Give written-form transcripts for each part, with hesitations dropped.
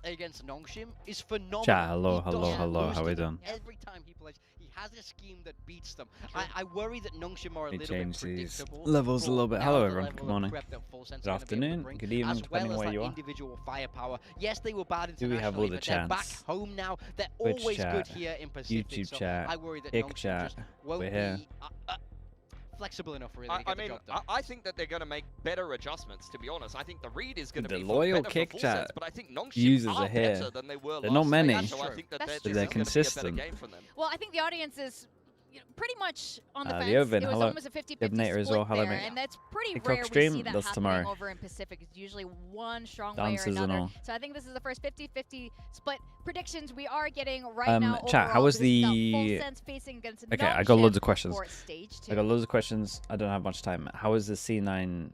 against NONGSHIM is phenomenal. Chat, hello, how we doing? Every time he plays, he has a scheme that beats them. I worry that NONGSHIM are a little bit predictable. Levels a little bit. Hello everyone, good morning. Good afternoon, good evening, depending where you are. Individual firepower. Yes, they were bad Do we have all the chats? Back home now. They're Twitch always chat, good here in Pacific. YouTube so chat, I worry that Kick NONGSHIM chat. just won't We're here. be flexible enough really to get the job done. I think that they're going to make better adjustments, to be honest. I think the read is going to be loyal better Kick for chat but I think NONGSHIM users are are here. better than they were They're last not many, stage, so I think that but they're consistent. Well, I think the audience is pretty much on the fence. The Oven, it was hello. almost a 50-50 Nater as split well, hello there, mate. and that's pretty TikTok rare stream, we see that that's happening tomorrow. over in Pacific. It's usually one strong Dances way or and another. all. So I think this is the first 50-50 split predictions we are getting right now. Chat, how was the... Okay, I got loads of questions. I got loads of questions. I don't have much time. How was the C9-10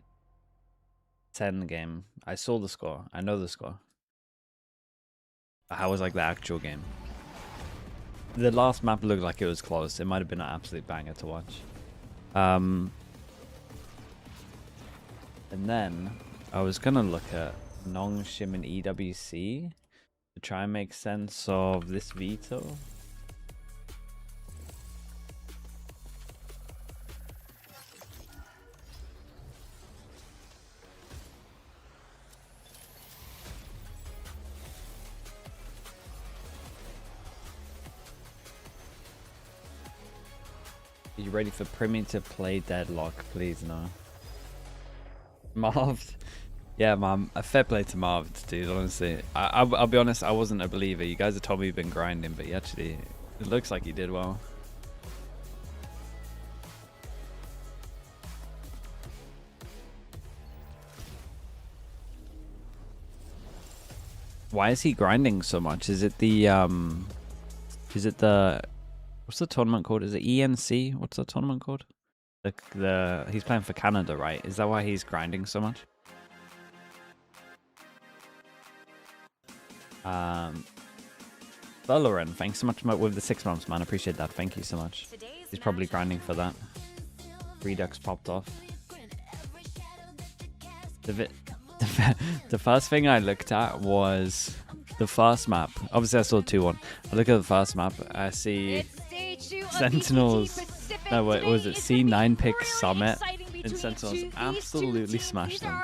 game? I saw the score. I know the score. But how was like the actual game? The last map looked like it was close. It might have been an absolute banger to watch. And then I was gonna look at NONGSHIM and EWC to try and make sense of this veto. Are you ready for Primi to play Deadlock? Please, no. Marv. Yeah, man. A fair play to Marv, dude, honestly. I'll be honest, I wasn't a believer. You guys have told me you've been grinding, but it looks like you did well. Why is he grinding so much? Is it the, what's the tournament called? Is it ENC? What's the tournament called? He's playing for Canada, right? Is that why he's grinding so much? Valorant, thanks so much with the 6 months, man. I appreciate that. Thank you so much. He's probably grinding for that. Redux popped off. The first thing I looked at was the first map. Obviously, I saw 2-1. I look at the first map. I see Sentinels. No, wait, was it C9 pick Summit? And Sentinels absolutely smashed them.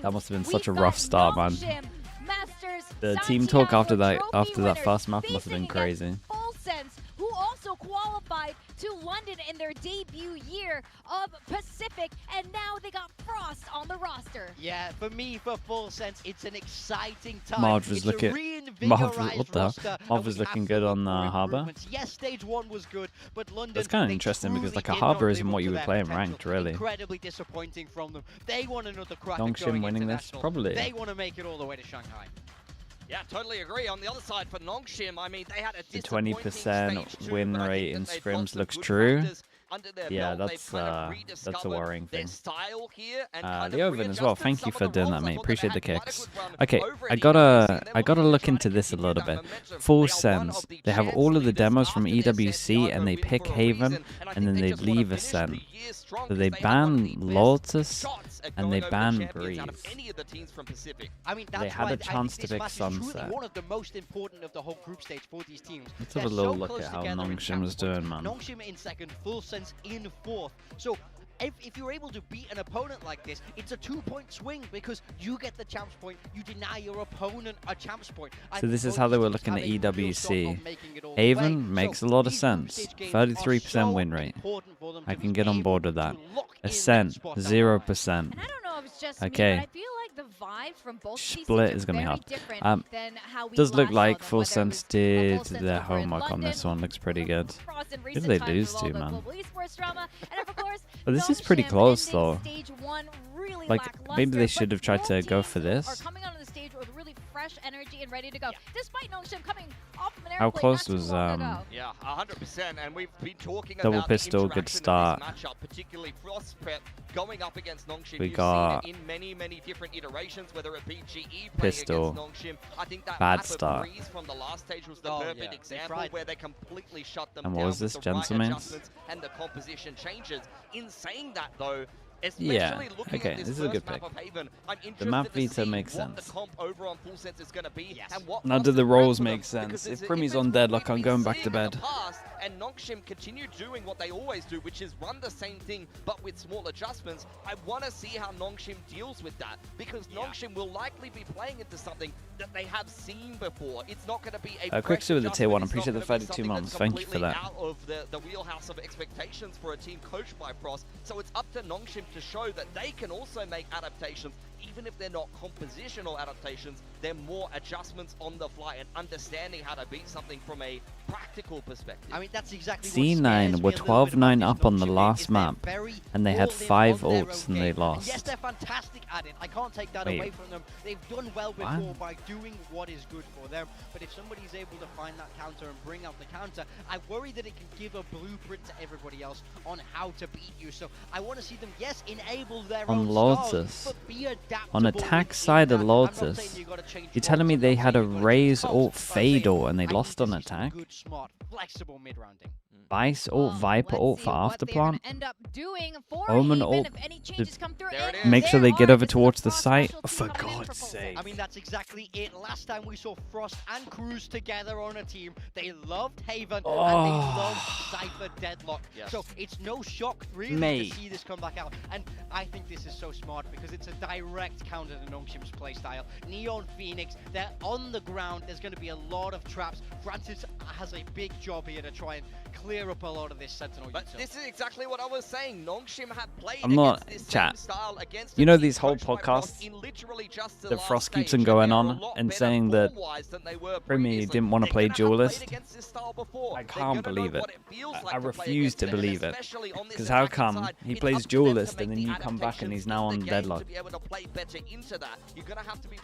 That must have been such a rough start, man. The team talk after that first map must have been crazy. Who also qualified to London in their debut year of Pacific, and now they got Frost on the roster. Yeah, for me, for Full Sense, it's an exciting time. Marv was looking good on the Harbour. Yes, stage 1 was good, but London. That's kind of interesting because like a Harbour isn't what you would play in ranked, really. Incredibly disappointing from them. They want another crack. NONGSHIM winning this, probably. They want to make it all the way to Shanghai. Yeah, totally agree. On the other side for NONGSHIM, I mean, they had a the 20% win rate in scrims looks true. Yeah, that's a worrying thing. The Oven as well. Thank you for doing that, mate. Appreciate the kicks. Okay, I gotta look into this a little bit. Full Sense. They have all of the demos from EWC and they pick Haven and then they leave Ascent. So they ban Lotus and they ban Breeze. I mean, they had a chance to pick Sunset. One of the most important of the whole group stage for these teams. Let's have a little look at how NONGSHIM was doing, man. NONGSHIM in second, Full Sense in fourth. So if you're able to beat an opponent like this, it's a 2-point swing because you get the champs point, you deny your opponent a champs point. So this is how they were looking at EWC. Haven makes a lot of sense. 33% win rate. I can get on board with that. Ascent, 0%. Okay. The vibes from both Split is going to be hard. Does look like Full Sense did their homework on this one. Looks pretty good. Who did they lose to, man? But this is pretty close, though. Like, maybe they should have tried to go for this. How close was yeah, 100%, and we've been talking double about pistol, good start. Matchup, particularly Frostprep going up against NONGSHIM. We got in many different iterations, whether it be GE pistol, NONGSHIM. I think that bad start. From the last stage was the perfect example where they completely shut them and down. what was this, gentlemen? And the composition changes. In saying that, though, Especially looking okay, at this is a good pick. The map Vita makes sense. The comp over on Full Sense is going to be, and what Now, do the roles make sense? If Primmy's on deadlock, I'm going back to bed. And NONGSHIM continue doing what they always do, which is run the same thing, but with small adjustments. I want to see how NONGSHIM deals with that, because NONGSHIM will likely be playing into something that they have seen before. It's not going to be a quick with the tier 1. I appreciate the 32 months. Thank you for that. Out of the wheelhouse of expectations for a team coached by Frost. So it's up to NONGSHIM to show that they can also make adaptations. Even if they're not compositional adaptations, they're more adjustments on the fly and understanding how to beat something from a practical perspective. I mean, that's exactly C9 were 12-9 up on the last map, and they had 5 ults and they lost. Yes, they're fantastic at it. I can't take that away from them. They've done well before by doing what is good for them. But if somebody's able to find that counter and bring out the counter, I worry that it can give a blueprint to everybody else on how to beat you. So I want to see them, yes, enable their own styles, but be adaptable. On attack side of Lotus, you're telling me they had a Raze ult Fade ult and they lost on attack? Good, smart, flexible mid-rounding. Vice ult, Viper ult for Afterplant. Omen ult to make sure they get over towards the site. Oh, for God's sake. I mean, that's exactly it. Last time we saw Frost and Cruz together on a team, they loved Haven and they loved Cypher Deadlock. Yes. So it's no shock really to see this come back out. And I think this is so smart because it's a direct counter to NONGSHIM's playstyle. Neon Phoenix, they're on the ground. There's going to be a lot of traps. Francis has a big job here to try and clear up a lot of this Sentinel. But this is exactly what I was saying. NONGSHIM have played against this chat. Same style against you know these whole podcasts that Frost keeps on going on and saying that Primmy didn't want to play Duelist? I can't believe it. I refuse to believe it. Because how come he plays Duelist and then you come back and he's now on Deadlock?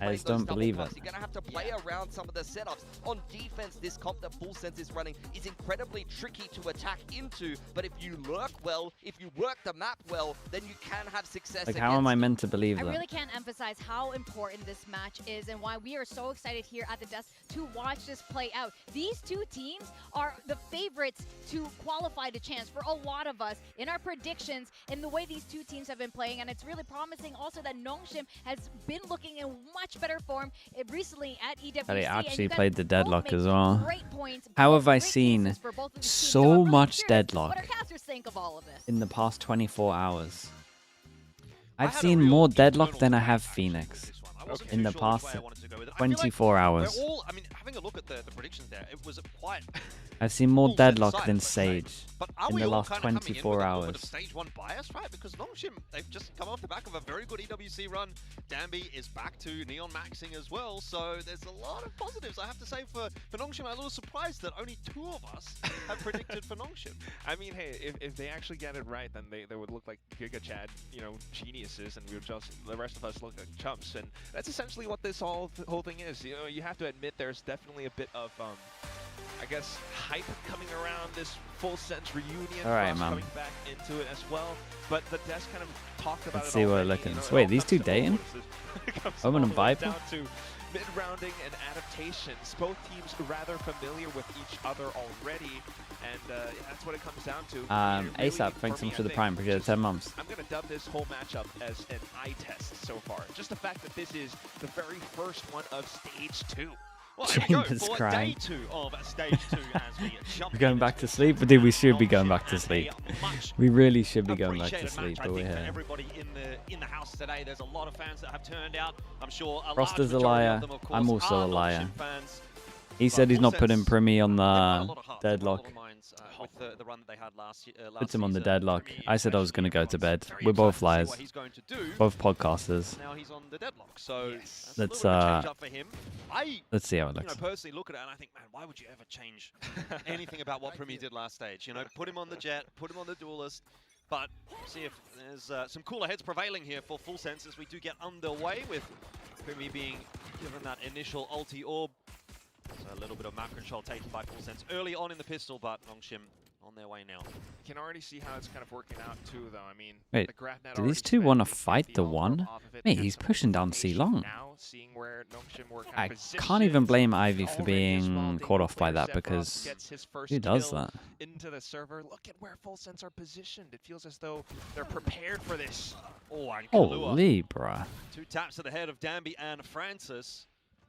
I just don't believe it. You're going to have to play around some of the setups. On defense, this comp that Full Sense is running is incredibly tricky to attack into, but if you lurk well, if you work the map well, then you can have success. Like, how am I meant to believe that? I really can't emphasize how important this match is and why we are so excited here at the desk to watch this play out. These two teams are the favorites to qualify to chance for a lot of us in our predictions in the way these two teams have been playing, and it's really promising also that NONGSHIM has been looking in much better form recently at EWC. They actually played the Deadlock as well. How have I seen so much Deadlock in the past 24 hours? I've seen more Deadlock than I have Phoenix in the past 24 hours. I mean, having a look at the predictions there, it was quite... I've seen more Deadlock than Sage in the last kind of 24 hours. Stage 1 bias, right? Because NONGSHIM, they've just come off the back of a very good EWC run. Danby is back to Neon maxing as well, so there's a lot of positives, I have to say, for NONGSHIM. I'm a little surprised that only 2 of us have predicted for NONGSHIM. I mean, hey, if they actually get it right, then they would look like Giga Chad, you know, geniuses, and we would just, the rest of us look like chumps. And that's essentially what this whole thing is. You know, you have to admit there's definitely a bit of, I guess, hype coming around this Full Sense reunion. All right, man. Coming back into it as well. But the desk kind of talked about Let's see what we're looking. You know, wait, these two dating? Omen and Viper? Down to mid-rounding and adaptations. Both teams rather familiar with each other already, and that's what it comes down to. ASAP, thanks so much for the Prime. Appreciate it, 10 months. I'm going to dub this whole matchup as an eye test so far. Just the fact that this is the very first one of Stage 2. Well, Chambers crying. Day 2 of Stage 2 as we jump. We're going back to sleep? Dude, we should be going back to sleep. We really should be going back to sleep, but we're here. Everybody in the house today, there's a lot of fans that have turned out. I'm sure a Frost large is a liar. of them, of course, I'm also a are liar. fans. He said he's not putting Primmy on the Deadlock. With the run that they had last Puts him on the Deadlock. I said I was going to go to bed. We're both liars. Both podcasters. Now he's on the Deadlock, so Let's see how it looks. Personally look at it and I think, man, why would you ever change anything about what Primmy did last stage? You know, put him on the Jet, put him on the Duelist, but see if there's some cooler heads prevailing here for Full Sense as we do get underway with Primmy being given that initial ulti orb. So a little bit of map control taken by Full Sense early on in the pistol, but NONGSHIM on on their way now. You can already see how it's kind of working out too, though. I mean, wait, the Grafnet do these two want to fight the one? Mate, he's pushing down C long. I can't even blame Ivy for being caught off by that, because who does that? Into the server. Look at where Full Sense are positioned. It feels as though they're prepared for this. Oh, and Holy bruh. 2 taps to the head of Danby and Francis.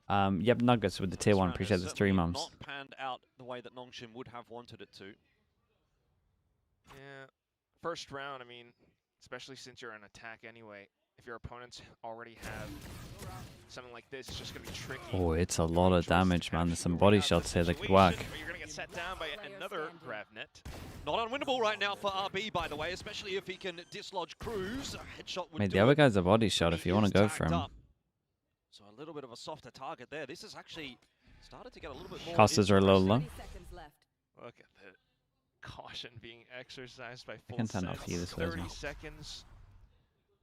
Yep, Nuggets with the tier 1. Appreciate the 3 months. Not panned out the way that NONGSHIM would have wanted it to. Yeah, first round, I mean, especially since you're on attack anyway, if your opponents already have something like this, it's just going to be tricky. Oh, it's a lot of damage, man. There's some body shots here that could work. You're going to get set down by another Grafnet. Not unwinnable right now for RB, by the way, especially if he can dislodge Cruz. Headshot would Mate, the other guy's a body shot if you want to go for him. So a little bit of a softer target there. This is actually started to get a little bit more. Casters are a little low. Look at the caution being exercised by Full I can turn Sense. off you this way as 30 well. seconds,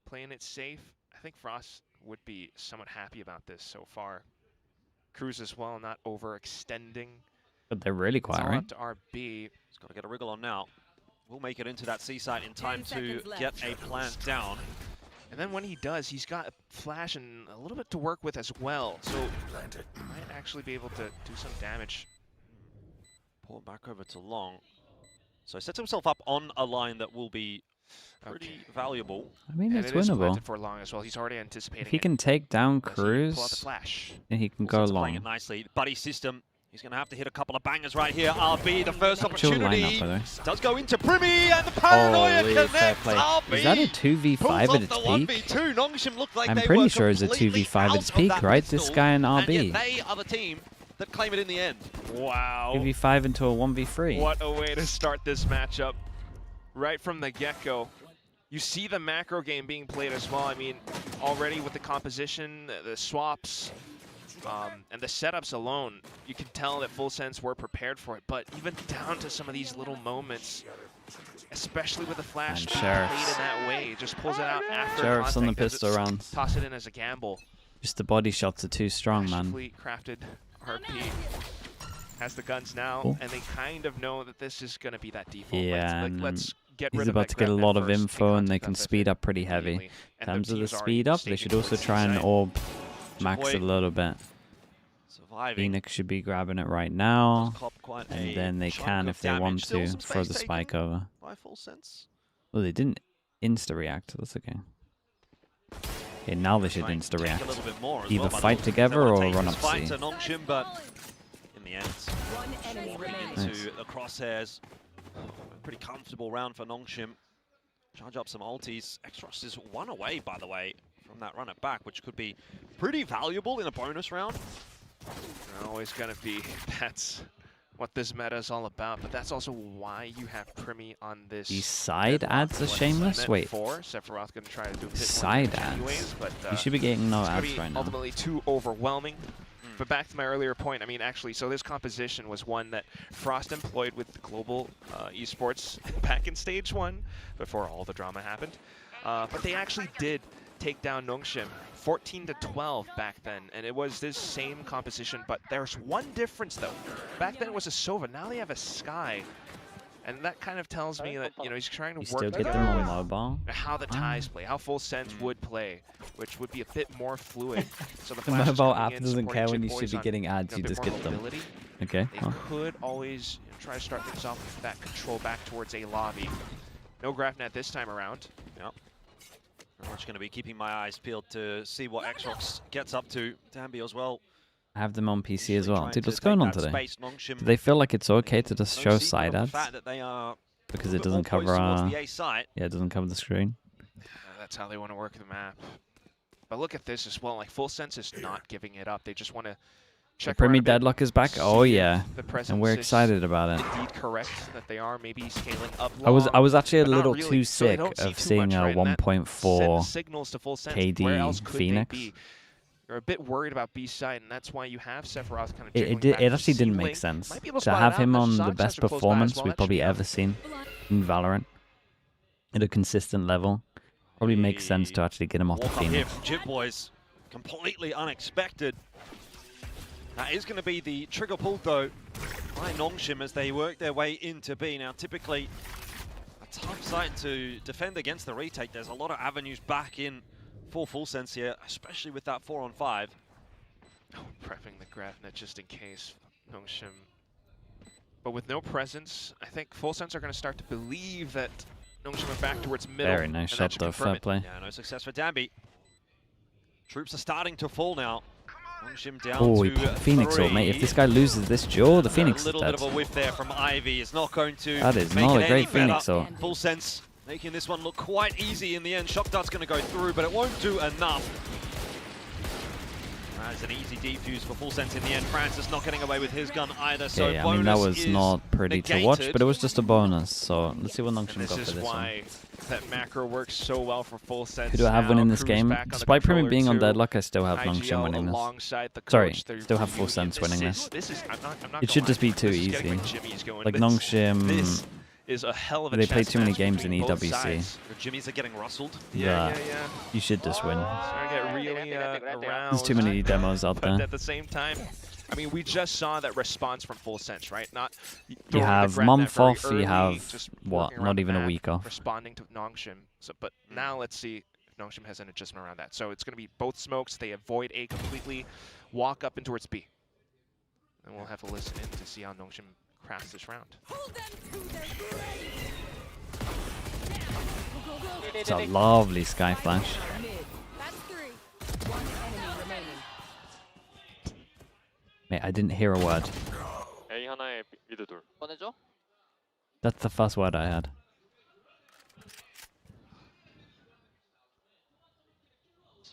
playing it safe. I think Frost would be somewhat happy about this so far. Cruz as well, not overextending. But they're really quiet, right? To RB. He's got to get a wriggle on now. We'll make it into that C site in time to get a plant down. And then when he does, he's got Flash and a little bit to work with as well. So might actually be able to do some damage. Pull it back over to Long. So he sets himself up on a line that will be pretty valuable. I mean, and it's it is winnable. for Long as well. He's already anticipating If he can take down Cruz, and he can go playing it long. nicely. Buddy system. He's going to have to hit a couple of bangers right here. RB, the first Chill opportunity. lineup, Does go into Primi, and the paranoia Holy fair connects. play. RB Is that a 2v5 at its the peak? 1v2. NONGSHIM looked like I'm they pretty were sure it's a completely 2v5 at its out of peak, that right? pistol, This guy and and RB. yet they are the team that claim it in the end. Wow. 2v5 into a 1v3. What a way to start this matchup. Right from the get-go. You see the macro game being played as well. I mean, already with the composition, the swaps, and the setups alone, you can tell that Full Sense were prepared for it. But even down to some of these little moments, especially with the Flash being played in that way, just pulls it out after Sheriff's on the contact, pistol rounds. toss it in as a gamble. Just the body shots are too strong, man. Crafted RP has the guns now, Cool. and they kind of know that this is going to be that default. Yeah, let's get he's rid of about that to get a Grafnet lot of first, info, and they take can contact speed of up pretty heavy. immediately, In and terms of the team's already speed up, they staking should also towards try and C-side. orb max it a little bit. Surviving. Phoenix should be grabbing it right now, Cop quite and a then they chunk can, of if they damage. want Still to, some throw the space spike taken over. by Full Sense. Well, they didn't insta-react, that's okay. Okay, now they should Try and take a insta-react. little bit more as Either well, by the fight looks of it. together They wanna or take run this up fight C. to NONGSHIM, but in the end, walking into the crosshairs. A pretty comfortable round for NONGSHIM. Charge up some ultis. Xrox is one away, by the way, from that run it back, which could be pretty valuable in a bonus round. Always going to be. That's what this meta is all about, but that's also why you have Primi on this. These side ads are shameless? Wait. Sephiroth going to try to do a bit Side more ads? anyways, but You should be getting no it's gonna ads be right now. ultimately too overwhelming. But back to my earlier point, I mean, actually, so this composition was one that Frost employed with the global esports back in stage 1 before all the drama happened. But they actually did take down NONGSHIM 14-12 back then, and it was this same composition, but there's one difference though. Back then it was a Sova, now they have a Sky. And that kind of tells me that, you know, he's trying to You work still get them together on with mobile? how the ties play, how Full Sense would play, which would be a bit more fluid. So The Flash is mobile coming app in, doesn't care supporting when you Jit should be Boys getting on, ads, you you know, a just bit get more them. mobility. Okay. They could always try to start things off with that control back towards a lobby. No Grafnet this time around. Yep. I'm much going to be keeping my eyes peeled to see what Xrox gets up to. Danby as well. I have them on PC as Usually well. trying Dude, to what's going take on that today? space. NONGSHIM, Do they feel like it's okay to just no show secret side of the ads? fact that they are Because a it bit doesn't more poised cover towards the A site. yeah, it doesn't cover the screen. That's how they want to work the map. But look at this as well. Like Full Sense is not giving it up. They just want to check. The around Primi a bit, Deadlock is back. see Oh if yeah, the presence and we're is excited about it. Indeed correct that they are maybe scaling up. I was actually a but not little really. too So they sick don't see of too seeing much, a right? And that 1.4 sends signals to Full Sense. KD Where else could Phoenix. they be? You're a bit worried about B side, and that's why you have Sephiroth kind of. It actually didn't make sense to have him on the best performance we've probably ever seen in Valorant at a consistent level. Probably makes sense to actually get him off the Walk up here Phoenix. from Jit Boys. Completely unexpected. That is going to be the trigger pulled though by NONGSHIM as they work their way into B. Now, typically, a tough site to defend against the retake. There's a lot of avenues back in for Full Sense here, especially with that 4-on-5. Oh, prepping the Grafnet just in case NONGSHIM. But with no presence, I think Full Sense are going to start to believe that NONGSHIM are back towards middle. Very nice shot though, fair play. Yeah, no success for Danby. Troops are starting to fall now. NONGSHIM down Oh, to he Phoenix ult, mate. If this guy loses this duel, the Phoenix is dead. A little bit of a whiff there from Ivy. It's not going to That is make not it a great any Phoenix better. ult. Full Sense making this one look quite easy in the end. Shock Dart's going to go through, but it won't do enough. That's an easy defuse for Full Sense in the end. Francis not getting away with his gun either, so yeah, I mean, that was not pretty to watch, but it was just a bonus. So let's see what NONGSHIM got for this one. This is why that macro works so well for Full Sense. Who do I have winning this game? Despite Premium being on deadlock, I still have NONGSHIM winning this. Sorry, still have Full Sense winning this. It should just be too easy. Like NONGSHIM, is a hell of a they play too many match games in between both EWC. sides. The Jimmies are getting rustled. Yeah, you should just win. Starting to get really around. There's too many demos out But there. at the same time, I mean, we just saw that response from Full Sense, right? Not You have month off, you have, what, not even a week off. Responding to NONGSHIM. So, but now let's see if NONGSHIM has an adjustment around that. So it's going to be both smokes. They avoid A completely, walk up and towards B. And we'll have to listen in to see how NONGSHIM crafts this round. It's a lovely Sky Flash. Mate, I didn't hear a word. That's the first word I had.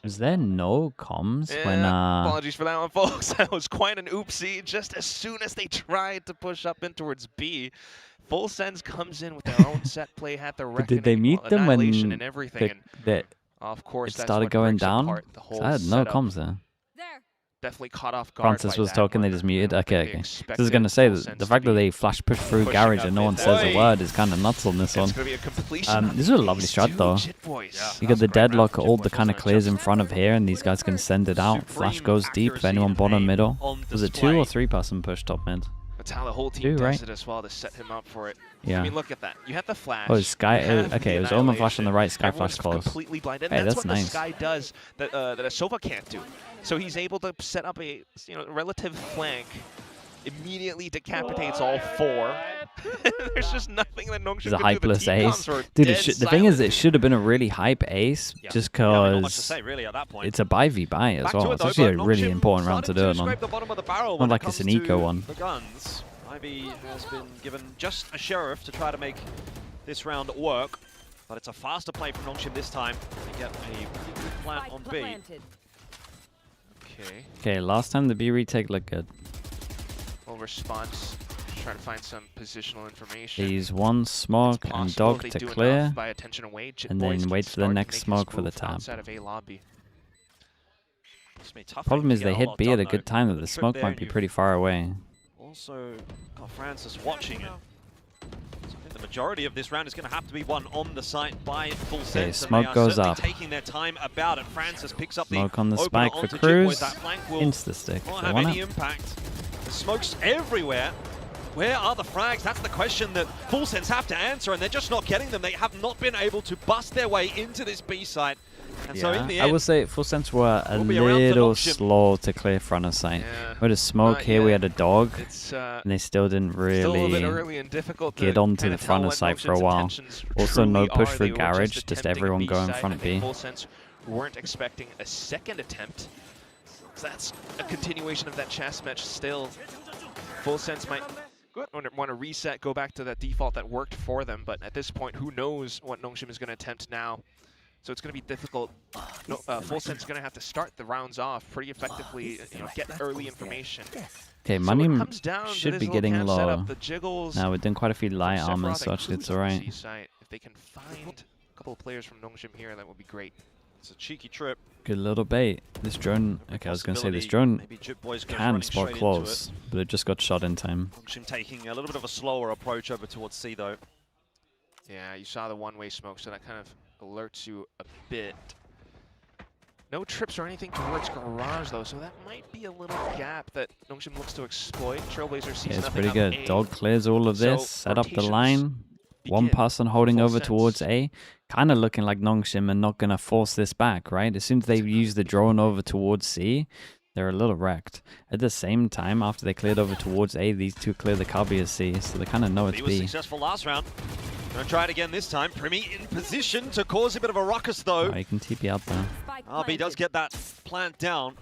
Was there no comms when apologies for that one, folks. That was quite an oopsie. Just as soon as they tried to push up in towards B, Full Sense comes in with their own set play, had the reckoning, did they mute them when and everything. of course, it started going down? I had no comms there. Definitely caught off guard. Francis was talking, they just muted. Okay. So I was going to say that the fact that they flash push through garage and no one says a word is kind of nuts on this one. This is a lovely strat though. You got the deadlock ult that kind of clears in front of here and these guys can send it out. Flash goes deep if anyone bottom middle. Was it 2 or 3 person push top mid? That's how the whole team does it as well to set him up for it. Yeah. I mean, look at that. You have the flash. Oh, Sky. Okay, it was Omen flash on the right, Sky flash close. Completely blinded. Hey, that's what nice. The Sky does that that a Sova can't do. So he's able to set up a relative flank. Immediately decapitates all 4. There's just nothing that NONGSHIM can do. It's a hypeless ace. Dude, the thing is, it should have been a really hype ace, just because it's a buy v buy as well. It's actually a really important round to do it on. Not like it's an eco one. The guns. Ivy has been given just a sheriff to try to make this round work, but it's a faster play from NONGSHIM this time. They get a pretty good plant on B. Okay, last time the B retake looked good. Well, response, try to find some positional information. They use one smoke and dog to clear, and then wait for the next smoke for the tap. Problem is they hit B at a good time, that the smoke might be pretty far away. Also got Francis watching it. So I think the majority of this round is going to have to be won on the site by Full Sense. Okay, smoke goes up. Taking their time about it. Francis picks up smoke on the spike for Cruz. Insta-stick. Won't have any impact. The smoke's everywhere. Where are the frags? That's the question that Full Sense have to answer, and they're just not getting them. They have not been able to bust their way into this B site. And so in the end, I would say Full Sense were a little slow to clear front of sight. We had a smoke here, we had a dog, and they still didn't really get onto the front of sight for a while. Also no push through garage, just everyone go in front B. Full Sense weren't expecting a second attempt. So that's a continuation of that chess match still. Full Sense might want to reset, go back to that default that worked for them, but at this point, who knows what NONGSHIM is going to attempt now. So it's going to be difficult. Full Sense is going to have to start the rounds off pretty effectively, get early information. Okay, so money should be getting low. Now we're doing quite a few light armors, so actually it's alright. If they can find a couple of players from NONGSHIM here, that would be great. It's a cheeky trip. Good little bait. This drone, okay, I was going to say this drone can spot close, but it just got shot in time. NONGSHIM taking a little bit of a slower approach over towards C though. Yeah, you saw the one-way smoke, so that kind of alerts you a bit. No trips or anything towards Garage, though, so that might be a little gap that NONGSHIM looks to exploit. Trailblazer sees It's nothing pretty good. A. Dog clears all of this, set up the line. One person holding over towards A. Kind of looking like NONGSHIM and not going to force this back, right? As soon as they use the drone over towards C, they're a little wrecked. At the same time, after they cleared over towards A, these two clear the cubby as C, so they kind of know it's B. B. He was successful last round. Gonna try it again this time. Primi in position to cause a bit of a ruckus, though. Oh, you can TP out there. RB does get that plant down.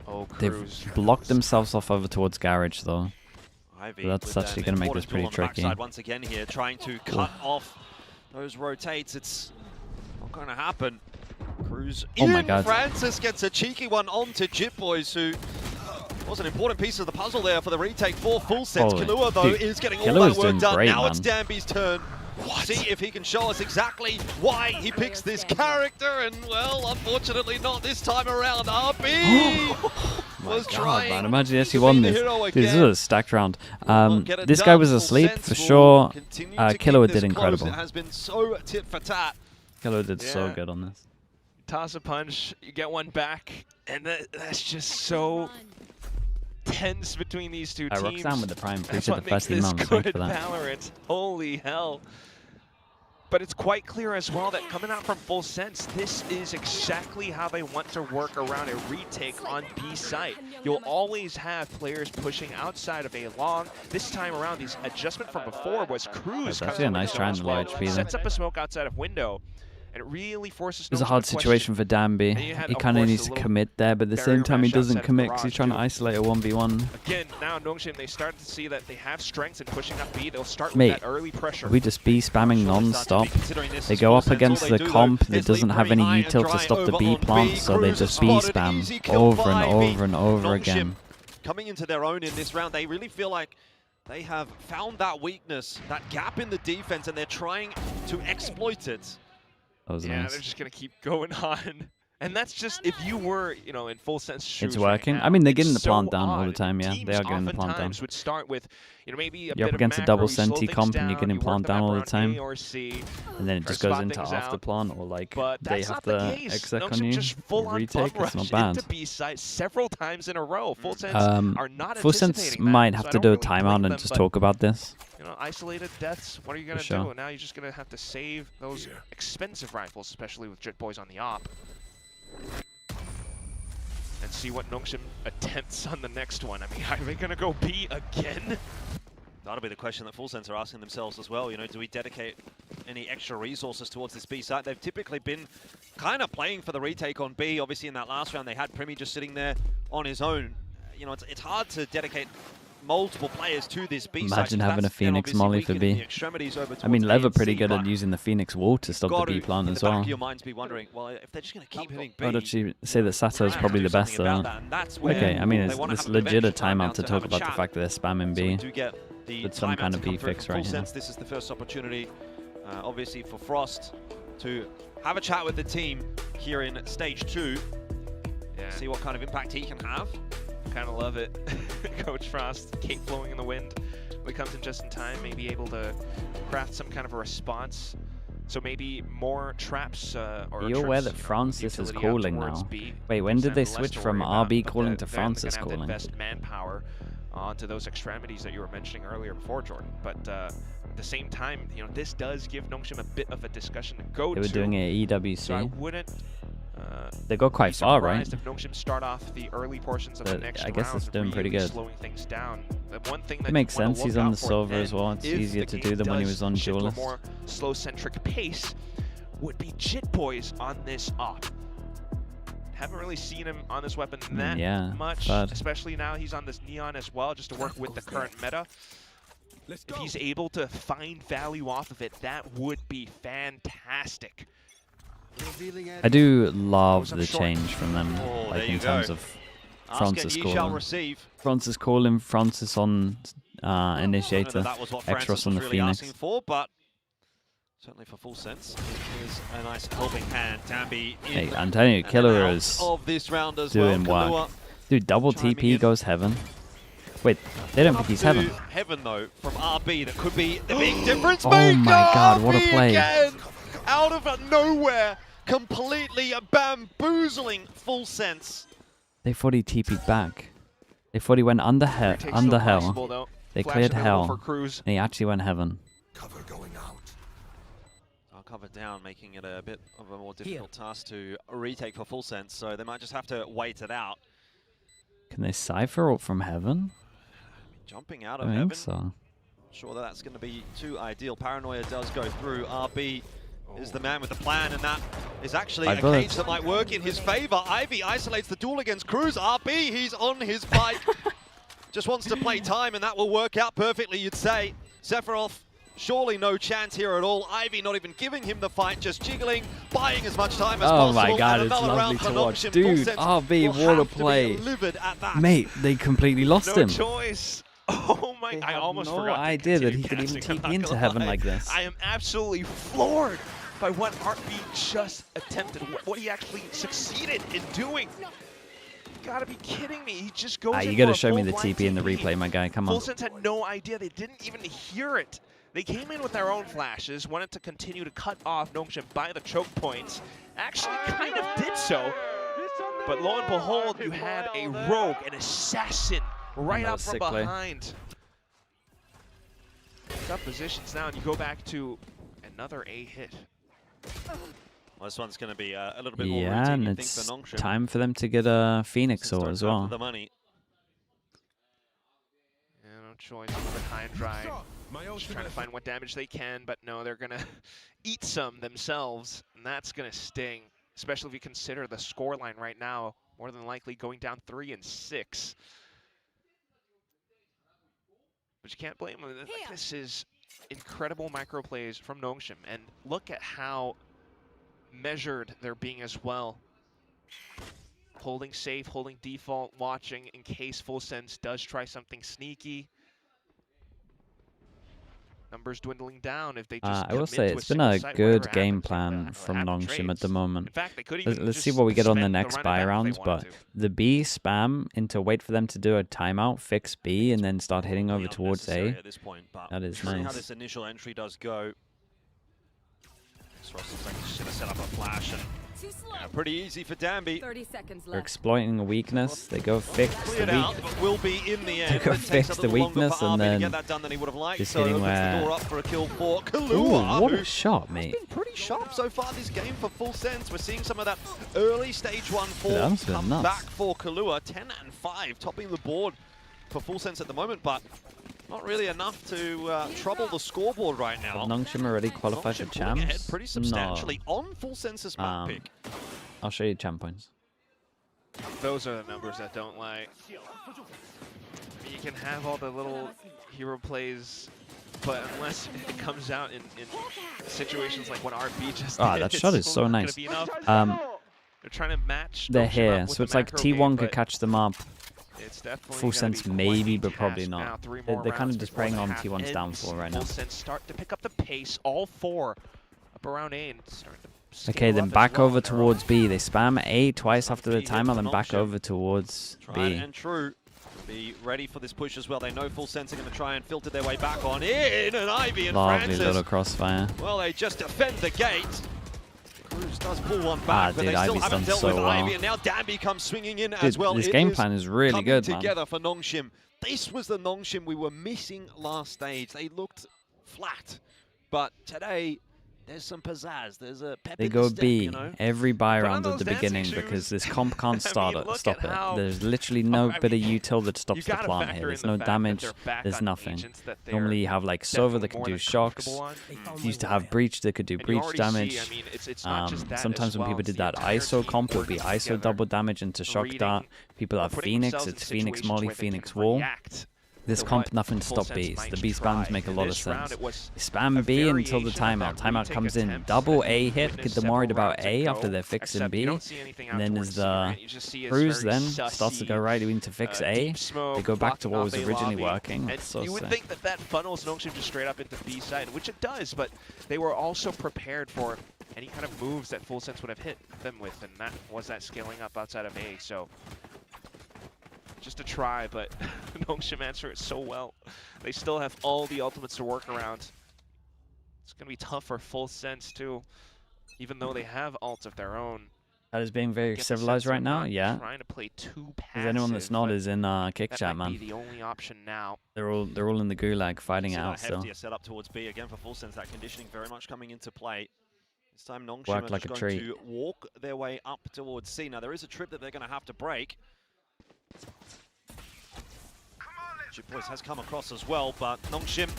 Oh, Cruz. They've blocked themselves off over towards Garage, though. Ivy So that's actually going to make this pretty tricky. Once again here, trying to cut off those rotates. It's not going to happen. Cruz Oh my God. Francis gets a cheeky one onto JitBoys, who was an important piece of the puzzle there for the retake for full sets. Killua, though, is getting all that work done. Now it's Danby's turn. See if he can show us exactly why he picks this character, and well, unfortunately not this time around. RB was trying. Man, imagine he actually won this. Dude, this was a stacked round. This guy was asleep for sure. Killua did incredible. It has been so tit for tat. Killua did so good on this. Toss a punch, you get one back, and that's just so tense between these two teams. Roxanne with the prime. That's what makes this good Valorant. Holy hell. But it's quite clear as well that coming out from Full Sense, this is exactly how they want to work around a retake on B site. You'll always have players pushing outside of A long. This time around, the adjustment from before was Cruz. That's a nice try in the low HP there. Sets up a smoke outside of window. And it really forces. It was a hard situation for Danby. He kind of needs to commit there, but at the same time he doesn't commit because he's trying to isolate a 1v1. Again, now NONGSHIM, they start to see that they have strengths in pushing up B. They'll start with that early pressure. We just B spamming non-stop. They go up against the comp that doesn't have any util to stop the B plant, so they just B spam over and over and over again. Coming into their own in this round, they really feel like they have found that weakness, that gap in the defense, and they're trying to exploit it. Yeah, nice. They're just going to keep going on. And that's just if you were, you know, in Full Sense shoes. It's working. Right now, I mean, they're getting the plant down all the time, yeah. They are getting the plant down. Would start with, you know, maybe you're up against a double senti comp and you're getting plant down all the time. And then it just goes into after plant, or like they have the exec on you. Retake, it's not bad. Several times in a row. Full Sense might have to do a timeout and just talk about this. You know, isolated deaths, what are you going to do? Now you're just going to have to save those expensive rifles, especially with JitBoys on the op. And see what NONGSHIM attempts on the next one. I mean, are they going to go B again? That'll be the question that Full Sense are asking themselves as well. You know, do we dedicate any extra resources towards this B site? They've typically been kind of playing for the retake on B. Obviously, in that last round, they had Primi just sitting there on his own. You know, it's hard to dedicate multiple players to this B site. Imagine having a Phoenix molly for B. I mean, Lev are pretty good at using the Phoenix wall to stop the B plant as well. Your minds be wondering, well, if they're just going to keep hitting B. I'd actually say that Sato is probably the best though. Okay, I mean, it's legit a timeout to talk about the fact that they're spamming B. With some kind of B fix right here. This is the first opportunity, obviously, for Frost to have a chat with the team here in Stage 2. Yeah. See what kind of impact he can have. Kind of love it. Coach Frost, cape flowing in the wind. When it comes in just in time, maybe able to craft some kind of a response. So maybe more traps or Are you aware that Francis is calling now? Wait, when did they switch from RB calling to Francis calling? Invest manpower onto those extremities that you were mentioning earlier before, Jordan. But at the same time, you know, this does give NONGSHIM a bit of a discussion to go to. They were doing it at EWC. So I wouldn't they got quite far, right? If NONGSHIM start off the early portions of the next I guess it's doing pretty good. Slowing things down. The one thing that it makes sense. He's on the silver as well. It's easier to do than when he was on duelist. A more slow-centric pace would be JitBoys on this op. Haven't really seen him on this weapon that much, especially now he's on this Neon as well, just to work with the current meta. If he's able to find value off of it, that would be fantastic. I do love the change from them, like in terms of Francis calling. Francis calling, Francis on initiator, X-Ross on the Phoenix. But certainly for Full Sense, it is a nice helping hand. Danby hey, I'm telling you, Killer is doing work. Dude, double TP goes heaven. Wait, they don't think he's heaven. Heaven though, from RB, that could be the big difference maker. Oh my god, what a play. Again, out of nowhere. completely bamboozling Full Sense. They thought he TP'd back. They thought he went under hell. They cleared hell, and he actually went heaven. Cover going out. I'll cover down, making it a bit of a more difficult task to retake for Full Sense, so they might just have to wait it out. Can they Cypher up from heaven? Jumping out of I heaven. think so. Sure that that's going to be too ideal. Paranoia does go through. RB is the man with the plan, and that is actually a cage that might work in his favor. Ivy isolates the duel against Cruz. RB, he's on his bike. Just wants to play time, and that will work out perfectly, you'd say. Sephiroth, surely no chance here at all. Ivy not even giving him the fight, just jiggling, buying as much time as possible. Oh my god, it's lovely to watch. Dude, RB, what a play. Mate, they completely lost him. No choice. Oh my, I almost forgot. No idea that he could even TP into heaven like this. I am absolutely floored by what RB just attempted, what he actually succeeded in doing. You gotta be kidding me. He just goes in. You gotta show me the TP in the replay, my guy. Come on. Full Sense had no idea. They didn't even hear it. They came in with their own flashes, wanted to continue to cut off NONGSHIM by the choke points. Actually kind of did so. But lo and behold, you had a rogue, an assassin, right up from behind. Tough positions now, and you go back to another A hit. Well, this one's going to be a little bit more routine, routine, and it's time for them to get a Phoenix Sword as well. The money. Yeah, no choice. Another high and dry. Just trying to find what damage they can, but no, they're going to eat some themselves, and that's going to sting, especially if you consider the scoreline right now, more than likely going down 3 and 6. But you can't blame them. This is incredible micro plays from NONGSHIM, and look at how measured they're being as well. Holding safe, holding default, watching in case Full Sense does try something sneaky. Numbers dwindling down if they just I will say it's been a good game plan from NONGSHIM at the moment. In fact, they could let's see what we get on the next buy round, but the B spam into wait for them to do a timeout, fix B, and then start hitting over towards A. At this point, but that is how nice. this initial entry does go. Looks like he's just gonna set up a flash, and pretty easy for Danby. 30 seconds left. They're exploiting a weakness. They go fix the weakness. Will be in the end. They go fix the weakness, and then just hitting where. Door up for a kill for Kahlua. Ooh, what a shot, mate! Been pretty sharp so far this game for Full Sense. We're seeing some of that early stage 1 form come back for Kahlua. 10 and 5, topping the board for Full Sense at the moment, but not really enough to trouble the scoreboard right now. NONGSHIM already qualified for champs? Pretty substantially on Full Sense's map pick. I'll show you champ points. Those are the numbers that don't lie. I mean, you can have all the little hero plays, but unless it comes out in situations like what RB just did, that shot is so nice. They're trying to match. They're here, so it's like T1 could catch them up. It's definitely Full Sense maybe, but probably not. They're kind of just preying on T1's downfall right now. Full Sense start to pick up the pace, all 4 up around A and starting to okay, then back over towards B. They spam A twice after the timeout, then back over towards B. And true. Be ready for this push as well. They know Full Sense are going to try and filter their way back on in, and Ivy and Francis. Little crossfire. Well, they just defend the gate. Cruz does pull one back, but dude, they still Ivy's haven't dealt so with well. Ivy, and now Danby comes swinging in as well. This game plan is really good, man. Together for NONGSHIM. This was the NONGSHIM we were missing last stage. They looked flat, but today there's some pizzazz. There's a pep They in go the step, B you know? every buy round at the beginning because this comp can't stop it. There's literally no bit of util that stops the plant here. There's no damage. There's nothing. Normally you have like Sova that can do shocks. Used to have Breach that could do breach damage. Sometimes when people did that ISO comp, it would be ISO double damage into shock dart. People have Phoenix. It's Phoenix Molly, Phoenix Wall. This comp, nothing to stop Bs. The B spams make a lot of sense. Spam B until the timeout. Timeout comes in. Double A hit. Get them worried about A after they're fixing B. And then as the Cruz then starts to go right into fix A, they go back to what was originally working. That's so you would sick. think that funnels NONGSHIM just straight up into B side, which it does, but they were also prepared for any kind of moves that Full Sense would have hit them with, and that was that scaling up outside of A. So just a try, but NONGSHIM answer it so well. They still have all the ultimates to work around. It's going to be tough for Full Sense, too. even though they have ults of their own. That is being very civilized right now. Yeah. Trying to play too passive. Because anyone that's not is in kick chat, man. That might be the only option now. They're all in the gulag fighting it out. So set up towards B again for full sense. That conditioning very much coming into play. This time NONGSHIM Work are like just going to walk their way up towards C. Now there is a trip that they're going to have to break. WATCHPARTY has come across as well, but NONGSHIM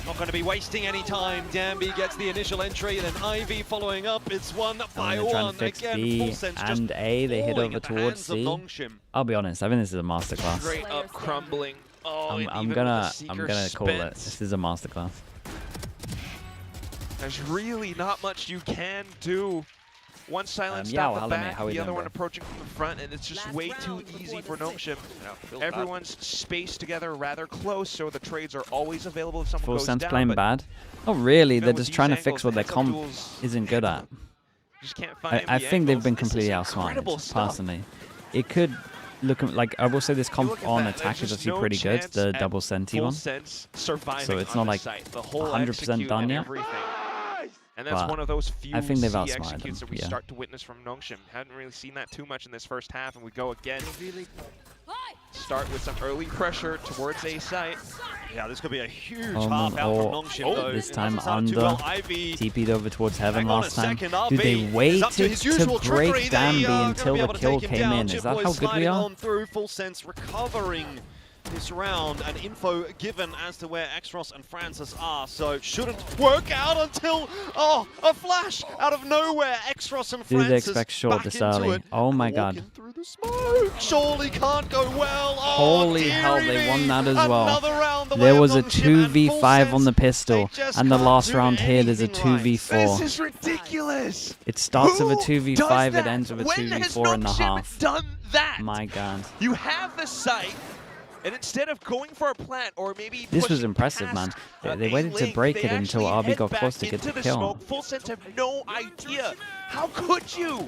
not going to be wasting any time. Danby gets the initial entry, then Ivy following up. It's 1 by 1 again. B full sense and A. They hit over towards C. I'll be honest. I think this is a masterclass. Straight up crumbling. Oh, I'm gonna call it. This is a masterclass. There's really not much you can do. One silenced yeah, out the back, how the other one bro? approaching from the front, and it's just way too easy for NONGSHIM. Everyone's spaced together rather close, so the trades are always available if someone Full goes sense down. playing bad. Oh really? They're with just these trying to angles, fix what the their comp duels isn't good at. Just can't find I the think they've been angles. completely This is incredible outsmarted, stuff. personally. It could look like, I will say this comp on attack is actually pretty good, the double senti one. So it's not like 100% done yet. And that's one of those few I think they've C outsmarted executes them, that we yeah. start to witness from NONGSHIM. Hadn't really seen that too much in this first half, and we go again. Start with some early pressure towards A site. Yeah, this could be a huge half out from NONGSHIM though. This time under, TP'd over towards Heaven last time. Dude, they waited to break Danby until the kill came in. Is that how good we are? Through full sense, recovering this round, and info given as to where Xros and Francis are, so shouldn't work out until, oh, a flash out of nowhere. Xros and Francis Did expect short this early. Oh my god. Through the smoke. Surely can't go well. Oh, holy hell, they won that as well. Round there was a 2v5 on the pistol, and the last round here there's a 2v4. This is ridiculous. It starts with a 2v5, it ends with a 2v4 in the half. Done that? My god. You have the site, and instead of going for a plant or maybe this was impressive, man. They waited to break it until RB got close to get the kill. Full sense have no idea. How could you?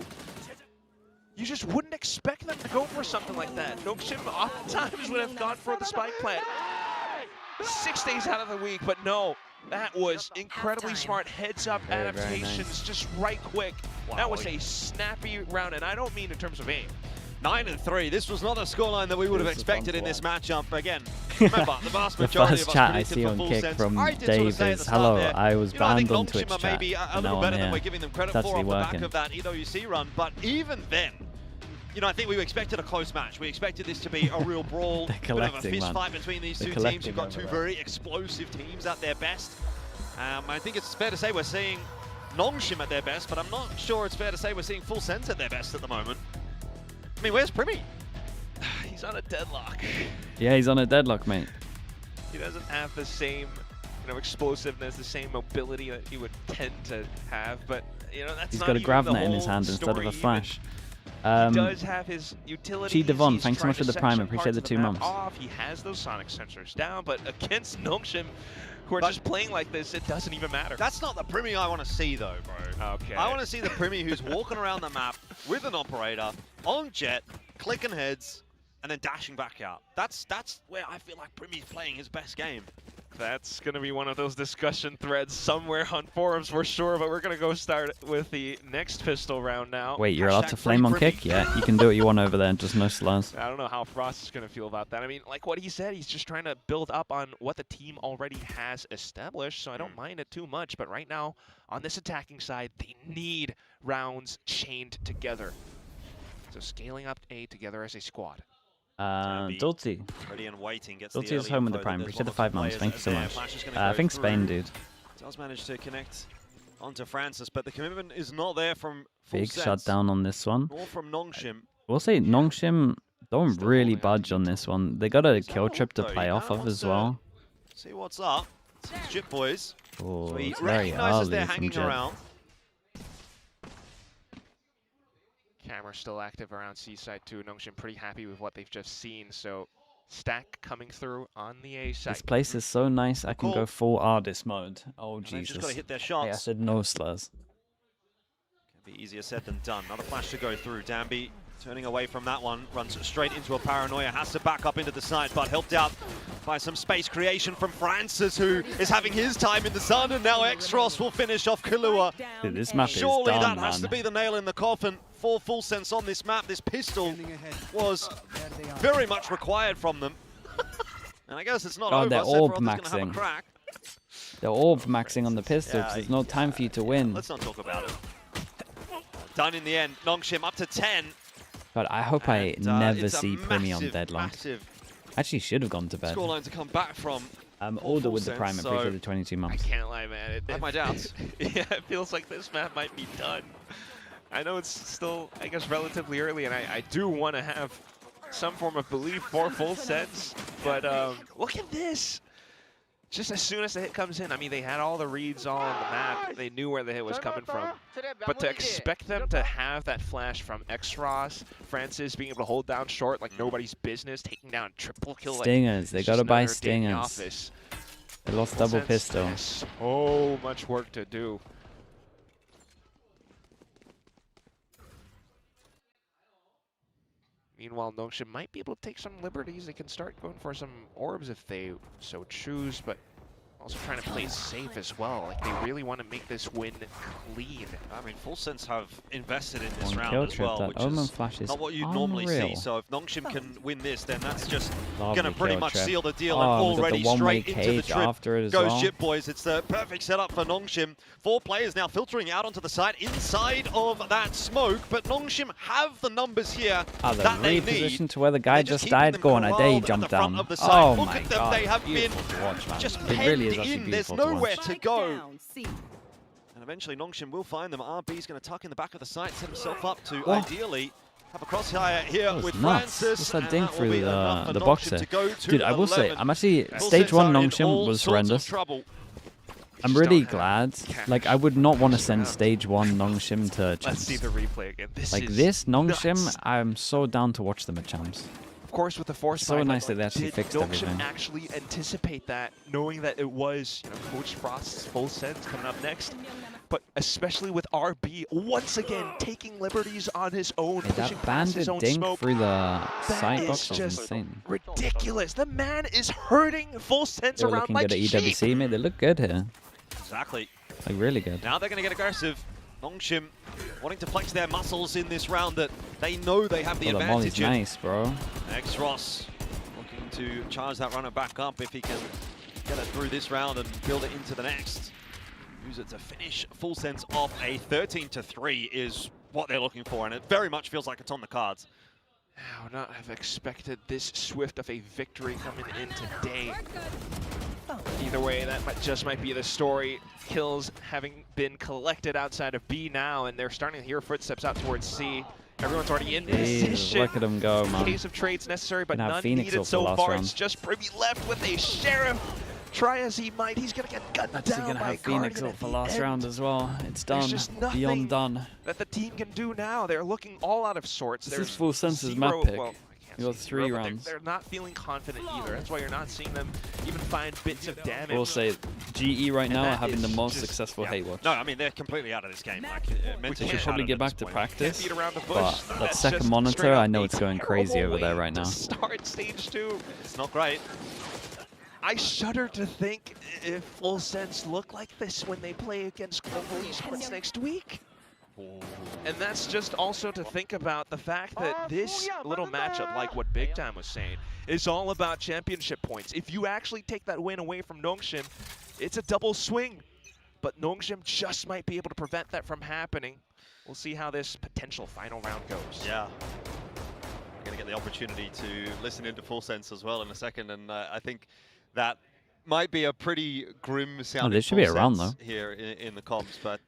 You just wouldn't expect them to go for something like that. NONGSHIM oftentimes would have gone for the spike plant 6 days out of the week, but no. That was incredibly smart heads-up adaptations, just right quick. Wow. That was a snappy round, and I don't mean in terms of aim. 9-3. This was not a scoreline that we would have expected in this matchup. Again, remember, the vast majority the first of us chat I see on full Kick sense. from Dave is, hello, I was banned on Twitch chat. Maybe a little better than we're giving them credit for off the back working. of that EWC run, but even then, you know, I think we expected a close match. We expected this to be a real brawl, bit of a fist fight between these two teams. You've got two very explosive teams at their best. I think it's fair to say we're seeing NONGSHIM at their best, but I'm not sure it's fair to say we're seeing full sense at their best at the moment. I mean, where's Primi? He's on a deadlock. Yeah, he's on a deadlock, mate. He doesn't have the same, explosiveness, the same mobility that he would tend to have, but that's he's not got a even Gravnet the in his whole hand instead of a flash. He does have his utility. Devon, thanks so much for the prime. Appreciate the 2 months. He has those sonic sensors down, but against NONGSHIM, who are just playing like this, it doesn't even matter. That's not the Primi I want to see, though, bro. Okay. I want to see the Primi who's walking around the map with an operator on jet, clicking heads, and then dashing back out. That's where I feel like Primi's playing his best game. That's going to be one of those discussion threads somewhere on forums for sure, but we're going to go start with the next pistol round now. Wait, you're allowed to flame on Kick? Yeah, you can do what you want over there, just no slurs. I don't know how Frost is going to feel about that. I mean, like what he said, he's just trying to build up on what the team already has established, so I don't mind it too much. But right now, on this attacking side, they need rounds chained together. So scaling up A together as a squad. Dulty. Ready and waiting. Gets Dulty is home with the prime. Appreciate the 5 months. Thank you so much. I think Spain, dude. Does manage to connect onto Francis, but the commitment is not there from full Big sense. shutdown on this one. Or from NONGSHIM. We'll say NONGSHIM don't really budge on this one. They got a kill trip to play off of as well. See what's up. It's Jit boys. Oh, so he it's very recognizes they're early from hanging Jit. around. Camera still active around C-side too. NONGSHIM pretty happy with what they've just seen. So stack coming through on the A side. This place is so nice. I can go full artist mode. Oh, Jesus. Just got to hit their Hey, shots. I said no slurs. Can be easier said than done. Another flash to go through. Danby turning away from that one, runs straight into a paranoia, has to back up into the side, but helped out by some space creation from Francis, who is having his time in the sun, and now Xros will finish off Kahlua. Dude, this map Surely is done, that has to be the nail in the coffin for Full Sense on this map. This pistol was very much required from them. And I guess it's not over. They're all Sephiroth is gonna have a maxing. crack. They're all maxing on the pistol because there's no time for you to win. Let's not talk about it. Done in the end. NONGSHIM up to 10. But I hope I never it's a see Primi on massive, Deadlock. massive Actually, should have gone to bed. scoreline to come back from. Older with the Sense, Prime, appreciate the 22 I months. can't lie, man. I have my doubts. Yeah, it feels like this map might be done. I know it's still, I guess, relatively early, and I do want to have some form of belief for Full Sense, but look at this. Just as soon as the hit comes in, I mean, they had all the reads all on the map. They knew where the hit was coming from. But to expect them to have that flash from Xros, Francis being able to hold down short like nobody's business, taking down triple kill. Stingers, they gotta buy stingers. Office. They lost double pistol. Has so much work to do. Meanwhile, NONGSHIM might be able to take some liberties. They can start going for some orbs if they so choose, but also trying to play it safe as well. Like, they really want to make this win clean. I mean, Full Sense have invested in this One round kill as trip, well, that which Omen is flash is not what you'd normally see. unreal. So if NONGSHIM can win this, then that's just Lovely going to pretty kill much trip. seal the deal. Oh, And we got the already one-way straight into the cage trip after it as goes well. Ship Boys. It's the perfect setup for NONGSHIM. 4 players now filtering out onto the side inside of that smoke, but NONGSHIM have the numbers here They're that they repositioned need. to where the guy They're just keeping died. them Go on, I dare you corralled at the jump front down. of the side. Oh Look my at them, god, they have beautiful been to watch, man. just It penned really is actually in. There's beautiful to nowhere watch. to go. And eventually NONGSHIM will find them. RB's going to tuck in the back of the site, set himself up to ideally have a crossfire here with nuts. Francis. What's that and ding that will through be enough for the NONGSHIM boxer? to go to Dude, I will say, 11. I'm actually, Full stage Sense 1 are in NONGSHIM all was sorts of horrendous. trouble. I'm really glad. Like, I would not want to send stage 1 NONGSHIM to Let's champs. see the replay again. This NONGSHIM, I'm so down to watch them at champs. Of course, with the force So fight, nice that they actually did fixed NONGSHIM everything. actually anticipate that, knowing that it was, you know, Coach Frost's Full Sense coming up next? But especially with RB once again taking liberties on his own, Hey, pushing that past his bandit own dink smoke. through the That side is box was just insane. ridiculous. The man is hurting Full Sense They were around looking like good at sheep. EWC, mate. They look good here. Exactly. Like, really good. Now they're going to get aggressive. NONGSHIM wanting to flex their muscles in this round that they know they have the Oh, the molly's advantage in. nice, bro. Xros looking to charge that runner back up if he can get it through this round and build it into the next. Use it to finish Full Sense off. A 13-3 is what they're looking for, and it very much feels like it's on the cards. I would not have expected this swift of a victory coming in today. Either way, that just might be the story. Kills having been collected outside of B now, and they're starting to hear footsteps out towards C. Everyone's already in position. Look at him go, In man. case of trades necessary, but Can have none Phoenix needed up for so last far. round. It's just Primi left with a Sheriff. Try as he might, he's gonna get gunned Actually down gonna by have Phoenix Guardian up at for the last end. round as well. It's done. There's just nothing Beyond done. that the team can do now. They're looking all out of sorts. This There's is Full Sense's zero, map pick. well, I can't You got say 3 zero, but rounds. They're not feeling confident either. That's why you're not seeing them even find bits of damage. We'll say GE right now are that having the is most just- successful yeah. hate watch. No, I mean, they're completely out of this game. Like, We should probably get back to Can't practice, beat around the bush. but that That's second just monitor, straight up I know a it's going crazy terrible over there way right now. to start stage 2. It's not great. I shudder to think if Full Sense look like this when they play against Global Esports next week. And that's just also to think about the fact that this little matchup, like what Big Time was saying, is all about championship points. If you actually take that win away from NONGSHIM, it's a double swing. But NONGSHIM just might be able to prevent that from happening. We'll see how this potential final round goes. Yeah. We're going to get the opportunity to listen into Full Sense as well in a second, and I think that might be a pretty grim sounding this should be Full a round, Sense though. here in the comms, but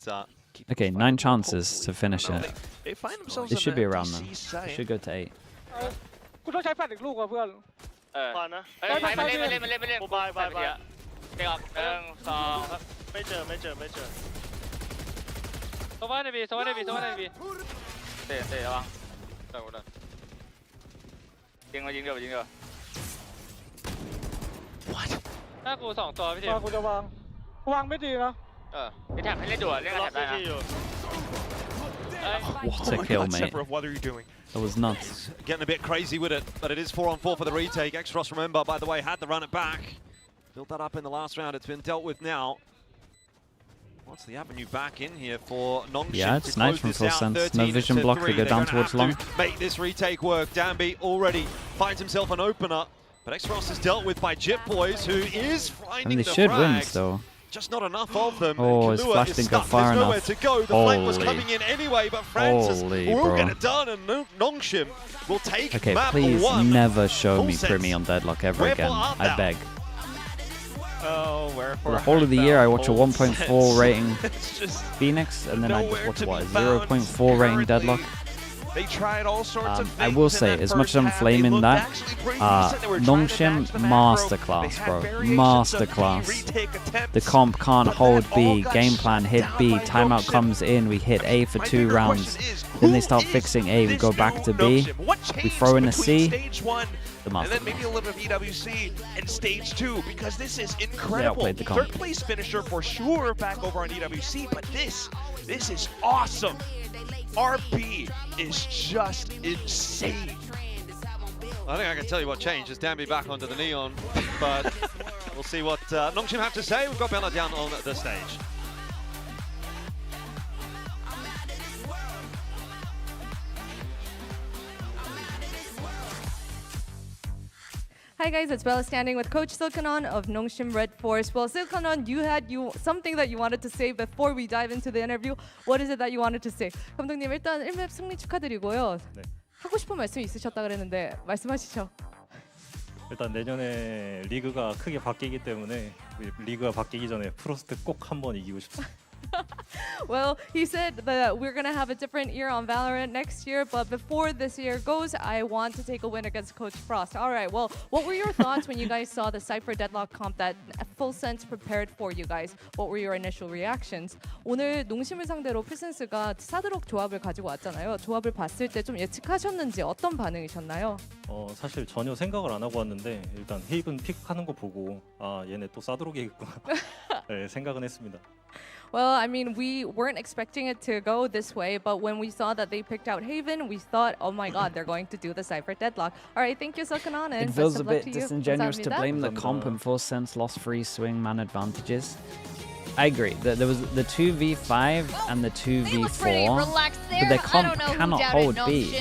Okay, 9 chances to finish it. They find themselves It on should be the around DC then. side. Should go to 8. กูต้องใช้แฟลชอีกลูกว่ะเพื่อน ก่อนนะ ไปไปไป มาเล่นกูบายเด็กออก1 2ครับไม่เจอโซว่าในบีเตะระวังเดี๋ยวยิงเดี๋ยว What? ถ้ากู2 ตัวพี่ทีม มากูจะวางไม่ดีนะ พี่แท็บให้เล่นด่วนเล่นกับแท็บได้นะ What a Oh my kill, God, mate. Sephiroth, what are you doing? That was nuts. Getting a bit crazy with it, but it is 4-on-4 for the retake. X-Frost, remember, by the way, had to run it back. Built that up in the last round. It's been dealt with now. What's the avenue back in here for NONGSHIM? Yeah, it's nice from full sense. No vision block to go down towards long. Make this retake work. Danby already finds himself an opener, but X-Frost is dealt with by Jip Boys, who is finding the they should win frags. still. Just not enough of them. Oh, his flash didn't go far enough. There's nowhere to go. The flank was coming in anyway, but Francis will get it done, and NONGSHIM will take map please 1. Never show me Primi on Deadlock ever again. I beg. Oh, For the whole of the year, I watch a 1.4 rating Phoenix, and then I just watch, what, 0.4 rating Deadlock. They tried all sorts of things. I will say, as much as I'm flaming that, NONGSHIM masterclass, bro. Masterclass. The comp can't hold B, game plan hit B, timeout comes in, we hit A for 2 rounds. Then they start fixing A, we go back to B, we throw in a C. The and then maybe a little bit of EWC in stage 2, because this is incredible. The comp. 3rd place finisher for sure back over on EWC, but this is awesome. RP is just insane. I think I can tell you what changed. It's Danby back onto the Neon, but we'll see what NONGSHIM have to say. We've got Bella down on the stage. Hi guys, it's Bella standing with Coach Silkanon of NONGSHIM REDFORCE. Well, Silkanon, you had something that you wanted to say before we dive into the interview. What is it that you wanted to say? 감독님, 일단 1맵 승리 축하드리고요. 네. 하고 싶은 말씀이 있으셨다 그랬는데 말씀하시죠. 일단 내년에 리그가 크게 바뀌기 때문에 리그가 바뀌기 전에 프로스트 꼭 한번 이기고 싶습니다. Well, he said that we're going to have a different year on Valorant next year, but before this year goes, I want to take a win against Coach Frost. All right, well, what were your thoughts when you guys saw the Cypher Deadlock comp that Full Sense prepared for you guys? What were your initial reactions? 오늘 농심을 상대로 풀센스가 사드록 조합을 가지고 왔잖아요. 조합을 봤을 때 좀 예측하셨는지 어떤 반응이셨나요? 사실 전혀 생각을 안 하고 왔는데 일단 헤이븐 픽하는 거 보고 아 얘네 또 사드록이겠구나 네, 생각은 했습니다. Well, I mean, we weren't expecting it to go this way, but when we saw that they picked out Haven, we thought, oh my god, they're going to do the Cypher Deadlock. All right, thank you, Silkanon. It feels a bit disingenuous to blame the comp and Full Sense lost free swing man advantages. I agree. There was the 2v5 and the 2v4, but their comp cannot hold B.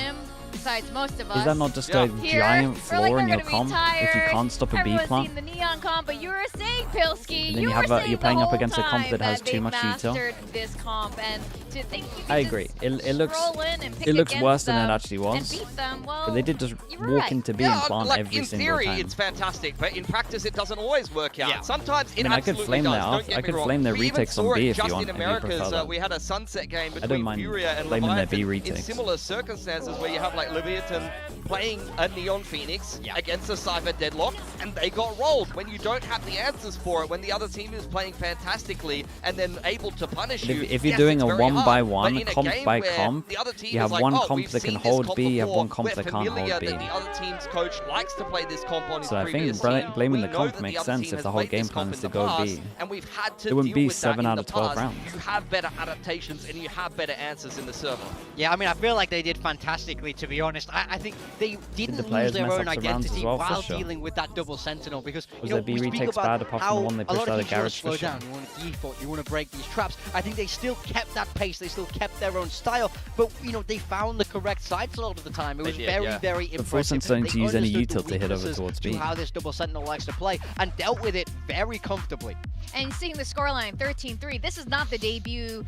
Besides most of us. Is that not just a giant flaw in your comp if you can't stop a B plant? Seen the Neon comp, but you were saying, Pilski, and then you're playing up against a comp that has too much detail. This comp, and to think you I agree. It looks worse than it actually was. But they did just walk into B and plant every single time. In theory, it's fantastic, but in practice, it doesn't always work out. Sometimes it I could flame that off. I could flame their retakes on B if you want. In Americas, we had a sunset game between Furia and blaming their B Leviathan retakes. in similar circumstances where you have like Leviathan playing a Neon Phoenix against a Cypher Deadlock, and they got rolled when you don't have the answers for it, when the other team is playing fantastically and then able to punish you. If you're doing a 1-by-1, comp by comp, you have one comp that can hold B, you have one comp that can't hold B. The other team's coach likes to play this comp on his so I think blaming the comp makes sense if the whole game plan is to go B. And we've had to it wouldn't deal be with 7 out of 12 rounds. You have better adaptations and you have better answers in the server. Yeah, I mean, I feel like they did fantastically, to be honest. I think they didn't lose their own identity while dealing with that double sentinel, because you know, we speak about how a lot of teams want to slow down, you want to default, you want to break these traps. I think they still kept that pace, they still kept their own style, but you know, they found the correct sides a lot of the time. It was very impressive. The Full Sense don't need to use any util to hit over towards B. How this double sentinel likes to play, and dealt with it very comfortably. And seeing the scoreline 13-3, this is not the debut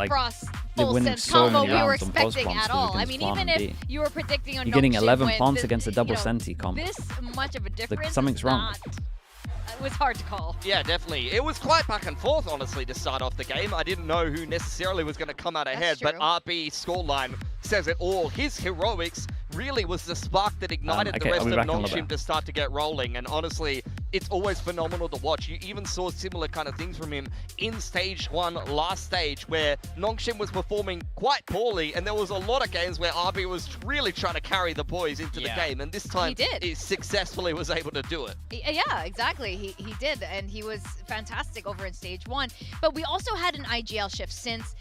Frost Full Sense combo we were expecting at all. I mean, even if you were predicting on you're getting 11 plants against a double senti comp. This much of a difference. Something's wrong. It was hard to call. Yeah, definitely. It was quite back and forth, honestly, to start off the game. I didn't know who necessarily was going to come out ahead, but RB scoreline says it all. His heroics really was the spark that ignited the rest of NONGSHIM to start to get rolling. And honestly, it's always phenomenal to watch. You even saw similar kind of things from him in stage 1, last stage, where NONGSHIM was performing quite poorly, and there was a lot of games where RB was really trying to carry the boys into the game, and this time he successfully was able to do it. Yeah, exactly. He did, and he was fantastic over in stage 1. But we also had an IGL shift since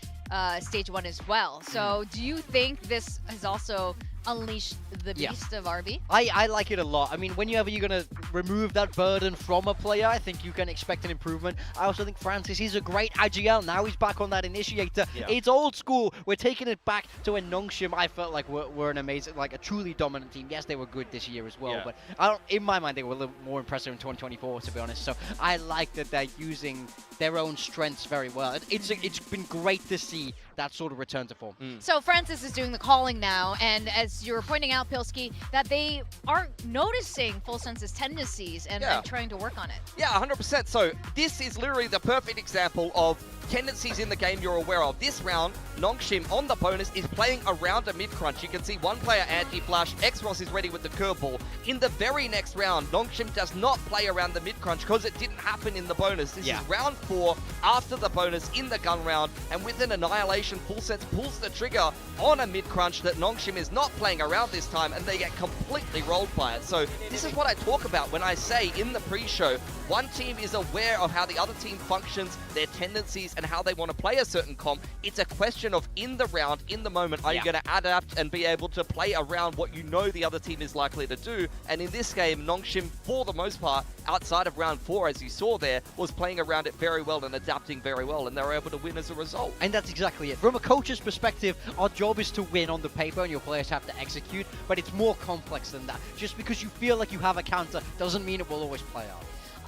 stage 1 as well. So do you think this has also unleash the beast of RB? I like it a lot. I mean, whenever you're going to remove that burden from a player, I think you can expect an improvement. I also think Francis, he's a great IGL. Now he's back on that initiator. It's old school. We're taking it back to when NONGSHIM, I felt like we're an amazing, like a truly dominant team. Yes, they were good this year as well, but in my mind, they were a little more impressive in 2024, to be honest. So I like that they're using their own strengths very well. It's been great to see that sort of return to form. So Francis is doing the calling now, and as you were pointing out, Pilski, that they are noticing Full Sense's tendencies and trying to work on it. Yeah, 100%. So this is literally the perfect example of tendencies in the game you're aware of. This round, NONGSHIM on the bonus is playing around a mid-crunch. You can see one player anti-flash, Xross is ready with the curveball. In the very next round, NONGSHIM does not play around the mid-crunch because it didn't happen in the bonus. This is round 4 after the bonus in the gun round, and with an annihilation, Full Sense pulls the trigger on a mid-crunch that NONGSHIM is not playing around this time, and they get completely rolled by it. So this is what I talk about when I say in the pre-show, one team is aware of how the other team functions, their tendencies, and how they want to play a certain comp. It's a question of in the round, in the moment, are you going to adapt and be able to play around what you know the other team is likely to do? And in this game, NONGSHIM, for the most part, outside of round 4, as you saw there, was playing around it very well and adapting very well, and they were able to win as a result. And that's exactly it. From a coach's perspective, our job is to win on the paper and your players have to execute, but it's more complex than that. Just because you feel like you have a counter doesn't mean it will always play out.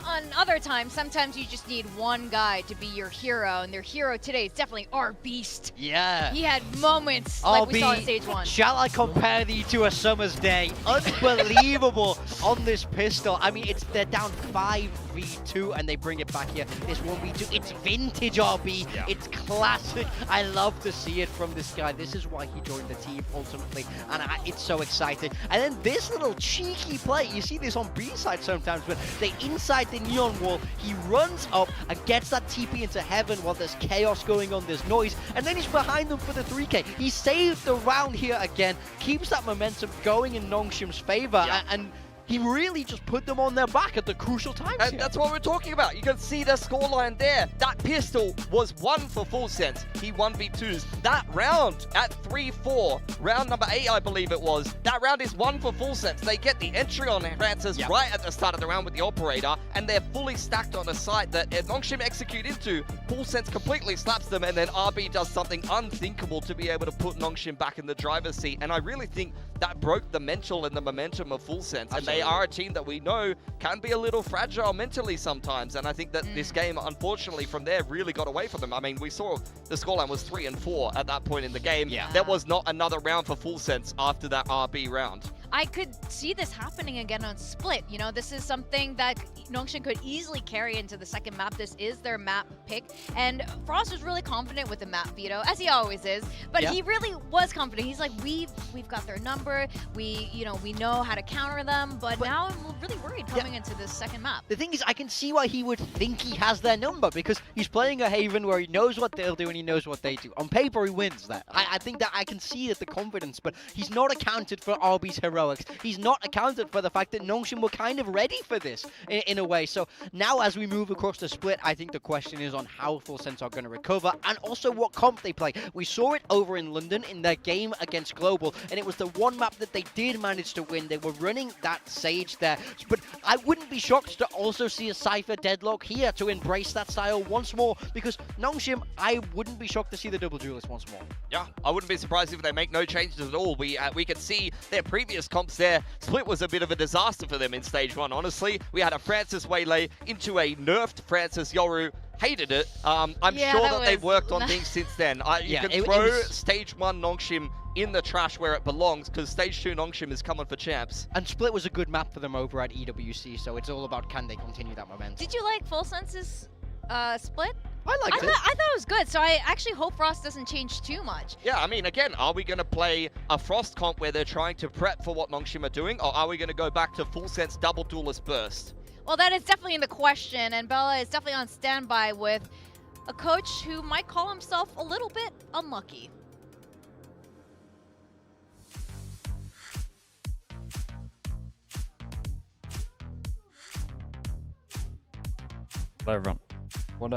On other times, sometimes you just need one guy to be your hero, and their hero today is definitely our beast. Yeah. He had moments like we saw in stage 1. Shall I compare thee to a summer's day? Unbelievable on this pistol. I mean, they're down 5v2 and they bring it back here. This 1v2, it's vintage RB. It's classic. I love to see it from this guy. This is why he joined the team ultimately, and it's so exciting. And then this little cheeky play, you see this on B side sometimes, but they inside the neon wall, he runs up and gets that TP into heaven while there's chaos going on, there's noise, and then he's behind them for the 3K. He saved the round here again, keeps that momentum going in NONGSHIM's favor, and he really just put them on their back at the crucial times and here. That's what we're talking about. You can see the scoreline there. That pistol was 1 for Full Sense. He 1v2s. That round at 3-4, round number 8, I believe it was, that round is 1 for Full Sense. They get the entry on Francis right at the start of the round with the operator, and they're fully stacked on a site that NONGSHIM execute into. Full Sense completely slaps them, and then RB does something unthinkable to be able to put NONGSHIM back in the driver's seat. And I really think that broke the mental and the momentum of Full Sense. And they are a team that we know can be a little fragile mentally sometimes. And I think that this game, unfortunately, from there really got away from them. I mean, we saw the scoreline was 3-4 at that point in the game. There was not another round for Full Sense after that RB round. I could see this happening again on Split. You know, this is something that NONGSHIM could easily carry into the second map. This is their map pick. And Frost was really confident with the map veto, as he always is. But he really was confident. He's like, we've got their number. We know how to counter them. But now I'm really worried coming into this second map. The thing is, I can see why he would think he has their number, because he's playing a Haven where he knows what they'll do and he knows what they do. On paper, he wins that. I think that I can see it, the confidence, but he's not accounted for RB's heroics. He's not accounted for the fact that NONGSHIM were kind of ready for this in a way. So now as we move across the split, I think the question is on how Full Sense are going to recover and also what comp they play. We saw it over in London in their game against Global, and it was the one map that they did manage to win. They were running that Sage there. But I wouldn't be shocked to also see a Cypher deadlock here to embrace that style once more, because NONGSHIM, I wouldn't be shocked to see the double duelist once more. Yeah, I wouldn't be surprised if they make no changes at all. We can see their previous comps there. Split was a bit of a disaster for them in stage 1, honestly. We had a Francis Waylay into a nerfed Francis Yoru. Hated it. I'm sure that they've worked on things since then. You can throw stage 1 NONGSHIM in the trash where it belongs, because stage 2 NONGSHIM is coming for champs. And Split was a good map for them over at EWC, so it's all about can they continue that momentum. Did you like Full Sense's Split? I liked it. I thought it was good, so I actually hope Frost doesn't change too much. Yeah, I mean, again, are we going to play a Frost comp where they're trying to prep for what NONGSHIM are doing, or are we going to go back to Full Sense double duelist burst? Well, that is definitely in the question, and Bella is definitely on standby with a coach who might call himself a little bit unlucky. Hello, everyone. What,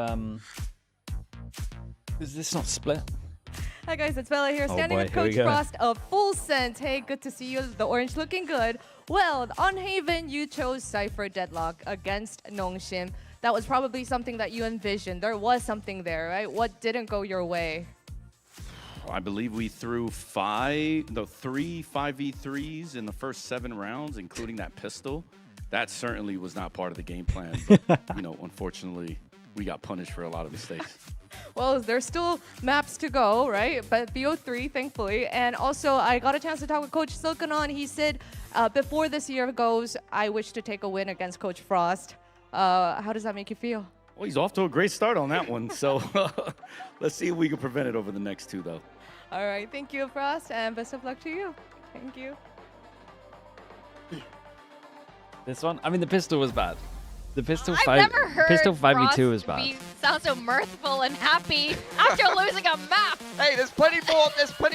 is this not Split? Hi guys, it's Bella here, standing with Coach Frost of Full Sense. Hey, good to see you. The orange looking good. Well, on Haven, you chose Cypher Deadlock against NONGSHIM. That was probably something that you envisioned. There was something there, right? What didn't go your way? I believe we threw three 5v3s in the first 7 rounds, including that pistol. That certainly was not part of the game plan. But, you know, unfortunately, we got punished for a lot of mistakes. Well, there's still maps to go, right? But BO3, thankfully. And also, I got a chance to talk with Coach Silkanon. He said, before this year goes, I wish to take a win against Coach Frost. How does that make you feel? Well, he's off to a great start on that one. So let's see if we can prevent it over the next 2, though. All right. Thank you, Frost, and best of luck to you. Thank you. This one? I mean, the pistol was bad. The pistol pistol 5v2 was bad. Sound so mirthful and happy after losing a map. Hey, there's plenty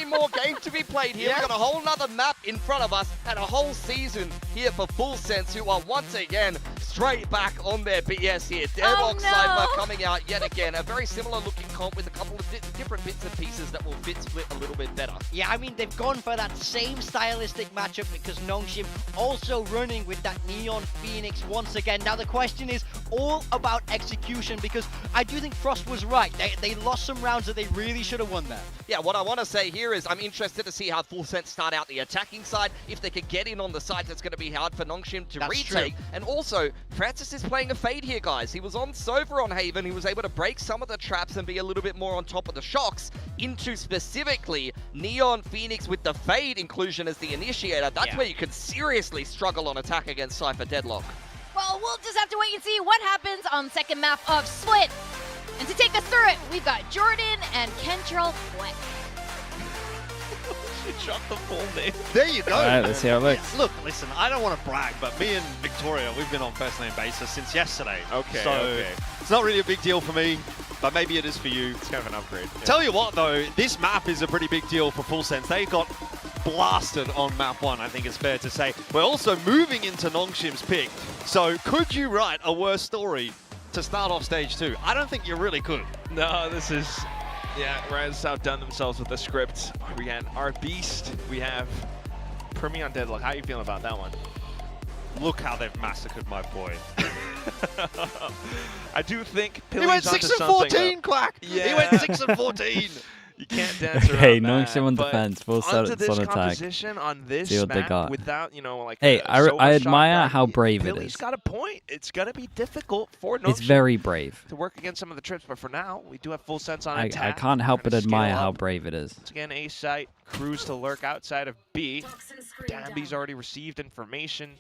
more game to be played here. We've got a whole nother map in front of us and a whole season here for Full Sense, who are once again straight back on their BS here. Deadlock Cypher coming out yet again. A very similar looking comp with a couple of different bits and pieces that will fit split a little bit better. Yeah, I mean, they've gone for that same stylistic matchup because NONGSHIM also running with that Neon Phoenix once again. Now the question is all about execution, because I do think Frost was right. They lost some rounds that they really should have won there. Yeah, what I want to say here is I'm interested to see how Full Sense start out the attacking side. If they could get in on the side, that's going to be hard for NONGSHIM to retake. True. And also, Francis is playing a fade here, guys. He was on Sova on Haven. He was able to break some of the traps and be a little bit more on top of the shocks into specifically Neon Phoenix with the fade inclusion as the initiator. That's where you could seriously struggle on attack against Cypher Deadlock. Well, we'll just have to wait and see what happens on the second map of Split. And to take us through it, we've got Jordan and Kentrell Fleck. Shot the full name. There you go. All right, let's see how it looks. Look, listen, I don't want to brag, but me and Victoria, we've been on first name basis since yesterday. Okay, so it's not really a big deal for me, but maybe it is for you. It's kind of an upgrade. Yeah. Tell you what, though, this map is a pretty big deal for Full Sense. They got blasted on map 1, I think it's fair to say. We're also moving into NONGSHIM's pick. So could you write a worse story to start off stage 2? I don't think you really could. No, this is... Yeah, Raz outdone themselves with the script. We got our Beast. We have Primi on Deadlock. How are you feeling about that one? Look how they've massacred my boy. I do think he went 6 and 14, Quack. Yeah. He went 6 and 14. You can't dance around Okay, that. NONGSHIM on defense, full set on attack. Composition on this See what they map got. without, you know, like. Hey, I admire how brave it Billy's is. got a point. It's gonna be difficult for NONGSHIM. It's very brave. To work against some of the trips, but for now, we do have Full Sense on I attack. can't help but admire how brave it is. Once again, A site, Cruz to lurk outside of B. Damby's already received information.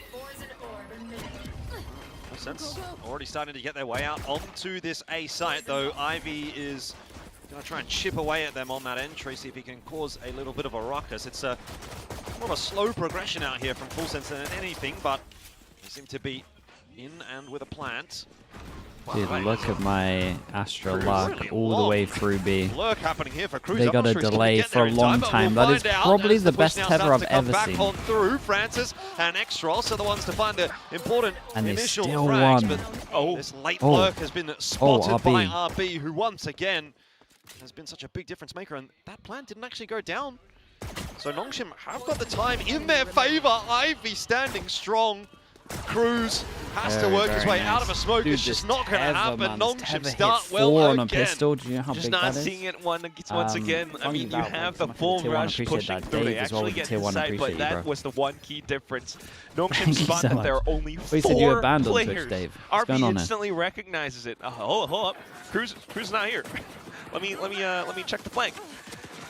Full Sense already starting to get their way out onto this A site, though Ivy is going to try and chip away at them on that entry, see if he can cause a little bit of a ruckus. It's more of a slow progression out here from Full Sense than anything, but they seem to be in and with a plant. Dude, look at my Astro Lark all the way through B. Lurk happening here for Cruz. They got a delay for a long time. That is probably the best tether I've ever seen. On through. Francis and Extros are the ones to find the important initial still frags. won. But this late lurk has been spotted by RB, who once again has been such a big difference maker, and that plan didn't actually go down. So NONGSHIM have got the time in their favor. Ivy standing strong. Cruz has to work his way out of a smoke. Dude, it's just not going to happen. NONGSHIM start well well on again. a pistol. Do you know how Just big not that is? seeing it once again. I mean, you have the full rush pushing through. They actually get inside, but that was the one key difference. NONGSHIM spot that there are only 4 players. Dave. RB instantly recognizes it. Hold up, Cruz is not here. Let me check the flank.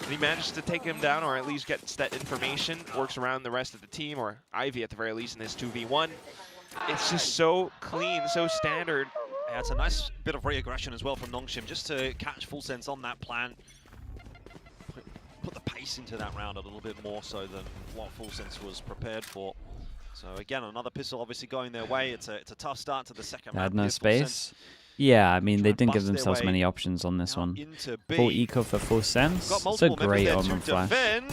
And he manages to take him down, or at least gets that information, works around the rest of the team, or Ivy at the very least in this 2v1. It's just so clean, so standard. Yeah, it's a nice bit of re-aggression as well from NONGSHIM, just to catch Full Sense on that plan. Put the pace into that round a little bit more so than what Full Sense was prepared for. So again, another pistol obviously going their way. It's a tough start to the second round. They had no space. Yeah, I mean, they didn't give themselves many options on this one. Full eco for Full Sense. It's a great Omen Flash.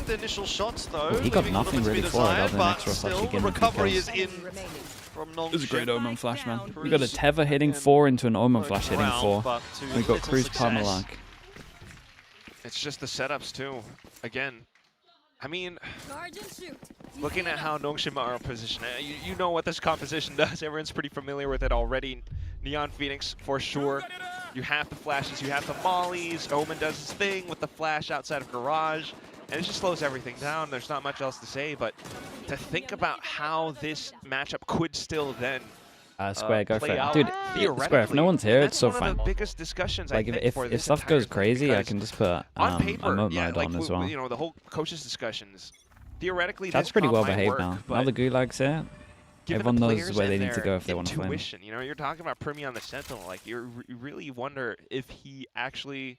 Initial shots, though, he got nothing really for it other than extra flash again. Recovery is in from NONGSHIM. It was a great Omen Flash, man. We got a Tether hitting 4 into an Omen Flash hitting 4. We got Cruz Parmalark. It's just the setups too. Again, I mean, looking at how NONGSHIM are positioned, you know what this composition does. Everyone's pretty familiar with it already. Neon Phoenix, for sure. You have the flashes, you have the mollies. Omen does his thing with the flash outside of Garage. And it just slows everything down. There's not much else to say, but to think about how this matchup could still then Square, go for it. Dude, Square, if no one's here, it's so fun. The biggest discussions, like, if stuff goes crazy, I can just put on paper, emote yeah, mode like, on as well. You know, the whole coaches discussions, theoretically, that's pretty well behaved now. Now the Gulag's here. Everyone knows where they need to go if they want to flame. You know, you're talking about Primi on the Sentinel. Like, you really wonder if he actually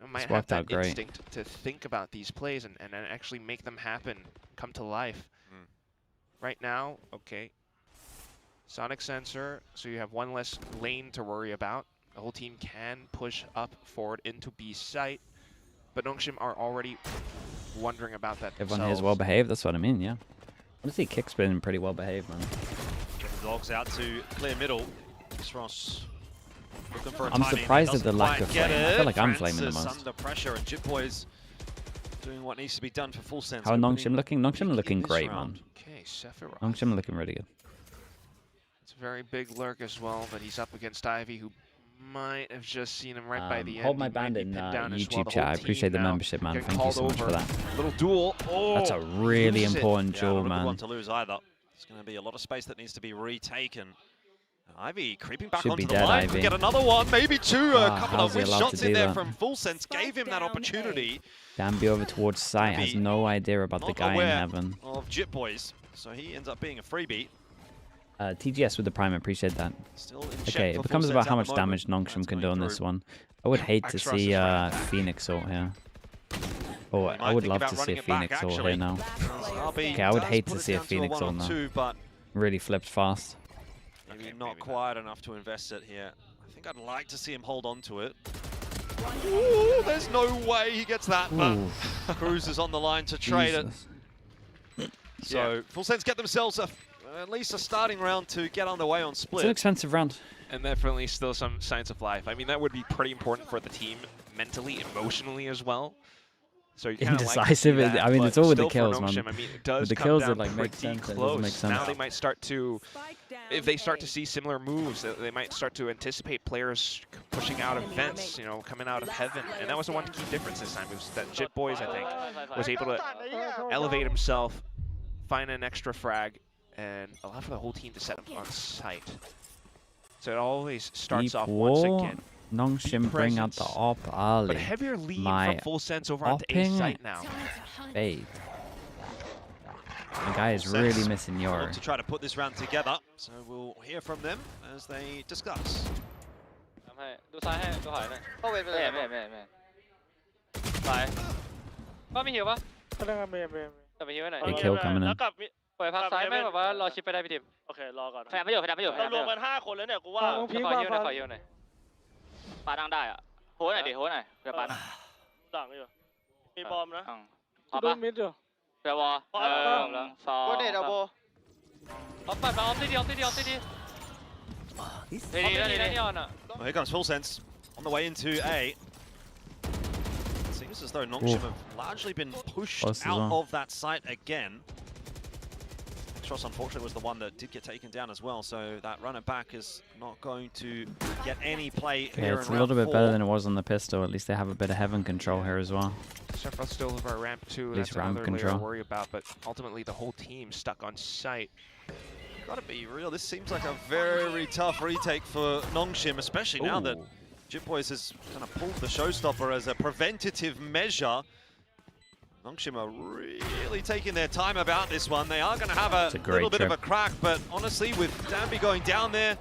might have that instinct to think about these plays and actually make them happen, come to life. Right now, okay. Sonic Sensor, so you have one less lane to worry about. The whole team can push up forward into B site, but NONGSHIM are already wondering about that. Everyone here is well behaved, that's what I mean, yeah. Honestly, Kick's been pretty well behaved, man. Get the dogs out to clear middle. Ross looking for a I'm surprised at the lack of flame. I feel like I'm flaming the most. Under pressure, and JITBoys doing what needs to be done for full sense. How are NONGSHIM looking? NONGSHIM looking great, man. Okay, Sephiroth. NONGSHIM looking really good. It's a very big lurk as well, but he's up against Ivy, who might have just seen him right by the end. Hold my band in YouTube chat. I appreciate the membership, man. Thank you so much for that. Little duel. Oh, that's a really important duel, man. Not one to lose either. There's going to be a lot of space that needs to be retaken. Ivy creeping back onto the line. We get another one, maybe two. A couple of wrist shots in there from Full Sense gave him that opportunity. Danby over towards site has no idea about the guy in heaven. Of JITBoys, so he ends up being a freebie. TGS with the prime, appreciate that. Okay, it becomes about how much damage NONGSHIM can do on this one. I would hate to see Phoenix ult here. Oh, I would love to see a Phoenix ult here now. Okay, I would hate to see a Phoenix ult now. Really flipped fast. Maybe not quite enough to invest it here. I think I'd like to see him hold on to it. Ooh, there's no way he gets that, but Cruz is on the line to trade it. So, Full Sense get themselves at least a starting round to get underway on Split. It's an expensive round. And definitely still some signs of life. I mean, that would be pretty important for the team mentally, emotionally as well. So you indecisive. Like I mean, it's all with the kills, man. I mean, it does the kills that like make sense. It doesn't make sense. Now they might start to, if they start to see similar moves, they might start to anticipate players pushing out of vents, you know, coming out of heaven. And that was the one key difference this time. It was that JITBoys, I think, was able to elevate himself, find an extra frag, and allow for the whole team to set up on site. So it always starts off once again. NONGSHIM bring out the op early. But heavier lead from Full Sense over onto A site now. Babe. The guy is really missing Yoro. To try to put this round together, so we'll hear from them as they discuss. A kill coming in. ปล่อยพักซ้ายไหมแบบว่ารอชิปไปได้พี่ทิมโอเครอก่อนแฟนไม่อยู่เรารวมกัน5คนแล้วเนี่ยกูว่าขอฮิ้วหน่อยปาดังได้อ่ะโหหน่อยดิโหหน่อยเพื่อปาดังอยู่มีบอมนะพอปะเพื่อวอ2ก็เด็ดเอาโบเอาปัดมาออฟตีดีดีอ่อนอ่ะ Here comes Full Sense on the way into A. Seems as though NONGSHIM have largely been pushed out of that site again. Tross, unfortunately, was the one that did get taken down as well, so that runner back is not going to get any play here. It's a little bit better than it was on the pistol. At least they have a bit of heaven control here as well. Sephiroth still over ramp 2. At least that's ramp another control. layer to worry about, but ultimately the whole team stuck on site. Gotta be real, this seems like a very tough retake for NONGSHIM, especially now that JITBoys has kind of pulled the showstopper as a preventative measure. NONGSHIM are really taking their time about this one. They are going to have a little bit of a crack, but honestly, with Danby going down there,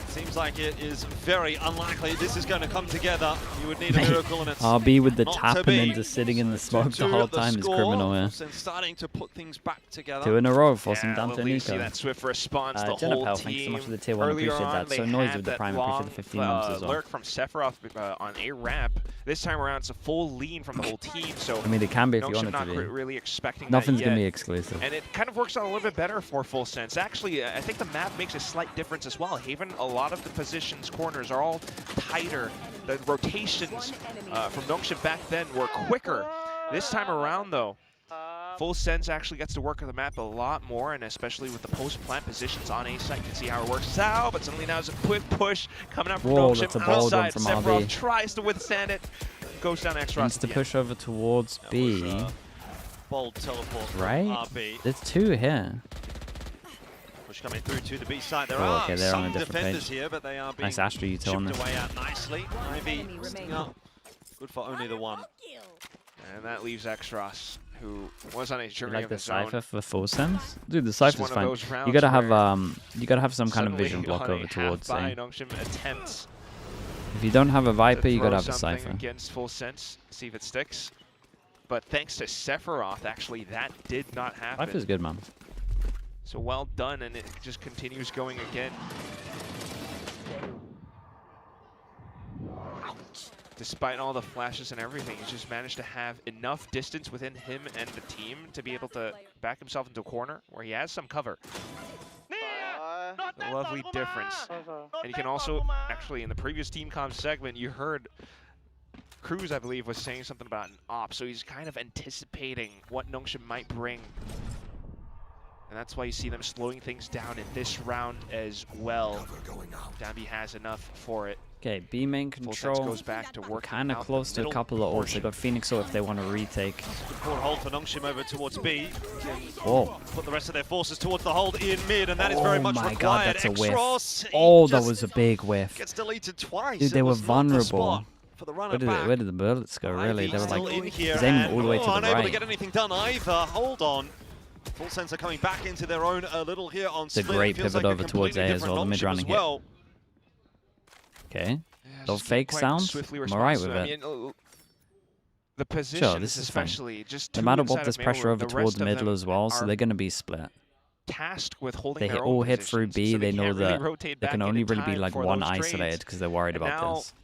seems like it is very unlikely this is going to come together. You would need a miracle, and it's RB with the tapping and just sitting in the smoke the whole time is criminal, yeah. Starting to put things back together. 2 in a row for some Dante Nico. See that swift response, the whole team. Thanks so much for the tier 1, appreciate that. So noisy with the prime, appreciate the 15 months as well. Lurk from Sephiroth on a ramp. This time around, it's a full lean from the whole team. So I mean, it can be if you want it to be. Really expecting Nothing's that going to be exclusive. And it kind of works out a little bit better for Full Sense. Actually, I think the map makes a slight difference as well. Haven, a lot lot of the positions, corners are all tighter. The rotations from NONGSHIM back then were quicker. This time around, though, Full Sense actually gets to work on the map a lot more, and especially with the post-plant positions on A site, you can see how it works out. But suddenly now there's a quick push coming up from NONGSHIM outside. Sephiroth tries to withstand it, goes down extra. Needs to push over towards B. Bold teleport. Right? RB. There's two here. Push coming through to the B side. There are they're some on a defenders here, but they are being nice Astro util on chipped this. away at nicely. Ivy sticking up. Good for only the one. And that leaves Extras, who was on a journey like of the his own. Cypher for Full Sense? Dude, the Cypher's fine. You gotta have some kind of vision block over towards A. Attempts if you don't have a Viper, you gotta have a Cypher. Against Full Sense, see if it sticks. But thanks to Sephiroth, actually, that did not happen. Cypher's good, man. So well done, and it just continues going again. Despite all the flashes and everything, he's just managed to have enough distance within him and the team to be able to back himself into a corner where he has some cover. A lovely difference. And you can also, actually, in the previous team comms segment, you heard Cruz, I believe, was saying something about an op, so he's kind of anticipating what NONGSHIM might bring. And that's why you see them slowing things down in this round as well. Dambi has enough for it. Okay, B main control. Goes back to work. Kind of close to a couple of ults. They got Phoenix ult if they want to retake. Good hold for NONGSHIM over towards B. Whoa. Put the rest of their forces towards the hold in mid, and that is very much required. Oh my god, that's a whiff. Extros, oh, that was a big whiff. Gets deleted twice. Dude, they were vulnerable. Where did the bullets go, really? They were like, he's aiming all the way to the right. Unable to get anything done either. Hold on. Full Sense are coming back into their own a little here on It's a great pivot over towards A as well, the mid-running hit. Okay. Little fake sound, I'm alright with it. The positions, sure, this is especially, fine. just no matter what, there's pressure over towards the middle as well, so they're going to be split. Tasked with holding they all hit through B, so they know that there can only really be like one isolated because they're worried about this.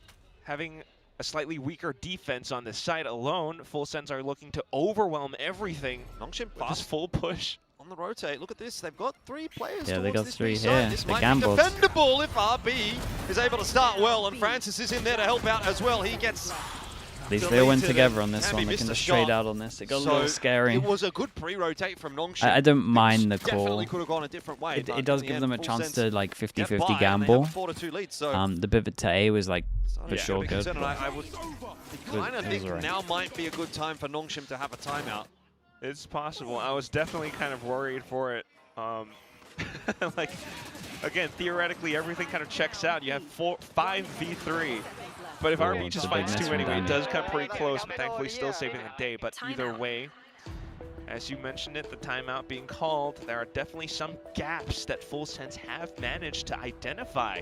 Having a slightly weaker defense on this side alone, Full Sense are looking to overwhelm everything. NONGSHIM fast full push. On the rotate, look at this, they've got 3 players. Yeah, they got 3 here. They gambled. This might be defendable if RB is able to start well, and Francis is in there to help out as well. He gets At least they went together on this one. They can just trade out on this. It got a little scary. It was a good pre-rotate from NONGSHIM. I don't mind the call. Definitely could have gone a different way. It does give them a chance to like 50-50 gamble. The pivot to A was like for sure good. I would kind of think now might be a good time for NONGSHIM to have a timeout. It's possible. I was definitely kind of worried for it. Like, again, theoretically, everything kind of checks out. You have 5v3. But if RB just finds too anyway, it does come pretty close, but thankfully still saving the day. But either way, as you mentioned it, the timeout being called, there are definitely some gaps that Full Sense have managed to identify.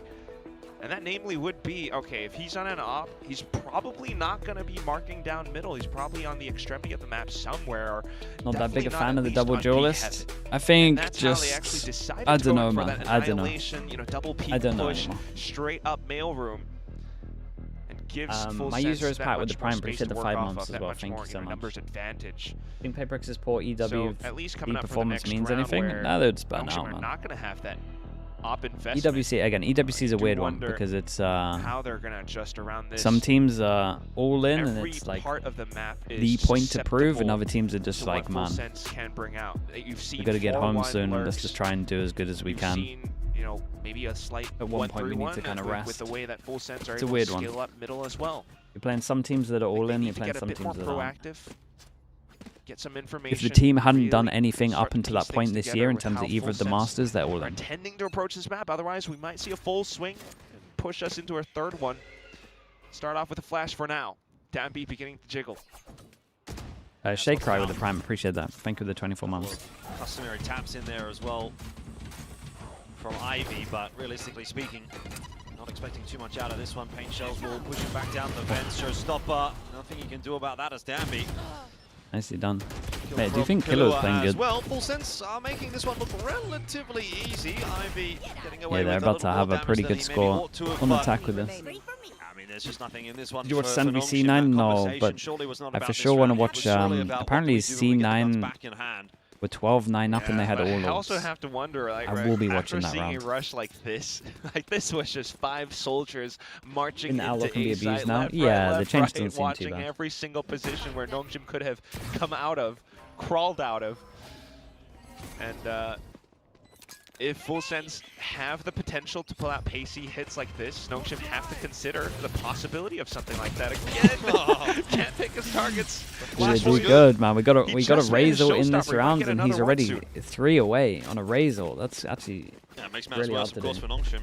And that namely would be, okay, if he's on an op, he's probably not going to be marking down middle. He's probably on the extremity of the map somewhere. Not that big a fan of the double duelist. I think just, I don't know, man. I don't know. You know, double peak I don't know push, straight up mailroom. My user is Pat with the Prime, appreciate the 5 months as well. Thank you so much. Numbers advantage. Think PaperX's poor EW at least coming up performance means anything? No, they would spun out, man. Not going to have that op investment. EWC, again, EWC is a weird one because it's how they're going to adjust around this. Some teams are all in and it's like part of the map the point to prove, and other teams are just like, man, can bring out. we got to get home soon. Let's just try and do as good as we can. You know, maybe a slight at one point we need to kind of rest. With the way that Full Sense are it's a able weird to one. scale up middle as well. You're playing some teams that are all in. You're playing some teams that aren't. Get some information. If the team hadn't done anything up until that point this year in terms of either of the Masters, they're all in. Intending to approach this map, otherwise we might see a full swing and push us into our third one. Start off with a flash for now. Dambi beginning to jiggle. Shake Cry with the Prime, appreciate that. Thank you for the 24 months. Customary taps in there as well from Ivy, but realistically speaking, not expecting too much out of this one. Paint Shells will push him back down the vents. Showstopper, nothing you can do about that as Dambi. Nicely done. Mate, do you think Killer's playing good? Well, Full Sense are making this one look relatively easy. Ivy getting away they're about to have a pretty good score on attack with this. I mean, there's just nothing in this one. Did you watch Sandby C9? No, but I for sure want to watch. Apparently C9 We're 12-9 up and they had all I ults. also have to wonder, like, I will be watching that seeing round. a rush like this, like this was just 5 soldiers marching In the into outlook can be A abused site, now? left, Yeah, right, the left, change right, doesn't seem too watching bad. every single position where NONGSHIM could have come out of, crawled out of. And if Full Sense have the potential to pull out pacey hits like this, NONGSHIM have to consider the possibility of something like that again. Can't pick his targets. Dude, do good, man. We got a Razor in this round, and he's already 3 away on a Razor. That's actually it makes matters really worse, of course, for NONGSHIM.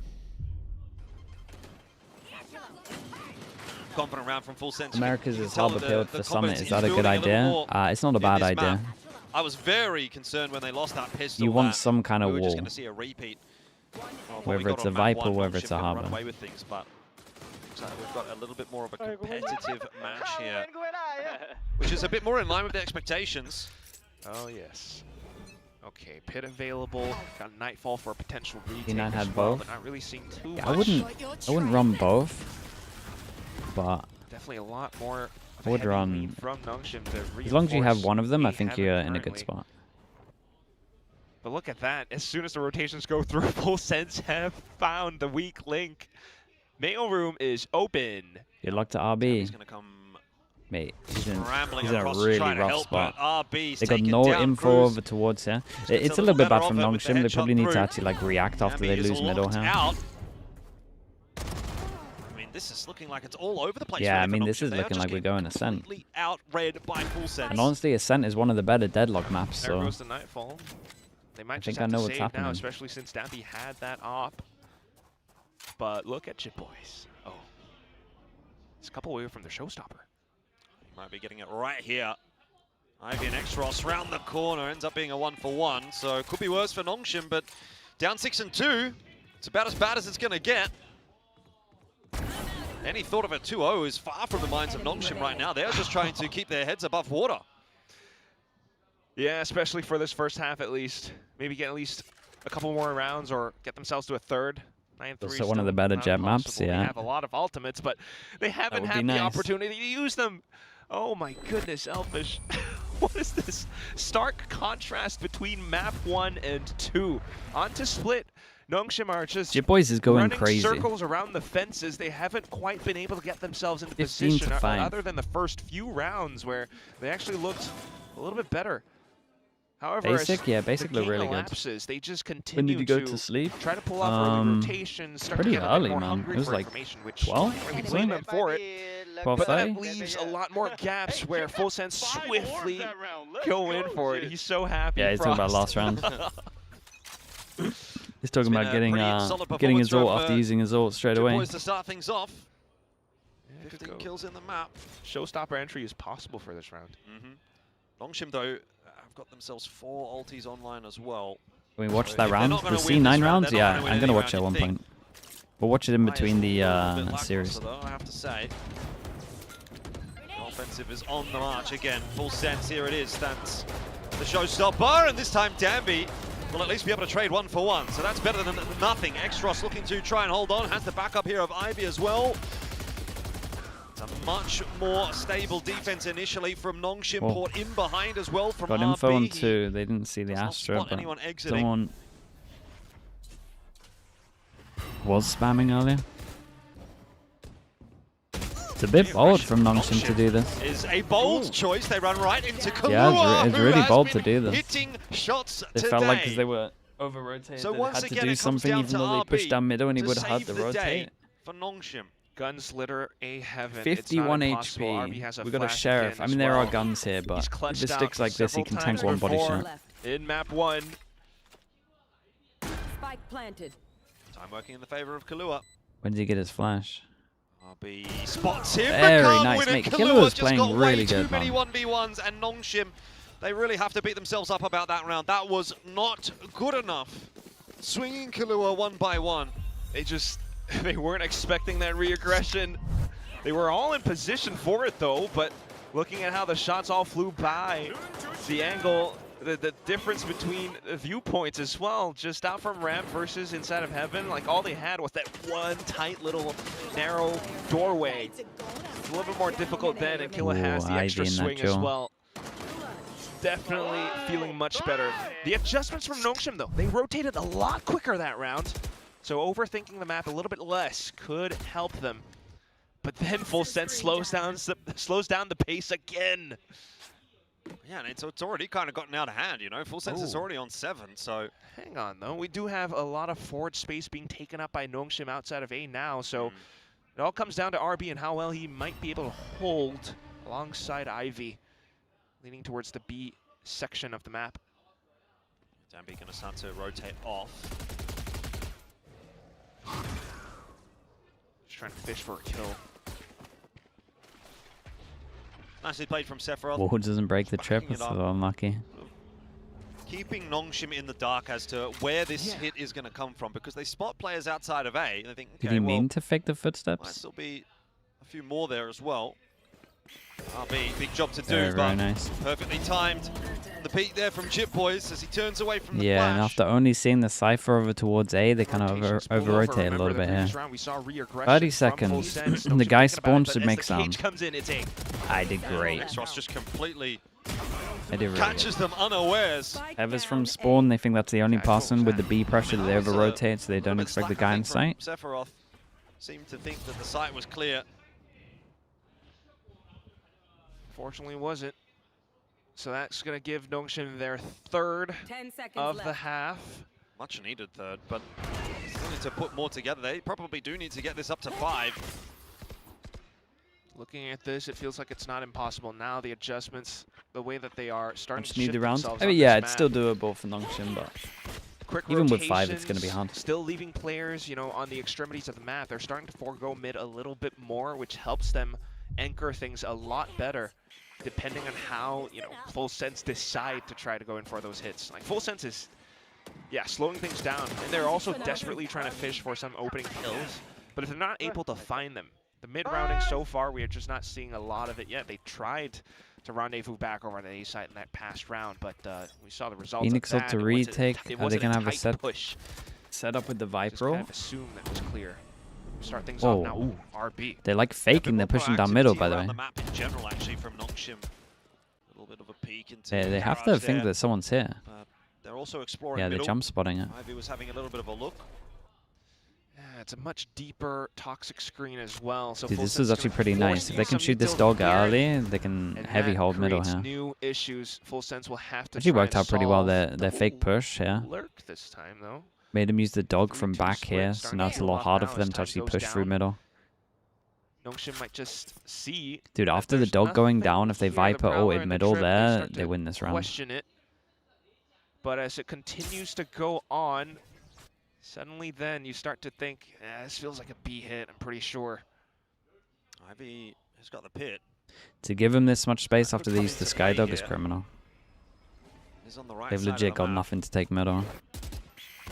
Confident round from Full Sense. America's is harbor build for Summit. Is that a good idea? It's not a bad idea. I was very concerned when they lost that pistol. You want some kind of we were just wall. going to see a repeat. Whether it's a Viper, whether it's a Run Harbor. away with things, but we've got a little bit more of a competitive match here, which is a bit more in line with the expectations. Oh yes. Okay, pit available. Got Nightfall for a potential retake. P9 had as well, both. but not really seeing too Yeah, much. I wouldn't run both, but Definitely a lot more. I would run. From NONGSHIM to As long as you have reinforce one of them, I the think Heaven you're in a good currently. spot. But look at that. As soon as the rotations go through, Full Sense have found the weak link. Mail room is open. Good luck to RB. He's going to come Mate, he's in scrambling a across really trying to rough help, spot. but RB's They got taken no down. info Cruz over towards here. gets It's a a little bit better bad from of it with the NONGSHIM. They headshot probably need to through. actually like react after they Gambi is lose middle locked here. out. I mean, this is looking like it's all over the place. Yeah, I really for mean, this NONGSHIM. is They are looking just like we're getting going Ascent. completely outread by Full Sense. And honestly, Ascent is one of the better deadlock maps. There So goes the Nightfall. They might I just think I have know to what's save happening. now, especially since Dappy had that op. But look at Chip Boys. Oh, it's a couple away from the showstopper. Might be getting it right here. Ivy and Xros round the corner, ends up being a 1-for-1, so it could be worse for NONGSHIM, but down 6-2, it's about as bad as it's going to get. Any thought of a 2-0 is far from the minds of NONGSHIM right now. They're just trying to keep their heads above water. Yeah, especially for this first half at least. Maybe get at least a couple more rounds or get themselves to a third. 9-3 Also one of the better jet maps, They yeah. have a lot of ultimates, but they haven't would be had the nice. opportunity to use them. Oh my goodness, Elfish. What is this stark contrast between map 1 and 2? On to split. NONGSHIM are just Chip Boys is going running crazy. circles around the fences. They haven't quite been able to get themselves into 15 position to 5. other than the first few rounds where they actually looked a little bit better. However, Basic, yeah, Basic the look game really good. elapses, they just When continue did you go to sleep? try to pull off early rotations, start to Pretty get a bit early, more man. hungry It was for like information, which 12? can't really blame them for it. 12:30? But that leaves a lot more gaps where Full Sense swiftly go in for it. He's so happy. Yeah, he's talking about last round. He's talking about getting his ult after using his ult straight away. Boys to start things off. 15 kills in the map. Showstopper entry is possible for this round. NONGSHIM, though, have got themselves 4 ultis online as well. Can we watch So that if they're round? not The gonna win C9 this round, rounds? they're not Yeah, gonna win I'm any going to watch it round, at one you'd think. point. We'll watch it in Players between a the little bit lackluster, series. though, I have to say. The offensive is on the march again. Full Sense, here it is. That's the showstopper, and this time Danby will at least be able to trade 1 for 1. So that's better than nothing. Xros looking to try and hold on. Has the backup here of Ivy as well. It's a much more stable defense initially from NONGSHIM. Whoa. Port in behind as well from Got RB. info on He 2. They didn't see the does not Astra, spot but anyone exiting. someone was spamming earlier. It's a bit bold from NONGSHIM to do this. Is a bold choice. They run right into Kahlua, Yeah, it's who really has bold been to do this. hitting shots They today. felt like because they were over-rotated, So they once had to again, do it comes something down even to though they pushed RB down middle and he to would have had save to the day rotate. for NONGSHIM. Gunslitter, a heaven. 51 it's not impossible. RB has HP. a We got a flash sheriff. again I as mean, there well. are guns here, but He's if clutched it sticks out like this, he several can tank times one body before. shot. In map 1. Spike planted. Time working in the favor of Kahlua. When did he get his flash? RB spots him. Very Become nice, winner. mate. Kahlua Kalua's just playing got really way too good, many man. 1v1s, and NONGSHIM, they really have to beat themselves up about that round. That was not good enough. Swinging Kahlua 1 by 1. They weren't expecting that re-aggression. They were all in position for it though, but looking at how the shots all flew by, the angle, the difference between the viewpoints as well, just out from ramp versus inside of heaven, like all they had was that one tight little narrow doorway. It's a little bit more difficult then, and Killa has the Ivy extra in that swing as duel. well. definitely feeling much better. The adjustments from NONGSHIM, though, they rotated a lot quicker that round. So overthinking the map a little bit less could help them. But then Full Sense slows down the pace again. Yeah, and it's already kind of gotten out of hand, you know. Full Sense is already on 7, so... Hang on, though. We do have a lot of forward space being taken up by NONGSHIM outside of A now, so it all comes down to RB and how well he might be able to hold alongside Ivy, leaning towards the B section of the map. Danby going to start to rotate off. Just trying to fish for a kill. Nicely played from Sephiroth. Wall doesn't break the trip, that's so unlucky. Keeping NONGSHIM in the dark as to where this hit is going to come from, because they spot players outside of A, and they think, okay, Did he mean to fake the footsteps? Might still be a few more there as well. RB, big job to do, Very but nice. Perfectly timed. The peek there from Chip Boys as he turns away from the Yeah, flash. and after only seeing the Cypher over towards A, they kind of over-rotate a little bit here. 30 seconds. The guy spawned should make sound. I did great. NONGSHIM just completely I did really catches them unawares. Evers from spawn, they think that's the only person with the B pressure that they over-rotate, so they don't expect the guy in sight. Sephiroth seemed to think that the site was clear. Fortunately wasn't. So that's going to give NONGSHIM their third of the half. Much needed third, but still need to put more together. They probably do need to get this up to 5. Looking at this, it feels like it's not impossible now. The adjustments, the way that they are starting to Need shift the round. themselves I on mean, yeah, this it's map. still doable for NONGSHIM, but Quick even with 5, it's going to be hard. rotations, Still leaving players, you know, on the extremities of the map. They're starting to forego mid a little bit more, which helps them anchor things a lot better, depending on how, you know, Full Sense decide to try to go in for those hits. Like, Full Sense is, yeah, slowing things down. And they're also desperately trying to fish for some opening kills. But if they're not able to find them, the mid-rounding so far, we are just not seeing a lot of it yet. They tried to rendezvous back over on the A side in that past round, but we saw the results Phoenix of up that. to retake. Are they going to have a set up with the Just Viper? kind of assume that was clear. Start things Oh, off now. Ooh, RB. They're like faking, they're pushing down middle, by the way. The map in general, actually, from NONGSHIM. A little bit of a peek into They have to think that someone's here. They're also exploring Yeah, they're middle. jump spotting it. Ivy was having a little bit of a look. Yeah, it's a much deeper toxic screen as well. So Dude, Full this Sense is actually gonna pretty force nice. If they can some shoot this utility dog here, early, they can and heavy that hold middle creates here. new issues. Full Sense will have to Actually try worked to out pretty well, solve. their fake push, yeah. Lurk this time, though. Made him use the dog from 3-2 back split, here, so starting now to it's a show lot off harder now for as them to time actually goes push through down. middle. NONGSHIM might just see. Dude, that after the there's dog going nothing down, if they here. The Viper Prowler ulted and the middle Trip, they there, start they to win this round. question it. But as it continues to go on, suddenly then you start to think, this feels like a B hit, I'm pretty sure. Ivy has got the pit. To give him this much space after they use the Skydog is criminal. He's on the right They've side of legit the got map. nothing to take middle.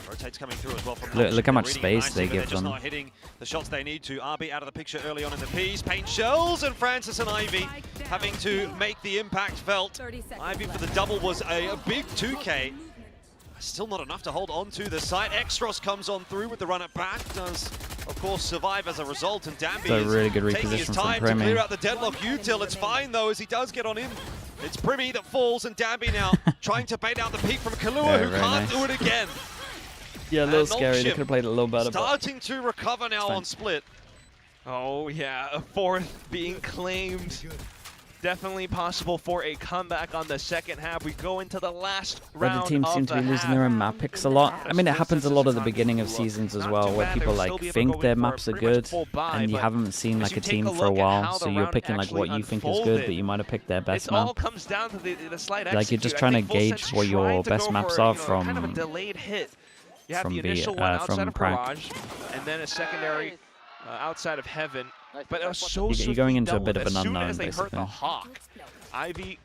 Rotates coming through as well from Look NONGSHIM. how much They're space massive, they but give they're just them. not hitting the shots they need to. RB out of the picture early on in the piece. Paint shells, and Francis and Ivy having to make the impact felt. Ivy for the double was a big 2K. Still not enough to hold on to the site. Extros comes on through with the run at back. Does, of course, survive as a result. And Danby It's a really good is taking his reposition time from to Primi. clear out the deadlock util. It's fine, though, as he does get on in. It's Primi that falls, and Danby now trying to bait out the peak from Kahlua, Very, who very can't nice. do it again. Yeah, a little And scary. They NONGSHIM could have played it a little better. But starting to recover now on split. Oh yeah, a fourth being claimed. Definitely possible for a comeback on the second half. We go into the last round the teams seem to be losing their own map picks a lot. I mean, it happens a lot at the beginning of seasons as well, where people like think their maps are good, and you haven't seen like a team for a while, so you're picking like what you think is good, but you might have picked their best It all map. comes down to the slight Like, you're just execute. trying I to think Full gauge Sense what your tried to best go maps for, are you know, from kind of a delayed hit. You have from the the, initial one outside from of Prague. Barrage, and then a secondary outside of Heaven. But it was so You're going into a dealt bit with. of an As soon unknown, as they hurt the basically. Hawk, Ivy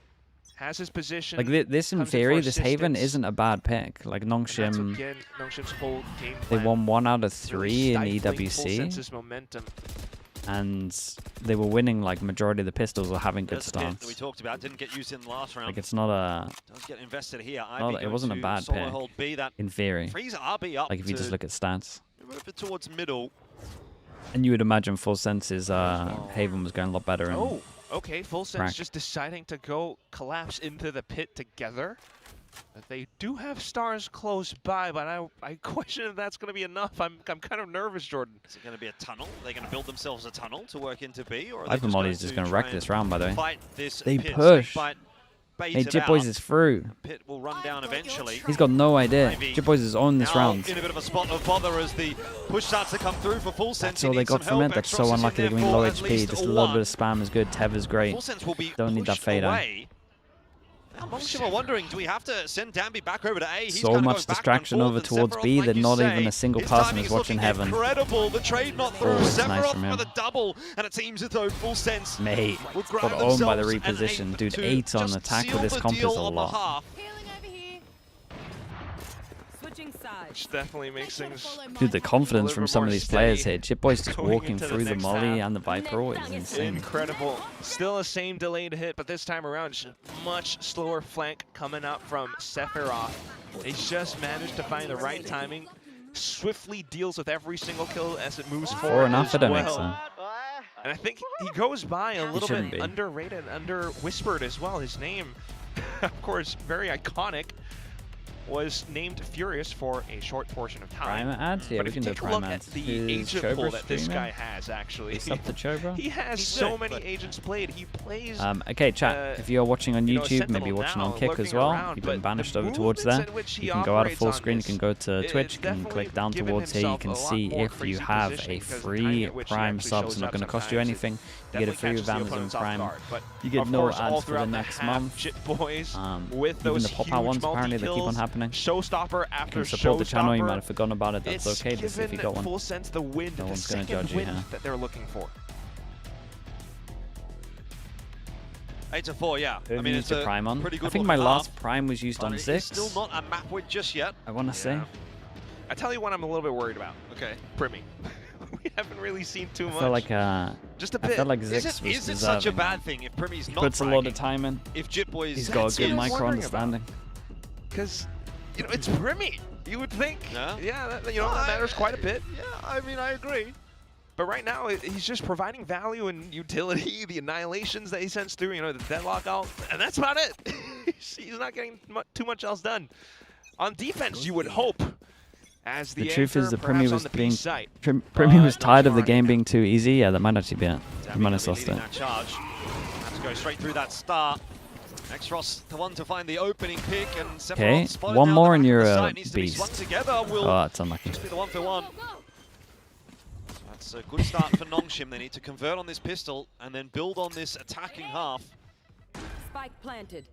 has his position. Like this in comes theory, for this Haven assistance. isn't a bad pick. Like And that's NONGSHIM, again NONGSHIM's whole game they plan. won 1 out of Really 3 in stifling Full EWC, Sense's momentum. and they were winning like majority of the pistols or having good There's a pit that we starts. talked about, didn't get used in the last round. Like it's not a, Does get invested here. not, Ivy it wasn't a going bad to solo pick hold B. That in theory. frees RB up. Like if you just look at stats. Move it towards middle. And you would imagine Full Sense's Haven was going a lot better in Okay, Full Sense just deciding to go collapse into the pit together. They do have stars close by, but I question if that's going to be enough. I'm kind of nervous, Jordan. Is it going to be a tunnel? Are they going to build themselves a tunnel to work into B? Or Viper Molly's just going to wreck this round, by the way. They pit, push. Hey, JitBoys is through. Pit will run down eventually. He's got no idea. JitBoys is on this round. In a bit of a spot of bother as the push starts to come through for Full Sense. That's all they got from it. That's so unlucky. They're going low HP. Just a little bit of spam is good. Tev is great. Don't need that fade out. NONGSHIM are wondering, do we have to send Danby back over to A? He's so much distraction over towards B that not even a single person is watching Heaven. Incredible. The trade not through. Sephiroth nice with a double, and it seems as though Full Sense mate got owned by the reposition. Dude, 8 on attack with this comp is a lot. Which definitely makes things... Dude, the confidence from some of these players here. JitBoys just walking through the Molly and the Viper is insane. Incredible. Still the same delayed hit, but this time around, just a much slower flank coming up from Sephiroth. He just managed to find the right timing. Swiftly deals with every single kill as it moves forward. Or enough, I don't think so. And I think he goes by a little bit underrated, under-whispered as well. His name, of course, very iconic. Was named Furious for a short portion of time. Prime ads? Yeah, but we if can you do take a prime look ads. at the agent pool that this guy has, actually. He's up the Chobra. He has so many agents played. He plays. Okay, chat. If you're watching on YouTube, maybe watching on Kick as well. You've been banished over towards there. You can go out of full screen. You can go to Twitch. You can click down towards here. You can see if you have a free Prime sub. It's not going to cost you anything. You get it free with Amazon Prime. You get no ads for the next month. Even the pop-out ones, apparently, they keep on happening. Showstopper after you can support the channel. You might have forgotten about it. That's okay. Just if you got one. Full Sense the win, no one's going to judge you here. That they're looking for. 8-4, yeah. I mean, it's a prime on. I think my last prime was used on 6. Still not a map win just yet. I want to say. I tell you what, I'm a little bit worried about. Okay, Primi. We haven't really seen too much. I felt like just a bit. I felt like Zix was Is it such a bad thing if Primi's not puts a lot of time in? If JitBoys, he's got a good micro understanding. Because you know it's Primi. You would think. Yeah, that, you know that matters quite a bit. Yeah, I mean I agree. But right now he's just providing value and utility. The annihilations that he sends through, you know, the deadlock out, and that's about it. He's not getting too much else done. On defense, you would hope. As the truth is, the Primi was being Primi was tired of the game being too easy. Yeah, that might actually be it. He might have lost it. Have to go straight through that start. Xross, the one to find the opening pick, and okay, one more and you're a beast. Oh, that's unlucky. Just be the 1-for-1. So that's a good start for NONGSHIM. They need to convert on this pistol and then build on this attacking half. Spike planted.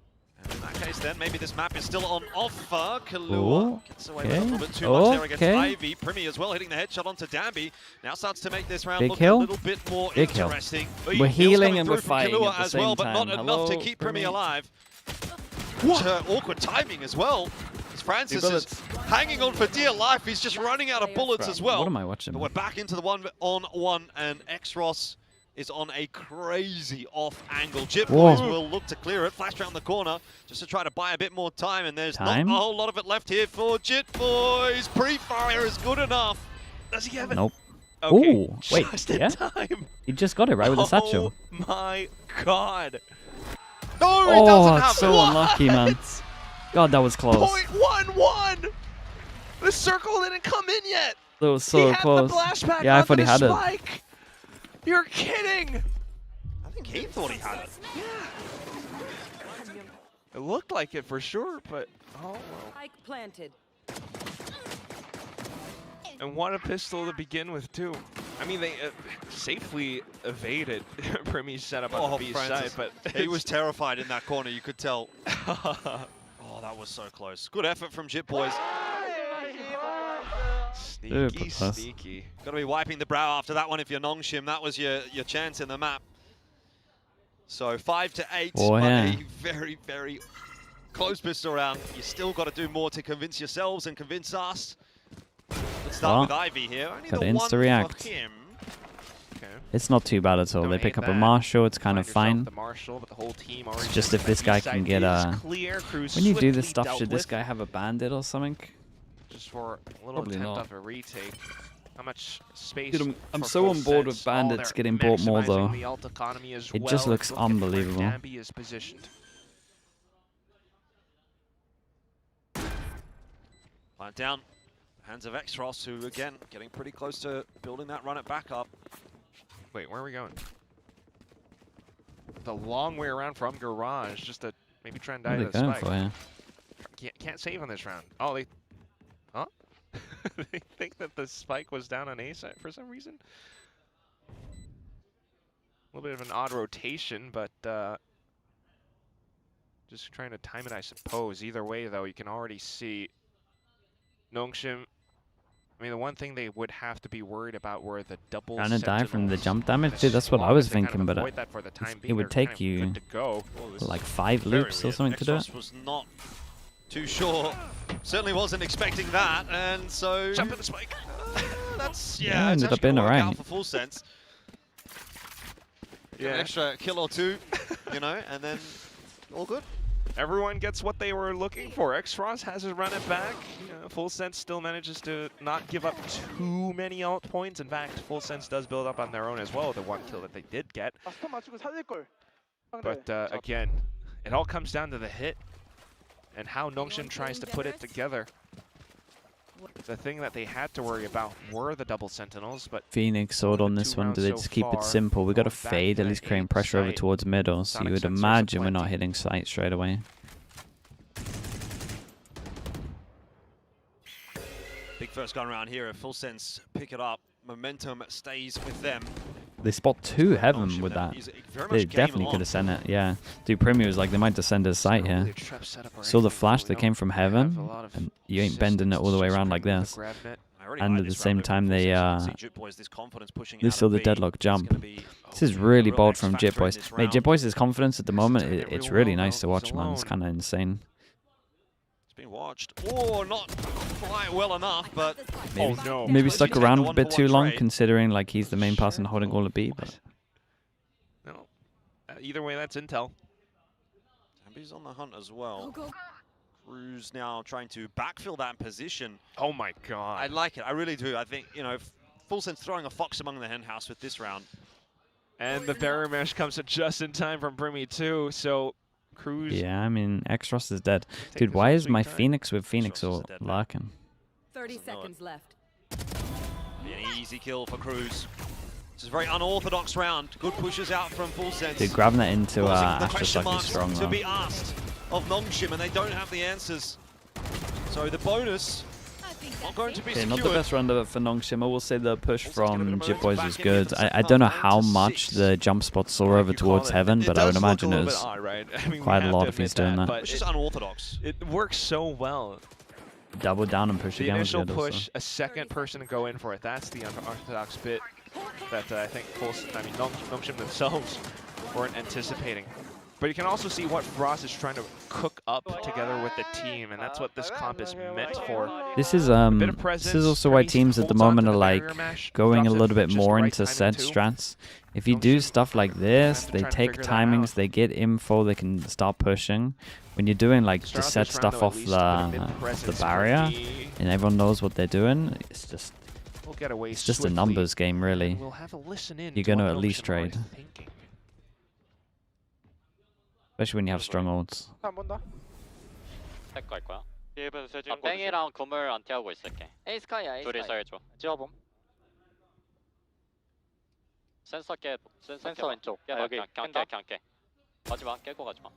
And in that case, then maybe this map is still on offer. Kalua gets away with a little bit too much there against Ivy. Primi as well hitting the headshot onto Danby. Now starts to make this round look a little bit more interesting. We're healing and we're fighting at the as well, same time. But not enough to keep Primi alive. What awkward timing as well. As Francis is hanging on for dear life. He's just running out of bullets as well. What am I watching? But we're back into the 1-on-1, and Xross is on a crazy off angle. JitBoys will look to clear it, flash around the corner just to try to buy a bit more time, and there's not a whole lot of it left here for JitBoys. Pre-fire is good enough. Does he have it? Nope. Okay. Ooh, wait, in time. He just got it right with the satchel. Oh my god. No, he doesn't have so unlucky, man. God, that was close. .11! The circle didn't come in yet. That was so close. Yeah, I thought he had it. You're kidding! I think he thought he had it. Yeah. It looked like it for sure, but oh well. Spike planted. And what a pistol to begin with too. I mean, they safely evaded Primi's setup on the B side, but he was terrified in that corner. You could tell. Oh, that was so close. Good effort from JitBoys. Sneaky, sneaky. Got to be wiping the brow after that one if you're NONGSHIM. That was your chance in the map. So 5-8, but a very, very close pistol round. You still got to do more to convince yourselves and convince us. Let's start with Ivy here. Only the one for him. It's not too bad at all. They pick up a Marshall. It's kind of fine. It's just if this guy can get a... When you do this stuff, should this guy have a bandit or something? Just for a little attempt of a retake. how much space. Dude, I'm so on board with Bandits getting bought more though. It just looks unbelievable. Dambi is positioned. Plant down. Hands of Xros, who again getting pretty close to building that run it back up. Wait, where are we going? The long way around from Garage, just to maybe try and die to the spike. For, yeah? Can't save on this round. Oh, they... Huh? They think that the spike was down on A side for some reason? A little bit of an odd rotation, but just trying to time it, I suppose. Either way, though, you can already see NONGSHIM. I mean, the one thing they would have to be worried about were the double Trying to die from the jump damage? Dude, that's what I was thinking, but it would take you like 5 loops or something to do it. Was not too sure. Certainly wasn't expecting that, and so... Jump in the spike! That's, yeah, ended up being alright. For full sense. Yeah. An extra kill or two, you know, and then all good. Everyone gets what they were looking for. Xros has to run it back. Full Sense still manages to not give up too many ult points. In fact, Full Sense does build up on their own as well, the 1 kill that they did get. But again, it all comes down to the hit and how NONGSHIM tries to put it together. The thing that they had to worry about were the double sentinels, but Phoenix sword on this one. Do they just keep it simple? We got to fade, at least creating pressure over towards middle. So you would imagine we're not hitting sight straight away. Big first gun round here. If Full Sense pick it up, momentum stays with them. They spot 2 heaven with that. They definitely could have sent it. Yeah, dude, Premier was like, they might descend his sight here. Saw the flash that came from heaven, and you ain't bending it all the way around like this. And at the same time, they saw the deadlock jump. This is really bold from JitBoys. Mate, JitBoys' confidence at the moment, it's really nice to watch, man. It's kind of insane. Being watched. Oh, not quite well enough, but maybe stuck around a bit too long, considering like he's the main person holding all the B. But no, either way, that's intel. Dambi's on the hunt as well. Cruz now trying to backfill that position. Oh my god! I like it. I really do. I think Full Sense throwing a fox among the henhouse with this round. And the barrier mesh comes just in time from Brimmy too. So. Cruz. Yeah, I mean, Xros is dead. Dude, why is my Phoenix with Phoenix or Larkin? 30 seconds left. Be an easy kill for Cruz. This is a very unorthodox round. Good pushes out from Full Sense. Dude, grabbing that into Astrosuck is strong, to though. be asked of NONGSHIM, and they don't have the answers. So the bonus not going to be secured. Not the best round for NONGSHIM. I will say the push from JitBoys was good. I don't know how much the jump spot saw over towards heaven, but I would imagine it was quite a lot if he's doing that. It's just unorthodox. It works so well. Double down and push again. The initial push, a second person to go in for it. That's the unorthodox bit that I think NONGSHIM themselves weren't anticipating. But you can also see what Frost is trying to cook up together with the team, and that's what this comp is meant for. This is also why teams at the moment are like going a little bit more into set strats. If you do stuff like this, they take timings, they get info, they can start pushing. When you're doing like just set stuff off the barrier, and everyone knows what they're doing, it's just a numbers game, really. You're going to at least trade. Especially when you have strong ults. 땡이랑 곰을 안 태우고 있을게. A 스카이야, A 둘이서 해줘. 찍어봄. 센서 깨. 센서 왼쪽. 깨봐. 그냥 깨. 가지마. 깨고 가지마.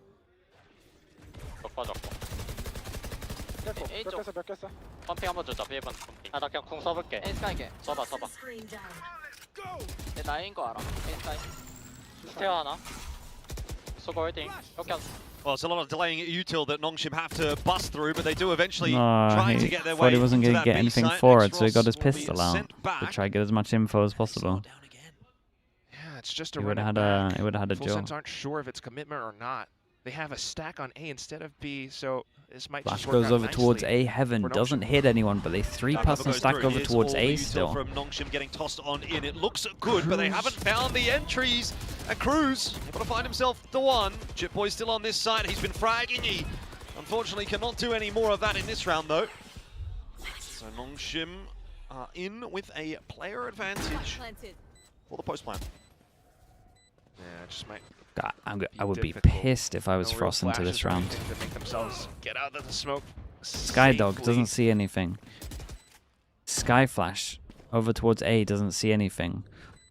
벽 빠졌고. A 쪽. 펌핑 한번 주자. B번 펌핑. 나 그냥 궁 써볼게. A 스카이게. 써봐. 내 나인 거 알아. A 스카이. 스테어 하나. Well, it's a lot of delaying at util that NONGSHIM have to bust through, but they do eventually try to get their way. Thought he wasn't going to get anything for it, so he got his pistol out to try to get as much info as possible. Yeah, it's just a He would have had a Full Joe. Sense aren't sure if it's commitment or not. They have a stack on A instead of B, so this might Flash just work goes out over nicely towards A heaven, doesn't hit anyone, but they 3-person stack over towards A still. From NONGSHIM getting tossed on in. It looks good, but they haven't found the entries. And Cruz able to find himself the one. JitBoy still on this side. He's been fragging. He unfortunately cannot do any more of that in this round, though. So NONGSHIM are in with a player advantage for the post plan. Yeah, it just might. God, I would be pissed if I was Frost into this round. To make themselves get out of the smoke. Skydog doesn't see anything. Skyflash over towards A doesn't see anything.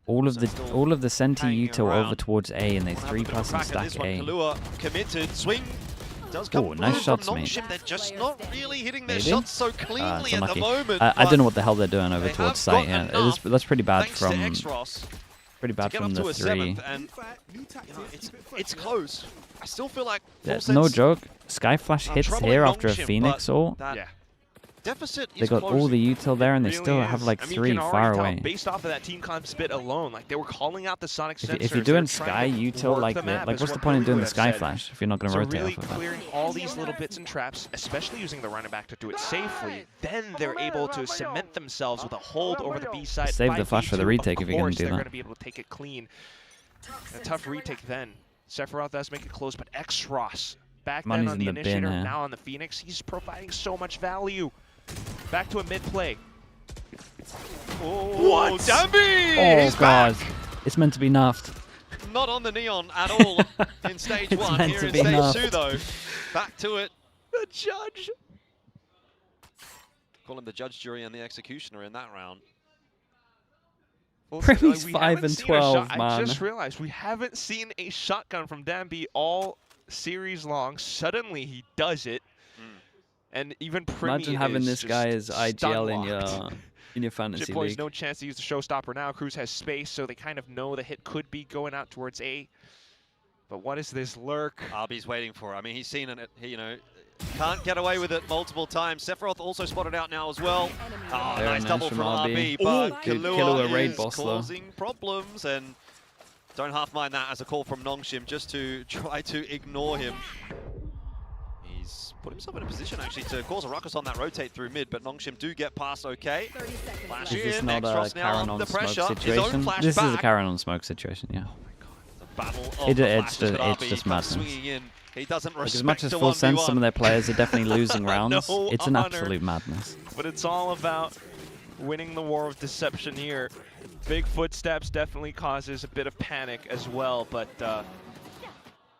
All of the Senti Util over towards A, and they 3-person stack A. Kalua committed. Swing does come nice shots, from mate. NONGSHIM. They're just not really hitting their shots so cleanly at the moment. I don't know what the hell they're doing over towards site. Yeah, that's pretty bad from the 3. And, you know, it's close. I still feel like no joke. Skyflash hits here after a Phoenix ult. Deficit they got all the util there, and they still have like 3 far away. Based off of that team comp spit alone, like they were calling out the Sonic sensors. If you're doing Sky util like that, what's the point in doing the Skyflash if you're not going to rotate off of that? Clearing all these little bits and traps, especially using the running back to do it safely, then they're able to cement themselves with a hold over the B side. Save the flash for the retake if you're going to do they're that. going to be able to take it clean. A tough retake then. Sephiroth does make it close, but X-Ross back then on the Initiator, now on the Phoenix, he's providing so much value. Back to a mid play. Oh, what? Dambi! Oh god, it's meant to be nuffed. Not on the Neon at all in stage 1. Here in stage 2 though. Back to it. The judge. Call him the judge, jury, and the executioner in that round. Primmy's 5 and 12, man. I just realized we haven't seen a shotgun from Dambi all series long. Suddenly he does it. And even Primmy imagine having this guy as IGL in your fantasy Boys, league. No chance to use the showstopper now. Cruz has space, so they kind of know the hit could be going out towards A. But what is this lurk? RB's waiting for it. I mean, he's seen it. He, you know, can't get away with it multiple times. Sephiroth also spotted out now as well. Oh, nice double from RB. But Kalua raid is boss causing problems, and don't half mind that as a call from NONGSHIM just to try to ignore him. He's put himself in a position actually to cause a ruckus on that rotate through mid, but NONGSHIM do get past okay. Is this not a Karen on smoke situation? This is a Karen on smoke situation, yeah. It's just madness. He doesn't like, as much as Full Sense, some of their players are definitely losing rounds. It's an absolute madness. But it's all about winning the war of deception here. Big footsteps definitely causes a bit of panic as well, but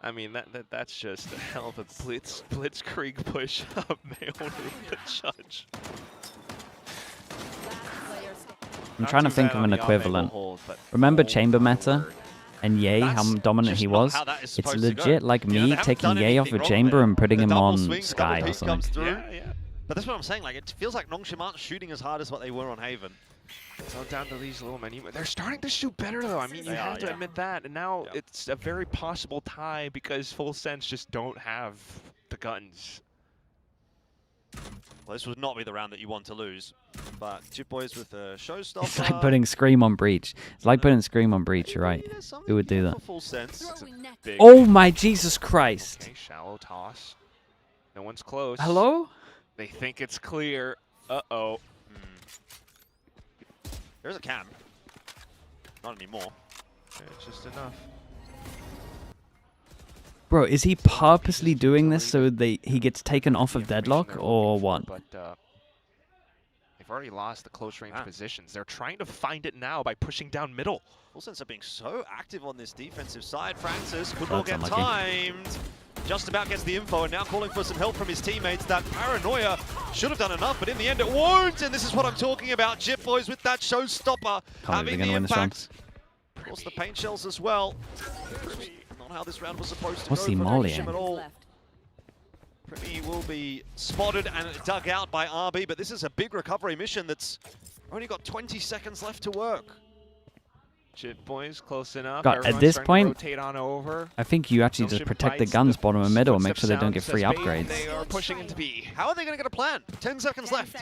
I mean, that's just a hell of a blitzkrieg push of Mayoru, the judge. I'm trying to think of an equivalent. Remember Chamber Meta and Ye, how dominant he was? It's legit like me taking Ye off a Chamber and putting him on Sky or something. Yeah. But that's what I'm saying, like it feels like NONGSHIM aren't shooting as hard as what they were on Haven. It's all down to these little menu. They're starting to shoot better though. I mean, you have to admit that. And now it's a very possible tie because Full Sense just don't have the guns. Well, this would not be the round that you want to lose. But Chip Boys with a showstopper. It's like putting Scream on Breach. It's like putting Scream on Breach, you're right. Who would do that? Full Sense. Oh my Jesus Christ. Okay, shallow toss. No one's close. Hello? They think it's clear. Uh-oh. There's a cam. Not anymore. It's just enough. Bro, is he purposely doing this so he gets taken off of deadlock or what? But they've already lost the close range positions. They're trying to find it now by pushing down middle. Full Sense are being so active on this defensive side. Francis could not get timed. Just about gets the info and now calling for some help from his teammates. That paranoia should have done enough, but in the end it won't. And this is what I'm talking about. Chip Boys with that showstopper having the impact. Of course, the paint shells as well. Not how this round was supposed to go for NONGSHIM at all. Primmy will be spotted and dug out by RB, but this is a big recovery mission that's only got 20 seconds left to work. Chip Boys close enough. God, at this point, rotate on over. I think you actually just protect the guns bottom and middle and make sure they don't get free upgrades. They are pushing into B. How are they going to get a plan? 10 seconds left.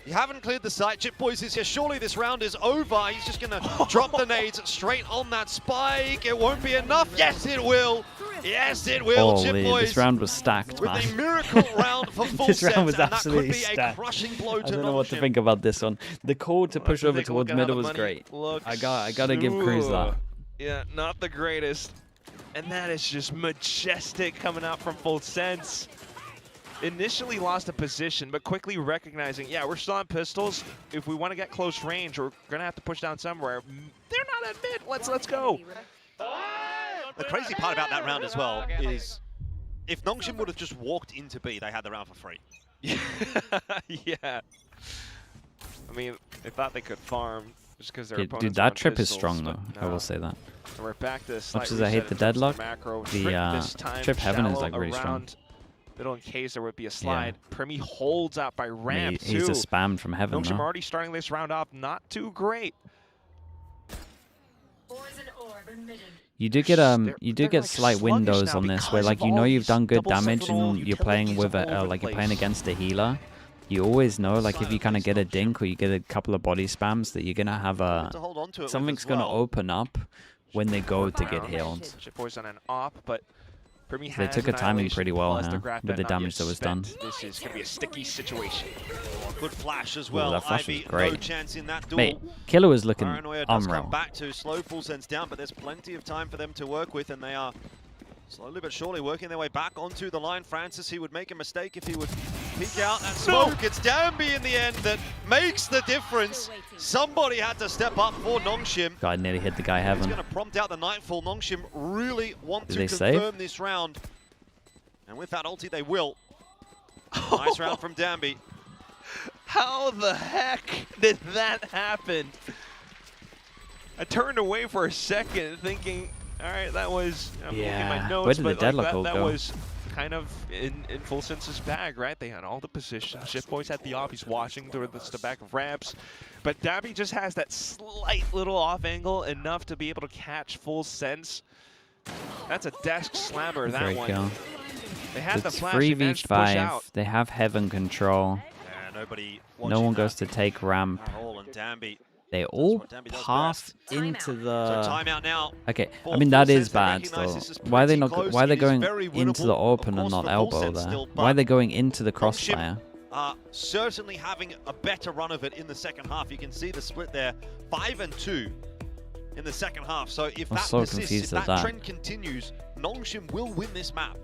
You haven't cleared the site. Chip Boys is here. Surely this round is over. He's just going to drop the nades straight on that spike. It won't be enough. Yes, it will. Yes, it will. Holy, Chip Boys this round was stacked, with man. a miracle round for Full This round Sense, was and absolutely that could be stacked. a crushing blow to I don't know what to NONGSHIM. think about this one. The call to push over towards middle was great. I gotta give Cruz that. Yeah, not the greatest. And that is just majestic coming out from Full Sense. initially lost a position, but quickly recognizing, yeah, we're still on pistols. If we want to get close range, we're gonna have to push down somewhere. They're not at mid. Let's go. The crazy part about that round as well is if NONGSHIM would have just walked into B, they had the round for free. Yeah. I mean, they thought they could farm just because their opponents dude, that on trip is pistols, strong though. no. I will say that. So we're back to Much as I hate the deadlock, the trip heaven is like really strong. Middle in case there would be a slide. Yeah. Primi holds out by ramp too. He's a spam from heaven. NONGSHIM already starting this round off not too great. You do get slight windows on this where, like, you know you've done good damage and you're playing with like you're playing against a healer. You always know, like, if you kind of get a dink or you get a couple of body spams, that you're gonna have something's gonna open up when they go to get healed. Shitboy's on an op, but Primi They took a timing pretty well with the damage that was done. This is gonna be a sticky situation. Good flash as well. That flash was Ivy, great. no chance in that duel. Mate, Killer was looking Paranoia does unreal. come back to slow full sense down, but there's plenty of time for them to work with, and they are slowly but surely working their way back onto the line. Francis, he would make a mistake if he would peek out that smoke. It's Danby in the end that makes the difference. Somebody had to step up for NONGSHIM. God, nearly hit the guy heaven. It's going to prompt out the Nightfall. NONGSHIM really want to confirm save? this round. And with that ulti, they will. Nice round from Danby. How the heck did that happen? I turned away for a second thinking, all right, that was, I'm looking at my notes, where did the but deadlock like that go? was kind of in full sense's bag, right? They had all the positions. Shitboy's had the off, he's watching through the back of ramps. But Danby just has that slight little off angle, enough to be able to catch full sense. That's a desk slammer, that Great one. kill. They had It's the flash, they managed to push 3v5. out. They have heaven control. No one goes to take ramp. They all pass into the. So timeout now. Okay, I mean that is bad still. Why are they not? Why are they going into the open and not elbow there? Why are they going into the crossfire? Certainly having a better run of it in the second half. You can see the split there, 5 and 2 in the second half. So if that persists, if that trend continues, NONGSHIM will win this map.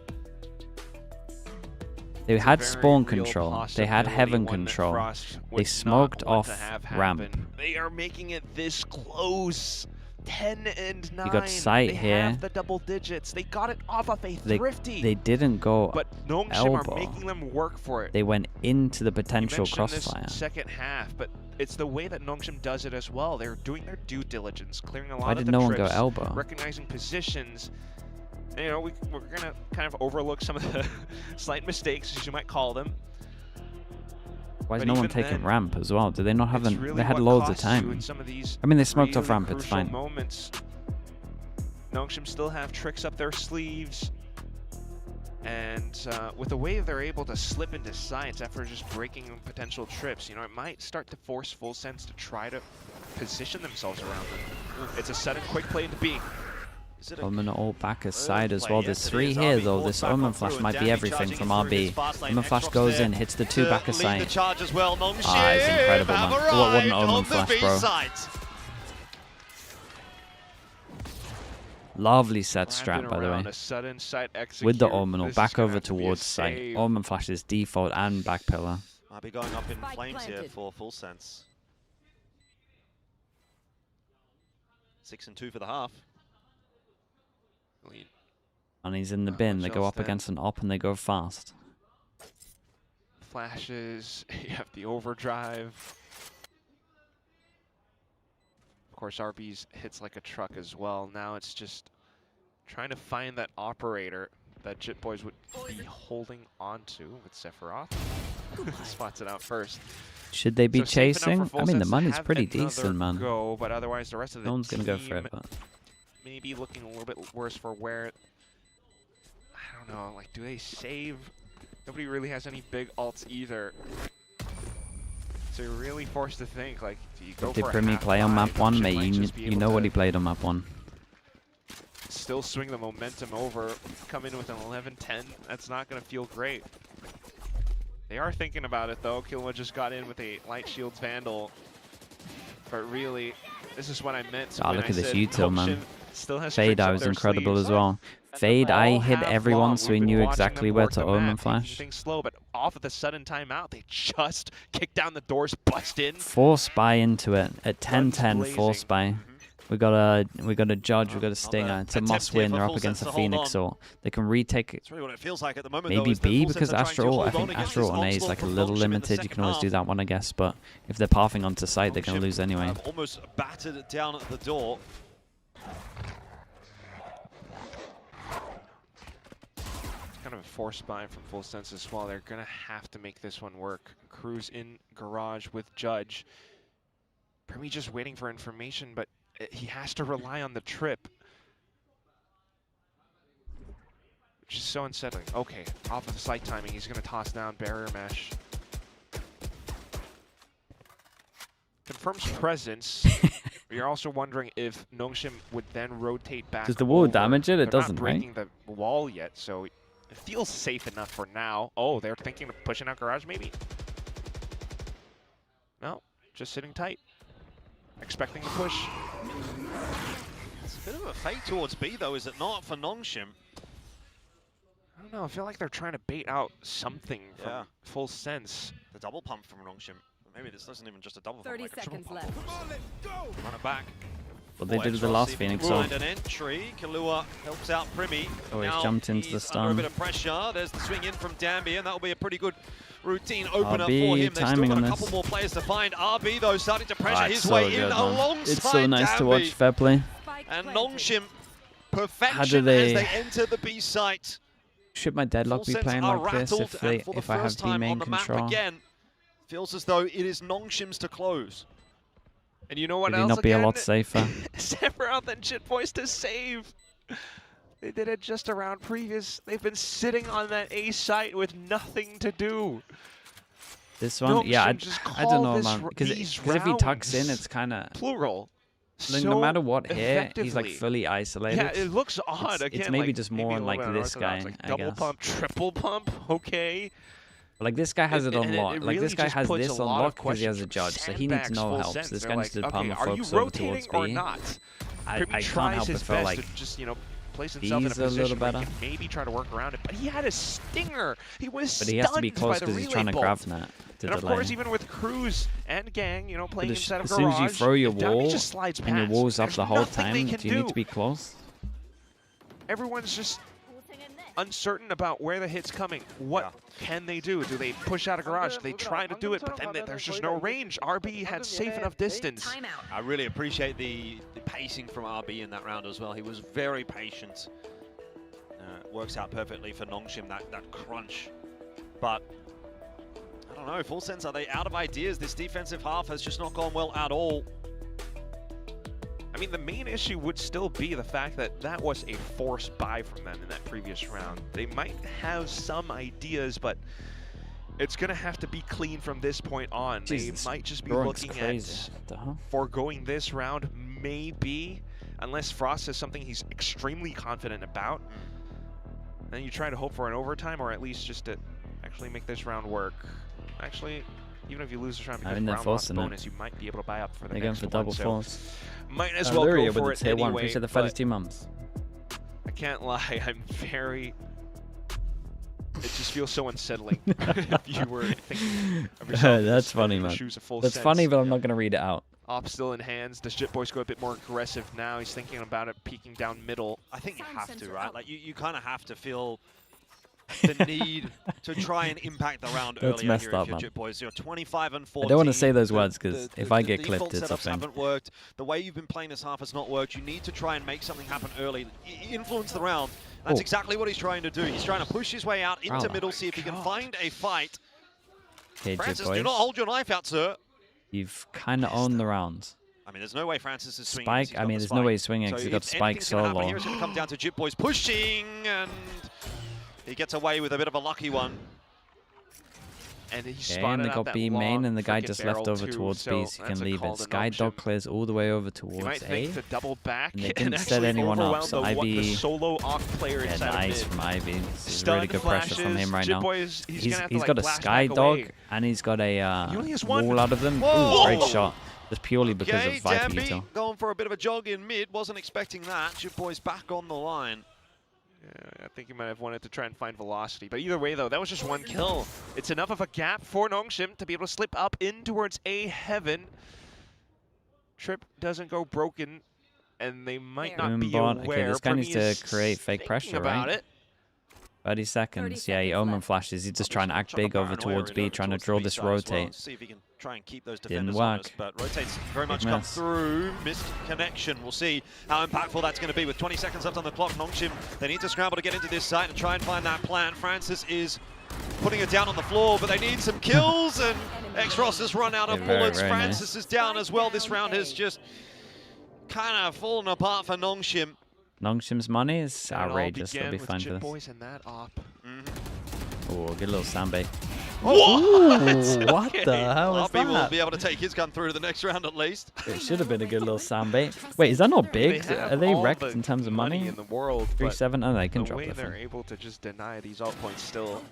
They had spawn control. They had heaven control. They smoked off ramp. They are making it this close. 10 and 9. You got sight they here. Have the double digits. They got it off of a thrifty. They didn't go but NONGSHIM elbow. are making them work for it. They went into the potential you crossfire. This second half, but it's the way that NONGSHIM does it as well. They're doing their due diligence, clearing a lot Why of did the no one trips, go elbow? recognizing positions. And, you know, we're gonna kind of overlook some of the slight mistakes, as you might call them. Why is But no one even taking then, ramp as well? Do they not have them? really They had what loads of costs you time. in some of these I mean, they smoked off really ramp. It's crucial fine. Moments. NONGSHIM still have tricks up their sleeves. And with the way they're able to slip into sights after just breaking potential trips, you know, it might start to force full sense to try to position themselves around them. It's a sudden quick play into B. Omen all back aside as well. There's 3 here though. This Omen flash might be everything from RB. Omen flash goes in, hits the 2 back aside. It's incredible, man. What an Omen flash, bro. Lovely set strat, by the way. With the Omen all back over towards sight. Omen flash is default and back pillar. Might be going up in flames here for full sense. 6 and 2 for the half. And he's in the bin. They go up against an op and they go fast. Flashes, you have the overdrive. Of course, RB's hits like a truck as well. Now it's just trying to find that operator that Jitboys would be holding onto with Sephiroth. Spots it out first. Should they be So safe enough chasing? for full I mean, the sense to money's have pretty another decent, man. Go, but otherwise, the rest of the No one's going to go for team it, but... maybe looking a little bit worse for where, I don't know, like, do they save? Nobody really has any big ults either. So you're really forced to think, like, do you go Did for a Primi half play on map 1? might Mate, just be you able know what to he played on map 1. Still swing the momentum over, come in with an 11-10. That's not going to feel great. They are thinking about it, though. Killua just got in with a Light Shields Vandal. But really, this is what I meant. Oh, look at this util, man. Fade out was incredible as well. Fade, I hit everyone, so we knew exactly where to own and flash. Things slow, but off of the sudden timeout, they just kick down the doors, bust in. Force buy into it at 10-10. Force buy. We got a judge. We got a stinger. It's a must win. They're up against a Phoenix ult. They can retake it. Really what it feels like at the moment, maybe though, B because Astro. I think Astro on A is like a little limited. You can always do that one, I guess. But if they're pathing onto site, they're gonna lose anyway. Almost battered it down at the door. Kind of a force buy from Full Sense as well. They're gonna have to make this one work. Cruz in garage with Judge. Premi just waiting for information, but he has to rely on the trip, which is so unsettling. Okay, off of the slight timing, he's gonna toss down barrier mesh. Confirms presence. You're also wondering if NONGSHIM would then rotate back. Does the wall over. damage it? It They're doesn't, not breaking the wall yet, so it feels safe enough for now. Oh, they're thinking of pushing out garage, maybe? No, just sitting tight. Expecting the push. It's a bit of a fake towards B, though, is it not, for NONGSHIM? I don't know, I feel like they're trying to bait out something from Full Sense. The double pump from NONGSHIM. Maybe this isn't even just a double 30 pump. Like seconds pump. left. Run it back. What they did with the last Phoenix ult. An entry. Kalua helps out Primi. Oh, he's now jumped into the under a stun. bit of pressure. There's the swing in from Danby, and that'll be a pretty good routine opener RB for him. They've still got a on couple this. more players to find. RB, though, starting to pressure his so way good, in man. alongside It's so nice Danby. to watch. Fair play. And NONGSHIM, perfection How do as they they enter the B site. Should my deadlock be Full playing Sense like are this rattled, and for the if I have first B time main on the map control? again, feels as though it is NONGSHIM's to close. And you know what Would he else not be again? a lot safer? Sephiroth and Shitboys to save. They did it just around previous. They've been sitting on that A site with nothing to do. This one, yeah, I don't know, man. Because if he tucks in, rounds. it's kind of Plural. Like, no matter what here, he's like fully isolated. Yeah, it looks odd. It's Again, maybe like, just more on like this guy, like I double guess. pump, triple pump, okay. But, like this guy has it on lock. Like really this guy just has puts this a on lot lock of because he has a questions judge, from so he needs Sandbags no Full help. Sense. This They're guy like, needs to okay, palm are you focus over towards rotating B. or not? I Primi can't tries help his but feel best like to just, you know, place himself in a B's a little position where he better. can maybe try to work around it. But he had a stinger. He was But he has to be stunned close by the because he's relay trying to bolt. grab that to And of delay. course, even with Cruz and Gang, you know, playing But inside of as soon as you garage, throw your if Danby wall just slides and your past, wall's up there's the whole nothing they time, can do you need to be close? Everyone's just uncertain about where the hit's coming. What can they do? Do they push out a garage? Do they try to do it, but then there's just no range. RB had safe enough distance. I really appreciate the pacing from RB in that round as well. He was very patient. Works out perfectly for NONGSHIM, that crunch. But I don't know, Full Sense, are they out of ideas? This defensive half has just not gone well at all. I mean, the main issue would still be the fact that that was a forced buy from them in that previous round. They might have some ideas, but it's going to have to be clean from this point on. Jesus, they might just be Rowan's looking crazy. at foregoing this round, maybe, unless Frost has something he's extremely confident about. Then you try to hope for an overtime, or at least just to actually make this round work. Actually, even if you lose this round because round loss bonus, you might be able to buy up for the next for double one. force. Might as well go for it anyway. anyway. Appreciate the first 2 months. I can't lie, I'm very... It just feels so unsettling if you were thinking of yourself That's funny, man. That's funny, but I'm not going to read it out. Op still in hands. The Shitboys go a bit more aggressive now. He's thinking about it, peeking down middle. I think you have to, right? Like you kind of have to feel the need to try and impact the round That's earlier messed here up, if you're man. Jit-Boys. You're 25 and 14. I don't want to say those words because if I get default clipped, it's setups a haven't worked. The way you've been playing this half has not worked. You need to try and make something happen early. Influence the round. That's exactly what he's trying to do. He's trying to push his way out into middle, see if he can find a fight. Okay, Francis, do not hold your knife out, sir. You've kind of owned the round. I mean, there's no way Francis is swinging. Spike, I mean, there's no way he's swinging because he got Spike solo. Here, it's going to come down to Jit-Boys pushing, and he gets away with a bit of a lucky one. And he and they got B main, and the guy just left over towards B, so he can leave it. Sky Dog clears all the way over towards A. To double back and they didn't set anyone up, so the Ivy... solo off player yeah, nice from Ivy. This is really good flashes, pressure from him right now. He's got a Sky back Dog, away. and he's got a wall out of them. Whoa! Ooh, great shot. Just purely because of Viper Danby Util. going for a bit of a jog in mid. Wasn't expecting that. Jit-Boys back on the line. Yeah, I think he might have wanted to try and find velocity. But either way, though, that was just one kill. It's enough of a gap for NONGSHIM to be able to slip up in towards A heaven. Trip doesn't go broken, and they might not be aware. Okay, this guy needs to create fake thinking pressure, about right? it. 30 seconds. Yeah, he Omen flashes. He's just trying to act big over towards B, trying to draw this rotate. See if he can try and keep those Didn't defenders work. honest, but rotates very much come through. Missed connection. We'll see how impactful that's going to be. With 20 seconds left on the clock, NONGSHIM, they need to scramble to get into this site and try and find that plan. Francis is putting it down on the floor, but they need some kills, and X-Ross has run out of bullets. Very Francis is down as well. This round has just kind of fallen apart for NONGSHIM. NONGSHIM's money is outrageous. They'll be fine for this. Boys and that op. Oh, get a little sandbag. What? What the hell is RB will that? be able to take his gun through to the next round at least. It should have been a good little sandbait. Wait, is that not big? Are they wrecked in terms of money? In the world, 3-7? Oh, they can drop the way the they're thing. able to just deny these alt points still.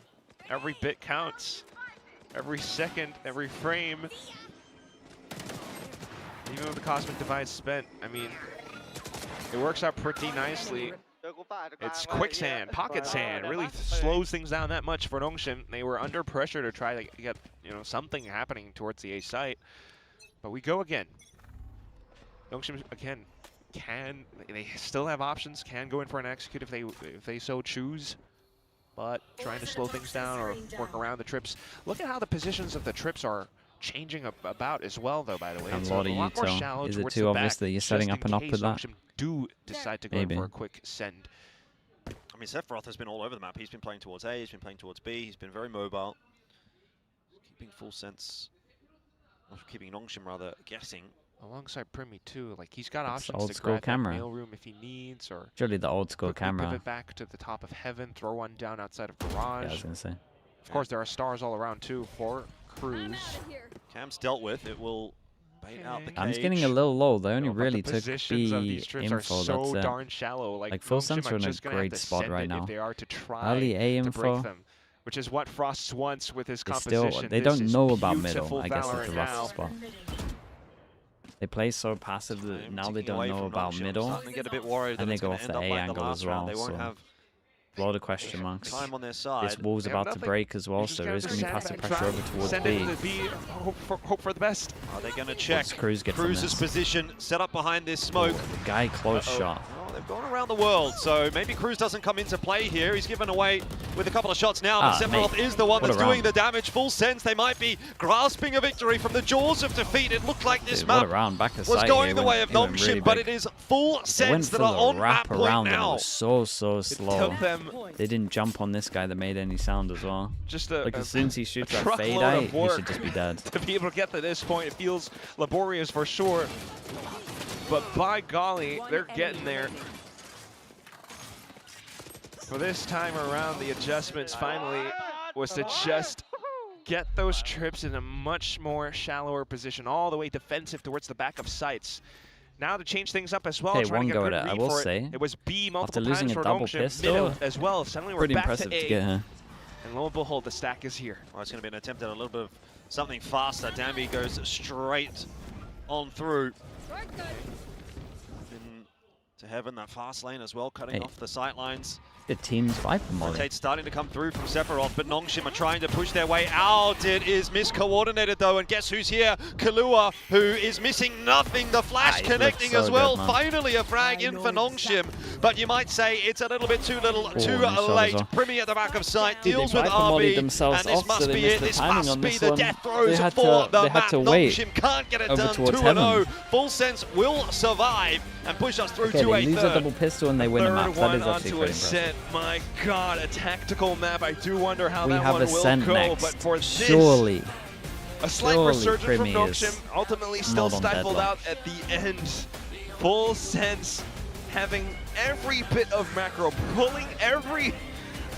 Every bit counts. Every second, every frame. Even with the Cosmic Divide spent, I mean, it works out pretty nicely. It's quicksand, pocket sand, really slows things down that much for NONGSHIM. They were under pressure to try to get, something happening towards the A site. But we go again. NONGSHIM again they still have options, can go in for an execute if they so choose. But trying to slow things down or work around the trips. Look at how the positions of the trips are changing about as well, though, by the way. It's a lot more shallow. Is it too obvious that you're setting up and up with that? Do decide to go in for a quick send. I mean, Sephiroth has been all over the map. He's been playing towards A, he's been playing towards B, he's been very mobile. Keeping full sense, or keeping NONGSHIM rather, guessing. Alongside Primi too, like he's got options old to school grab camera. that mail room if he needs, or surely the old school camera. Pivot back to the top of heaven, throw one down outside of garage. Yeah, I was gonna say. Of course, there are stars all around too for Cruz. Cam's dealt with. It will bait out the cage. I'm just getting a little low. They only really the took positions of B these trips info. are so That's it. darn shallow. Like full sense are in a great spot right now. If they are to try Early A to break info. them, which is what Frost wants with his They composition. they This don't is know about middle. beautiful I guess is Valorant the now. rough spot. They play so passive that now they don't know about NONGSHIM. middle, Starting to get a bit worried and that they it's go gonna off end the up A like angle last as round. well. They won't So have a lot of question marks. time on their side. This wall's about to break as well, so there is going to be passive pressure over towards Send B. it to B. Hope for the best. Are they going to check Cruz gets on Cruz's this? position, set up behind this smoke? The guy close shot. Oh, they've gone around the world, so maybe Cruz doesn't come into play here. He's given away with a couple of shots now, but Sephiroth is the one that's doing the damage. Full sense, they might be grasping a victory from the jaws of defeat. It looked like this map was going the way of NONGSHIM, but it is full sense that are on map point now. It was so slow. Took them They didn't jump on this guy that made any sound as well. just Like as soon as he shoots that fade out, he should just be dead. To be able to get to this point, it feels laborious for sure. But by golly, they're getting there. For this time around, the adjustments finally was to just get those trips in a much more shallower position, all the way defensive towards the back of sites. Now to change things up as well. Okay, trying one to get go a at good it. I read will for say, it was B multiple after losing times a for double NONGSHIM, pistol, mid as well. Suddenly we're pretty back impressive to to A. get her. And lo and behold, the stack is here. Well, it's going to be an attempt at a little bit of something faster. Danby goes straight on through. To heaven, that fast lane as well, cutting off the sight lines. Good teams fight for Molly. Rotate's starting to come through from Sephiroth, but NONGSHIM are trying to push their way out. It is miscoordinated though, and guess who's here? Kalua, who is missing nothing. The flash connecting as well. Finally a frag in for NONGSHIM, but you might say it's a little bit too late. Primi at the back of sight deals with RB, and this must be it. This must be the death throws for the map. NONGSHIM can't get it done. 2-0. Full sense will survive and push us through to a they lose a double pistol and they win a map. That is actually pretty impressive. My God, a tactical map. I do wonder how we that have one a will scent go. next. But for this, Surely. a slight resurgence from Primi NONGSHIM, ultimately still stifled deadlock. out at the end. Full sense, having every bit of macro, pulling every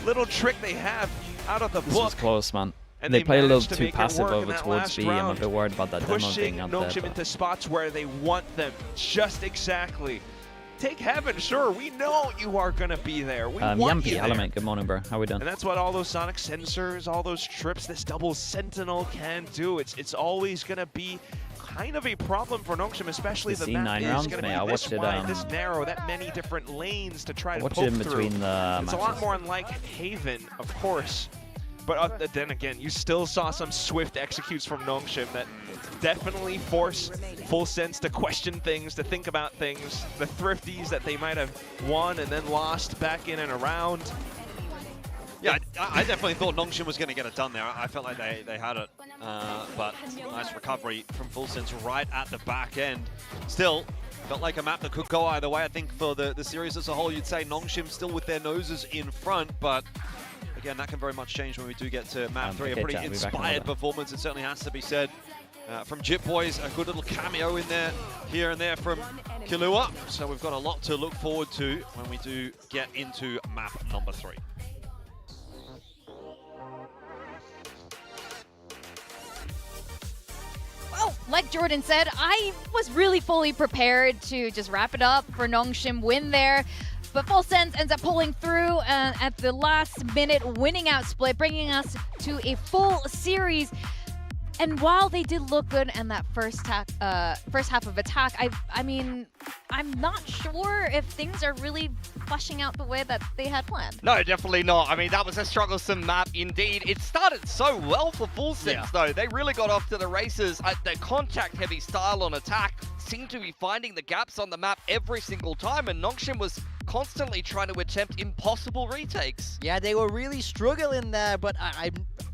little trick they have out of the This book. was close, man. And they play a little managed to too make it passive work in over that towards last B. I'm a round, bit worried about that demo pushing being up there. NONGSHIM into spots where they want them, just exactly. Take heaven, sure, we know you are going to be there. We want Yampy, you there. Element, good morning, bro. How we doing? And that's what all those sonic sensors, all those trips, this double sentinel can do. It's always going to be kind of a problem for NONGSHIM, especially the map 9 is rounds, going to mate. be I this watched it, wide, this narrow, that many different lanes to try to poke in through. between the It's a lot more unlike Haven, of course. But then again, you still saw some swift executes from NONGSHIM that definitely force Full Sense to question things, to think about things. The thrifties that they might have won and then lost back in and around. Yeah, I definitely thought NONGSHIM was going to get it done there. I felt like they had it, but nice recovery from Full Sense right at the back end. Still, felt like a map that could go either way. I think for the series as a whole, you'd say NONGSHIM still with their noses in front, but again, that can very much change when we do get to map 3. Okay, a pretty inspired performance, it certainly has to be said. From JitBoys, a good little cameo in there, here and there from Killua. So we've got a lot to look forward to when we do get into map number 3. Well, like Jordan said, I was really fully prepared to just wrap it up for NONGSHIM win there. But Full Sense ends up pulling through at the last minute, winning out Split, bringing us to a full series. And while they did look good in that first half of attack, I mean, I'm not sure if things are really fleshing out the way that they had planned. No, definitely not. I mean, that was a strugglesome map indeed. It started so well for Full Sense, though. They really got off to the races. The contact-heavy style on attack seemed to be finding the gaps on the map every single time, and NONGSHIM was constantly trying to attempt impossible retakes. Yeah, they were really struggling there, but I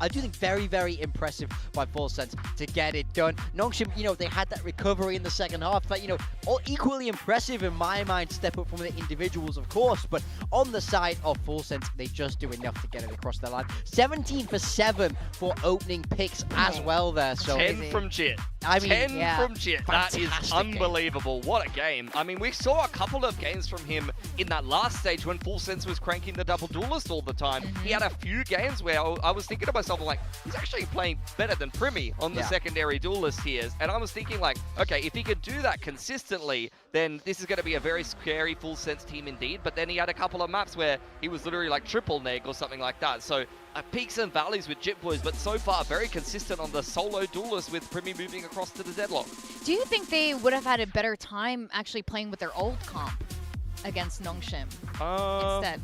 do think very, very impressive by Full Sense to get it done. NONGSHIM, you know, they had that recovery in the second half, but, you know, all equally impressive in my mind, step up from the individuals, of course, but on the side of Full Sense, they just do enough to get it across the line. 17 for 7 for opening picks as well there. So 10 from Jit. I mean, 10 from Jit. That is unbelievable. Game. What a game. I mean, we saw a couple of games from him in that last stage when Full Sense was cranking the double duelist all the time. He had a few games where I was thinking to myself, like, he's actually playing better than Primi on the secondary duelist here. And I was thinking, like, okay, if he could do that consistently, then this is going to be a very scary Full Sense team indeed. But then he had a couple of maps where he was literally like triple neg or something like that. So peaks and valleys with JitBoys, but so far very consistent on the solo duelist with Primi moving across to the deadlock. Do you think they would have had a better time actually playing with their old comp against NONGSHIM instead?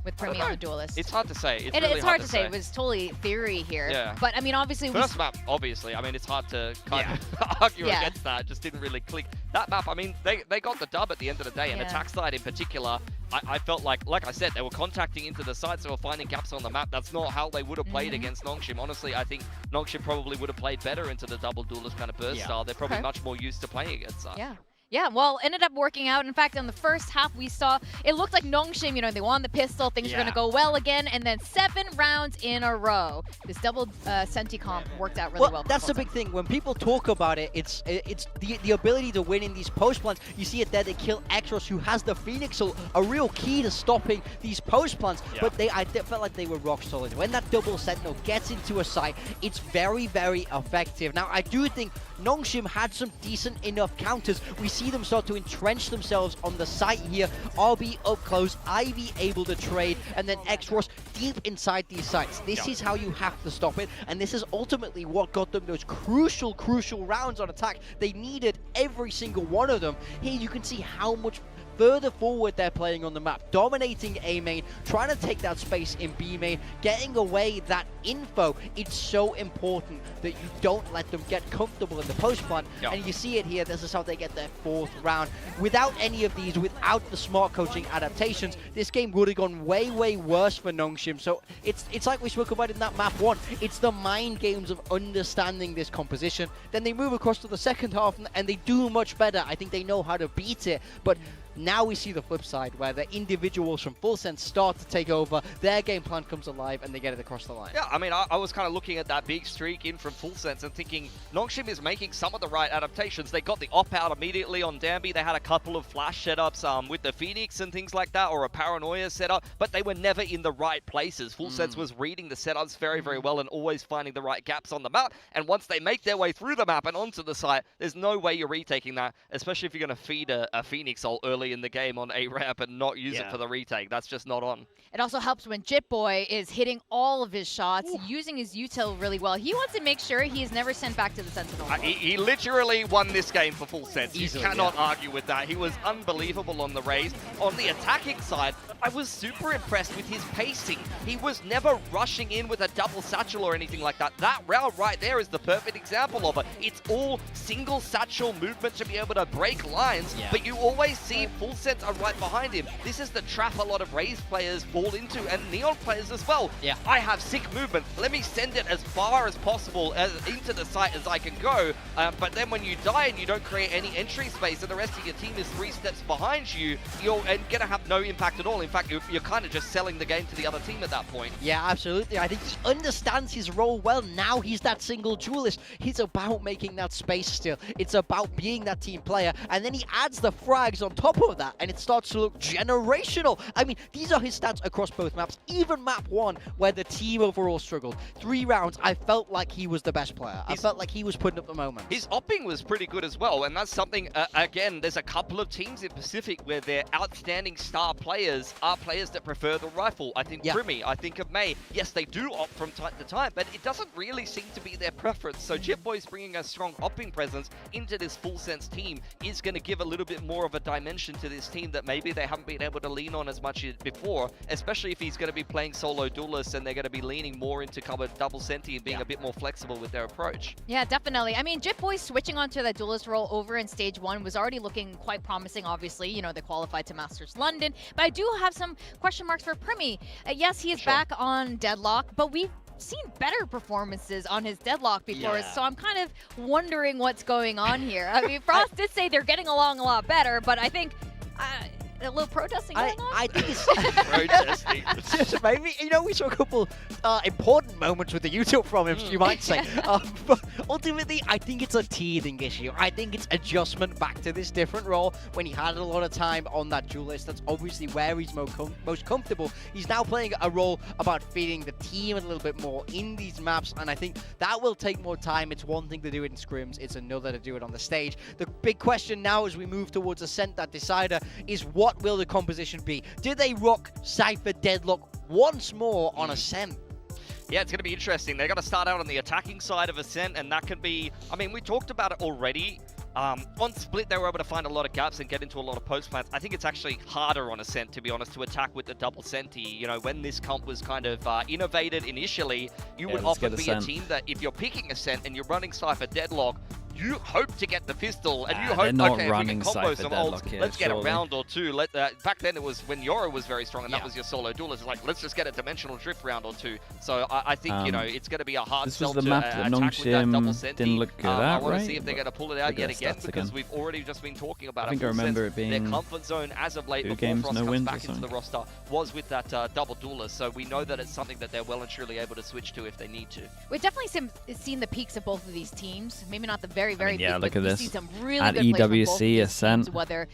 With Primi on the duelist. It's hard to say. It's hard to say. It was totally theory here. Yeah. But I mean, obviously, first map, obviously. I mean, it's hard to kind of argue against that. It just didn't really click. That map, I mean, they got the dub at the end of the day, and attack side in particular. I felt like I said, they were contacting into the sides, they were finding gaps on the map. That's not how they would have played against NONGSHIM. Honestly, I think NONGSHIM probably would have played better into the double duelist kind of burst style. They're probably much more used to playing against that. Yeah, well, ended up working out. In fact, in the first half, we saw it looked like NONGSHIM, you know, they won the pistol, things were going to go well again, and then 7 rounds in a row. This double Senti comp worked out really well. That's the big thing. When people talk about it, it's the ability to win in these post plants. You see it there, they kill Exros, who has the Phoenix, so a real key to stopping these post plants. But I felt like they were rock solid. When that double Sentinel gets into a site, it's very, very effective. Now, I do think NONGSHIM had some decent enough counters. We see them start to entrench themselves on the site here. RB up close, Ivy able to trade, and then X-Ross deep inside these sites. This is how you have to stop it, and this is ultimately what got them those crucial rounds on attack. They needed every single one of them. Here you can see how much further forward they're playing on the map, dominating A main, trying to take that space in B main, getting away that info. It's so important that you don't let them get comfortable in the post plant. And you see it here, this is how they get their 4th round. Without any of these, without the smart coaching adaptations, this game would have gone way, way worse for NONGSHIM. So it's like we spoke about in that map 1. It's the mind games of understanding this composition. Then they move across to the second half and they do much better. I think they know how to beat it, but now we see the flip side, where the individuals from Full Sense start to take over, their game plan comes alive, and they get it across the line. Yeah, I mean, I was kind of looking at that big streak in from Full Sense and thinking NONGSHIM is making some of the right adaptations. They got the op-out immediately on Danby. They had a couple of flash setups with the Phoenix and things like that, or a Paranoia setup, but they were never in the right places. Full Sense was reading the setups very, very well and always finding the right gaps on the map, and once they make their way through the map and onto the site, there's no way you're retaking that, especially if you're going to feed a Phoenix ult early early in the game on a ramp and not use it for the retake. That's just not on. It also helps when Jitboy is hitting all of his shots, using his util really well. He wants to make sure he is never sent back to the Sentinel. He literally won this game for full sense. You cannot argue with that. He was unbelievable on the raise. On the attacking side, I was super impressed with his pacing. He was never rushing in with a double satchel or anything like that. That round right there is the perfect example of it. It's all single satchel movement to be able to break lines, but you always see full sense are right behind him. This is the trap a lot of Raze players fall into, and Neon players as well. I have sick movement. Let me send it as far as possible into the site as I can go, but then when you die and you don't create any entry space and the rest of your team is 3 steps behind you, you're gonna have no impact at all. In fact, you're kind of just selling the game to the other team at that point. Yeah, absolutely. I think he understands his role well. Now he's that single duelist. He's about making that space still. It's about being that team player, and then he adds the frags on top of that, and it starts to look generational. I mean, these are his stats across both maps. Even map 1, where the team overall struggled. 3 rounds, I felt like he was the best player. I felt like he was putting up the moment. His opping was pretty good as well, and that's something, again, there's a couple of teams in Pacific where their outstanding star players are players that prefer the rifle. I think Primi, I think of May. Yes, they do opt from time to time, but it doesn't really seem to be their preference. So Jitboy's bringing a strong opping presence into this full sense team is going to give a little bit more of a dimension to this team that maybe they haven't been able to lean on as much before, especially if he's going to be playing solo duelists and they're going to be leaning more into cover double senti and being a bit more flexible with their approach. Yeah, definitely. I mean, Jitboy switching onto that duelist role over in stage 1 was already looking quite promising, obviously. You know, they qualified to Masters London, but I do have some question marks for Primi. Yes, he is back on Deadlock, but we've seen better performances on his Deadlock before, so I'm kind of wondering what's going on here. I mean, Frost did say they're getting along a lot better, but I think a little protesting going on? I think it's protesting. Maybe, you know, we saw a couple important moments with the YouTube from him, you might say. But ultimately, I think it's a teething issue. I think it's adjustment back to this different role. When he had a lot of time on that duelist, that's obviously where he's most comfortable. He's now playing a role about feeding the team a little bit more in these maps, and I think that will take more time. It's one thing to do it in scrims, it's another to do it on the stage. The big question now as we move towards Ascent, that decider, is what will the composition be? Did they rock Cypher Deadlock once more on Ascent? Yeah, it's going to be interesting. They're going to start out on the attacking side of Ascent, and that can be... I mean, we talked about it already. On Split, they were able to find a lot of gaps and get into a lot of post plants. I think it's actually harder on Ascent, to be honest, to attack with the double senti. You know, when this comp was kind of innovated initially, you would often be a team that if you're picking Ascent and you're running Cypher Deadlock, you hope to get the pistol, and you hope, okay, if we can combo some ults, let's get a round or two. Back then, it was when Yora was very strong, and that was your solo duelist. It's like, let's just get a dimensional drift round or two. So I think, you know, it's going to be a hard sell to attack with that double senti. Didn't look good I want to see if they're going to pull it out yet again, because we've already just been talking about it. I think I remember it being their comfort zone as of late before Frost comes back into the roster was with that double duelist. So we know that it's something that they're well and truly able to switch to if they need to. We've definitely seen the peaks of both of these teams. Maybe not the very peak, look at this. See some really at good plays from EWC both Ascent, teams, whether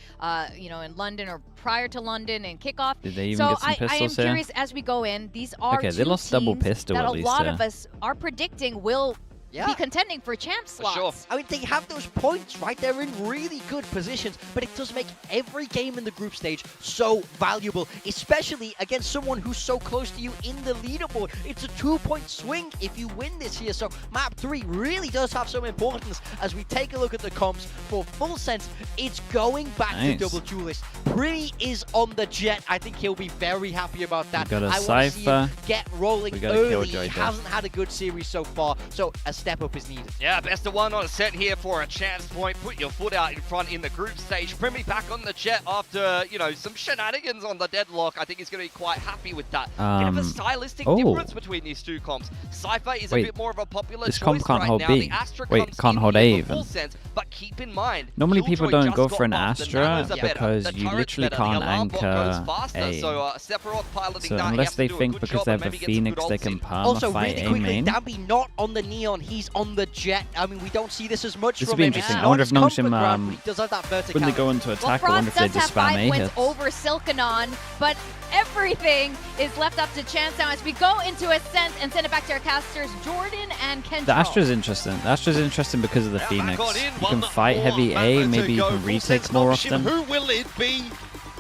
you know, in London or prior to London and kickoff. Did they even get some pistols I am here? Curious as we go in. These are okay, two they lost double teams pistol that at a least. lot of us are predicting will be contending for champ slots. Sure. I mean, they have those points, right? They're in really good positions, but it does make every game in the group stage so valuable, especially against someone who's so close to you in the leaderboard. It's a 2-point swing if you win this here, so map 3 really does have some importance as we take a look at the comps. For full sense, it's going back to double duelist. Primi is on the jet. I think he'll be very happy about that. We got a I want to see him Cypher. get rolling We got a early. Killjoy He hasn't had a good series so far, so a step up is needed. Yeah, best of one on Ascent here for a chance point. Put your foot out in front in the group stage. Primi back on the jet after, you know, some shenanigans on the Deadlock. I think he's going to be quite happy with that. Bit of a stylistic difference between these two comps. Cypher is a bit more of a popular this choice comp can't right hold now. B. The Astra Wait, can't hold A even. Sense, but keep in mind, normally people Killjoy don't go just for an got buffed. Astra The because the you literally better. can't The alarm bot anchor goes faster, A. So Sephiroth piloting So that, unless they do a think good because job they and have a maybe get some Phoenix, good they ults can in. palm Also, a fight really A quickly, main. Dambi not on the Neon, he's on the jet. I mean, we don't see this as much This from would be him. interesting. It's I wonder not if NONGSHIM, comfort ground, but he does have that verticality. when they go into attack, I Well, wonder if Frost they does just have spam 5 A wins hits. over Silkanon, but everything is left up to chance now as we go into Ascent and send it back to our casters, Jordan and Kendra. The Astra's interesting. The Astra's interesting because of the Phoenix. You can fight heavy A, maybe you can retake more often. Who will it be?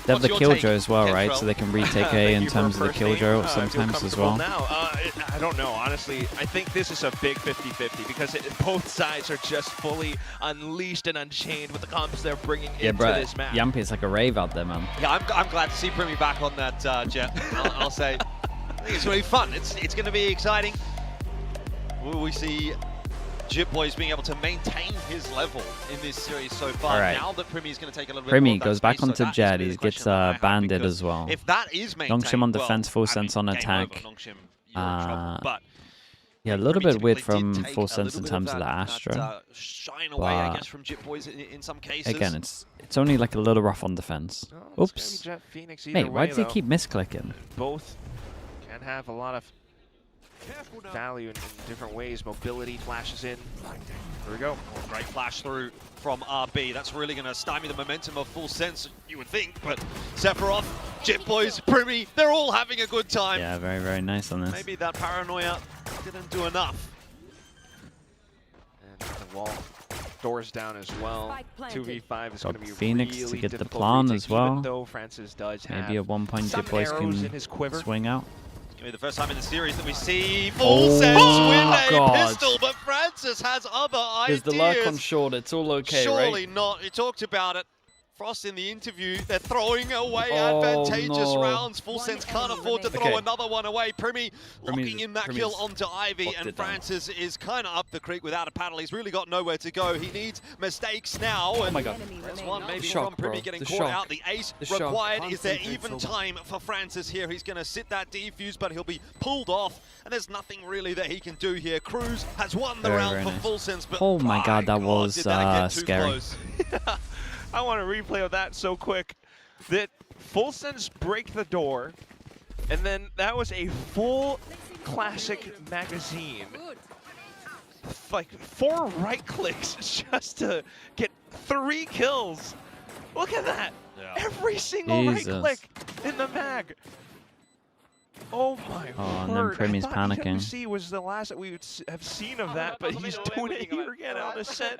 They have the Killjoy as well, right? So they can retake A in terms of the Killjoy sometimes as well. Now, I don't know, honestly. I think this is a big 50-50 because both sides are just fully unleashed and unchained with the comps they're bringing into this match. Yampi is like a rave out there, man. Yeah, I'm glad to see Primi back on that jet. I'll say. I think it's really fun. It's going to be exciting. Will we see JitBoys being able to maintain his level in this series so far? Right. Now that Primi is going to take a little bit Primi more of that goes back space, onto so Jet. He gets banded as well. If that is maintained, NONGSHIM on defense, full sense on attack. Yeah, a little bit weird from full sense in terms of the Astra. Shine away, I guess, from JitBoys in some cases. Again, it's only like a little rough on defense. Oops. Mate, why does he keep misclicking? Both can have a lot of value in different ways. Mobility flashes in. Here we go. Oh, great flash through from RB. That's really going to stymie the momentum of full sense, you would think. But Sephiroth, JitBoys, Primi, they're all having a good time. Yeah, very, very nice on this. Maybe that paranoia didn't do enough. And the wall doors down as well. 2v5 is going to be Phoenix really to get the difficult plan retake, as well. even though Francis does Maybe have at one point some JitBoys arrows in his can quiver. swing out. It's going to be the first time in the series that we see full sense win a pistol, but Francis has other ideas. There's the lurk on short, it's all okay, Surely right? not. He talked about it. Frost in the interview, they're throwing away advantageous rounds. Full sense can't afford to throw another one away. Primi locking in that kill onto Ivy, and Francis is kind of up the creek without a paddle. He's really got nowhere to go. He needs mistakes now. Oh my god. That's one maybe from Primi getting caught out. The ace required. Is there even time for Francis here? He's going to sit that defuse, but he'll be pulled off, and there's nothing really that he can do here. Cruz has won the round for full sense, but oh my god, that was scary. I want to replay of that so quick. That full sense break the door, and then that was a full classic magazine. Like 4 right clicks just to get 3 kills. Look at that. Yeah. Every single right click in the mag. Oh my and then Primi's panicking. EWC was the last that we would have seen of that, but he's doing it here again on the set.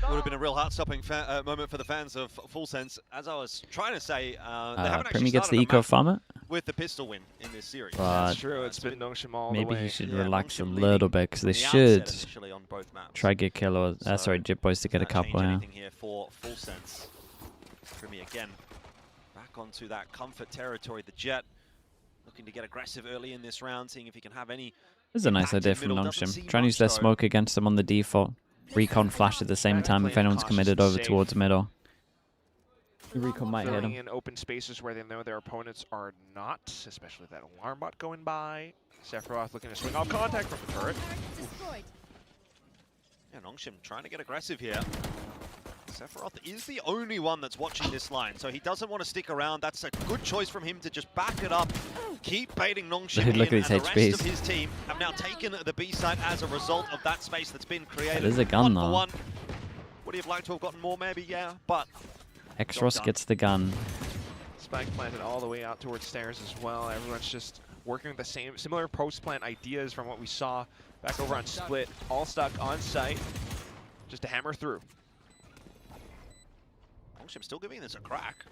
Would have been a real heart-stopping moment for the fans of Full Sense. As I was trying to say, they haven't actually Primi gets the started eco farmer with the pistol win in this series. That's true. It's been NONGSHIM all the way. Maybe he should relax a little bit because they should try to get kill or sorry, JitBoys to get a couple. Yeah. Here for Full Sense. Primi again back onto that comfort territory. The Jet looking to get aggressive early in this round, seeing if he can have any. This is a nice idea from NONGSHIM. Trying to use their smoke against them on the default. Recon flash at the same time if anyone's committed over towards middle. The recon might hit him. In open spaces where they know their opponents are not, especially that alarm bot going by. Sephiroth looking to swing off contact from the turret. Yeah, NONGSHIM trying to get aggressive here. Sephiroth is the only one that's watching this line, so he doesn't want to stick around. That's a good choice from him to just back it up, keep baiting NONGSHIM in, Look at and these the HPs. rest of his team have now taken the B side as a result of that space that's been created. There's a gun though. Would he have liked to have gotten more? Maybe, yeah, but Xros gets the gun. Spike planted all the way out towards stairs as well. Everyone's just working with the similar post-plant ideas from what we saw back over on Split. All stuck on site, just to hammer through. NONGSHIM still giving this a crack.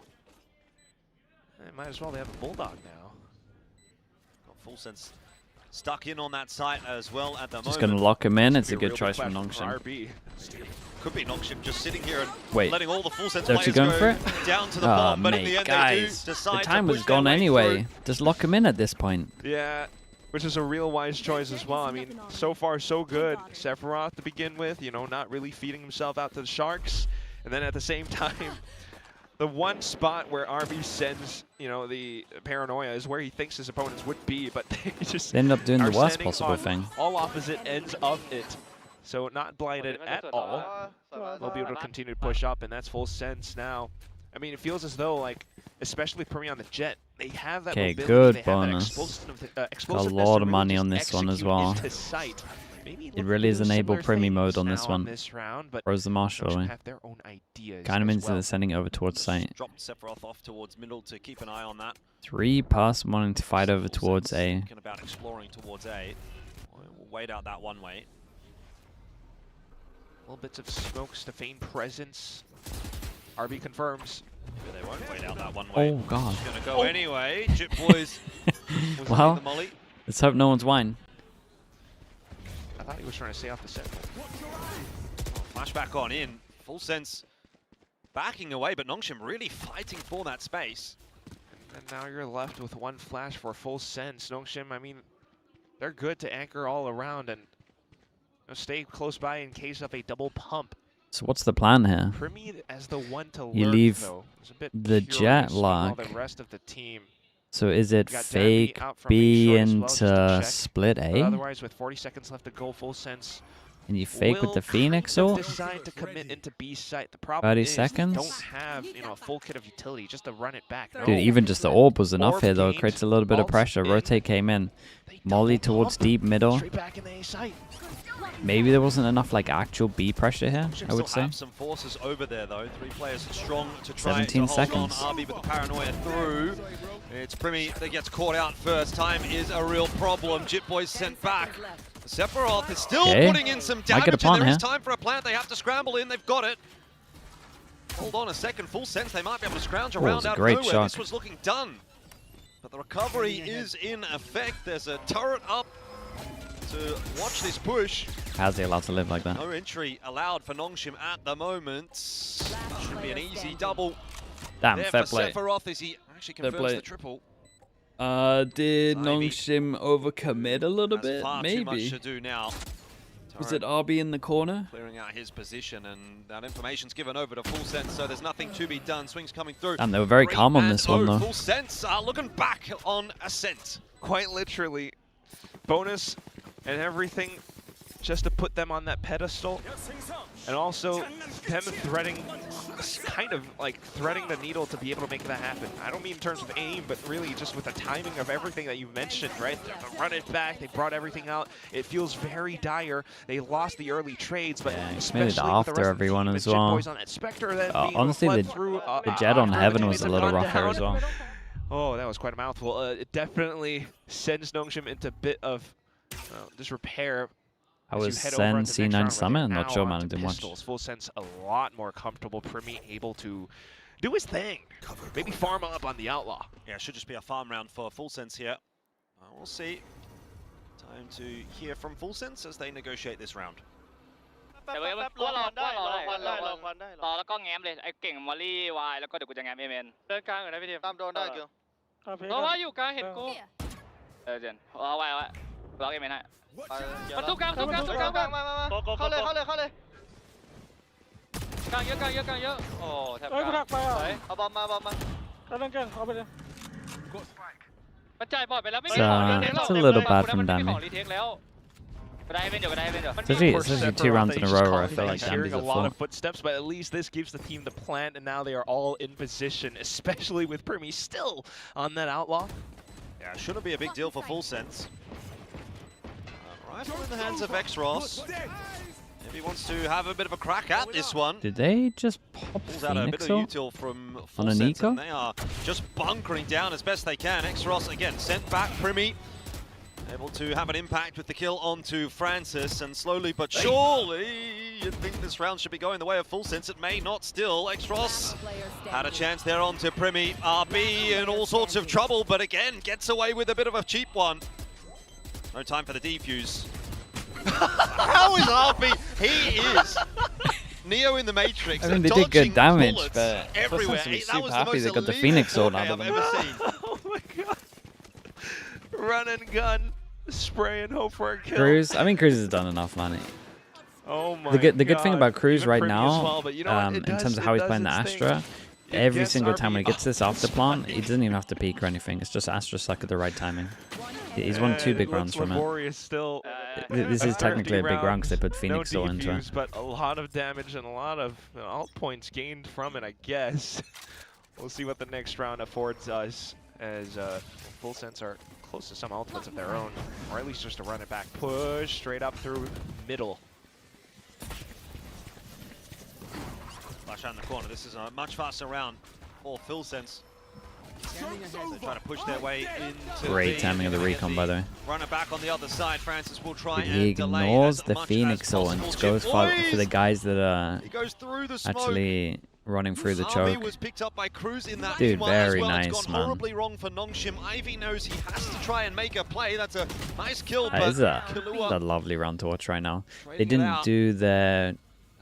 Might as well, they have a Bulldog now. Got Full Sense stuck in on that site as well at the moment. Just going to lock him in. It's a good choice from NONGSHIM. Could be NONGSHIM just sitting here and letting all the Full Sense they're players going go for it? down to the bomb, but in the end guys, they do decide the time to was push their gone way anyway. through. Just lock him in at this point. Yeah, which is a real wise choice as well. I mean, so far so good. Sephiroth to begin with, you know, not really feeding himself out to the Sharks. And then at the same time, the one spot where RB sends, you know, the paranoia is where he thinks his opponents would be, but they just They end up doing the worst standing possible on thing. all opposite ends of it. So not blinded at all. They'll be able to continue to push up, and that's Full Sense now. I mean, it feels as though, like, especially Primi on the Jet, they have that mobility, good they bonus. have that Got a lot of money on this one as well. It really is enable Primi mode on this one. Throws the Marshal away. Kind of means they're sending over towards site. Dropped Sephiroth off towards middle to keep an eye on that. 3 pass wanting to fight over towards A. Thinking about exploring towards A. We'll wait out that one way. Little bits of smokes to feign presence. RB confirms. They won't wait out that one way. Oh, God. It's going to go anyway. Jip Boys. Well, the molly. let's hope no one's wine. I thought he was trying to stay off the set. Flashback on in. Full Sense backing away, but NONGSHIM really fighting for that space. And now you're left with one flash for Full Sense. NONGSHIM, I mean, they're good to anchor all around and stay close by in case of a double pump. So what's the plan here? Primi as the one to You lurk, leave though. It's a bit the jet lock. The rest of the team. So is it Got fake Danby out from B being short as well, just into to check. split But A? otherwise, with 40 seconds left to go, Full Sense And you fake with the will Phoenix kind of ult? decide to commit into B site. The problem 30 is seconds? they don't have a full kit of utility just to run it back. Dude, even just the orb was enough Orb here though. It gained, creates a little bit of ults pressure. in. Rotate came in. Molly towards deep middle. Straight back in the A site. Maybe there wasn't enough like actual B pressure here, I would Still say. have some forces over there though. 3 players strong to try 17 to hold seconds. on. RB with the paranoia through. It's Primi that gets caught out first. Time is a real problem. Jip Boys sent back. Sephiroth is still putting in some damage, get a and plant there is here. time for a plant. They have to scramble in. They've got it. Hold on a second. Full Sense. They might be able to scrounge Oh, it around was a out of great nowhere. shot. This was looking done. But the recovery is in effect. There's a turret up to watch this push. How's he allowed to live like that? No entry allowed for NONGSHIM at the moment. Should be an easy double. Damn, there fair for play. Sephiroth as he actually Fair confirms play. the triple. Did Ivy. NONGSHIM overcommit a little Has bit? far too much Maybe. to do now. Was it RB in the corner? Clearing out his position, and that information's given over to Full Sense, so there's nothing to be done. Swings coming through. Damn, they were very calm on this one, though. Full Sense are looking back on Ascent. Quite literally, bonus and everything just to put them on that pedestal. And also them kind of like threading the needle to be able to make that happen. I don't mean in terms of aim, but really just with the timing of everything that you mentioned, right? They run it back, they brought everything out. It feels very dire. They lost the early trades, but Yeah, especially made it with the after rest of the everyone team, as with Jip well. Boys on that Spectre, then being able to Honestly, flood the through, jet on after Heaven the was a teammates little have rougher gone as well. down. Oh, that was quite a mouthful. It definitely sends NONGSHIM into a bit of disrepair. I As you was head over Sen onto the next C9 round, where Summit. they're I'm not now sure, man. I onto didn't watch. pistols. Full Sense a lot more comfortable. Primi able to do his thing. Maybe farm up on the Outlaw. Yeah, it should just be a farm round for Full Sense here. We'll see. Time to hear from Full Sense as they negotiate this round. รอแล้วก็แง้มเลยไอ้เก่งมอลลี่วายแล้วก็เดี๋ยวกูจะแง้มเอเมนเดินกลางอยู่นะพี่ทีมตามโดนได้คิวเพราะว่าอยู่กลางเห็นกูเจนเอาไว้ล็อกเอเมนให้ประตูกลางมาเข้าเลยกลางเยอะโอ้แทบ เฮ้ยกูดักไปอ่ะ เอาบอมมา แล้วนั่นเก่งเอาไปเลย มันจ่ายบอดไปแล้วไม่มี It's, ของรีเทคหรอก it's a little bad from มันไม่มี Danby. ของรีเทคแล้วก็ได้เอเมนเดี๋ยวมัน It's actually 2 rounds in a row where I feel like hearing Danby's a at lot fault. of footsteps, but at least this gives the team the plant, and now they are all in position, especially with Primi still on that Outlaw. Yeah, it shouldn't be a big deal for Full Sense. Rifle in the hands of X-Ross. If he wants to have a bit of a crack at this one. Did they just pop Pulls out a bit Phoenix of ult? util from On Full a Sense, Nico? and they are just bunkering down as best they can. X-Ross again sent back. Primi able to have an impact with the kill onto Francis, and slowly but surely you'd think this round should be going the way of Full Sense. It may not still. X-Ross had a chance there onto Primi. RB in all sorts of trouble, but again gets away with a bit of a cheap one. No time for the defuse. How is RB? He is Neo in the Matrix. I mean, they did good damage, bullets but everywhere. Full Sense That was was super the happy most they got the elite Phoenix sword 4K out of I've them. ever seen. Oh my god. Run and gun, spray and hope for a kill. Cruz, I mean, Cruz has done enough, man. Oh my The good thing God. about Cruz Even right Primi now, as well, but you know what? in terms of how he's playing the Astra, every single time when he gets this after plant, he doesn't even have to peek or anything. It's just Astra stuck at the right timing. He's won 2 big rounds from it. Still, This is technically a big round because they put Phoenix no Soul into it. defuse, but a lot of damage and a lot of alt points gained from it, I guess. We'll see what the next round affords us, as Full Sense are close to some ultimates of their own, or at least just to run it back. Push straight up through middle. Flash out in the corner. This is a much faster round for Full Sense. They try to push their way into Great timing of the recon, by the way. Run it back on the other side. Francis will try But he and delay ignores as the much Phoenix as Soul and possible. just goes for the Boys! guys that are He goes through the smoke. actually running through the Army choke. was picked up by Cruz in that Dude, one very as well. nice, It's gone man. horribly wrong for NONGSHIM. Ivy knows he has to try and make a play. That's a nice kill, That but is a Killua lovely round to watch right now. They trading it didn't out. do their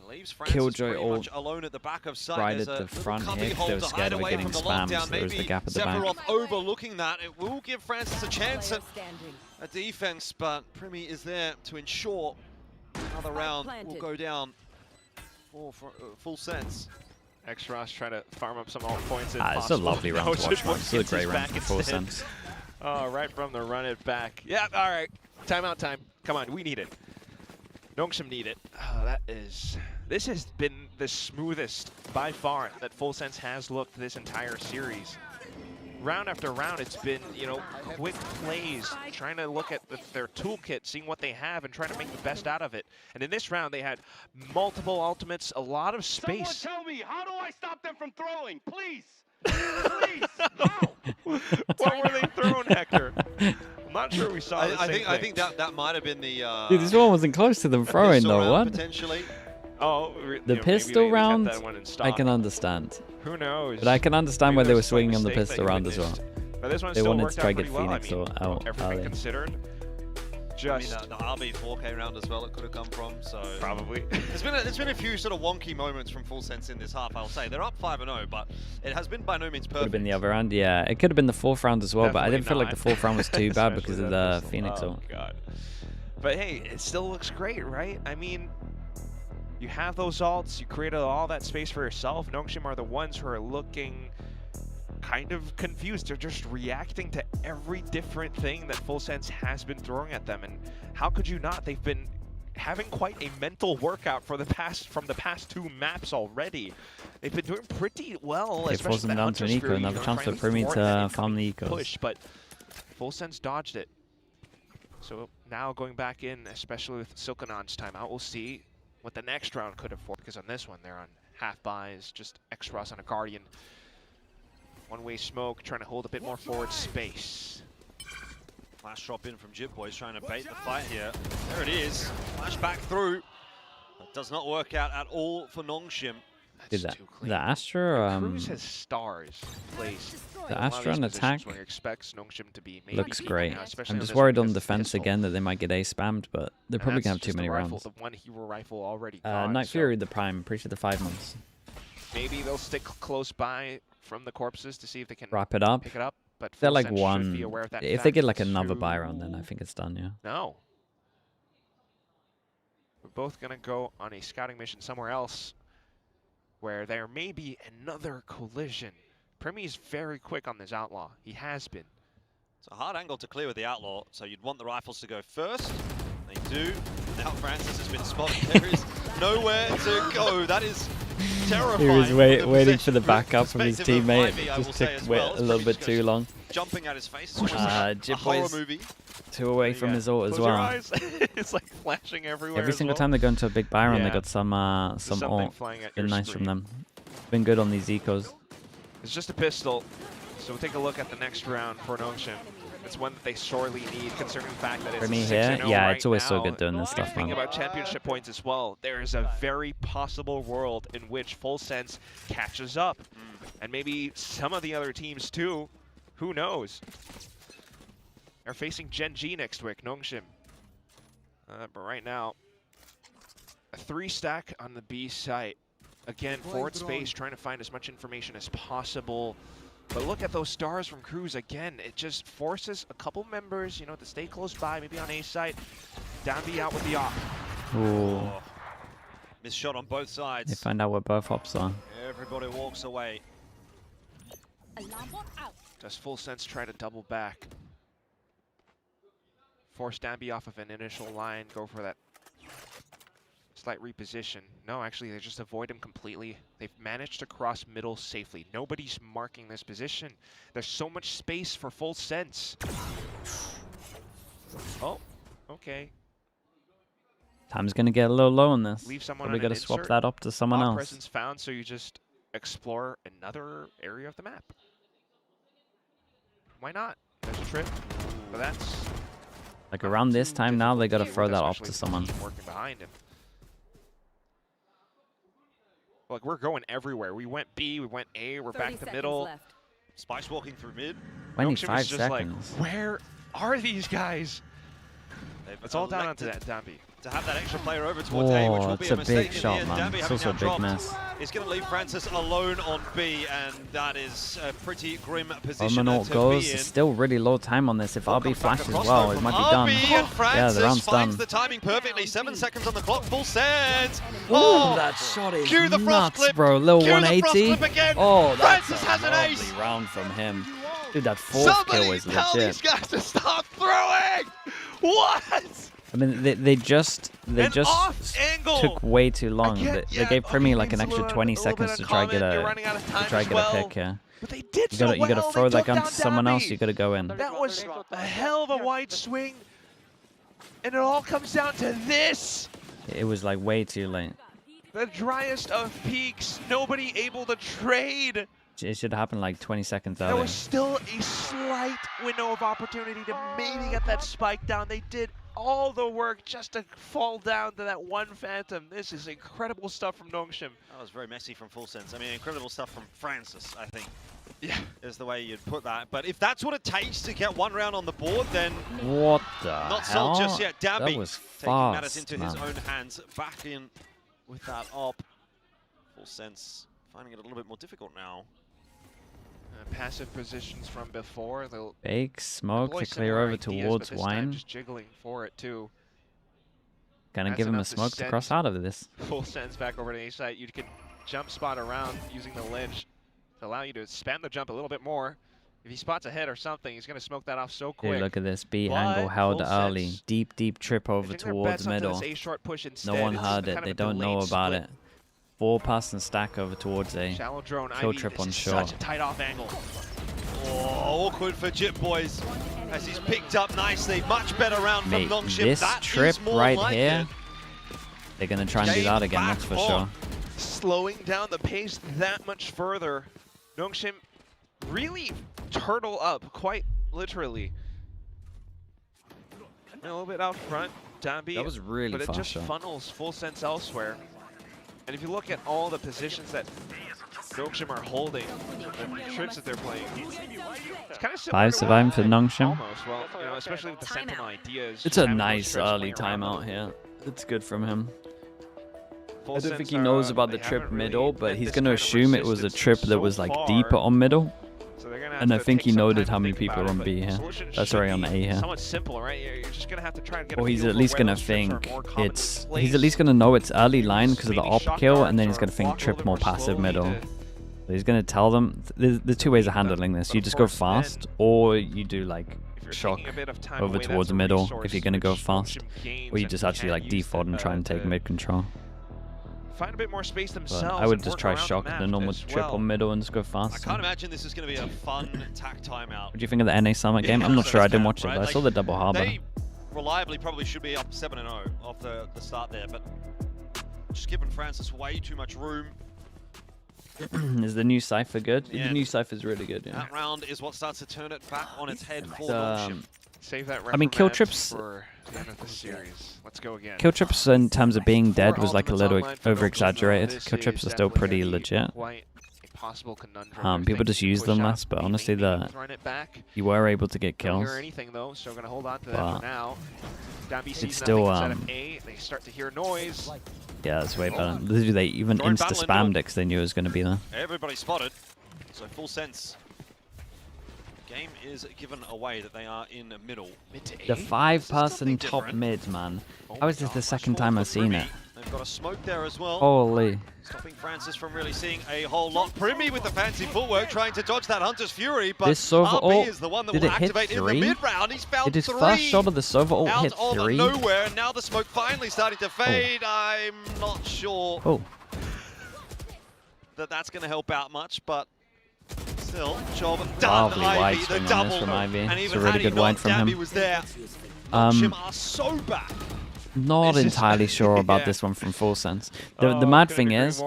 leaves Francis Killjoy pretty all much alone at the back of side. right There's at a the little front cubby here 'cause hole they were to scared hide of it away getting from the spammed, lockdown. so there was the Maybe gap at the back. Sephiroth overlooking that. It will give Francis a chance at Standing. a defense, but Primi is there to ensure another round will go down for full sense. X-Ross trying to farm up some alt points. It's a lovely round to watch, man. It's a great round for full sense. Oh, right from the run it back. Yeah, all right. Timeout time. Come on, we need it. NONGSHIM need it. Oh, this has been the smoothest by far that Full Sense has looked this entire series. Round after round, it's been, you know, quick plays, trying to look at their toolkit, seeing what they have, and trying to make the best out of it. And in this round, they had multiple ultimates, a lot of space. Someone tell me, how do I stop them from throwing? Please! Please! How? What were they throwing, Hector? I'm not sure we saw the same thing. I think that might have been the Dude, this one wasn't close to them throwing though. What? Potentially. Oh, the pistol round, I can understand. Who knows? But I can understand Maybe why they were there's a slight swinging on the mistake pistol that round you as well. witnessed. But this one They still wanted worked to try out to get pretty well. Phoenix I mean, out everything early. considered. I mean, the RB 4K round as well, it could have come from, so... Probably. There's been a few sort of wonky moments from Full Sense in this half, I'll say. They're up 5-0, but it has been by no means perfect. Could have been the other round, yeah. It could have been the fourth round as well, but I didn't feel like the fourth round was too bad because of the Phoenix ult. Oh, God. But hey, it still looks great, right? I mean, you have those ults, you created all that space for yourself. NONGSHIM are the ones who are looking kind of confused. They're just reacting to every different thing that Full Sense has been throwing at them, and how could you not? They've been having quite a mental workout from the past two maps already. They've been doing pretty well. It forced them down to an eco, another chance for Primi to farm the ecos. Push, but Full Sense dodged it. So now going back in, especially with Silkanon's timeout, we'll see what the next round could afford, because on this one they're on half buys, just X-Ross on a Guardian. One-way smoke, trying to hold a bit more forward space. Flash drop in from Jitboy, trying to bait the fight here. There it is. Flash back through. That does not work out at all for NONGSHIM. Did the Astra Cruz has stars placed. the Astra on attack where he expects NONGSHIM to be maybe looks great. Now, I'm just worried on defense again that they might get A spammed, but they're probably gonna have too many rounds. The one hero rifle already gone, Night Fury, the Prime, pretty sure the 5 months. Maybe they'll stick close by from the corpses to see if they can wrap it up. pick it up. But They're Full like Sense should be one. aware of that If they get like fact. another buy round, then I think it's done. Yeah. No. We're both gonna go on a scouting mission somewhere else, where there may be another collision. Primi's very quick on this outlaw. He has been. It's a hard angle to clear with the outlaw, so you'd want the rifles to go first. They do. Now Francis has been spotted. There is nowhere to go. That is terrifying. He was waiting for the backup from his teammate. Just took a little bit too long. Jumping at his face. A horror movie. 2 away from his ult as well. It's like flashing everywhere. Every single time they go into a big buy round, they got some ult. Flying at Been your nice screen. from them. Been good on these ecos. It's just a pistol. So we'll take a look at the next round for NONGSHIM. It's one that they sorely need, considering the fact that it's Primi 6-0 here, yeah, right it's always now. so good doing this stuff, Thinking man. about championship points as well, there is a very possible world in which Full Sense catches up, and maybe some of the other teams too. Who knows? They're facing Gen G next week, NONGSHIM. But right now, a 3-stack on the B site. Again, forward space, trying to find as much information as possible. But look at those stars from Cruz again. It just forces a couple members, you know, to stay close by, maybe on A site. Down B out with the op. Ooh. Missed shot on both sides. They find out where both ops are. Everybody walks away. Does Full Sense try to double back? Force down B off of an initial line, go for that slight reposition. No, actually, they just avoid him completely. They've managed to cross middle safely. Nobody's marking this position. There's so much space for Full Sense. Oh, okay. Time's gonna get a little low on this. Leave someone Probably on an gotta swap insert. that up to someone Odd else. Presence found, so you just explore another area of the map. Why not? There's a trip, but that's Like around this time now, they gotta throw that off to especially someone. the team working behind him. Like, we're going everywhere. We went B, we went A, we're back to middle. Left. Spice walking through mid. 25 just seconds. Like, where are these guys? It's all down onto that Dambi. To have that extra player over towards A, which will be a mistake big shot, in the man. end. Dambi It's having also now a big dropped. miss. It's going to leave Francis alone on B, and that is a pretty grim position Omanort to goes. be in. Still really low time on this. If RB flashes Across well, though it from might be done. RB, and Yeah, the round's Francis finds done. the timing perfectly. 7 seconds on the clock. Full sense. Oh, that shot is Cue the frost nuts, clip. bro. Little Cue the frost 180. clip again. Oh, that's Francis a has an lovely ace. round from him. Dude, that fourth kill Somebody was tell legit. these guys to start throwing. What? I mean, they just took way too long. They gave Primi like an extra 20 seconds to try get a pick. Yeah. But they did You gotta throw that gun to someone else. You gotta go in. That was a hell of a wide swing. And it all comes down to this. It was like way too late. The driest of peaks. Nobody able to trade. It should happen like 20 seconds There earlier. was still a slight window of opportunity to maybe get that spike down. They did all the work just to fall down to that one Phantom. This is incredible stuff from NONGSHIM. That was very messy from Full Sense. I mean, incredible stuff from Francis, I think. Yeah. Is the way you'd put that. But if that's what it takes to get one round on the board, then What the not hell? sold just yet. That Dambi was taking matters fast, into his man. own hands. Back in with that op. Full Sense finding it a little bit more difficult now. Passive positions from before. They'll Fake smoke employ to clear similar over ideas, towards but this time Wine. just jiggling for it too. Gonna That's give him a enough to smoke to send cross out of this. Full Sense back over to A site. You can jump spot around using the ledge to allow you to spam the jump a little bit more. If he spots a head or something, he's gonna smoke that off so quick. Dude, look at this. B But angle held Full early. Sense, Deep trip over pitching their towards bets onto middle. this A short push No instead. one It's heard kind it. of They a don't know delayed about split. it. 4-pass and stack over towards A. Shallow drone Kill Ivy. trip This on is short. such a tight off angle. Oh, awkward for Jip Boys as he's picked up nicely. Much better round Mate, from NONGSHIM. this That trip is more right like here, it. they're gonna try and do that again, that's for sure. Slowing down the pace that much further. NONGSHIM really turtle up, quite literally. A little bit out front, Dambi. That was really but it fast just shot. funnels Full Sense elsewhere. And if you look at all the positions that NONGSHIM are holding, the trips that they're playing, it's kind of similar 5 to surviving what- for NONGSHIM. Almost, well, you know, especially with the Sentinel ideas. It's a nice early timeout here. It's good from him. I don't think he knows about the trip middle, but he's going to assume it was a trip that was like deeper on middle. And I think he noted how many people are on B here. That's sorry, on A here. Somewhat simple, right? You're just gonna have to try and get. Or he's at least going to think it's... He's at least going to know it's early line because of the op kill, and then he's going to think trip more passive middle. So he's going to tell them... There's two ways of handling this. You just go fast, or you do like shock over towards middle if you're going to go fast. Or you just actually like default and try and take mid control. Find a bit more space themselves. But I would and just work try around shock the the map normal as triple well. middle and just go I fast. can't imagine this is going to be a fun tack timeout. What do you think of the NA Summit game? I'm not sure. I didn't watch it, but I saw the double harbor. They reliably probably should be up 7-0 off the start there, but just giving Francis way too much room. Is the new Cypher good? Yeah. The new Cypher's really good, yeah. That round is what starts to turn it back on its head for Um, NONGSHIM. Save that I mean, kill reprimand trips... for the end of the series. Let's go again. Kill trips in terms of being dead was like a little Ultimates online for over-exaggerated. this Kill trips is are still pretty definitely legit. quite a possible conundrum. People just use them less, but honestly, Run it back. you were able to get Don't kills. hear anything though, so we're gonna hold on to that But for now. Dambi sees it's still, nothing inside of A. They start to hear noise. Yeah, that's way better. Literally, they even Join battle in insta-spammed middle. it because they knew it was going to be there. Everybody spotted, so Full Sense. Game is given away that they are in the middle. Mid to A. The 5-person nothing top different. mid, man. Oh How is this the second time I've seen it? They've got a smoke there as well. Holy. Stopping Francis from really seeing a whole lot. Primi with the fancy footwork trying to dodge that Hunter's Fury, but This Sova RB ult, is the one that did will it hit activate in 3? the mid-round. He's found Did his 3 first shot of the Sova ult out hit of 3? nowhere, and now the smoke finally starting to fade. I'm not sure Oh. that that's going to help out much, but still, job done. Lovely wide Ivy, the swing on double, this from Ivy. and It's even a really had he good not, wide from Dambi him. was there. Um, NONGSHIM are so bad. Not This is- entirely sure about yeah. this one from Full Sense. The mad thing is,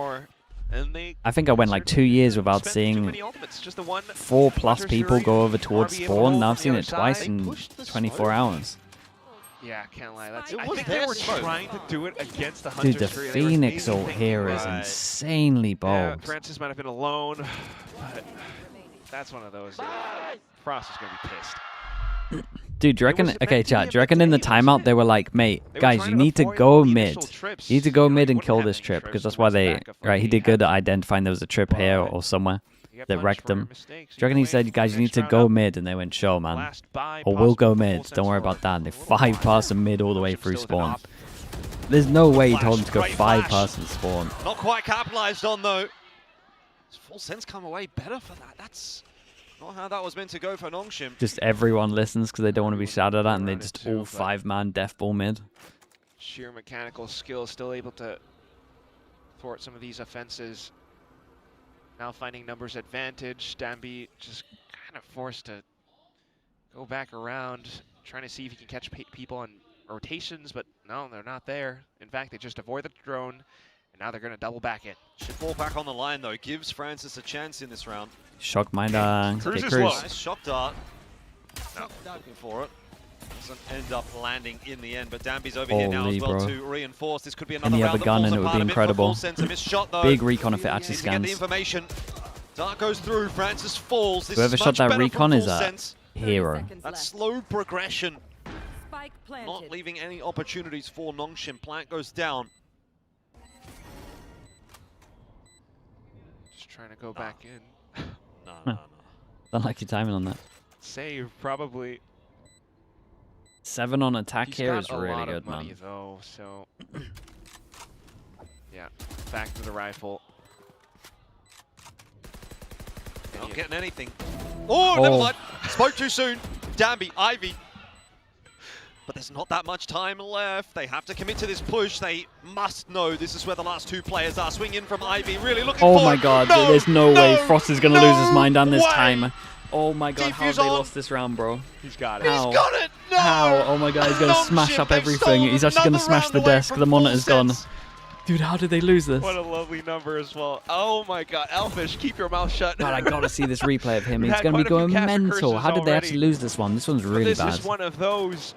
And they I think I went like 2 years without spent too seeing many ultimates, just the one 4+ Hunter's people Fury, go over towards RB able to spawn. hold Now from I've seen the it other twice side. in 24 hours. Yeah, can't lie. That's, It I was think their they were smoke. trying to do it against the Hunters. Dude, the Tree. Phoenix ult here is Right. insanely Yeah, bold. Francis might have been alone, but that's one of those. Frost is going to be pissed. Dude, do you reckon? was Okay, meant to chat. be Do you reckon in the a potato timeout chip. they were like, mate, They were guys, trying you to need to avoid go all the mid. initial trips. You need to go You know, mid you and wouldn't kill have this any trip trips because that's and why it's they. backup Right, he already did good had. at identifying there was a trip here or somewhere. You get They punished wrecked for your them. mistakes. Do you reckon he You said, play guys, you need next to round go up. mid? And they went, sure, man. Last buy Or we'll go possible mid. full Don't worry sense about that. And they for 5-pass them mid all the way Nongshim through still with an spawn. op. There's no way he Flash, told him to go great 5-pass flash. and spawn. Not quite capitalized on, though. Does Full Sense come away better for that? That's not how that was meant to go for NONGSHIM. Just everyone listens because they don't want to be shouted at, and they Around it just too, all but- 5-man death ball mid. Sheer mechanical skill, still able to thwart some of these offenses. Now finding numbers advantage. Danby just kind of forced to go back around, trying to see if he can catch people on rotations, but no, they're not there. In fact, they just avoid the drone, and now they're going to double back it. Should fall back on the line, though. Gives Francis a chance in this round. Shock my dunk. Cruz Okay, is Cruz. low. Nice shock dart. No, looking for it. Doesn't end up landing in the end, but Danby's over here now Holy, as well bro. to reinforce. This could be And another he had round the that gun falls and it would apart be a bit for incredible. Full Sense. A missed shot, though. Big recon if it actually Needs to get the scans. information. Dart goes through. Francis falls. This Whoever is shot much that better recon from is Full a Sense. hero. That slow progression, Spike not planted. leaving any opportunities for NONGSHIM. Plant goes down. Just trying to go back in. No. Don't like your timing on that. Save, probably. 7 on attack He's here got is a really lot good, of money, man. though, so yeah, back to the rifle. Not getting anything. Oh, never mind. Spoke too soon. Danby, Ivy. But there's not that much time left. They have to commit to this push. They must know this is where the last two players are. Swing in from Ivy, really looking Oh for my it. god, No, there's no way no, Frost is going to lose his mind on this way. timer. Oh my god, how have Defuse they on. lost this round, bro? He's got it. How? He's got it. No. How? Oh my god, he's going to smash NONGSHIM, up they've everything. stolen He's actually going to another smash round the away desk. from The monitor's Full gone. Sense. Dude, how did they lose this? What a lovely number as well. Oh my god, Elfish, keep your mouth shut. God, I gotta see this replay of him. We've He's had going to be quite a going few capture mental. curses How did they already. actually lose this one? This one's But really this bad. is one of those.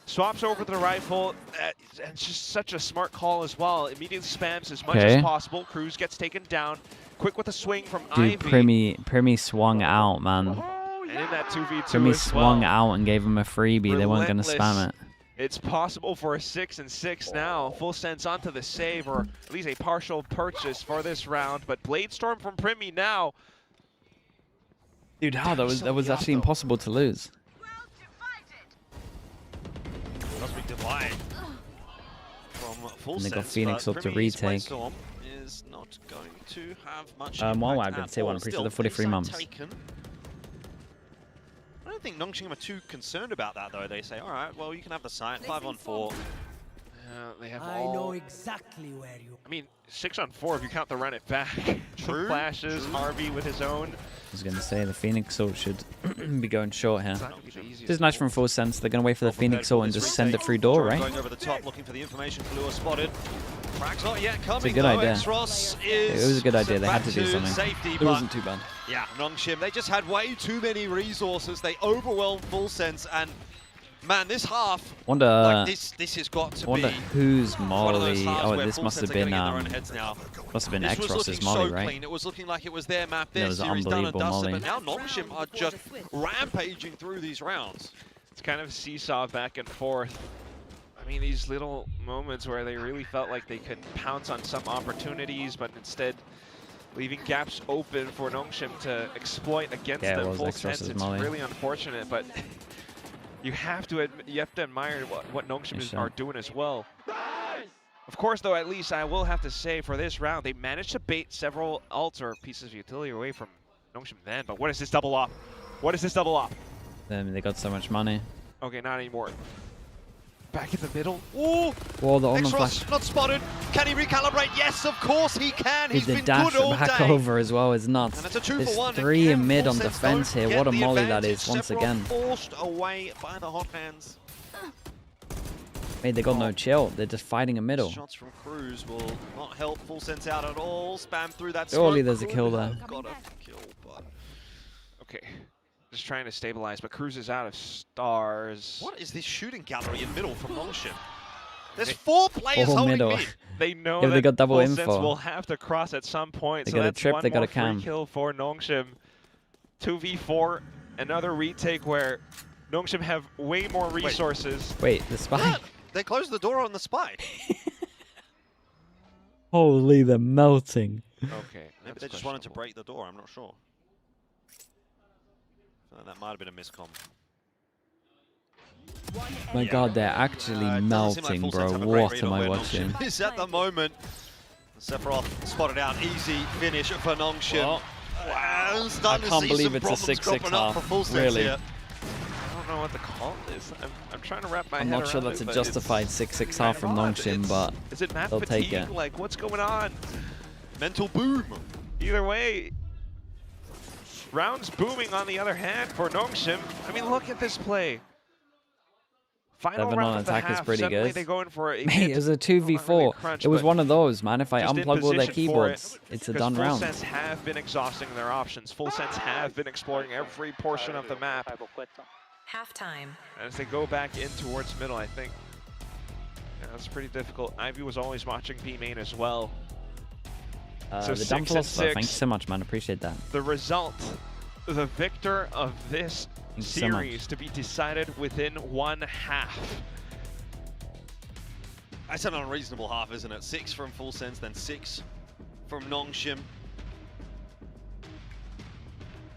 Swaps over to the rifle, and it's just such a smart call as well. Immediately spams as much Okay. as possible. Cruz gets taken down. Quick with a swing from Dude, Ivy. Primi swung out, man. And in that 2v2 Primi as swung well. out and gave him a freebie. They weren't going to Relentless. spam it. It's possible for a 6-6 now. Full sense onto the save, or at least a partial purchase for this round. But Blade Storm from Primi now. Dude, how? That was actually impossible to lose. Must be divide from Full And they got Sense, Phoenix but up to Primi's retake. Whitestorm is not going to have much While impact I've been at saying, all. I'm pretty Still, sure the 43 things are mums. taken. I don't think NONGSHIM are too concerned about that, though. They say, all right, well, you can have the site, 5-on-4. They have I all. know exactly where you. I mean, 6-on-4 if you count the run it back. True. Flashes, Harvey with his own. I was going to say the Phoenix ult should be going short here. It's not gonna be the easiest This is nice goal. from Full Sense. They're going to wait for the Well prepared Phoenix for ult and this just send it retake. through door, Drone right? Going over the top, looking for the information. Fleur spotted. Frags not yet coming, good though. idea. X-Ross is It was a good idea. sent They had back to do something. Safety, It but wasn't too bad. yeah, NONGSHIM, they just had way too many resources. They overwhelmed Full Sense, and man, this half, Wonder, like this has got to wonder be who's one of those Molly. halves Oh, where this Full must Sense have are getting been in their own heads now. must have been This was X-Ross's looking Molly, so right? clean. It was looking like it was their map, That their was series done and unbelievable dusted, Molly. but now NONGSHIM are just rampaging through these rounds. It's kind of seesaw back and forth. I mean, these little moments where they really felt like they could pounce on some opportunities, but instead leaving gaps open for NONGSHIM to exploit against Yeah, it them. was Full X-Ross's sense, it's Molly. really unfortunate, but you have to admire what NONGSHIM are doing as well. Of course, though, at least I will have to say for this round, they managed to bait several ults or pieces of utility away from NONGSHIM then. But what is this double op? What is this double op? They got so much money. Okay, not anymore. Back in the middle. Ooh! Whoa, the Omen X-Ross flash. not spotted. Can he recalibrate? Yes, of course he can. He's The been dash good all back day. over as well is nuts. And it's a 2 There's for 1. 3 in Again, mid Full on Sense defense don't here. get What a the molly that advantage. is once Sephiroth again. forced away by the hot hands. Mate, they got no chill. They're just fighting a middle. Shots from Cruz will not help Full Sense out at all. Spam through that Surely smoke. there's a kill Could there. have got a kill, but Okay. Just trying to stabilize, but Cruz is out of stars. What is this shooting gallery in middle from NONGSHIM? There's 4 players holding middle. mid. They know Yeah, that they got double Full Sense info. will have to cross at some point. They So got a that's trip, one they got more a cam. free kill for NONGSHIM. 2v4, another retake where NONGSHIM have way more resources. Wait, the spy. What? They closed the door on the spy. Holy, they're melting. Okay. Maybe they just wanted to break the door, I'm not sure. That might have been a miscom. My God, they're actually melting, bro. What am I watching? Is at the moment. Sephiroth spotted out. Easy finish for NONGSHIM. Well, wow, I can't believe it's a 6-6 half. Really? Here. I don't know what the call is. I'm trying to wrap my I'm head not sure around that's a it, but justified 6-6 half from NONGSHIM, but is it map they'll fatigue? take it. Like, what's going on? Mental boom. Either way, rounds booming on the other hand for NONGSHIM. I mean, look at this play. Final 7 round on of the attack is half, pretty suddenly good. They go in for a Mate, it was a 2v4. really crunch, it was but one of those, man. If I just in unplug all their position for keyboards, it's a because done Full round. Sense have been exhausting their options. Full Sense have been exploring every portion of the map. Halftime. As they go back in towards middle, I think that's pretty difficult. Ivy was always watching B main as well. So The dumb 6 and philosopher, 6. thank you so much, man. Appreciate that. The result, the victor of this Thank you so much. series to be decided within 1 half. That's an unreasonable half, isn't it? 6 from Full Sense, then 6 from NONGSHIM.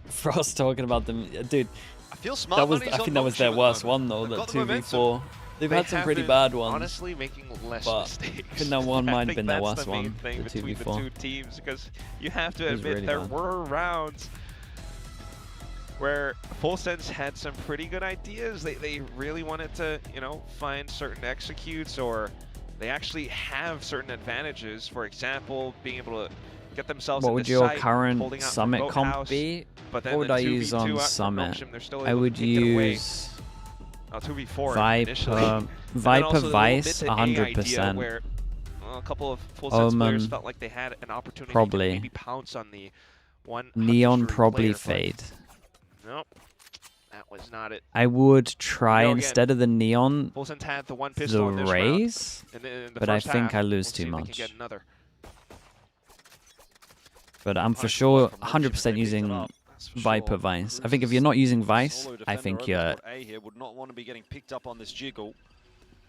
Frost talking about them, dude. I feel smart. That was, I think that was their worst one though. They've That got the 2v4. They've They had some have pretty been bad ones. Honestly, making less but mistakes. I think that one I might have think been their that's worst the main one. thing The between 2v4. the two teams, because you have to It was admit really there bad. were rounds where Full Sense had some pretty good ideas. They really wanted to, you know, find certain executes, or they actually have certain advantages. For example, being able to get themselves What into would your sight, current holding out Summit from comp Boathouse, be? but then What would the I use 2v2 on out from Summit? NONGSHIM, they're still I able would to take it away. use 2v4 initially. And then Viper also the little Vice, mid to A idea 100%. where, a couple of Full Sense players Omen, felt like they had an opportunity probably. to maybe pounce on the one Neon, Hunter probably player, Fade. Nope, that was not it. I would try You know, again, instead of the Neon, Full Sense had the one pistol the in this Raze, round. In the but I first think half, I lose we'll too see if they much. can get another. But I'm for sure 100% using Viper Vice. I think if you're not using Vice, I think you're would not want to be getting picked up on this jiggle.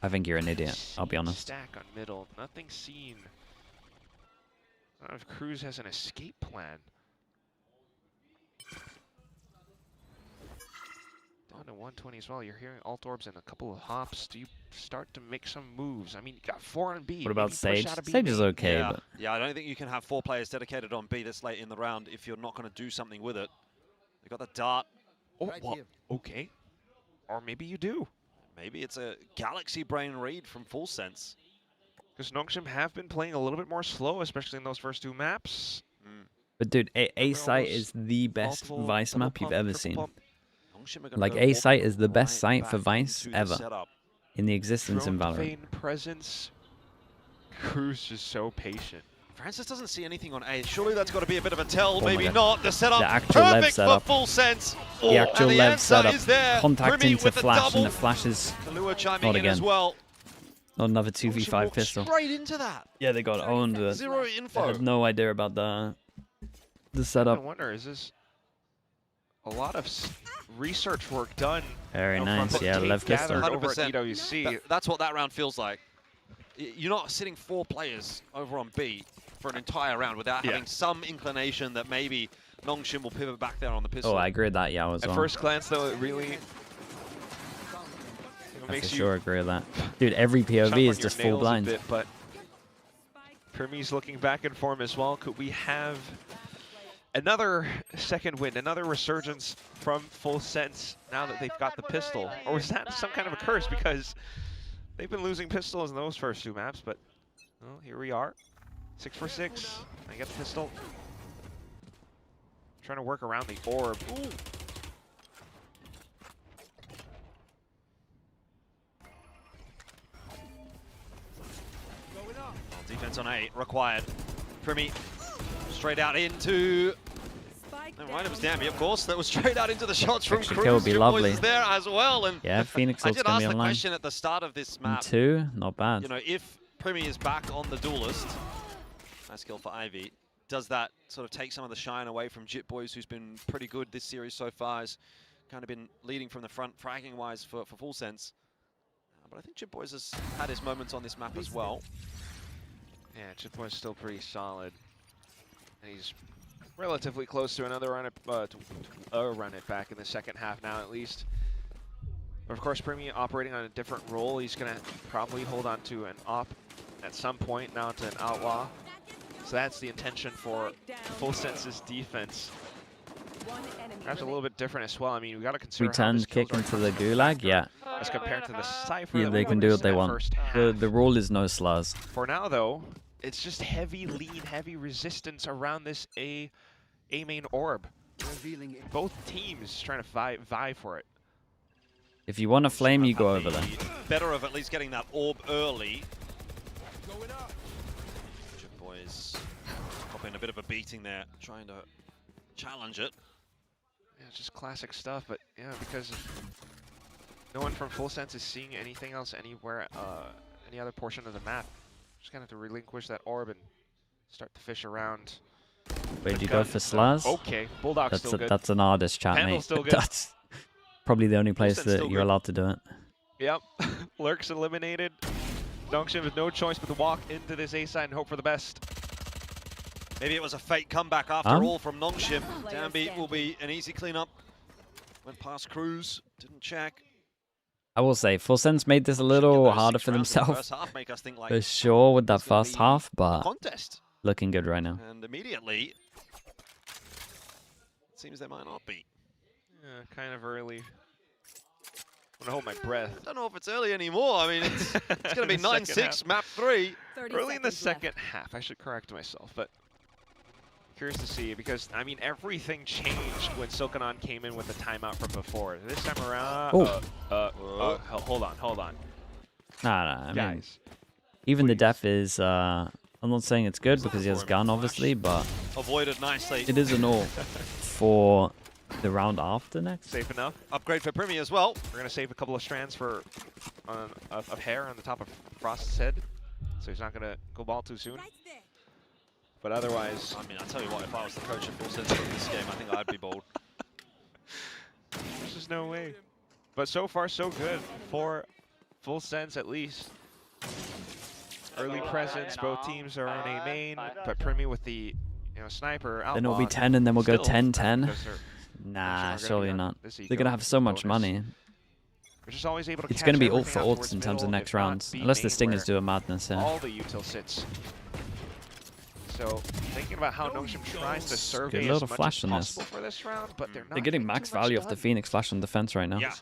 an idiot. I'll be honest. Stack on middle, nothing seen. I don't know if Cruz has an escape plan. Down to 120 as well. You're hearing alt orbs and a couple of hops. Do you start to make some moves? I mean, you got 4 on B. What about Maybe push Sage? out of B Sage is main. okay, Yeah. but Yeah, I don't think you can have 4 players dedicated on B this late in the round if you're not going to do something with it. They got the dart. Oh, well, okay. Or maybe you do. Maybe it's a Galaxy Brain read from Full Sense. Because NONGSHIM have been playing a little bit more slow, especially in those first 2 maps. But dude, A site is the best multiple Vice double map you've pump, ever triple seen. pump. Like A site is the best site for Vice ever in the existence in Drone Valorant. vein presence. Cruz is so patient. Francis doesn't see anything on A. Surely that's got to be a bit of a tell. Oh my Maybe God. not. The setup The actual Lev perfect setup. for Full Sense. The actual and Lev answer setup, is there. contact Primi into with the flash, double. and the flashes. Kalua chiming Not in again. as well. Not another NONGSHIM 2v5 walked pistol. Straight into that. Yeah, they got owned. But Zero I info. had no idea about the I setup. wonder, is this a lot of research work done? Very you know, nice. from Yeah, tape Lev kissed her. gathered over at 100%. EWC. That's what that round feels like. You're not sitting 4 players over on B for an entire round without having some inclination that maybe NONGSHIM will pivot back there on the pistol. Oh, I agree with that, yeah, as At well. first glance, though, it really I makes for you sure agree with that. Dude, every chomp POV on is your just full nails a blind. bit, but Primi's looking back in form as well. Could we have another second win, another resurgence from Full Sense now that they've got the pistol? Or was that some kind of a curse? Because they've been losing pistols in those first 2 maps, but well, here we are. 6 for 6. I get the pistol. Trying to work around the orb. Ooh. Defense on A required. Primi straight out into Right, it was Damby, of course. That was straight out into the shots from Extra Cruz. kill would be lovely. Is there as well. And yeah, Phoenix I ult's did gonna ask be the online. question at the start of this map. 2, not bad. You know, if Primi is back on the duelist, nice kill for Ivy. Does that sort of take some of the shine away from Jit Boys, who's been pretty good this series so far? Has kind of been leading from the front, fragging wise for Full Sense. But I think Jit Boys has had his moments on this map as well. Yeah, Jit Boys still pretty solid. And he's relatively close to another run it back in the second half now, at least. But of course, Primi operating on a different role. He's going to probably hold on to an op at some point, now to an outlaw. So that's the intention for Full Sense's defense. Perhaps a little bit different as well. I mean, we got to consider Return kick into the gulag, yeah. As compared to the Cypher. Yeah, they can do what they want. The rule is no slurs. For now, though, it's just heavy lead, heavy resistance around this A main orb. Both teams trying to vie for it. If you want a flame, you go over there. Better of at least getting that orb early. Jit Boys popping a bit of a beating there, trying to challenge it. Yeah, it's just classic stuff, but yeah, because no one from Full Sense is seeing anything else anywhere, any other portion of the map. Just gonna have to relinquish that orb and start to fish around. Wait, do you go for slurs? Okay, Bulldog's still good. That's an artist chat, Pendle's mate. still good. That's probably the only place that you're allowed to do it. Yep, Lurk's eliminated. NONGSHIM has no choice but to walk into this A side and hope for the best. Maybe it was a fake comeback after all from NONGSHIM. Damby will be an easy cleanup. Went past Cruz, didn't check. I will say, Full Sense made this a little harder for themselves. For sure with that first half, but looking good right now. And immediately, it seems they might not be. Yeah, kind of early. I'm gonna hold my breath. I don't know if it's early anymore. I mean, it's going to be 9-6, map 3. Early in the second half, I should correct myself, but curious to see, because, I mean, everything changed when Silkanon came in with the timeout from before. This time around, hold on. Nah, I mean, even the def is, I'm not saying it's good because he has gun, obviously, but avoided nicely. It is an all for the round after next. Safe enough. Upgrade for Primi as well. We're going to save a couple of strands for of hair on the top of Frost's head, so he's not going to go ball too soon. But otherwise, I mean, I'll tell you what, if I was the coach of Full Sense in this game, I think I'd be bold. There's just no way. But so far, so good for Full Sense, at least. Early presence, both teams are on A main, but Primi with the sniper outlaw. Then it'll be 10 and then we'll go 10-10. Nah, surely not. They're going to have so much money. Just always able to it's going to be ult for ults in terms of next rounds, unless the Stingers do a madness here. All the util sits. So thinking about how NONGSHIM tries to survey as much as possible for this round, but they're not. They're getting max value off the Phoenix flash on defense right now. Yeah,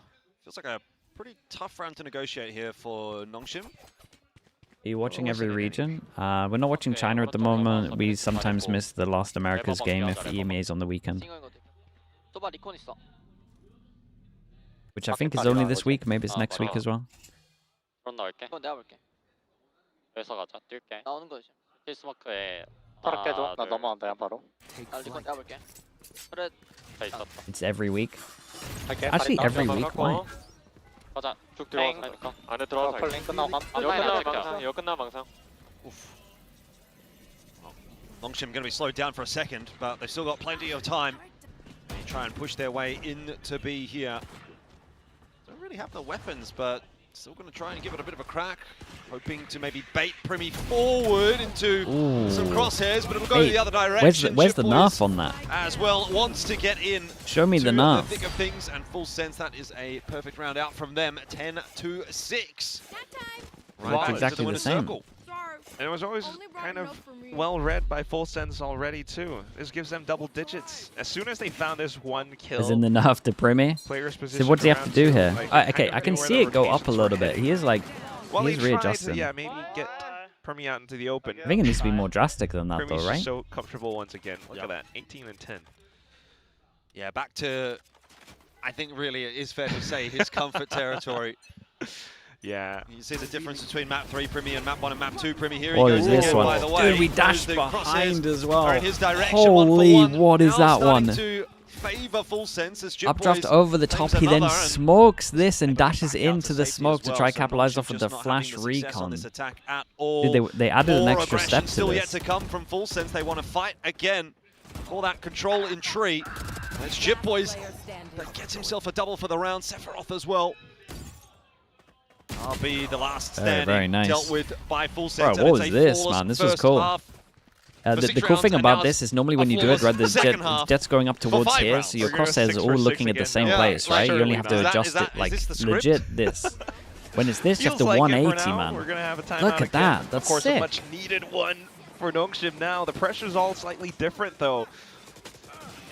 feels like a pretty tough round to negotiate here for NONGSHIM. Are you watching every region? We're not watching China at the moment. We sometimes miss the last Americas game if EMA is on the weekend. Which I think is only this week, maybe it's next week as well. It's every week. Actually, every week, why? NONGSHIM going to be slowed down for a second, but they've still got plenty of time. They try and push their way in to be here. Don't really have the weapons, but still going to try and give it a bit of a crack. Hoping to maybe bait Primi forward into some crosshairs, but it'll go the other direction. Where's the nerf on that? As well, wants to get in. Show me the nerf. The thick of things, and Full Sense, that is a perfect round out from them. 10-6. Right, exactly the same. Circle. And it was always kind of well read by Full Sense already too. This gives them double digits. As soon as they found this one kill, as in the nerf to Primi. So what does he have to do here? Okay, I can see it go up a little bit. He is like, he's readjusting. Yeah, maybe get Primi out into the open. I think it needs to be more drastic than that, though, right? So comfortable once again. Look at that, 18 and 10. Yeah, back to, I think really it is fair to say his comfort territory. Yeah. You see the difference between map 3 Primi and map 1 and map 2 Primi. Here What he goes is this again, one? by the way. Dude, we dashed behind as well. In his direction, Holy, 1 for 1. what is Now that one? To favor full sense as Updraft over the top, he then smokes this and dashes into the smoke to try capitalize off of the flash recon. Dude, they added an extra step to still this. yet to come from full sense. They want to fight again for that control in tree. And it's JitBoys that gets himself a double for the round. Sephiroth as well. I'll be the last standing very nice. dealt with by full sense. Bro, what was this, man? This was cool. The cool thing about this is normally when you do it, right, the jet's going up towards here, so your crosshairs are all looking at the same place, right? You only have to adjust it, like, legit this. When it's this, you have to 180, man. Look at that. That's of course, sick. A much needed one for NONGSHIM now. The pressure's all slightly different, though.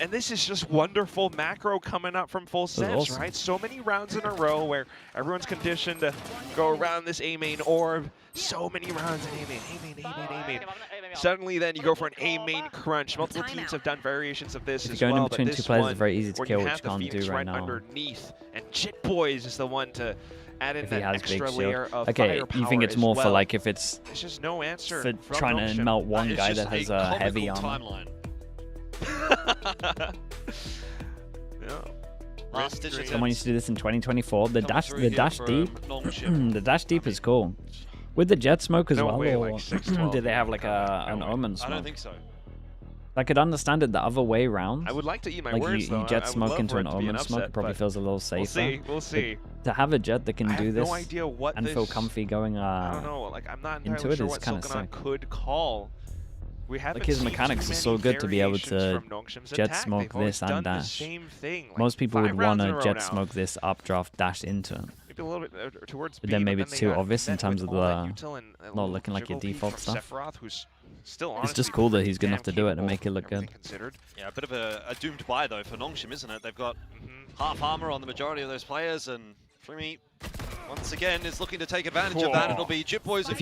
And this is just wonderful macro coming up from full sense, awesome. right? So many rounds in a row where everyone's conditioned to go around this A main orb. So many rounds in A main, A main, A main, A main. Suddenly then you go for an A main crunch. Multiple teams have done variations of this as well. Going in between two players is very easy to where kill, you which have the can't Phoenix do right now. underneath. And JitBoys is the one to add in If he that has extra big layer shield. of Okay, firepower you think it's as more for well. like if it's There's just no answer for from trying to NONGSHIM. melt one It's guy just that has a heavy comical armor. timeline. Last ditch Someone used to do this in 2024. The dash deep, NONGSHIM. the dash deep is cool. With the jet smoke as No well, way, or like 6-12. did they have like an omen smoke? I don't think so. I could understand it the other way round. I would like to eat my like words, you though. jet I would smoke love into for an it to be omen smoke. upset, It probably but feels a little safer. We'll see. To have a jet that can I do have this no idea what and this, feel comfy going I don't know. Like I'm not into entirely it sure is what kinda Silconon sick. could call. We haven't Like his seen mechanics too are so many good to be able to variations from NONGSHIM's jet attack. smoke They've always this and done the dash. same thing, like Most people 5 would want rounds in a to row jet now. smoke this updraft dash into it. Maybe a little bit towards But B, then maybe but it's then too they got obvious in met terms with of all that the util and a not little looking like your dribble peek default from stuff. Sephiroth, who's still It's just honestly cool that he's good damn enough to do it and capable, make it look everything good. considered. Yeah, a bit of a doomed buy though for NONGSHIM, isn't it? They've got half armor on the majority of those players, and Primi once again is looking to take advantage of that. It'll be JitBoys and Cruz, if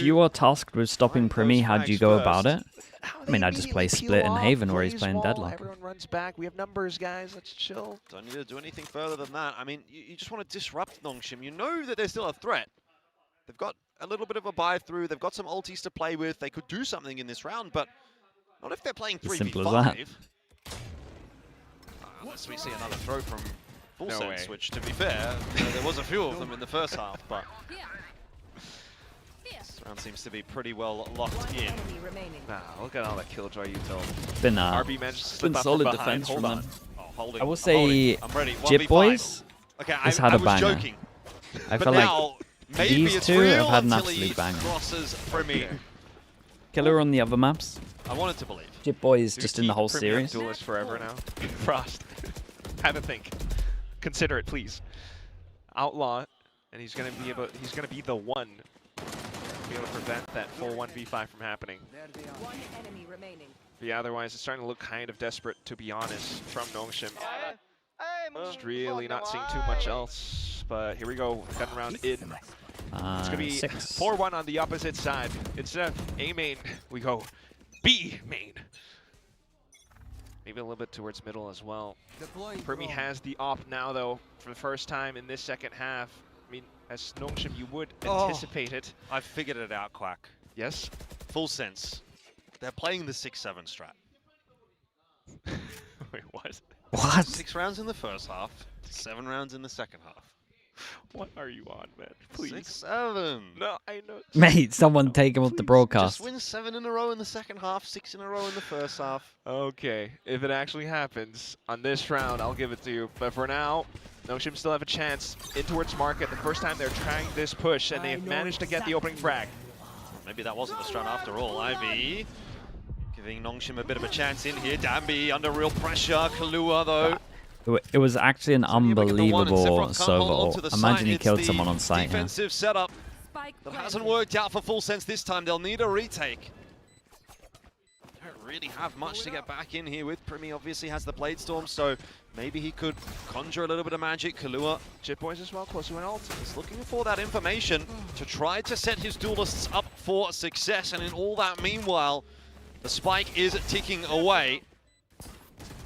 you were tasked with stopping Primi, how do you go about it? I mean, I just play Split and Haven where he's playing Deadlock. Everyone runs back. We have numbers, guys. Let's chill. Don't need to do anything further than that. I mean, you just want to disrupt NONGSHIM. You know that they're still a threat. They've got a little bit of a buy through. They've got some ultis to play with. They could do something in this round, but not if they're playing 3v5. Simple as that. Unless we see another throw from full No sense, way. which, to be fair, there was a few of them in the first half, but this round seems to be pretty well locked in. Nah, look at all that killjoy util. It's been RB managed to slip been up solid from behind. defense Hold from on. them. Oh, holding, I will I'm say holding. I'm ready. 1v5. JitBoys Okay, has I had a was banger. joking. I But feel now, like maybe these it's two real have had an until he absolute banger. crosses Primi. Killer on the other maps. I wanted to believe. JitBoys Do we just in the keep whole Primi series. Duelist forever now. Frost. Have a think. Consider it, please. Outlaw, and he's gonna be the one to be able to prevent that full 1v5 from happening. Yeah, otherwise it's starting to look kind of desperate, to be honest, from NONGSHIM. Just really not seeing too much else, but here we go, gun round in. It's gonna be 4-1 on the opposite side. Instead of A main, we go B main. Maybe a little bit towards middle as well. Primi has the op now, though, for the first time in this second half. I mean, as NONGSHIM, you would anticipate it. I've figured it out, Quack. Yes? Full sense. They're playing the 6-7 strat. Wait, what? What? 6 rounds in the first half, 7 rounds in the second half. What are you on, man? Please. 6-7. No, I know. Mate, someone take him off the broadcast. Just win 7 in a row in the second half, 6 in a row in the first half. Okay, if it actually happens on this round, I'll give it to you. But for now, NONGSHIM still have a chance in towards market. The first time they're trying this push, and they've managed to get the opening frag. Maybe that wasn't the strat after all. Ivy giving NONGSHIM a bit of a chance in here. Danby under real pressure. Kalua, though. It was actually an unbelievable solo. Imagine he killed someone on site. Defensive setup that hasn't worked out for full sense this time. They'll need a retake. Don't really have much to get back in here with. Primi obviously has the Blade Storm, so maybe he could conjure a little bit of magic. Kalua, JitBoys as well, close to an ult. is looking for that information to try to set his duelists up for success. And in all that meanwhile, the spike is ticking away.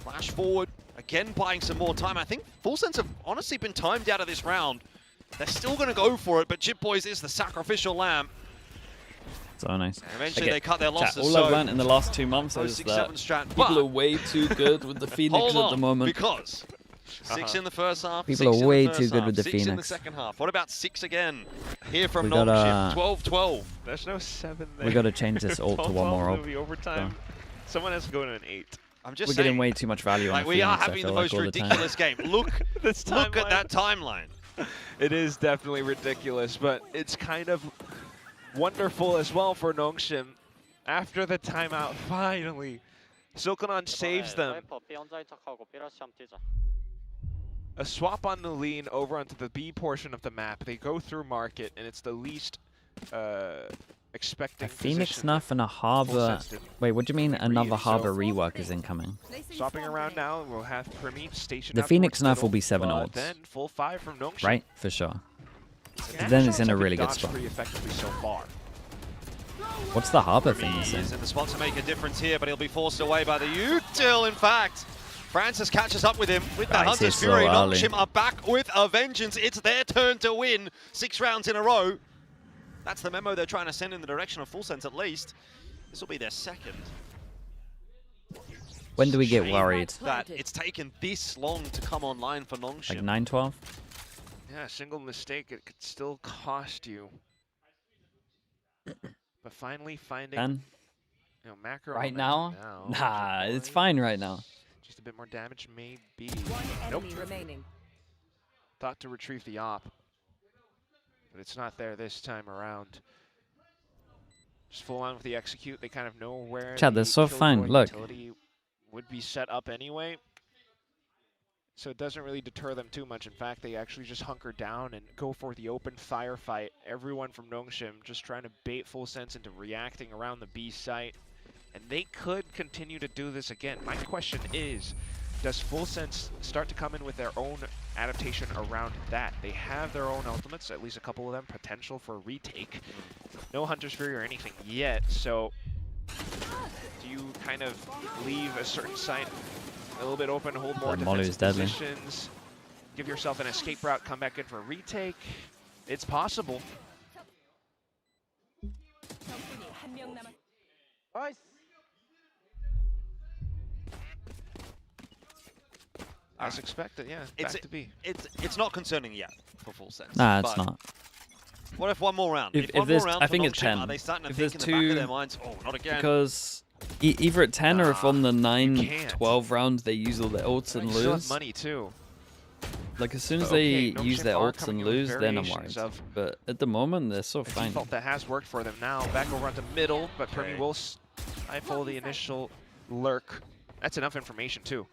Flash forward. Again, buying some more time. I think full sense have honestly been timed out of this round. They're still going to go for it, but Chip Boys is the sacrificial lamb. So nice. And eventually they cut their losses. All I've learned in the last 2 months is that people are way too good with the Phoenix at the moment. Because 6 in the first half, people are way too good with the 6 Phoenix. in the second half. What about 6 again? Here from NONGSHIM, 12-12. There's no 7 there. We got to change this ult to one more ult. Overtime. Someone has to go to an 8. I'm just We're saying, getting way too much value on the we are Phoenix, having the most ridiculous game. Look at that timeline. It is definitely ridiculous, but it's kind of wonderful as well for NONGSHIM. After the timeout, finally, Silkanon saves them. A swap on the lean over onto the B portion of the map. They go through market, and it's the least expecting. A Phoenix Snuff and a Harbor. Wait, what do you mean another Harbor rework is incoming? Swapping around now, we'll have Primi stationed. The Phoenix Snuff will be 7 ults. Then full 5 from NONGSHIM. Right, for sure. Then it's in a really good spot. Pretty effectively so far. What's the Harbor thing? He's in the spot to make a difference here, but he'll be forced away by the util. In fact, Francis catches up with him with the Hunter's Fury. NONGSHIM are back with a vengeance. It's their turn to win 6 rounds in a row. That's the memo they're trying to send in the direction of Full Sense at least. This will be their second. When do we get worried? That it's taken this long to come online for NONGSHIM. Like 9-12? Yeah, a single mistake, it could still cost you. But finally finding 10? macro right now? Nah, it's fine right now. Just a bit more damage, maybe. Nope. Remaining. Thought to retrieve the op, but it's not there this time around. Just full on with the execute. They kind of know where Chad, they're so fine. Look. Would be set up anyway, so it doesn't really deter them too much. In fact, they actually just hunker down and go for the open firefight. Everyone from NONGSHIM just trying to bait Full Sense into reacting around the B site, and they could continue to do this again. My question is, does Full Sense start to come in with their own adaptation around that? They have their own ultimates, at least a couple of them, potential for a retake. No Hunter's Fury or anything yet, so do you kind of leave a certain site a little bit open, hold more defensive positions, give yourself an escape route, come back in for a retake? It's possible. As expected, yeah. It's not concerning yet for Full Sense. Nah, it's not. What if one more round? If one more there's, round I think it's 10. Are they starting to if think there's in the back of 2, their minds, oh, not again? Because either at 10 or if on the 9-12 rounds they use all their ults and still lose. have money too. Like as soon as they use their ults and lose, then I'm worried. But at the moment, they're so fine. That has worked for them now. Back over onto middle, but Primi will stifle the initial lurk. That's enough information too.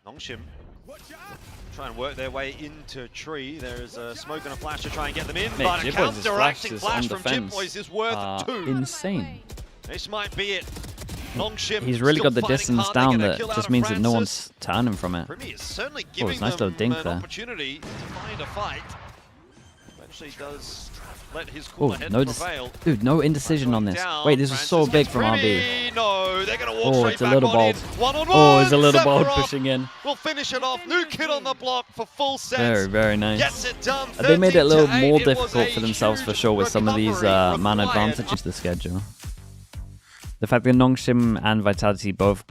NONGSHIM try and work their way into tree. There's a smoke and a flash to try and get them in, but a counteracting flash from Chip Boys is worth 2. Insane. This might be it. NONGSHIM He's really got the distance down that just means that no Francis. one's turning from it. Primi is certainly giving nice little them dink an there. opportunity to find a fight. Eventually does let his cooler head no prevail. Dude, no indecision on this. Wait, this is so big from RB. No, they're going to walk straight it's a back little on in. bold. One-on-one, It's a little bold Sephiroth pushing in. We'll finish it off. New kid on the block for Full Sense. Very, very nice. Gets it done. They made it a little 13-8. more It was difficult for a themselves for huge sure with some of these recovery man required. advantages to the schedule. The fact that NONGSHIM and Vitality both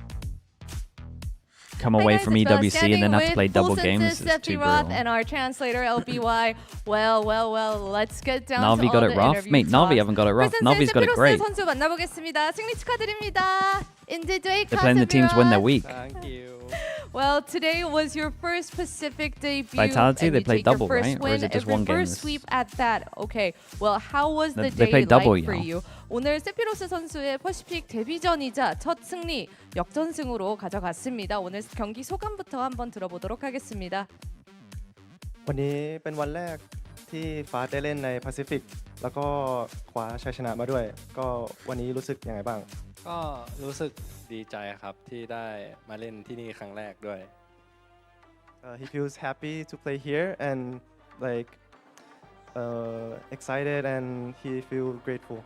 come away from EWC and then have to play double games is too brutal. And our translator LBY. Well, let's get down Navi to got all it the rough. Mate, Navi haven't got it rough. Navi's got it great. 선수 만나보겠습니다. 승리 축하드립니다. They're playing the teams when they're weak. Thank you. Well, today was your first Pacific debut. Vitality, and they you play take your double, first right? Or is win, it just a one game? reverse sweep at that. Okay. Well, how was the They day play double, like for you you? 오늘 세피로스 선수의 퍼시픽 데뷔전이자 첫 승리 역전승으로 가져갔습니다. 오늘 경기 소감부터 한번 들어보도록 하겠습니다. วันนี้เป็นวันแรกที่ฟ้าได้เล่นในแปซิฟิกแล้วก็คว้าชัยชนะมาด้วยก็วันนี้รู้สึกยังไงบ้าง ก็รู้สึกดีใจครับที่ได้มาเล่นที่นี่ครั้งแรกด้วย He feels happy to play here and like excited and he feel grateful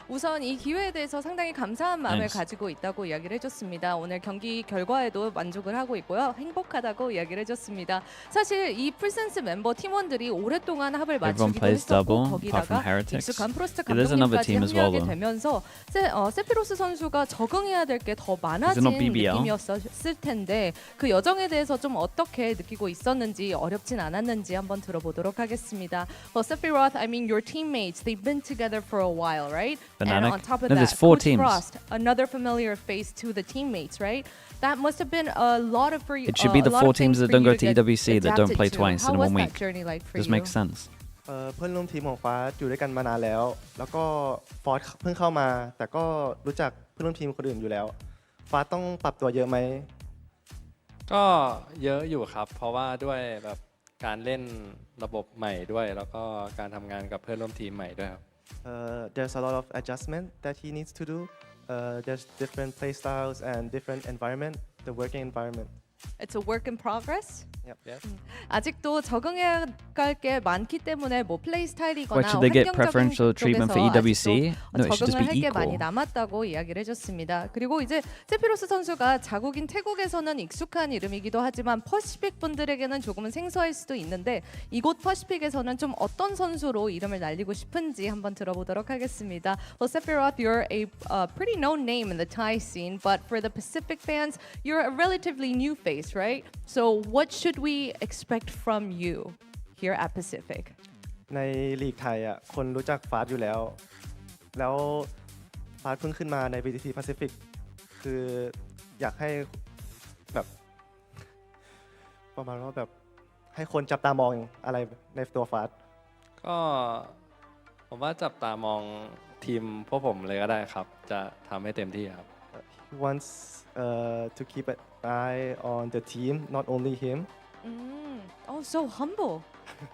우선 이 기회에 대해서 상당히 감사한 마음을 Nice. 가지고 있다고 이야기를 해줬습니다. 오늘 경기 결과에도 만족을 하고 있고요. 행복하다고 이야기를 해줬습니다. 사실 이 풀센스 멤버 팀원들이 오랫동안 합을 Everyone 맞추기도 plays 했었고 double, apart from 거기다가 Heretics. 익숙한 프로스트 Yeah, there's another 감독님까지 team as well, 합류하게 though. 되면서 세피로스 선수가 적응해야 될 게 더 많아진 not BBL. 느낌이었을 텐데 그 여정에 대해서 좀 어떻게 느끼고 있었는지 어렵진 않았는지 한번 들어보도록 하겠습니다. Well, Sephiroth, I mean your teammates, they've been together for a while, right? Banana. And on top of No, that, there's 4 Coach teams. Frost, another familiar face to the teammates, right? That must have been a lot of for you. It should be the a lot 4 of things teams that for don't you go to to get EWC that don't adapted play to. twice How in was 1 that week. journey like for This you? makes sense. เพื่อนร่วมทีมของฟ้าอยู่ด้วยกันมานานแล้ว แล้วก็ฟอร์ดเพิ่งเข้ามา แต่ก็รู้จักเพื่อนร่วมทีมคนอื่นอยู่แล้ว ฟ้าต้องปรับตัวเยอะไหม ก็เยอะอยู่ครับ เพราะว่าด้วยแบบการเล่นระบบใหม่ด้วย แล้วก็การทำงานกับเพื่อนร่วมทีมใหม่ด้วยครับ There's a lot of adjustment that he needs to do. There's different play styles and different environment, the working environment. It's a work in progress. Yep. 아직도 적응해야 할 게 많기 때문에 뭐 플레이 스타일이거나 What, should they get preferential 환경적인 treatment for 쪽에서 EWC? 아직도 No, it should just 적응을 be 할 게 많이 equal. 남았다고 이야기를 해줬습니다. 그리고 이제 세피로스 선수가 자국인 태국에서는 익숙한 이름이기도 하지만 퍼시픽 분들에게는 조금은 생소할 수도 있는데 이곳 퍼시픽에서는 좀 어떤 선수로 이름을 날리고 싶은지 한번 들어보도록 하겠습니다. Well, Sephiroth, you're a pretty known name in the Thai scene, but for the Pacific fans, you're a relatively new face, right? So what should we expect from you here at Pacific? ในลีกไทยอ่ะคนรู้จักฟาสอยู่แล้ว แล้วฟาสเพิ่งขึ้นมาใน VCT Pacific คืออยากให้แบบประมาณว่าแบบให้คนจับตามองอะไรในตัวฟาส ก็ผมว่าจับตามองทีมพวกผมเลยก็ได้ครับ จะทำให้เต็มที่ครับ He wants to keep an eye on the team, not only him. Oh, so humble.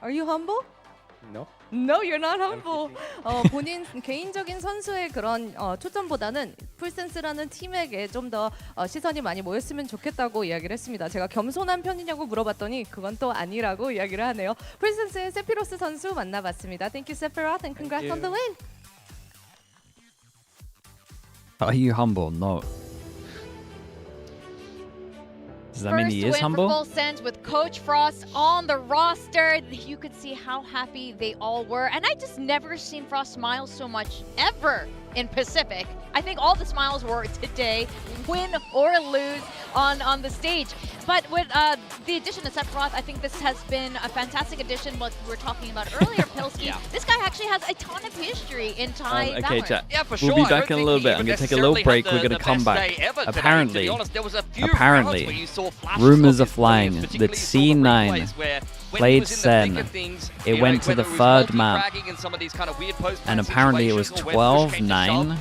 Are you humble? No. No, you're not humble. 본인 개인적인 선수의 그런 초점보다는 풀센스라는 팀에게 좀 더 시선이 많이 모였으면 좋겠다고 이야기를 했습니다. 제가 겸손한 편이냐고 물어봤더니 그건 또 아니라고 이야기를 하네요. 풀센스의 세피로스 선수 만나봤습니다. Thank you, Sephiroth, and congrats on the win. Are you humble? No. Does that mean he is First win humble? for Full Sends with Coach Frost on the roster. You could see how happy they all were. And I just never seen Frost smile so much ever in Pacific. I think all the smiles were today, win or lose on the stage. But with the addition of Sephiroth, I think this has been a fantastic addition. What we were talking about earlier, Pilsky. This guy actually has a ton of history in Thai Okay, Valorant. chat. Yeah, for We'll sure. be back in a little bit. I'm going to take a little break. We're going to come back. Apparently, rumors are flying that C9 played Sen. It went to the third map, and apparently it was 12-9,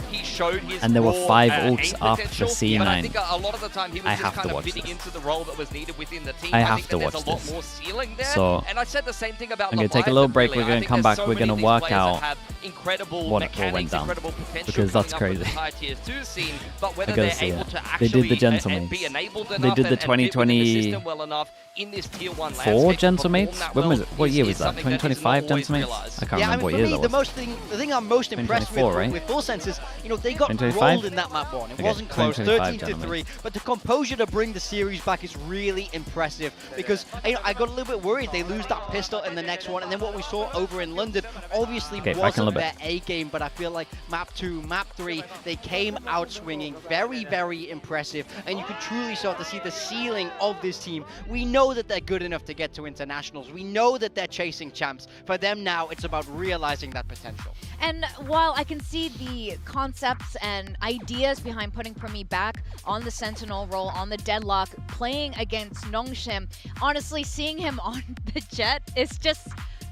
and there were 5 ults up for C9. I have to watch this. I have to watch this. So, I'm going to take a little break. We're going to come back. We're going to work out what went down, because that's crazy. I gotta see it. They did the Gentlemates. They did the 2024 Gentlemates? When was it? What year was that? 2025 Gentlemates? I can't remember what year that was. The thing I'm most impressed with, right? with Full Sense is, they got 2025? rolled in that map one. It wasn't close, 2025 13-3, but the composure to bring the series back is really impressive, because I got a little bit worried they lose that pistol in the next one, and then what we saw over in London obviously wasn't their A game, but I feel like map 2, map 3, they came out swinging. Very, very impressive, and you could truly start to see the ceiling of this team. We know that they're good enough to get to internationals. We know that they're chasing champs. For them now, it's about realizing that potential. And while I can see the concepts and ideas behind putting Primi back on the Sentinel role, on the Deadlock, playing against NONGSHIM, honestly, seeing him on the Jet is just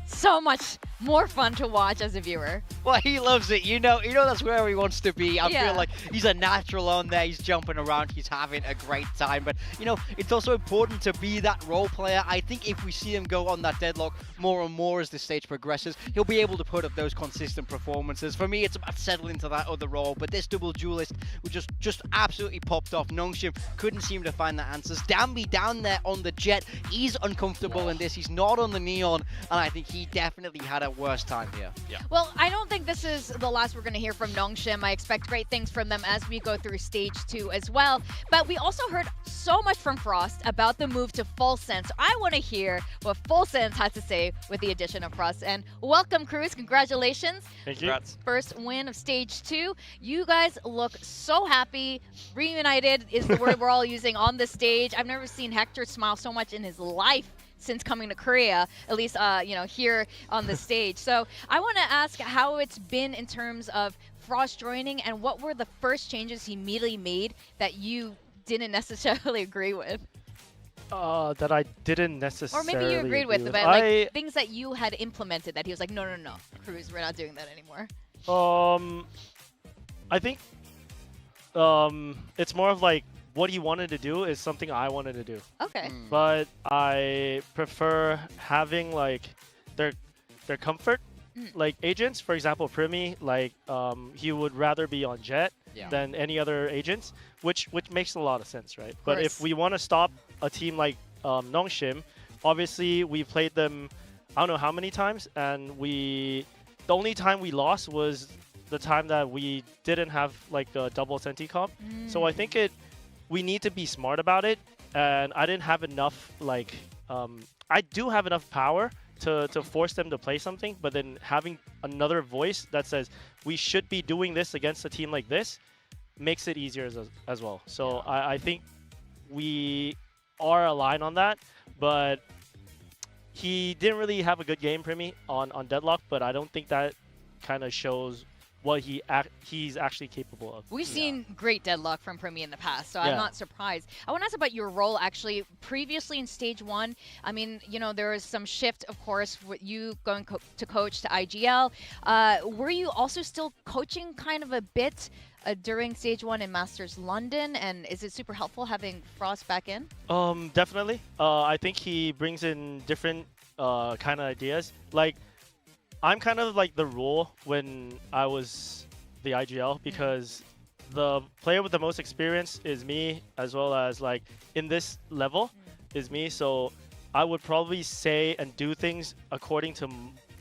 so much more fun to watch as a viewer. Well, he loves it. You know that's where he wants to be. I feel like he's a natural on there. He's jumping around. He's having a great time. But, it's also important to be that role player. I think if we see him go on that Deadlock more and more as the stage progresses, he'll be able to put up those consistent performances. For me, it's about settling into that other role. But this double duelist just absolutely popped off. NONGSHIM couldn't seem to find the answers. Danby down there on the Jet. He's uncomfortable in this. He's not on the Neon. And I think he definitely had a worse time here. Yeah. Well, I don't think this is the last we're going to hear from NONGSHIM. I expect great things from them as we go through stage 2 as well. But we also heard so much from Frost about the move to Full Sense. I want to hear what Full Sense has to say with the addition of Frost. And welcome, Cruz. Congratulations. Thank you. Congrats. First win of stage 2. You guys look so happy. Reunited is the word we're all using on the stage. I've never seen Hector smile so much in his life since coming to Korea, at least here on the stage. So I want to ask how it's been in terms of Frost joining, and what were the first changes he immediately made that you didn't necessarily agree with? That I didn't necessarily Or maybe you agreed with, but like things that you had implemented that he was like, no, Cruz, we're not doing that anymore. I think it's more of like what he wanted to do is something I wanted to do. Okay. But I prefer having like their comfort. Like agents, for example, Primi, like he would rather be on Jet than any other agents, which makes a lot of sense, right? But if we want to stop a team like NONGSHIM, obviously we played them I don't know how many times, and the only time we lost was the time that we didn't have like a double Senti comp. So I think we need to be smart about it, and I didn't have enough like I do have enough power to force them to play something, but then having another voice that says we should be doing this against a team like this makes it easier as well. So I think we are aligned on that, but he didn't really have a good game, Primi, on Deadlock, but I don't think that kind of shows what he's actually capable of. We've seen great Deadlock from Primi in the past, so I'm not surprised. I want to ask about your role, actually. Previously in Stage 1, I mean, there was some shift, of course, with you going to coach to IGL. Were you also still coaching kind of a bit during Stage 1 in Masters London, and is it super helpful having Frost back in? Definitely. I think he brings in different kind of ideas. Like, I'm kind of like the rule when I was the IGL, because the player with the most experience is me, as well as like in this level is me. So I would probably say and do things according to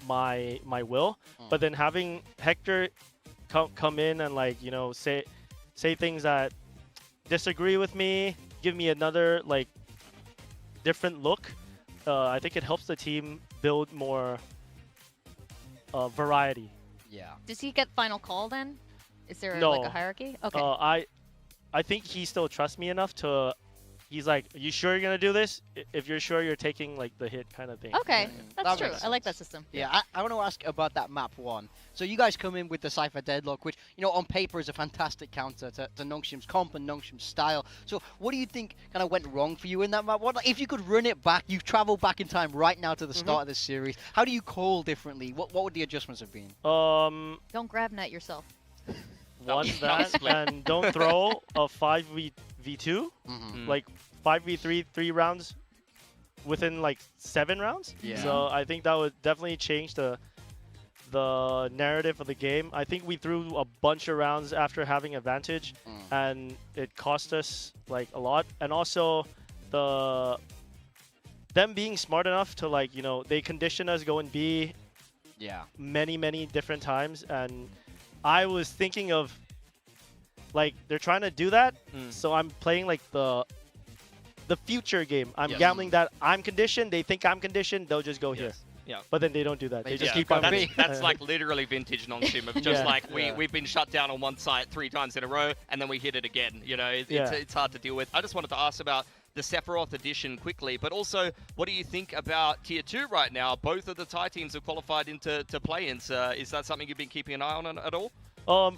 my will. But then having Hector come in and like say things that disagree with me, give me another like different look. I think it helps the team build more variety. Yeah. Does he get final call then? Is there No. like a hierarchy? Okay. I think he still trusts me enough to. He's like, "You sure you're gonna do this? If you're sure, you're taking like the hit kind of thing." Okay, that's That true. makes I like that system. Yeah, I want to ask about that map 1. So you guys come in with the Cypher Deadlock, which, on paper is a fantastic counter to NONGSHIM's comp and NONGSHIM's style. So what do you think kind of went wrong for you in that map? If you could run it back, you travel back in time right now to the start of this series. How do you call differently? What would the adjustments have been? Don't grab net yourself. One that, and don't throw a 5v2, like 5v3, 3 rounds within like 7 rounds. Yeah. So I think that would definitely change the narrative of the game. I think we threw a bunch of rounds after having advantage, and it cost us like a lot. And also them being smart enough to like they conditioned us going B. Yeah. Many different times, and I was thinking of like they're trying to do that, so I'm playing like the future game. I'm gambling that I'm conditioned. They think I'm conditioned. They'll just go here. Yeah. But then they don't do that. They just keep on. That's like literally vintage NONGSHIM of just like we've been shut down on one site 3 times in a row, and then we hit it again. It's hard to deal with. I just wanted to ask about the Sephiroth edition quickly, but also what do you think about Tier 2 right now? Both of the Thai teams have qualified into play-ins. Is that something you've been keeping an eye on at all?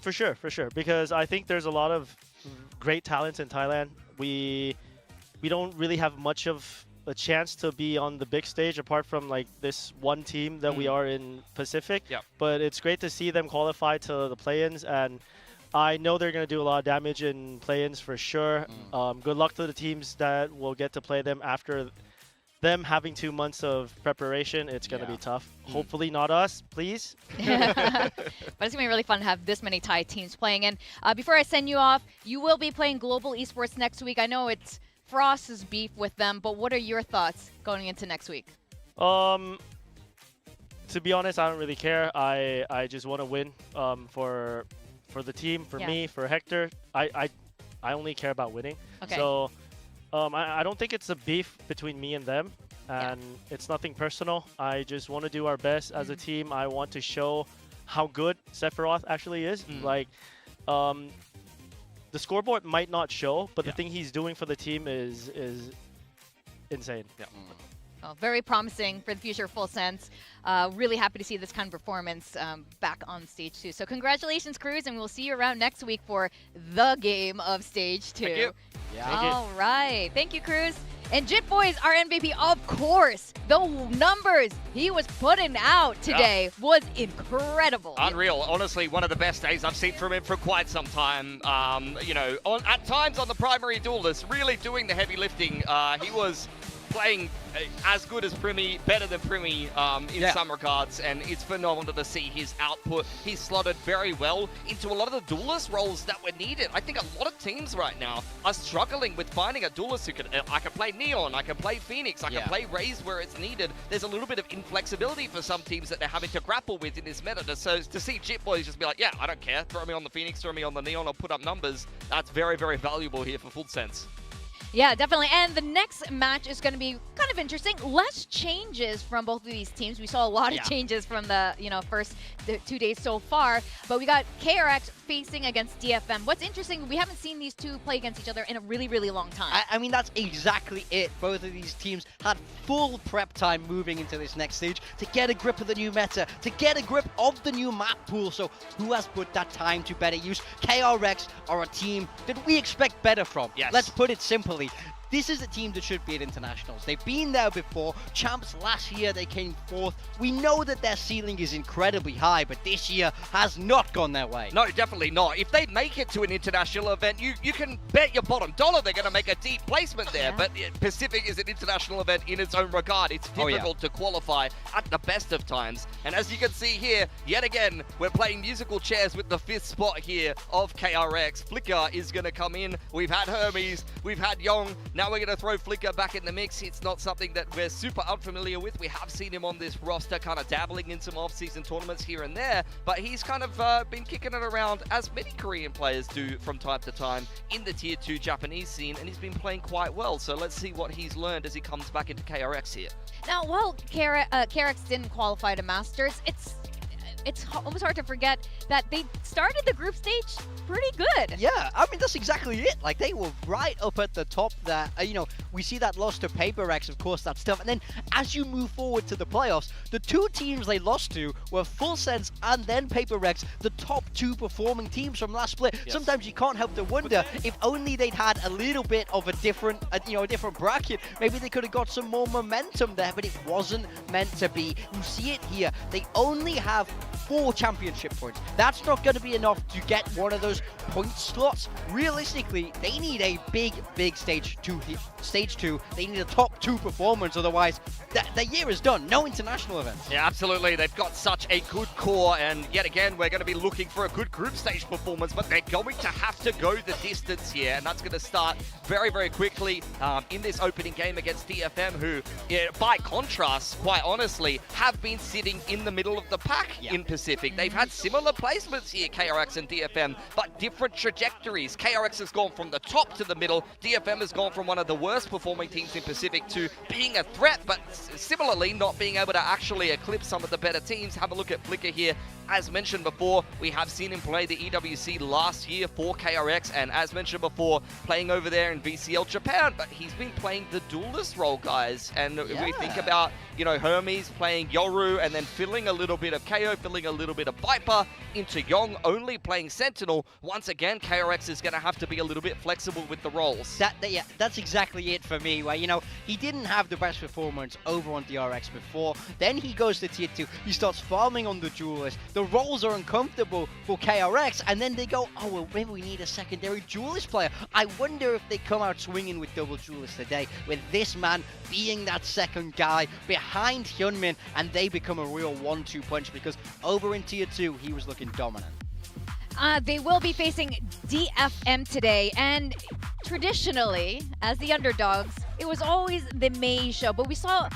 For sure, because I think there's a lot of great talents in Thailand. We don't really have much of a chance to be on the big stage apart from like this one team that we are in Pacific. Yep. But it's great to see them qualify to the play-ins, and I know they're going to do a lot of damage in play-ins for sure. Good luck to the teams that will get to play them after them having 2 months of preparation. It's going to be tough. Hopefully not us, please. But it's going to be really fun to have this many Thai teams playing. And before I send you off, you will be playing Global Esports next week. I know it's Frost's beef with them, but what are your thoughts going into next week? to be honest, I don't really care. I just want to win for the team, for me, for Hector. I only care about winning. Okay. So I don't think it's a beef between me and them, and it's nothing personal. I just want to do our best as a team. I want to show how good Sephiroth actually is. Like, the scoreboard might not show, but the thing he's doing for the team is insane. Yeah. Well, very promising for the future, Full Sense. Really happy to see this kind of performance back on Stage 2. So congratulations, Cruz, and we'll see you around next week for the game of Stage 2. Thank you. Yeah. All right. Thank you, Cruz. And Jit Boy's our MVP, of course. The numbers he was putting out today was incredible. Unreal. Honestly, one of the best days I've seen from him for quite some time. You know, at times on the primary duelist, really doing the heavy lifting. He was playing as good as Primi, better than Primi in some regards, and it's phenomenal to see his output. He's slotted very well into a lot of the duelist roles that were needed. I think a lot of teams right now are struggling with finding a duelist who can, I can play Neon, I can play Phoenix, I can play Raze where it's needed. There's a little bit of inflexibility for some teams that they're having to grapple with in this meta. So to see Jit Boys just be like, yeah, I don't care, throw me on the Phoenix, throw me on the Neon, I'll put up numbers, that's very, very valuable here for Full Sense. Yeah, definitely. And the next match is going to be kind of interesting. Less changes from both of these teams. We saw a lot of changes from the first 2 days so far. But we got KRX facing against DFM. What's interesting, we haven't seen these two play against each other in a really, really long time. I mean, that's exactly it. Both of these teams had full prep time moving into this next stage to get a grip of the new meta, to get a grip of the new map pool. So who has put that time to better use? KRX are a team that we expect better from. Yes. Let's put it simply. This is a team that should be at internationals. They've been there before. Champs last year, they came fourth. We know that their ceiling is incredibly high, but this year has not gone their way. No, definitely not. If they make it to an international event, you can bet your bottom dollar they're going to make a deep placement there. But Pacific is an international event in its own regard. It's difficult to qualify at the best of times. And as you can see here, yet again, we're playing musical chairs with the 5th spot here of KRX. Flicker is going to come in. We've had Hermes, we've had Young. Now we're going to throw Flicker back in the mix. It's not something that we're super unfamiliar with. We have seen him on this roster kind of dabbling in some off-season tournaments here and there, but he's kind of been kicking it around as many Korean players do from time to time in the Tier 2 Japanese scene, and he's been playing quite well. So let's see what he's learned as he comes back into KRX here. Now, while KRX didn't qualify to Masters, it's almost hard to forget that they started the group stage pretty good. Yeah, I mean, that's exactly it. Like, they were right up at the top there. We see that loss to PaperX, of course, that stuff. And then as you move forward to the playoffs, the two teams they lost to were Full Sense and then PaperX, the top 2 performing teams from last split. Yes. Sometimes you can't help to wonder if only they'd had a little bit of a different, a different bracket, maybe they could have got some more momentum there, but it wasn't meant to be. You see it here. They only have 4 championship points. That's not going to be enough to get one of those point slots. Realistically, they need a big stage 2 here. Stage 2, they need a top 2 performance, otherwise the year is done. No international events. Yeah, absolutely. They've got such a good core, and yet again, we're going to be looking for a good group stage performance, but they're going to have to go the distance here, and that's going to start very, very quickly in this opening game against DFM, who, by contrast, quite honestly, have been sitting in the middle of the pack in Pacific. They've had similar placements here, KRX and DFM, but different trajectories. KRX has gone from the top to the middle. DFM has gone from one of the worst performing teams in Pacific to being a threat, but similarly not being able to actually eclipse some of the better teams. Have a look at Flicker here. As mentioned before, we have seen him play the EWC last year for KRX, and as mentioned before, playing over there in VCL Japan, but he's been playing the duelist role, guys. And we think about, Hermes playing Yoru and then filling a little bit of KO, filling a little bit of Viper into Yong, only playing Sentinel. Once again, KRX is going to have to be a little bit flexible with the roles. That's exactly it for me, where, he didn't have the best performance over on DRX before. Then he goes to Tier 2. He starts farming on the duelist. The roles are uncomfortable for KRX, and then they go, oh, well, maybe we need a secondary duelist player. I wonder if they come out swinging with double duelist today, with this man being that second guy behind Hyunmin, and they become a real 1-2 punch, because over in Tier 2, he was looking dominant. They will be facing DFM today, and traditionally, as the underdogs, it was always the May show, but we saw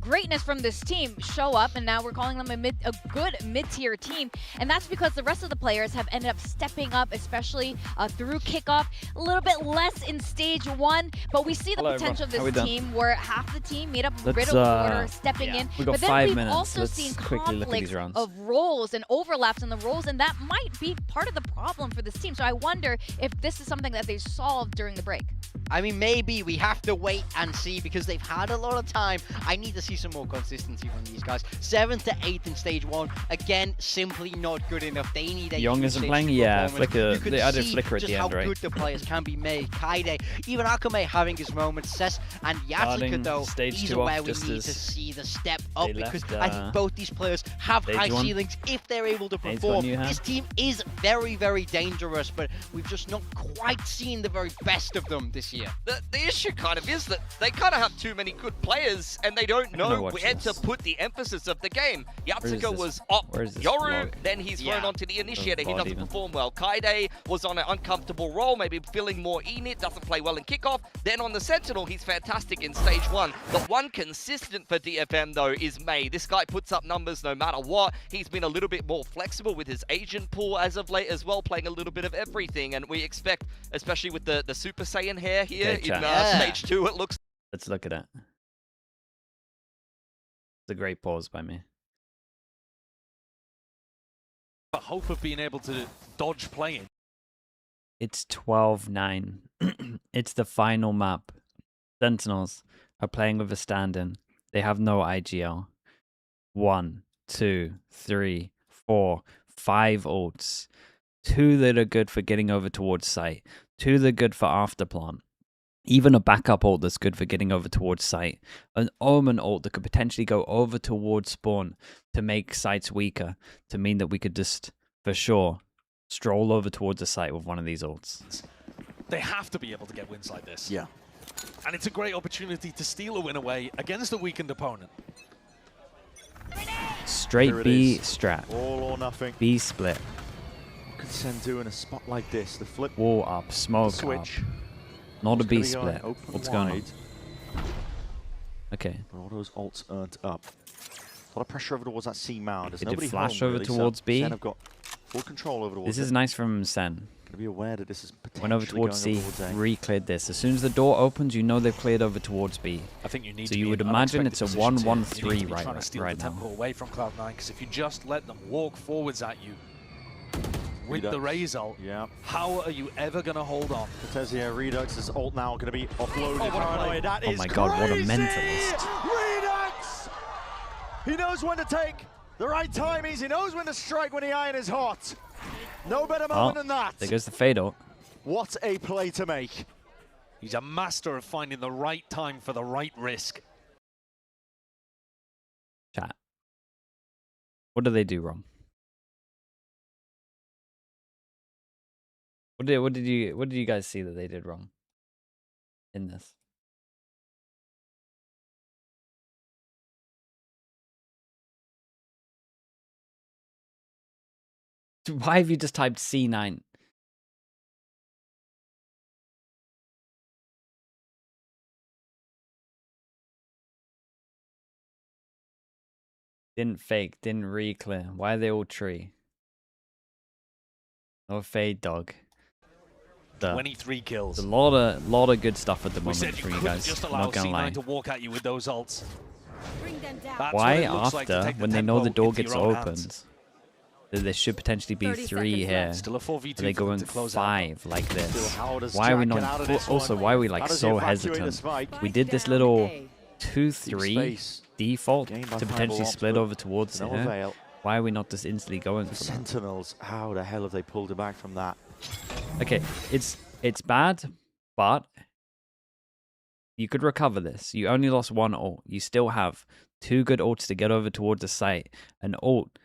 greatness from this team show up, and now we're calling them a good mid-tier team, and that's because the rest of the players have ended up stepping up, especially through kickoff. A little bit less in stage 1, but we see the potential of this team where half the team made up Riddle order stepping in, but then we've also seen conflict of roles and overlaps in the roles, and that might be part of the problem for this team. So I wonder if this is something that they solved during the break. I mean, maybe we have to wait and see because they've had a lot of time. I need to see some more consistency from these guys. 7th to 8th in stage 1, again, simply not good enough. They need a Young isn't playing, yeah. Flicker. They added Flicker at the end, right? How good the players can be made. Kaide, even Akame having his moments. Cess and Yasuka, though, these are where we need to see the step up because I think both these players have high ceilings if they're able to perform. This team is very, very dangerous, but we've just not quite seen the very best of them this year. The issue kind of is that they kind of have too many good players and they don't know where to put the emphasis of the game. Yatsuka was up Yoru, then he's thrown onto the Initiator. He doesn't perform well. Kaide was on an uncomfortable role, maybe feeling more Enid, doesn't play well in kickoff. Then on the Sentinel, he's fantastic in stage 1. The one consistent for DFM, though, is May. This guy puts up numbers no matter what. He's been a little bit more flexible with his agent pool as of late as well, playing a little bit of everything. And we expect, especially with the Super Saiyan hair here in stage 2, it looks... Let's look at it. It's a great pause by me. The hope of being able to dodge playing. It's 12-9. It's the final map. Sentinels are playing with a stand-in. They have no IGL. 1, 2, 3, 4, 5 ults. 2 that are good for getting over towards site. 2 that are good for afterplant. Even a backup ult that's good for getting over towards site. An Omen ult that could potentially go over towards spawn to make sites weaker. To mean that we could just, for sure, stroll over towards the site with one of these ults. They have to be able to get wins like this. Yeah. And it's a great opportunity to steal a win away against a weakened opponent. Straight B strat. All or nothing. B split. What can Sen do in a spot like this? The flip. Wall up, smoke switch. Up. Not a B split. What's going on? Okay. All those ults earned up. A lot of pressure over towards that C mound. They did flash over towards B. Sen have got full control over towards This is nice from Sen. Gonna be aware that this is potentially went over towards C, re-cleared this. As soon as the door opens, you know they've cleared over towards B. I think you need so you would imagine it's a 1-1-3 right now. Tempo away from Cloud9, because if you just let them walk forwards at you with the Raze ult, how are you ever going to hold on? Cortezia, Redux' ult now going to be offloaded. Oh my god, what a mentalist. Redux! He knows when to take the right timings. He knows when to strike when the iron is hot. No better moment than that. There goes the fade ult. What a play to make. He's a master of finding the right time for the right risk. Chat. What do they do wrong? What did you guys see that they did wrong in this? Why have you just typed C9? Didn't fake, didn't re-clear. Why are they all tree? No fade dog. 23 kills. A lot of good stuff at the moment from you guys. Just I'm allow not gonna lie. C9 to walk at you with those ults. Why after, when they know the door gets opened, there should potentially be 3 here. Still a 4v2 they go in 5 like this. Why are we not? Also, why are we like so hesitant? We did this little 2-3 default to potentially split over towards here. Why are we not just instantly going for that? Sentinels, how the hell have they pulled it back from that? Okay, it's bad, but you could recover this. You only lost 1 ult. You still have 2 good ults to get over towards the site. An ult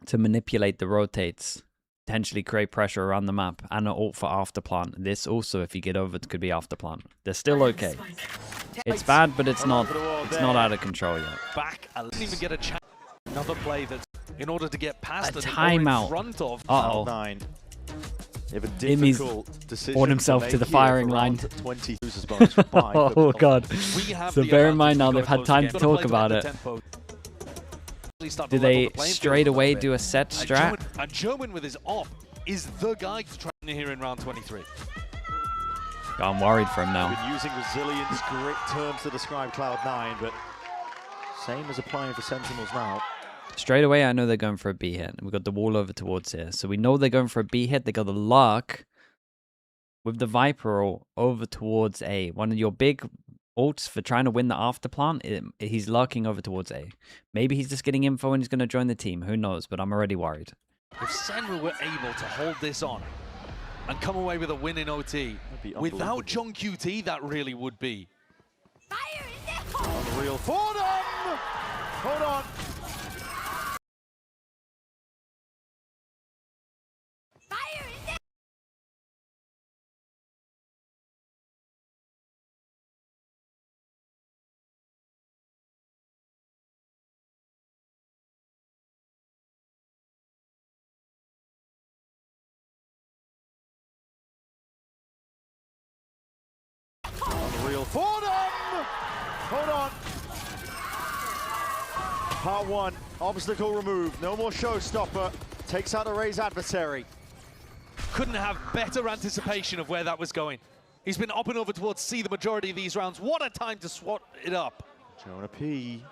to manipulate the rotates, potentially create pressure around the map, and an ult for afterplant. This also, if you get over, it could be afterplant. They're still okay. It's bad, but it's not out of control yet. Back, I didn't even get a chance. Another play that's in order to get past a timeout. In front of Uh-oh. He's brought himself to the firing line. 20 Oh god. So bear in mind now they've had time to talk about it. Do they straight away do a set strat? And German with his off is the guy to try here in round 23. I'm worried for him now. Been using resilience, grit terms to describe Cloud9, but same as applying for Sentinels now. Straight away, I know they're going for a B hit. We've got the wall over towards here. So we know they're going for a B hit. They got the luck with the Viper ult over towards A. One of your big ults for trying to win the afterplant, he's lurking over towards A. Maybe he's just getting info and he's going to join the team. Who knows? But I'm already worried. If Senra were able to hold this on and come away with a win in OT, without John QT, that really would be unreal for them! Hold on. Unreal for them! Hold on. Part 1, obstacle removed. No more showstopper. Takes out a Raze adversary. Couldn't have better anticipation of where that was going. He's been up and over towards C the majority of these rounds. What a time to swat it up. Jonah P.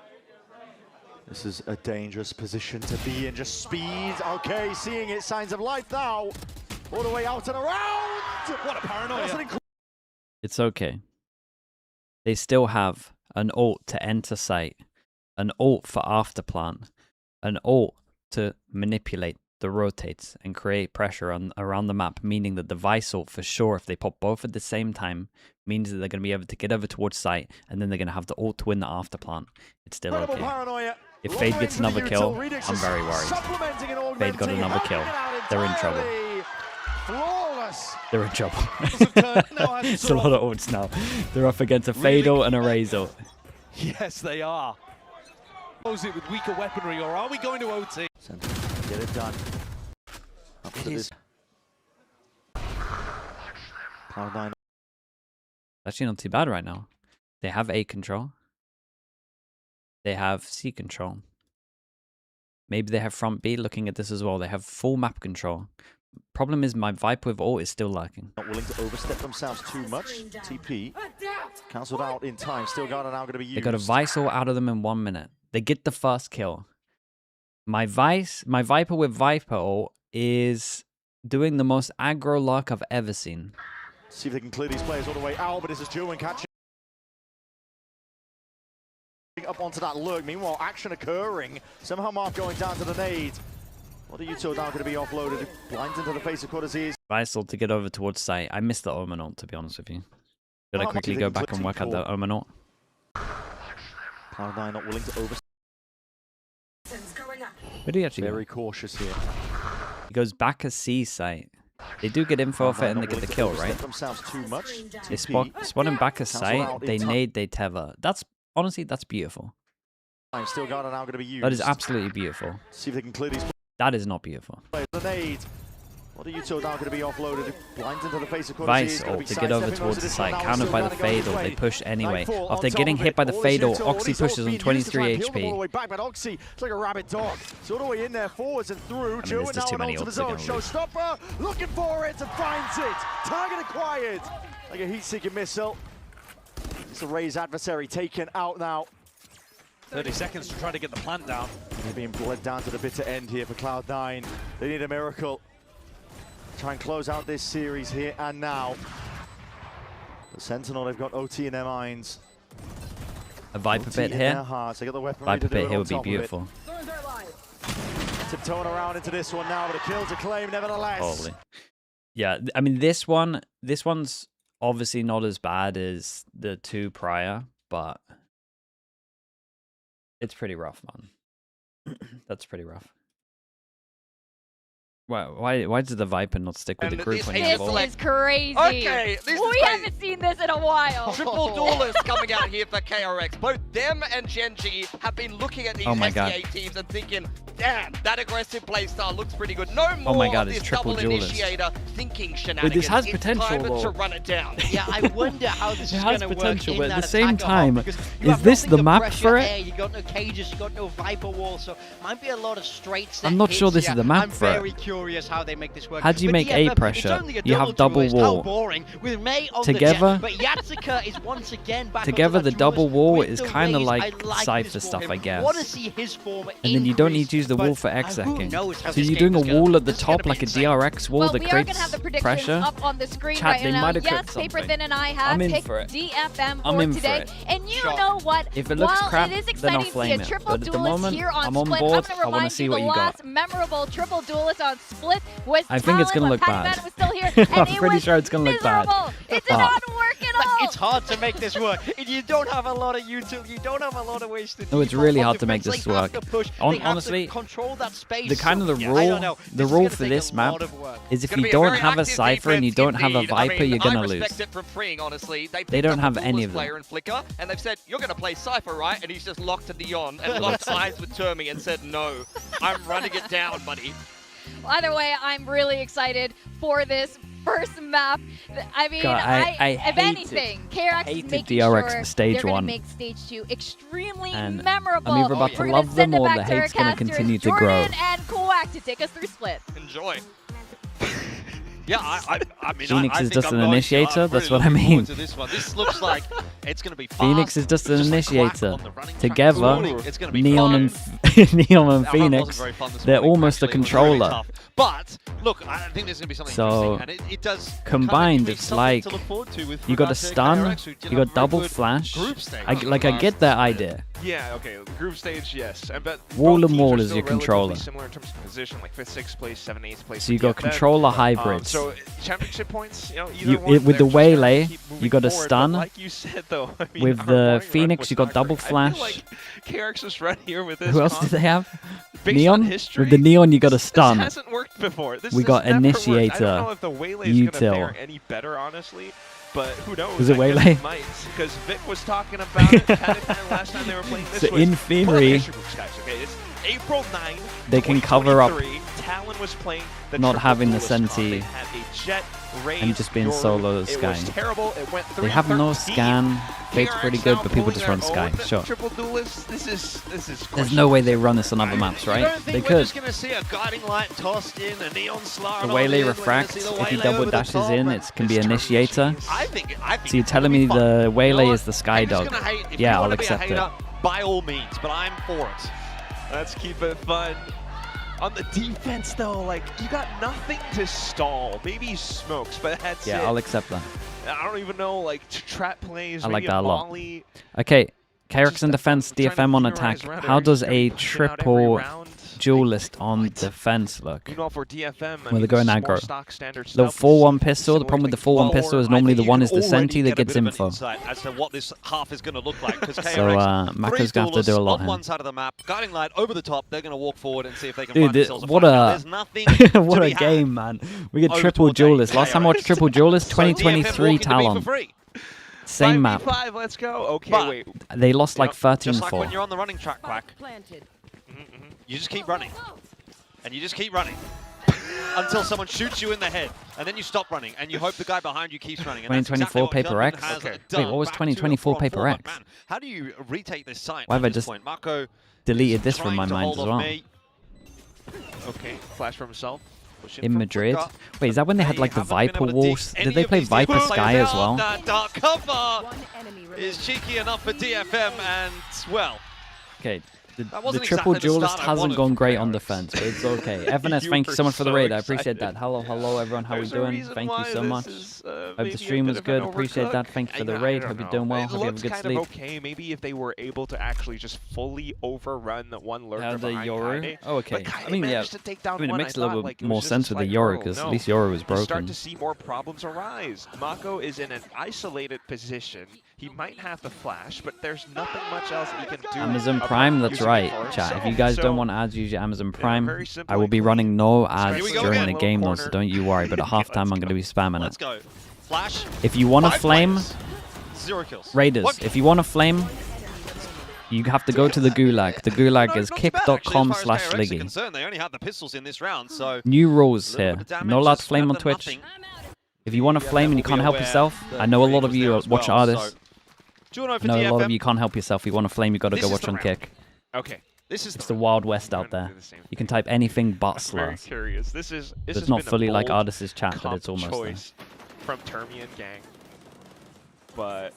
This is a dangerous position to be in. Just speed. Okay, seeing it. Signs of life now. All the way out and around. What a paranoia. It's okay. They still have an ult to enter site, an ult for afterplant, an ult to manipulate the rotates and create pressure around the map, meaning that the Vice ult, for sure, if they pop both at the same time, means that they're going to be able to get over towards site, and then they're going to have the ult to win the afterplant. It's still okay. Paranoia. If Fade gets another kill, I'm very worried. Fade got another kill. They're in trouble. Flawless. They're in trouble. It's a lot of ults now. They're up against a Fade ult and a Raze ult. Yes, they are. Close it with weaker weaponry, or are we going to OT? Get it done. Up to this. Cloud9. Actually not too bad right now. They have A control. They have C control. Maybe they have front B looking at this as well. They have full map control. Problem is my Viper with ult is still lacking. Not willing to overstep themselves too much. TP. Cancelled out in time. Still got it now going to be used. They got a Vice ult out of them in 1 minute. They get the first kill. My Viper with Viper ult is doing the most aggro luck I've ever seen. See if they can clear these players all the way out, but this is Julian catching up onto that lurk. Meanwhile, action occurring. Somehow Mark going down to the nade. What are you two now going to be offloaded? Blinds into the face of Cortezes. Vice ult to get over towards site. I missed the Omen ult, to be honest with you. Should I quickly go back and work out the Omen ult? Cloud9 not willing to over. Where do you actually Very cautious here. He goes back a C site. They do get info off it and they get the kill, right? Too much. They spawn him back a site, they nade, they tether. That's, honestly, that's beautiful. Still got it now going to be used. That is absolutely beautiful. See if they can clear these. That is not beautiful. The nade. What are you two now going to be offloaded? Blinds into the face of Vice ult to get over towards the site, countered by the Fade ult. They push anyway. After getting hit by the Fade ult, Oxy pushes on 23 HP. All the way back, but Oxy, it's like a rabid dog. It's all the way in there, forwards and through. I mean, there's just too many ults they're gonna lose. Showstopper, looking for it and finds it. Target acquired. Like a heat-seeking missile. It's a Raze adversary taken out now. 30 seconds to try to get the plant down. They're being bled down to the bitter end here for Cloud9. They need a miracle. Try and close out this series here and now. The Sentinel, they've got OT in their minds. A Viper OT pit here. They got the Viper pit here would be beautiful. Tiptoeing around into this one now, but a kill to claim nevertheless. Holy. Yeah, I mean, this one's obviously not as bad as the two prior, but it's pretty rough, man. That's pretty rough. Why did the Viper not stick with the group when he had the ball? This is crazy. Okay, we haven't seen this in a while. Triple duelist coming out here for KRX. Both them and Genji have been looking at these SEA teams and thinking, damn, that aggressive playstyle looks pretty good. No more of this double initiator thinking shenanigans. But this has potential, it's time to run it down. Yeah, I wonder how this is going to work potential, in but that at the same time, is this the map for it? You got no cages, you got no Viper wall, so might be a lot of straight set I'm not sure this is the map for it. I'm very curious how they make this work. How do you make A pressure? You have double wall. With May on Together, the jet, but Yatsuka is once again back together the double wall is the kind of raise. like like Cypher stuff, I guess. Want to see his form and then you don't need to use the wall for execing. So you're doing a wall at the top, like a DRX wall that creates pressure. Up on the screen Chat, right now. Yes, Paper Thin and I have picked DFM for today. And you know what? If it looks crap, it is then I'll exciting to see flame a it. triple But at the duelist moment, here on I'm on Split. board. I'm I want to see what you got. last memorable triple duelist on Split was I think it's going to look bad. Was still here, and I'm pretty sure it's going to look bad. It did not work at all. It's hard to make this work. You don't have a lot of utility. You don't have a lot of ways to. No, it's really hard to make this work. Honestly, control that space. The kind of the rule for this map is if you don't have a Cypher and you don't have a Viper, you're going to lose. They don't have any of them. And they've said, you're going to play Cypher, right? And he's just locked to Neon and locked eyes with Termi and said, no, I'm running it down, buddy. Either way, I'm really excited for this first map. I mean, God, if anything, KRX is making DRX sure stage they're going to 1. make stage 2 extremely And memorable. I'm either about to love them or the hate's going to continue to grow. Jordan and Kuwak to take us through Split. Enjoy. Yeah, I mean, Phoenix is just an I'm initiator. That's what I looking mean. forward to this one. This looks like it's going to be fast. Phoenix is just an initiator. Together, it's going to be Neon and Neon and Phoenix, they're almost a controller. Really but look, I think there's going to be something so interesting. And it does combined, it's like you got a stun, you got double flash. I get that idea. Yeah, okay, group stage, yes. But wall and wall is your controller. Similar in terms of position, like 5th, 6th place, 7th, 8th place. So you got controller hybrids. So championship points, you know, with the Waylay, you got a stun. Like you said, though, I mean, with the Phoenix, you got double flash. I feel like KRX was right here with this. Who else did they have? Neon? With the Neon, you got a stun. This hasn't worked before. We got Initiator. I don't know if the Waylay is going to fare any better, honestly. But who knows? Was it Waylay? Because Vic was talking about it last time they were playing this. So in theory, okay, it's April 9, they can cover up Talon was playing not having the Senti and just being solo Sky. They have no scan. Fate's pretty good, but people just run Sky. Sure. This is There's no way they run this on other maps, right? They could. We're just going to see a guiding light tossed in, a Neon Slar. The Waylay refracts. If he double dashes in, it can be Initiator. So you're telling me the Waylay is the Sky Dog? Yeah, I'll accept it. By all means, but I'm for it. Let's keep it fun. On the defense, though, like, you got nothing to stall. Maybe smokes, but that's it. Yeah, I'll accept that. I don't even know, like, trap plays. I like that a lot. Okay, KRX in defense, DFM on attack. How does a triple duelist on defense look? For DFM, well, they're going aggro. The 4-1 pistol, the problem with the 4-1 pistol is normally the one is the Senti that gets info. As to what this half is going to look like. So Maka's going to have to do a lot on here. one side of the map, guiding light over the top, they're going to walk forward and see if they can find themselves what a game, man. We get triple duelist. Last time I watched triple duelist, 2023 Talon. Same map. Let's go. Okay, wait. They lost like 13-4. Just like when you're on the running track, Quack. You just keep running. And you just keep running. Until someone shoots you in the head. And then you stop running. And you hope the guy behind you keeps running. 2024 Paper X? Wait, what was 2024 Paper X? How do you retake this site? Why have I just deleted this from my mind as well? Okay, flash from himself. In Madrid? Wait, is that when they had like the Viper Wars? Did they play Viper Sky as well? That dark cover is cheeky enough for DFM and, well... Okay, the triple duelist hasn't gone great on defense, but it's okay. FNS, thank you so much for the raid. I appreciate that. Hello everyone. How are we doing? Thank you so much. Hope the stream was good. Appreciate that. Thank you for the raid. Hope you're doing well. Hope you have a good sleep. Okay, maybe if they were able to actually just fully overrun the one lurker the Yoru? Oh, okay. I mean, yeah. I mean, it makes a little bit more sense with the Yoru because at least Yoru was broken. Start to see more problems arise. Mako is in an isolated position. He might have the flash, but there's nothing much else he can do. Amazon Prime, that's right, chat. If you guys don't want ads, use your Amazon Prime. I will be running no ads during the game, though, so don't you worry. But at halftime, I'm going to be spamming it. Let's go. Flash. If you want to flame, 0 kills. Raiders, if you want to flame, you have to go to the Gulag. The Gulag is kick.com/Sliggy. They only have the pistols in this round, so New rules here. Not allowed to flame on Twitch. If you want to flame and you can't help yourself, I know a lot of you watch artists. I know a lot of you can't help yourself. If you want to flame, you got to go watch on Kick. Okay. It's the Wild West out there. You can type anything but slurs. It's not fully like artists' chat, but it's almost there. From Termian Gang. But,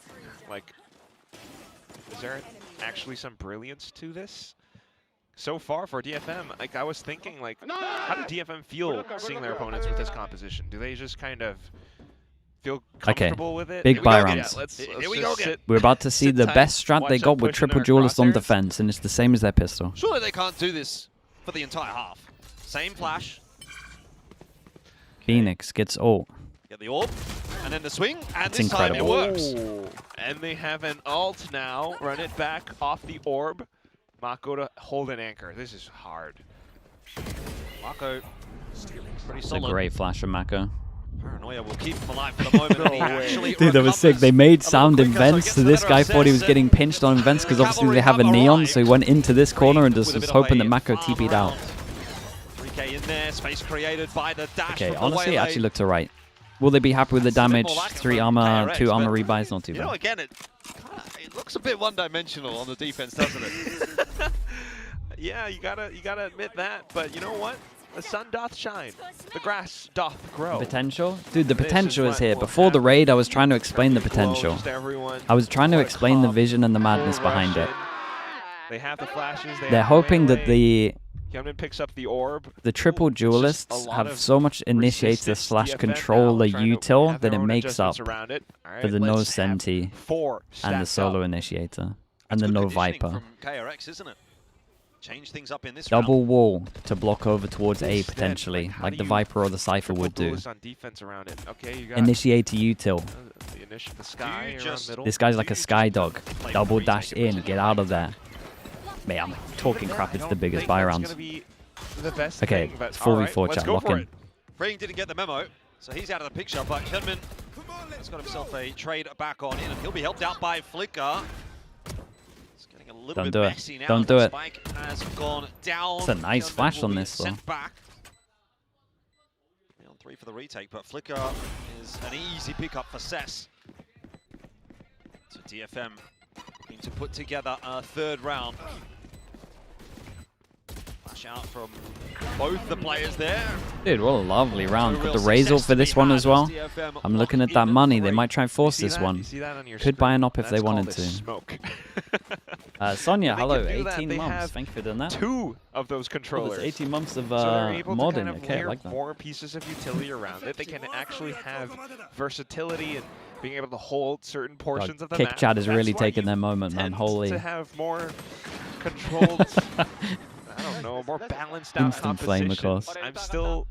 like, is there actually some brilliance to this? So far for DFM, like I was thinking, like, how do DFM feel seeing their opponents with this composition? Do they just kind of feel comfortable with it? Big buy rounds. Here we go again. We're about to see the best strat they got with triple duelist on defense, and it's the same as their pistol. Surely they can't do this for the entire half. Same flash. Phoenix gets ult. Get the orb, and then the swing, and It's this incredible. time it works. And they have an ult now. Run it back off the orb. Mako to hold an anchor. This is hard. Mako, pretty It's a solid. great flash from Mako. Paranoia will keep him alive for the moment. And he actually Dude, that was sick. They made sound in vents, so this guy thought he was getting pinched on vents because obviously they have a neon, so he went into this corner and just was hoping that Mako TP'd out. 3K in there, space created by the dash. Okay, from the honestly, it waylay. actually looked alright. Will they be happy with the damage? 3 armor, 2 armor rebuys, not too You know, bad. again, it looks a bit one-dimensional on the defense, doesn't it? Yeah, you gotta admit that. But you know what? The sun doth shine. The grass doth grow. Potential? Dude, the potential is here. Before the raid, I was trying to explain the potential. I was trying to explain the vision and the madness behind it. They have the flashes. They're hoping that the picks up the orb. The triple duelists have so much initiator / controller util that it makes up for the no senti and the solo initiator and the no viper. From KRX, isn't it? Change things up in this Double wall to block over towards A potentially, like the viper or the cypher would do. Initiator util. This guy's like a sky dog. Double dash in, get out of there. Man, I'm talking crap, it's the biggest buy rounds. Okay, it's 4v4 chat, lock in. Freeing didn't get the memo, so he's out of the picture, but Hedman has got himself a trade back on in, and he'll be helped out by Flicker. It's getting a little Don't bit do it. messy now. Don't do it. Spike has gone down. It's a nice flash on this, though. Sent back. On 3 for the retake, but Flicker is an easy pickup for Cess. So DFM looking to put together a 3rd round. Flash out from both the players there. Dude, what a lovely round. Got the Razor for this one as well. I'm looking at that money. They might try and force this one. Could buy an op if they wanted to. Sonia, hello. 18 months. Thank you for doing that. 2 of those controllers. 18 months of So they're able to modding. kind of Okay, I layer like that. more pieces of utility around it. They can actually have versatility and being able to hold certain portions of the Kick map. chat is That's really why taking you their moment, man. tend Holy. to have more controlled, I don't know, more balanced out Instant flame, of composition. course. I'm still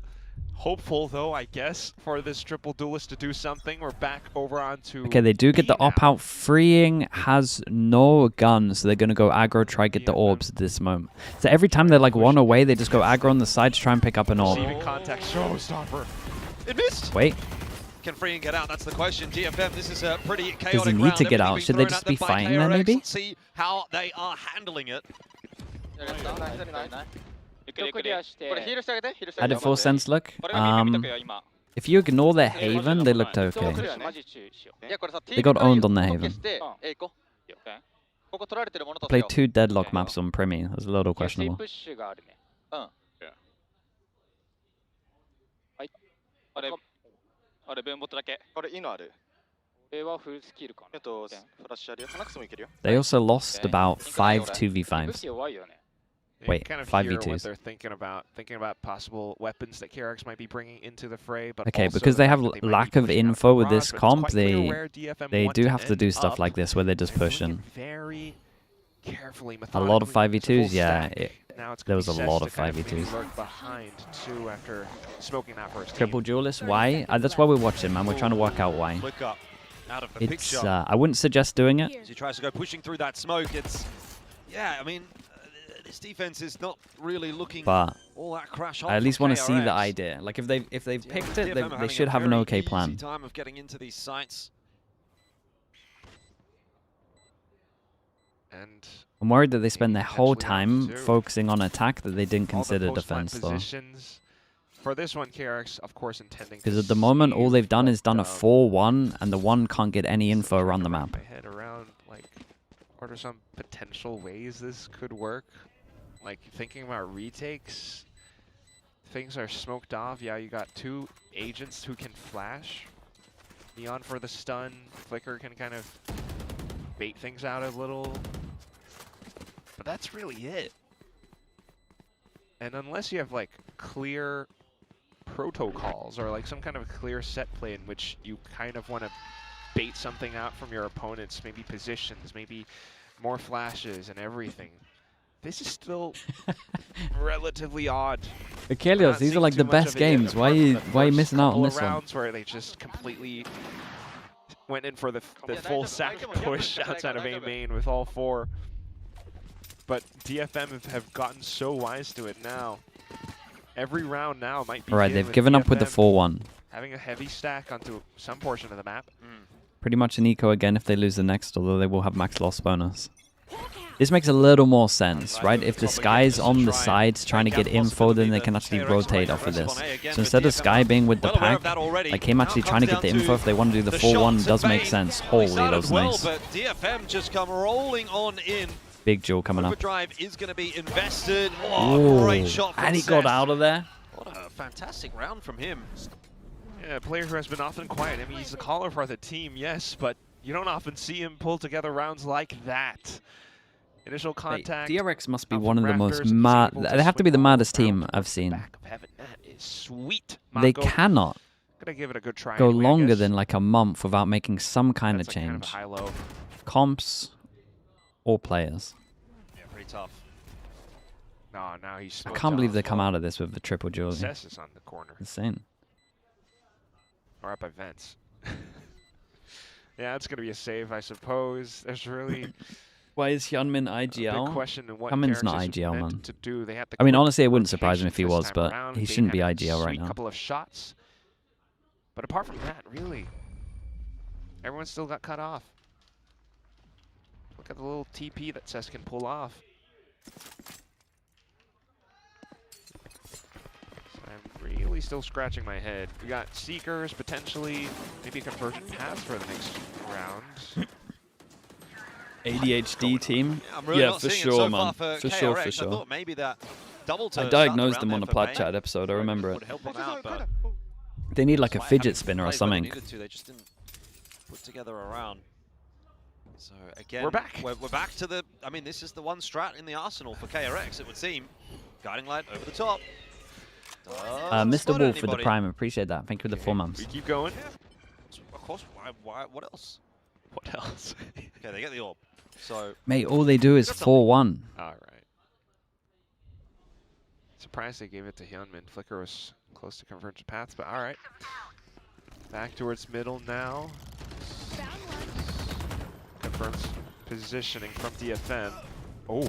hopeful, though, I guess, for this triple duelist to do something. We're back over onto Okay, they do get the op out. Freeing has no guns, so they're going to go aggro, try get the orbs at this moment. So every time they're like 1 away, they just go aggro on the side to try and pick up an orb. receiving contact. Showstopper. It missed. Wait. Can Freeing get out? That's the question. DFM, this is a pretty chaotic Does he need round. to get Everything out? being Should they thrown just at them be by fighting there, KRX. maybe? Let's see how they are handling it. How did 4 cents look? If you ignore their Haven, they looked okay. They got owned on their Haven. Played 2 deadlock maps on Premi. That was a little questionable. They also lost about 5 2v5s. Wait, kind of 5v2s. hear what they're thinking about possible weapons that KRX might be bringing into the fray. But Okay, also because the they fact have that they might be lack of pushing out info with Barrage, this but it's comp, quite clear where DFM they want do to have to end do stuff up. like this where they just They're push doing in. it very carefully, A lot of methodically, it's a full 5v2s, yeah. stack. Now it's There gonna was be a Cess lot to of kind maybe 5v2s. lurk behind too after smoking that first team. Triple duelist, why? That's why we're watching, man. We're trying to work out why. Flick up out of the It's, picture. I wouldn't suggest doing it. As he tries to go pushing through that smoke, it's... Yeah, I mean, this defense is not really looking but all that crash I at least want to see the idea. Like if they've picked it, they should have an okay plan. Time of getting into these sites. And I'm worried that they spend their whole time focusing on attack that they didn't consider defense though. For this one, KRX, of course, intending. Because at the moment, all they've done is done a 4-1, and the 1 can't get any info around the map. My head around, like, what are some potential ways this could work? Like, thinking about retakes, things are smoked off. Yeah, you got 2 agents who can flash. Neon for the stun. Flicker can kind of bait things out a little. But that's really it. And unless you have, like, clear protocols or like some kind of clear set play in which you kind of want to bait something out from your opponents, maybe positions, maybe more flashes and everything. This is still relatively odd. Achilles, these are like the best games. Why are you missing out on this one? Rounds where they just completely went in for the full sack push outside of A main with all 4. But DFM have gotten so wise to it now. Every round now might be. Alright, they've given up with the 4-1. Having a heavy stack onto some portion of the map. Pretty much an eco again if they lose the next, although they will have max loss bonus. This makes a little more sense, right? If the Sky's on the sides trying to get info, then they can actually rotate off of this. So instead of Sky being with the pack, like him actually trying to get the info, if they want to do the 4-1, does make sense. Holy, that was nice. But DFM just come rolling on in. Big duel coming up. Drive is going to be invested. Oh, great shot from and he got out of there. What a fantastic round from him. Yeah, a player who has been often quiet. I mean, he's the caller for the team, yes, but you don't often see him pull together rounds like that. Initial contact. KRX must be one of the most mad. They have to be the maddest team I've seen. That is sweet. They cannot give it a good try go longer than like a month without making some kind of change. High-low. Comps or players. Yeah, pretty tough. No, now he's. I can't believe they come out of this with the triple duel. Cess is on the corner. Insane. Or up by Vents. Yeah, it's gonna be a save, I suppose. There's really. Why is Hyunmin IGL? Big question in what Hyunmin's not KRX is IGL, meant man. to do. They have I mean, honestly, it wouldn't surprise me if he this was, time but around. he They shouldn't be had a IGL right sweet now. Couple of shots. But apart from that, really, everyone still got cut off. Look at the little TP that Cess can pull off. So I'm really still scratching my head. We got Seekers, potentially, maybe a conversion pass for the next round. ADHD team? Yeah, I'm really not for seeing sure, it so man. far for For KRX. sure, for I sure. thought maybe that double to I start diagnosed the them round on a there for Plat May Chat episode, I remember would it. help them out, but They need like a despite fidget having spinner or played when something. They needed to, they just didn't put together a round. So again, we're back. We're back to the. I mean, this is the one strat in the arsenal for KRX. It would seem. Guiding light over the top. Mr. Wolf with the prime, appreciate that. Thank you for the 4 months. We keep going. Of course. Why? What else? What else? Okay, they get the orb. So. Mate, all they do is 4-1. All right. Surprised they gave it to Hyunmin. Flicker was close to convergent paths, but all right. Back towards middle now. Confirms positioning from DFM. Oh.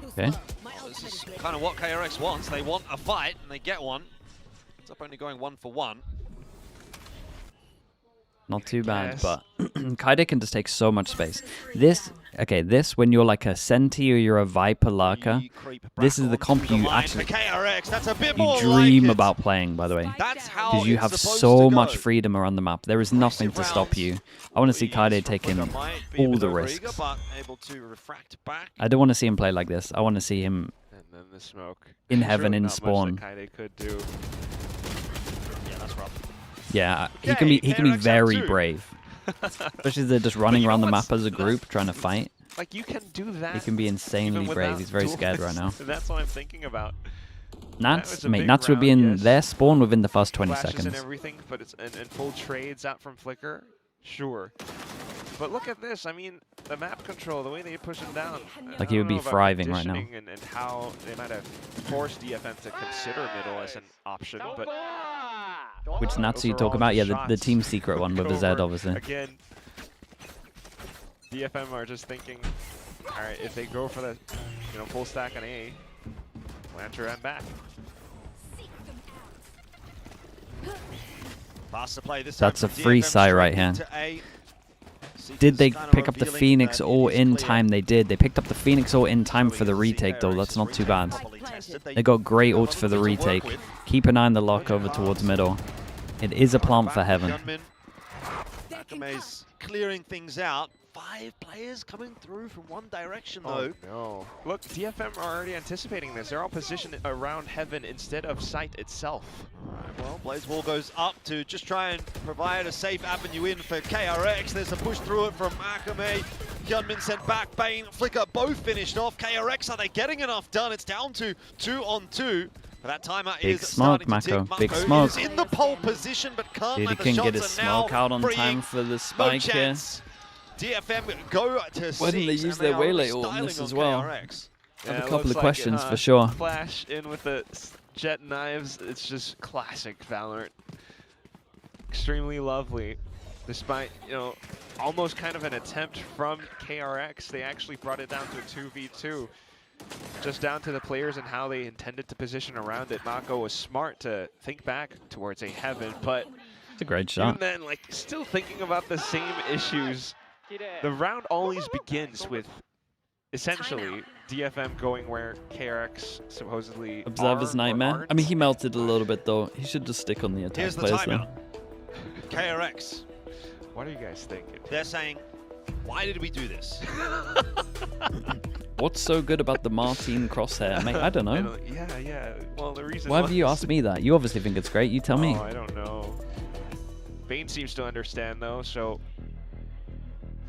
Okay. Well, this is kind of what KRX wants. They want a fight, and they get one. It's up only going 1 for 1. Not too bad, but Kaide can just take so much space. This, when you're like a Senti or you're a Viper Lurker, this is the comp you actually dream about playing, by the way. Because you have so much freedom around the map. There is nothing to stop you. I want to see Kaide taking all the risks. I don't want to see him play like this. I want to see him in heaven in spawn. Yeah, he can be very brave. Especially if they're just running around the map as a group trying to fight. Like, you can do that. He can be insanely brave. He's very scared right now. That's what I'm thinking about. Nats would be in their spawn within the first 20 seconds. And everything, but it's and full trades out from Flicker. Sure. But look at this. I mean, the map control, the way they push him down. Like he would be thriving right now. And how they might have forced DFM to consider middle as an option, but. Which Natsu you talk about? Yeah, the team secret one with the Z, obviously. Again, DFM are just thinking, all right, if they go for the you know, full stack on A. Lancer and back. Faster play this That's time a from free DFM side right straight here. into A. Did they Kind of pick up the revealing Phoenix that all it is in clear. time? They did. They picked up the Phoenix all in time for the retake, though. That's not too bad. They got great ults for the retake. Keep an eye on the lock over towards middle. It is a plant for heaven. Akame's clearing things out. 5 players coming through from one direction, though. Oh, no. Look, DFM are already anticipating this. They're all positioned around heaven instead of site itself. Alright, well, Blaze Wall goes up to just try and provide a safe avenue in for KRX. There's a push through it from Akame. Hyunmin sent back. Bane, Flicker both finished off. KRX, are they getting enough done? It's down to 2 on 2. But that timer Big is smoke, starting to tick. Mako. Big Mako smoke. is in the pole position, but can't Dude, he let the can shots get his are now smoke out on freeing. time for the No spike here. chance. DFM go to Why didn't they 6, use and their are waylay ult on styling this on as well? KRX. I have a it couple looks of like questions it, for sure. Flash in with the jet knives. It's just classic Valorant. Extremely lovely. Despite, you know, almost kind of an attempt from KRX, they actually brought it down to a 2v2. Just down to the players and how they intended to position around it. Mako was smart to think back towards a heaven, but it's a great shot. even then, like, still thinking about the same issues. The round always begins with essentially DFM going where KRX supposedly Observer's are or nightmare. aren't. I mean, he melted a little bit though. He should just stick on the attack Here's the players timeout. though. KRX. What are you guys thinking? They're saying, why did we do this? What's so good about the Martine crosshair? Mate, I don't know. Yeah. Well, the reason Why have you asked me that? You obviously think it's great. You tell me. Oh, I don't know. Bane seems to understand though, so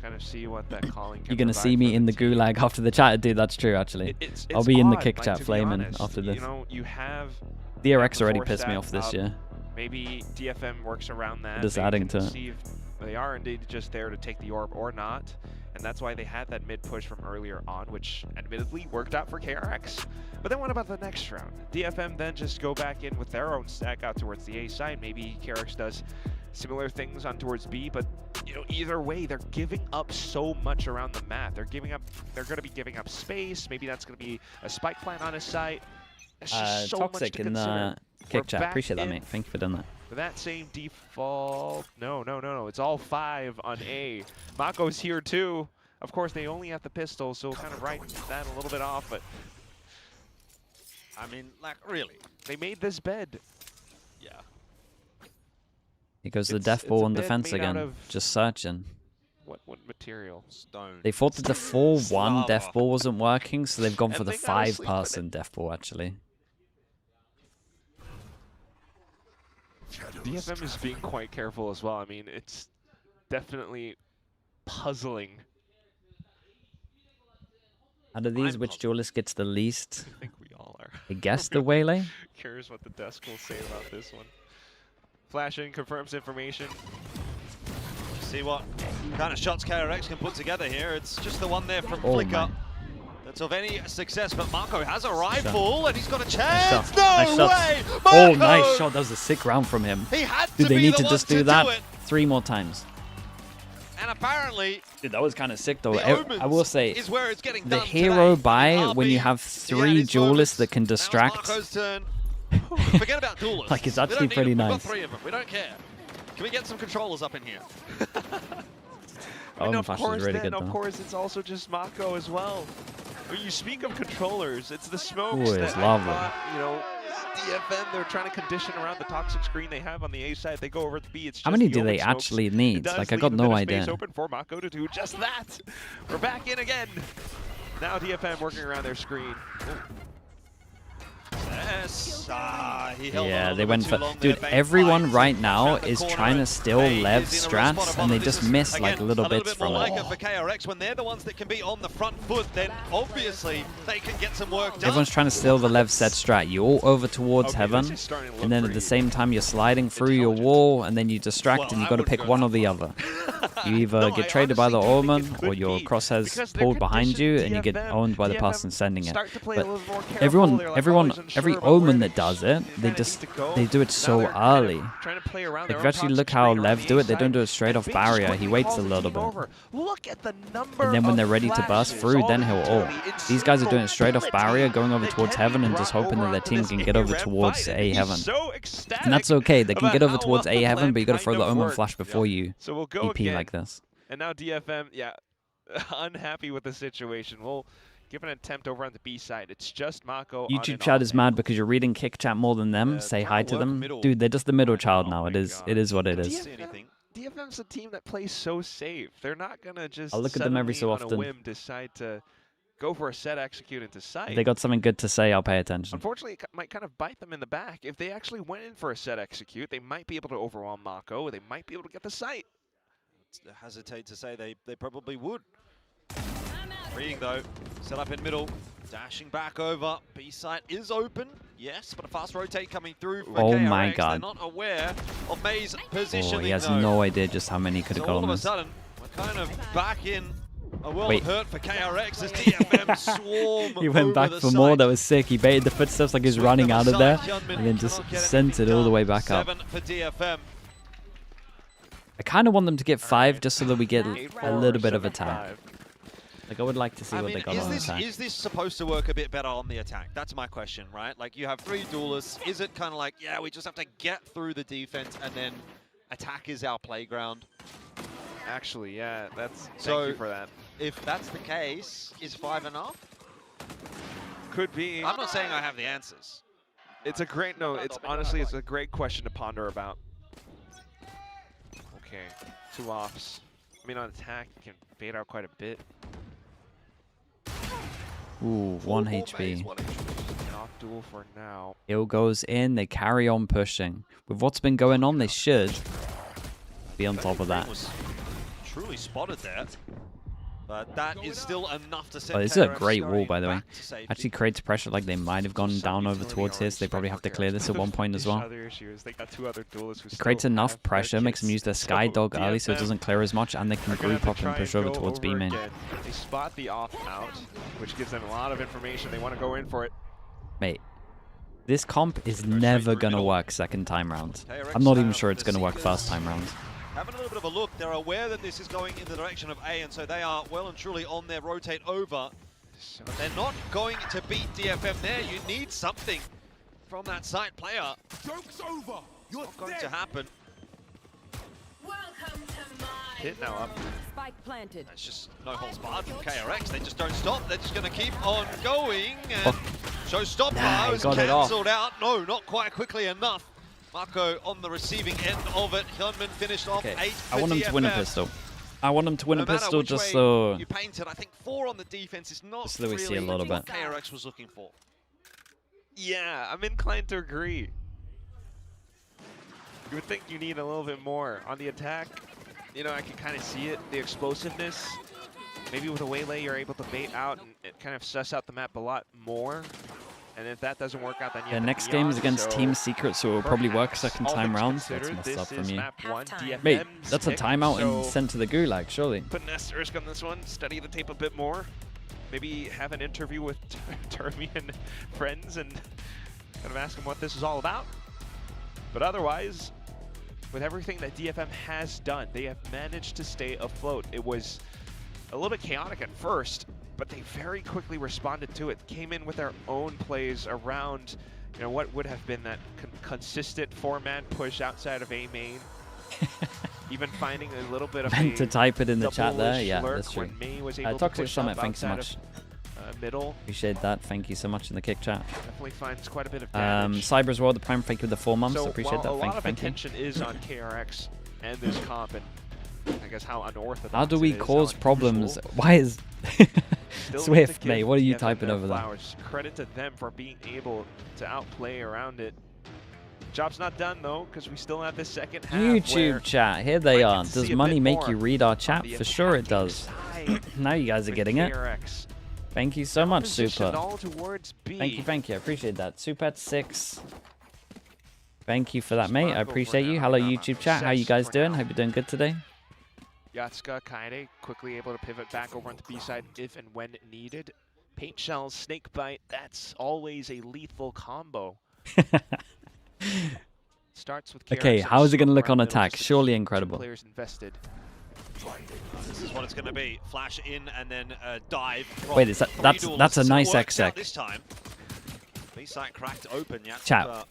kind of see what that calling can You're gonna provide see me for in the team. gulag after the chat, dude. That's true, actually. It's I'll be in the odd, kick like, chat to be flaming honest, after this. You know, you have The RX already before pissed me stat off this up. year. Maybe DFM works around that. Just They adding can to it. see if they are indeed just there to take the orb or not. And that's why they had that mid push from earlier on, which admittedly worked out for KRX. But then what about the next round? DFM then just go back in with their own stack out towards the A side. Maybe KRX does similar things on towards B, but you know, either way, they're giving up so much around the map. They're going to be giving up space. Maybe that's going to be a spike plant on his site. It's just so much Toxic to in the consider. kick We're chat. back Appreciate that, in mate. Thank you for doing that. for that same default. No. It's all 5 on A. Mako's here too. Of course, they only have the pistol, so we'll kind of write that a little bit off, but I mean, like, really? they made this bed. Yeah. Here goes the It's death ball a on bed defense made out again. of- Just searching. What material? Stone. They thought that the 4-1 Lava. death ball wasn't working, so they've gone for And the they gotta sleep with 5-person death ball, actually. DFM is being quite careful as well. I mean, it's definitely puzzling. Out of these, which duelist gets the least? I think we all are. I guess the Waylay? Curious what the desk will say about this one. Flash in, confirms information. See what kind of shots KRX can put together here. It's just the one there from Oh, Flicker man. that's of any success, but Mako has a rifle and he's got a chance. Shot. No Nice shot. way! Oh, Mako! nice shot. That was a sick round from him. He had Dude, to they be need the to one just to do that it. 3 more times. And apparently, Dude, that was kind of sick, though. the I will Omens say, is where it's getting the done hero today. buy, when you RB, have he had 3 his duelists moments. that can Now it's distract, Marco's turn. Forget about duelists. Like, it's We actually don't need pretty them. We've nice. got 3 of them. We don't care. Can we get some controllers up in here? And of of course, really then, good, of though. course, it's also just Mako as well. When you speak of controllers, it's the smokes Ooh, that it's I lovely. thought, you know, DFM, they're trying to condition around the toxic screen they have on the A side. They go over to B. It's just How many the do they open smokes. actually It need? does Like, I leave got a bit no of space idea. open for Mako to do just that. We're back in again. Now DFM working around their screen. Yes. He held on Yeah, a they little went too for... long Dude, there, Bane everyone finds right now around the is corner trying to and steal Bane Lev is in a red spot strats, above and they him. just This is, miss, like, again, little a bits bit from more it. like for KRX when they're the ones that can be on the front foot, then obviously they can get some work done. Everyone's trying to steal the Lev set strat. You're all over towards Okay, heaven, this is starting to look and then at pretty the same time you're sliding through your wall, and then you distract, and you got to pick one or the other. You either get traded by the Omen or your crosshairs pulled behind you and you get owned by the person sending it. But every Omen that does it, they do it so early. Like if you actually look how Lev do it, they don't do it straight off barrier. He waits a little bit. And then when they're ready to burst through, then he'll ult. These guys are doing it straight off barrier, going over towards heaven and just hoping that their team can get over towards A heaven. And that's okay. They can get over towards A heaven, but you got to throw the Omen flash before you EP like this. And now DFM, unhappy with the situation. We'll give an attempt over on the B side. It's just Mako. YouTube chat is mad because you're reading kick chat more than them. Say hi to them. Dude, they're just the middle child now. It is what it is. DFM's a team that plays so safe. They're not going to just I'll look at them every so on a often. whim decide to go for a set execute into sight. If they got something good to say, I'll pay attention. Unfortunately, it might kind of bite them in the back. If they actually went in for a set execute, they might be able to overwhelm Mako. They might be able to get the site. I hesitate to say they probably would. Reading though, set up in middle, dashing back over. B site is open, yes, but a fast rotate coming through for Oh KRX. my god. They're not aware of May's positioning. Oh, he has though. no idea just how many could have So got all on of a this. sudden, we're kind of back in a world Wait. of hurt for KRX as DFM swarm He went over back the for site. more. That was sick. He baited the footsteps like he was running out of there, and then just sent it all the way back up. 7 for DFM. I kind of want them to get 5 just so that we get a little bit of attack. Like, I would like to see what they got on attack. Is this supposed to work a bit better on the attack? That's my question, right? Like, you have 3 duelists. Is it kind of like, yeah, we just have to get through the defense and then attack is our playground? Actually, yeah, that's So, thank you for that. If that's the case, is 5 enough? Could be. I'm not saying I have the answers. It's a great it's honestly it's a great question to ponder about. Okay, 2 offs. I mean, on attack, you can bait out quite a bit. Ooh, 1 HP. Off duel for now. Heal goes in. They carry on pushing. With what's been going on, they should be on top of that. Was truly spotted there. But that is still enough to send Oh, this is a KRX great wall, scurrying by the way. back to safety. Actually creates pressure like they might have gone down over towards here, so they probably have to clear this at one point as well. Other issue is they got 2 other duelists who It creates still enough have pressure, their makes them kits. use their Sky Dog early so it doesn't clear as much, and they can They're gonna group have up to and try push over go towards B main. again. They spot the off out, which gives them a lot of information. They want to go in for it. Mate, this comp is never going to work second time round. I'm not even sure it's going to work first time round. Having a little bit of a look, they're aware that this is going in the direction of A, and so they are well and truly on their rotate over. But they're not going to beat DFM there. You need something from that side player. Joke's over. It's not going to happen. Hit now up. Spike planted. It's just no holds barred from KRX. They just don't stop. They're just going to keep on going. And Showstopper was cancelled out. No, not quite quickly enough. Mako on the receiving end of it. Hyunmin finished off 8 for I want them to win a DFM. pistol. I want them to win No a matter pistol which just way so... you painted, I think 4 on the defense is not Just so we really see a little what bit. KRX was looking for. Yeah, I'm inclined to agree. You would think you need a little bit more on the attack. You know, I can kind of see it, the explosiveness. Maybe with a waylay, you're able to bait out and kind of suss out the map a lot more. And if that doesn't work out, then you Yeah, have next the game is Neon, against so Team Secret, so it will probably work second all time things round. That's considered, messed this up from is you. map 1, DFM's Mate, that's a pick, timeout so and sent to the gulag, surely. put an asterisk on this one, study the tape a bit more. Maybe have an interview with Termi and friends and kind of ask them what this is all about. But otherwise, with everything that DFM has done, they have managed to stay afloat. It was a little bit chaotic at first, but they very quickly responded to it. Came in with their own plays around, you know, what would have been that consistent 4-man push outside of A main. Even finding a little bit of Meant to type it in the chat there. double-ish Yeah, lurk that's true. when May was able to Toxic push Summit, up thanks so outside much. of, middle. Appreciate that. Thank you so much in the kick chat. Definitely finds quite a bit of damage. Cyber as well, the Prime, thank you with the 4 months. So Appreciate while that. a lot of Thank you. attention is on KRX and this comp, and I guess how unorthodox How do we it is, cause how problems? unusual. Why is Still need Swift, to mate? give What are you DFM typing their over there? flowers. Credit to them for being able to outplay around it. Job's not done though, because we still have this second half. where YouTube chat? Here they are. Does see a money bit make more you read our on chat? the For sure it attacking does. side Now you guys are with getting it. KRX. Thank you so much, Positioned Super. all towards B. Thank you. I appreciate that. Super at 6. Thank you for that, mate. I appreciate you. Hello, YouTube chat. How you guys doing? Hope you're doing good today. Yatsuka, Kaede quickly able to pivot back over onto B side if and when needed. Paint shells, snake bite, that's always a lethal combo. Starts with KRX. Okay, how is it going to look on attack? Surely incredible. Players invested. This is what it's going to be. Flash in and then dive. Wait, is that's a nice exec. This time. B-side cracked open. Chat.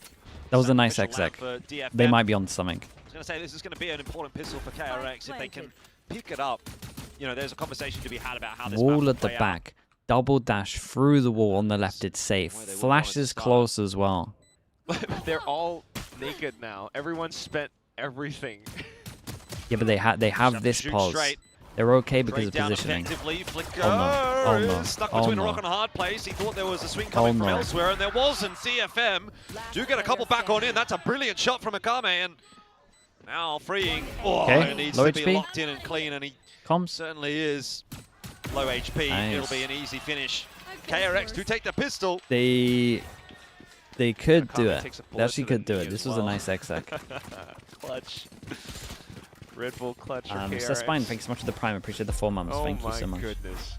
That was a nice exec. They might be on something. I was going to say this is going to be an important pistol for KRX if they can pick it up. You know, there's a conversation to be had about how this Wall at the back. Double dash through the wall on the left. It's safe. Flash is close as well. They're all naked now. Everyone spent everything. Yeah, but they have this pause. They're okay because of positioning. Oh no. Stuck between a rock and a hard place. He thought there was a swing coming from elsewhere, and there wasn't. DFM do get a couple back on in. That's a brilliant shot from Akame, and now freeing. Oh, it needs to be locked in and clean, and he certainly is. Low HP. Nice. It'll be an easy finish. KRX do take the pistol. They could do it. They actually could do it. This was a nice exec. Clutch. Red Bull clutch for KRX. Mr. Spine, thanks so much for the prime. Appreciate the 4 months. Thank you so much. Oh my goodness.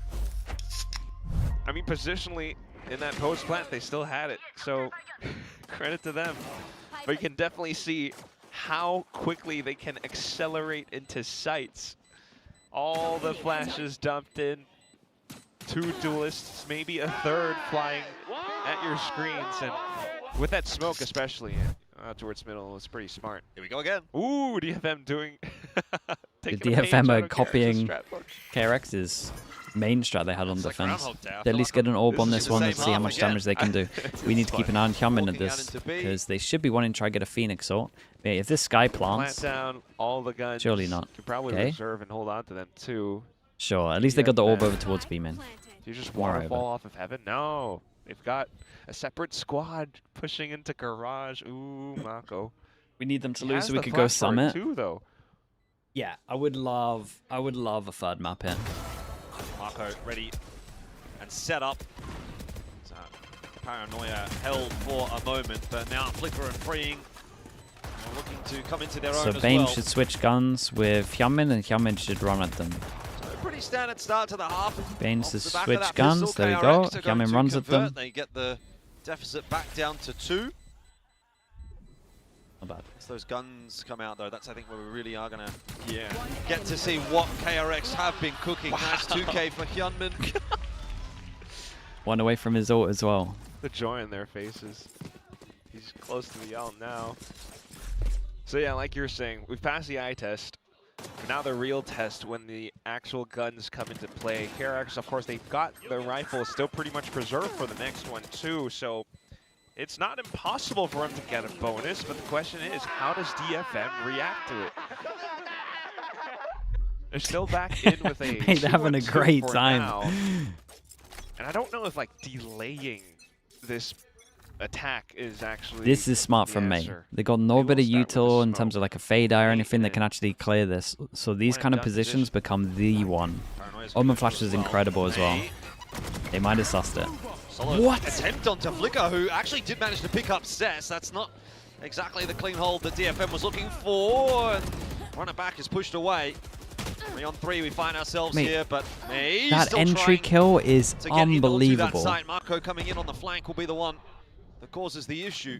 I mean, positionally, in that post plant, they still had it. So, credit to them. But you can definitely see how quickly they can accelerate into sights. All the flashes dumped in. 2 duelists, maybe a 3rd flying at your screens. And with that smoke especially, towards middle was pretty smart. Here we go again. Ooh, DFM doing... The DFM are copying KRX's main strat they had on defense. They at least get an orb on this one and see how much damage they can do. We need to keep an eye on Hyunmin at this, because they should be wanting to try to get a Phoenix ult. If this Sky plants, plant down all the guns. Surely not. You can probably reserve and hold on to them too. Sure, at least they got the orb over towards B-min. Do you just waterfall off of heaven? No. They've got a separate squad pushing into garage. Ooh, Mako. We need them to lose so we could go summit. Too, though. Yeah, I would love a 3rd map here. Mako ready and set up. Paranoia held for a moment, but now Flicker and Freeing are looking to come into their own as well. So Bane should switch guns with Hyunmin, and Hyunmin should run at them. Pretty standard start to the half. Bane's to switch guns. There we go. Hyunmin runs at them. They get the deficit back down to 2. Not bad. As those guns come out, though, that's I think where we really are gonna get to see what KRX have been cooking. Wow. That's 2K for Hyunmin. 1 away from his ult as well. The joy in their faces. He's close to the ult now. So yeah, like you're saying, we've passed the eye test. Now the real test when the actual guns come into play. KRX, of course, they've got the rifle still pretty much preserved for the next one too, so it's not impossible for them to get a bonus, but the question is, how does DFM react to it? They're still back in with a They're having a great time. Now. And I don't know if like delaying this attack is actually this is smart from me. They got no bit of util in terms of like a fade eye or anything that can actually clear this. So these kind of positions become the one. Omen Flash is incredible as well. They might have sussed it. Solid attempt onto Flicker, who actually did manage to pick up Cess. That's not exactly the clean hold that DFM was looking for. And runner back is pushed away. 3-on-3 we find ourselves here, but that entry kill is unbelievable. Mako coming in on the flank will be the one that causes the issue.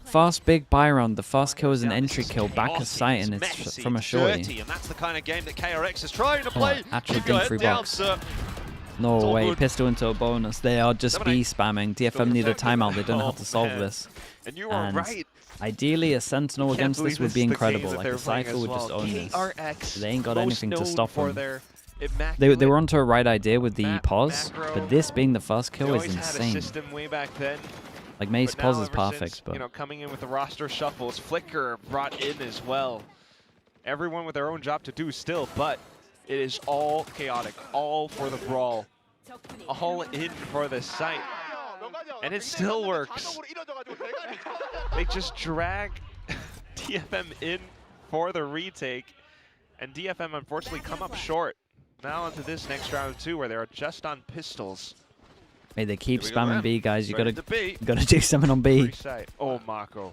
Fast big buy round. The first kill is an entry kill back of sight, and it's from a shorty. And that's the kind of game that KRX is trying to play. Actually did 3 box. No way, pistol into a bonus. They are just B spamming. DFM need a timeout. They don't know how to solve this. And you are right. Ideally, a Sentinel against this would be incredible. Like, the Cypher would just own this. They ain't got anything to stop them. They were onto a right idea with the pause, but this being the first kill is insane. Like, May's pause is perfect, but... You know, coming in with the roster shuffles, Flicker brought in as well. Everyone with their own job to do still, but it is all chaotic, all for the brawl, all in for the site. And it still works. They just drag DFM in for the retake, and DFM unfortunately come up short. Now onto this next round too, where they're just on pistols. Hey, they keep spamming B, guys. You gotta do something on B. Oh, Mako.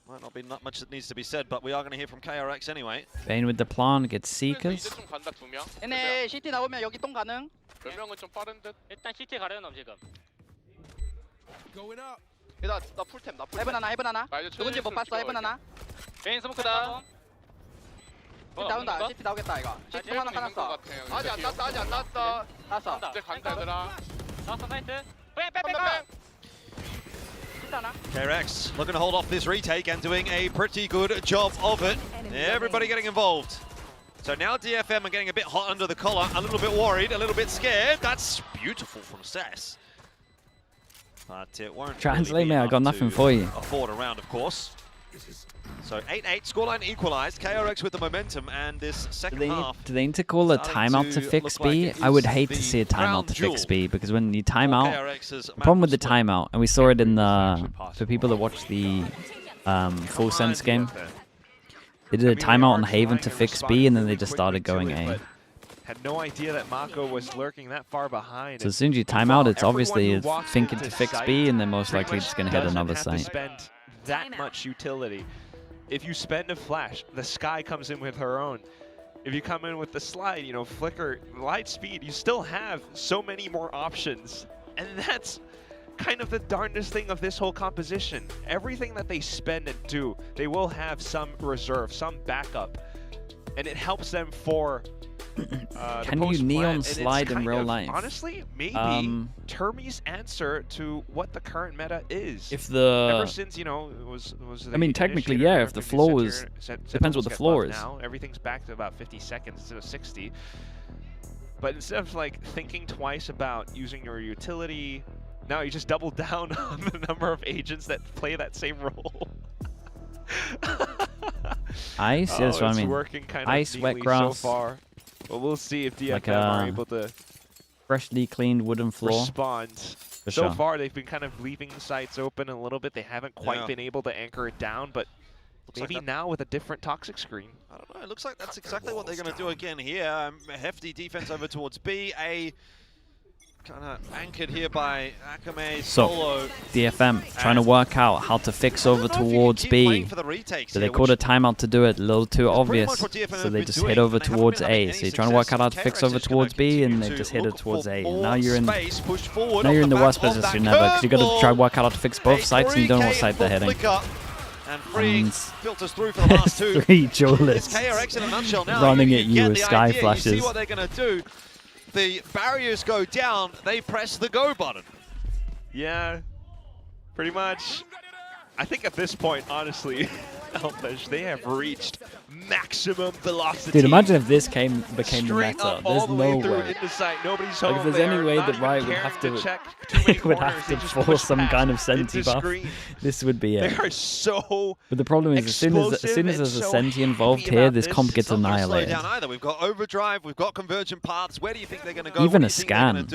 Might not be much that needs to be said, but we are going to hear from KRX anyway. Bane with the plant gets Seekers. 얘네 CT 나오면 여기 똥 가능? 몇 명은 좀 빠른 듯. 일단 CT 가려놓음 지금. 나 풀템 나 풀템. 해븐 하나. 누군지 못 봤어. 해븐 하나. 베인 스모크다. 나온다. CT 나오겠다 이거. CT 똥 하나 까놨어. 아직 안 났다. 났어. 이제 간다 얘들아. 나왔어 사이트. 빼. KRX looking to hold off this retake and doing a pretty good job of it. Everybody getting involved. So now DFM are getting a bit hot under the collar, a little bit worried, a little bit scared. That's beautiful from Cess. But it won't Translate me, I got nothing for you. Afford a round, of course. So 8-8, scoreline equalized. KRX with the momentum, and this second half. Do they need to call a timeout to fix B? I would hate to see a timeout to fix B, because when you time out, the problem with the timeout, and we saw it in the, for people that watch the Full Sense game, they did a timeout on Haven to fix B, and then they just started going A. Had no idea that Mako was lurking that far behind. So as soon as you time out, it's obviously thinking to fix B, and then most likely just going to hit another site. Spend that much utility. If you spend a flash, the Sky comes in with her own. If you come in with the slide, you know, flicker, light speed, you still have so many more options. And that's kind of the darndest thing of this whole composition. Everything that they spend and do, they will have some reserve, some backup. And it helps them for Can you neon slide in real life? Honestly, maybe Termi's answer to what the current meta is. If the ever since, you know, it was I mean, technically, yeah. If the floor is depends what the floor is. Now everything's back to about 50 seconds instead of 60. But instead of like thinking twice about using your utility, now you just double down on the number of agents that play that same role. Ice, that's what I mean. Working kind of ice, wet grass. So far. Well, we'll see if DFM like are able to freshly cleaned wooden floor. Respond. So far, they've been kind of leaving the sites open a little bit. They haven't quite been able to anchor it down, but maybe like now with a different toxic screen. I don't know. It looks like that's exactly what they're going to do again here. A hefty defense over towards B. A kind of anchored here by Akame Solo. So, DFM trying to work out how to fix over towards B. So they called a timeout to do it, a little too obvious. So they just hit over towards A. So you're trying to work out how to fix over towards B, and they just hit it towards A. And now you're in the worst position ever, because you got to try to work out how to fix both sites, and you don't know what site they're hitting. And Free filters through for the last two. 3 duelists KRX in a nutshell now. running at you with sky flashes. You see what they're going to do. The barriers go down, they press the go button. Yeah, pretty much. I think at this point, honestly, Elfish, they have reached maximum velocity. Dude, imagine if this became the meta. There's the no way. Nobody's like, if there's any way that Riot would have to force some kind of senti buff, this would be it. They are so But the problem is, as soon as there's a senti involved here, this comp gets annihilated. We've got overdrive, we've got convergent paths. Where do you think they're going to go? Even a scan,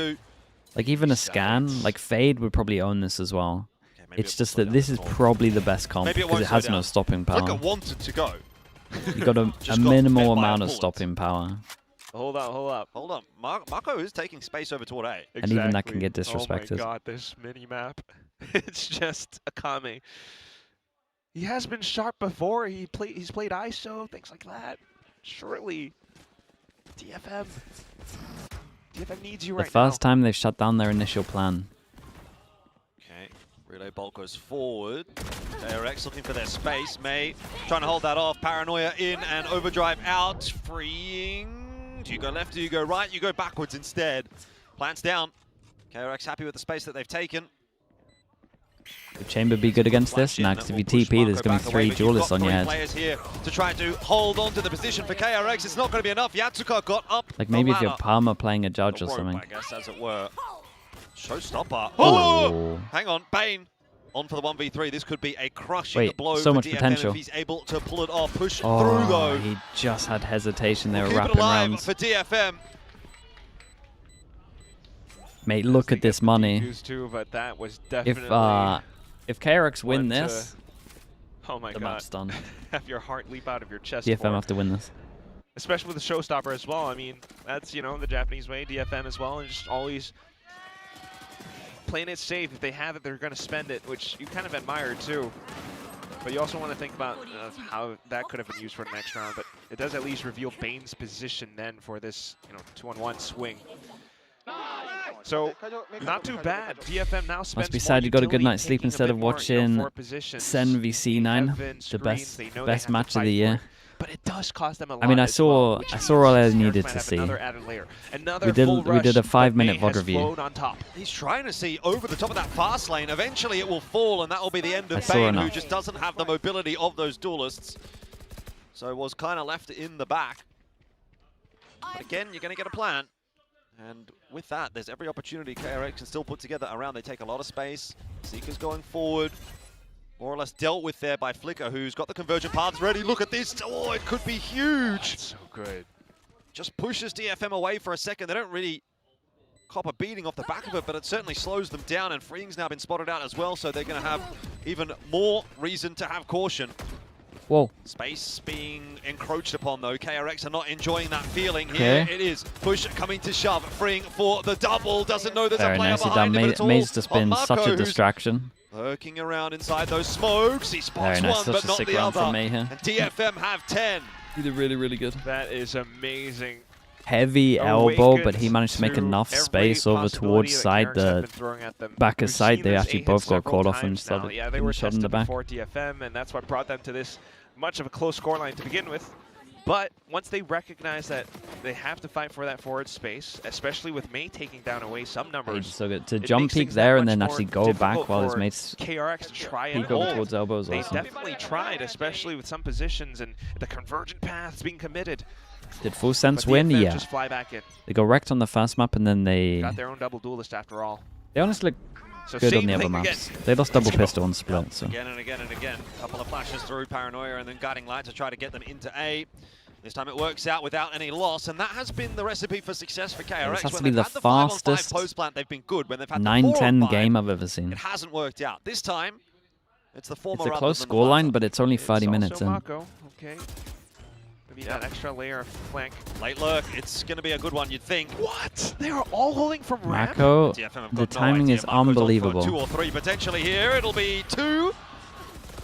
like even a scan, like Fade would probably own this as well. It's just that this is probably the best comp because it has no stopping power. Flicker wanted to go. You got a minimal amount of stopping power. Hold on. Mako is taking space over toward A. And even that can get disrespected. Oh my god, this mini-map. It's just Akame. He has been sharp before. He's played ISO, things like that. Surely, DFM needs you right now. The first time they've shut down their initial plan. Relay bolt goes forward. KRX looking for their space. May trying to hold that off. Paranoia in and overdrive out. Freeing. Do you go left? Do you go right? You go backwards instead. Plants down. KRX happy with the space that they've taken. Would Chamber be good against this? Nah, because if you TP, there's going to be 3 duelists on your head. Players here to try to hold on to the position for KRX. It's not going to be enough. Yatsuka got up. Like maybe if you're Parma playing a judge or something. I guess, as it were. Showstopper. Oh! Hang on, Bane on for the 1v3. This could be a crushing blow so for much DFM potential. if he's able to pull it off. Push through though. He just had hesitation. They were Keep wrapping it alive rounds. for DFM. Mate, look at this money. Too, but that was definitely if KRX win this, oh my the god, map's done. Have your heart leap out of your chest. DFM have to win this. Especially with the showstopper as well. I mean, that's, you know, the Japanese way, DFM as well, and just always playing it safe. If they have it, they're going to spend it, which you kind of admire too. But you also want to think about how that could have been used for the next round. But it does at least reveal Bane's position then for this 2-on-1 swing. So, not too bad. DFM now spends Must be sad you got a good night's sleep instead of watching Sen VC9, the best match of the year. But it does cost them a lot. I mean, I saw all I needed to see. We did a 5-minute VOD review. He's trying to see over the top of that fast lane. Eventually it will fall, and that will be the end of Bane, who just doesn't have the mobility of those duelists. So was kind of left in the back. But again, you're going to get a plan. And with that, there's every opportunity KRX can still put together around. They take a lot of space. Seeker's going forward. More or less dealt with there by Flicker, who's got the conversion paths ready. Look at this. Oh, it could be huge. That's so good. Just pushes DFM away for a second. They don't really cop a beating off the back of it, but it certainly slows them down. And Freeing's now been spotted out as well, so they're going to have even more reason to have caution. Whoa. Space being encroached upon, though. KRX are not enjoying that feeling here. It is push coming to shove. Freeing for the double. Doesn't know there's a player behind him, but it's all Maze just been Marco, such a distraction. Lurking around inside those smokes. He spots one, but not the other. And DFM have 10. He did really, really good. That is amazing. Heavy elbow, but he managed to make enough space over towards side, the back of side. They actually both got caught off and started getting shot in the back. Before DFM, and that's what brought them to this much of a close scoreline to begin with. But once they recognize that they have to fight for that forward space, especially with May taking down away some numbers. So good to jump peek there and then actually go back while his mates KRX try and peek over towards elbows. They definitely tried, especially with some positions and the convergent paths being committed. Did Full Sense win? Yeah. Just fly back in. They go wrecked on the fast map and then they got their own double duelist after all. They honestly look good on the other maps. They lost double pistol and split. So. Again and again and again. A couple of flashes through Paranoia and then Guiding Light to try to get them into A. This time it works out without any loss, and that has been the recipe for success for KRX. This has to when be they've the had the 5-on-5 fastest post plant, they've been good. When they've had the 9-10 4-on-5, game I've ever seen. it hasn't worked out. This time, it's the former. It's a close scoreline, but it's only 30 minutes in. Okay. Maybe that extra layer of flank. Late lurk, it's going to be a good one, you'd think. What? They are all holding from ramp? Mako, the timing is unbelievable. 2 or 3 potentially here. It'll be 2.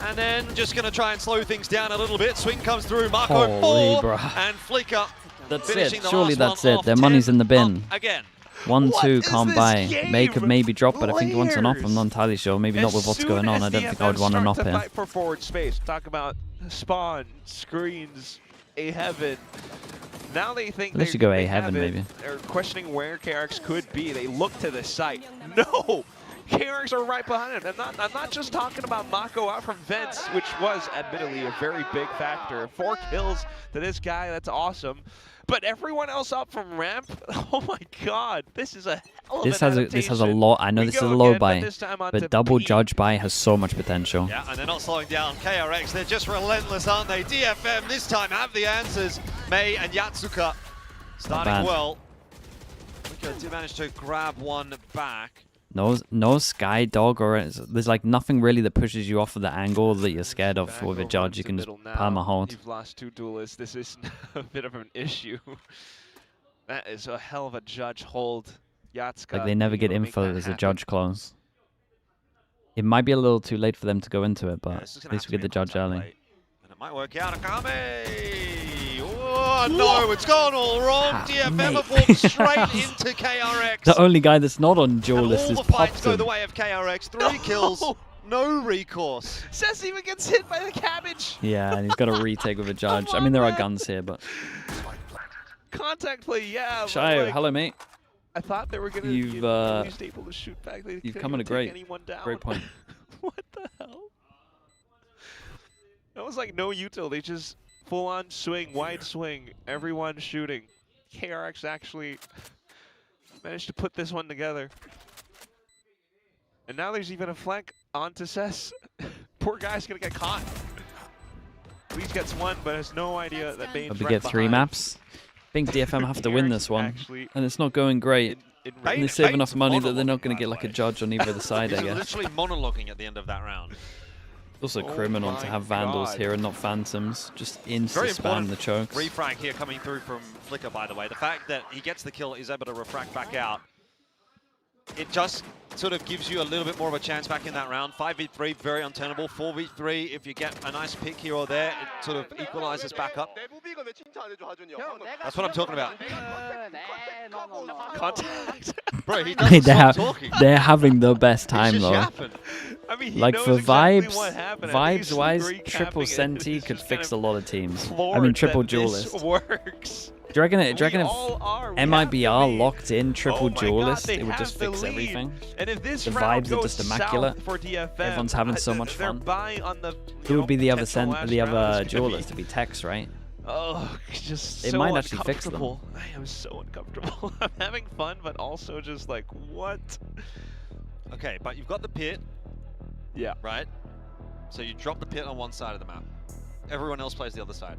And then just going to try and slow things down a little bit. Swing comes through. Marco 4. And Flicker. That's it. Surely that's it. Their money's in the bin. Again. 1-2 can't buy. May could maybe drop, but I think he wants an off. I'm not entirely sure. Maybe not with what's going on. I don't think I would want an off here. Fight for forward space. Talk about spawn, screens, A heaven. Now they think they should go A heaven maybe. They're questioning where KRX could be. They look to the site. No! KRX are right behind him. I'm not just talking about Mako out from vents, which was admittedly a very big factor. 4 kills to this guy, that's awesome. But everyone else up from ramp, oh my god, this is a hell of an adaptation. This has a lot. I know this is a low buy, but double judge buy has so much potential. Yeah, and they're not slowing down KRX. They're just relentless, aren't they? DFM this time have the answers. May and Yatsuka starting well. Flicker did manage to grab one back. No sky dog, or there's like nothing really that pushes you off of the angle that you're scared of with a judge. You can just palm a hold. You've lost 2 duelists. This is a bit of an issue. That is a hell of a judge hold. Yatsuka. Like they never get info as a judge close. It might be a little too late for them to go into it, but at least we get the judge early. And it might work out. Akame! Oh no, it's gone all wrong. DFM have walked straight into KRX. The only guy that's not on duelist is All the fights popped go him. the way of KRX. 3 kills, no recourse. Cess even gets hit by the cabbage. Yeah, and he's got a retake with a judge. I mean, there are guns here, but... Contact play, yeah. Shayo, like, hello, mate. I thought they were going to be at least able to shoot back. They you've come in a great point. What the hell? That was like no util. They just full-on swing, wide swing, everyone shooting. KRX actually managed to put this one together. And now there's even a flank onto Cess. Poor guy's going to get caught. At least gets one, but has no idea that Bane's But we get 3 maps. I think DFM have to win this one, and it's not going great. And they save enough money that they're not going to get like a judge on either side, I guess. Literally monologuing at the end of that round. It's also criminal to have Vandals here and not Phantoms. Just insta-spam the chokes. Refrag here coming through from Flicker, by the way. The fact that he gets the kill, is able to refract back out. it just sort of gives you a little bit more of a chance back in that round. 5v3, very untenable. 4v3, if you get a nice pick here or there, it sort of equalizes back up. That's what I'm talking about. Contact. Bro, he doesn't stop talking. They're having the best time, though. I mean, like, for exactly vibes-wise, triple Senti could fix a lot of teams. I mean, triple Duelist. Works. Do you reckon if MIBR locked in triple Duelist, it would just fix everything? And if this the vibes are just immaculate. For DFM, everyone's having so much fun. On Who would be the other Duelist? To be Tex, right? Oh, just it so might actually fix them. I am so uncomfortable. I'm having fun, but also just like, what? Okay, but you've got the pit. Yeah. Right? So you drop the pit on one side of the map. Everyone else plays the other side.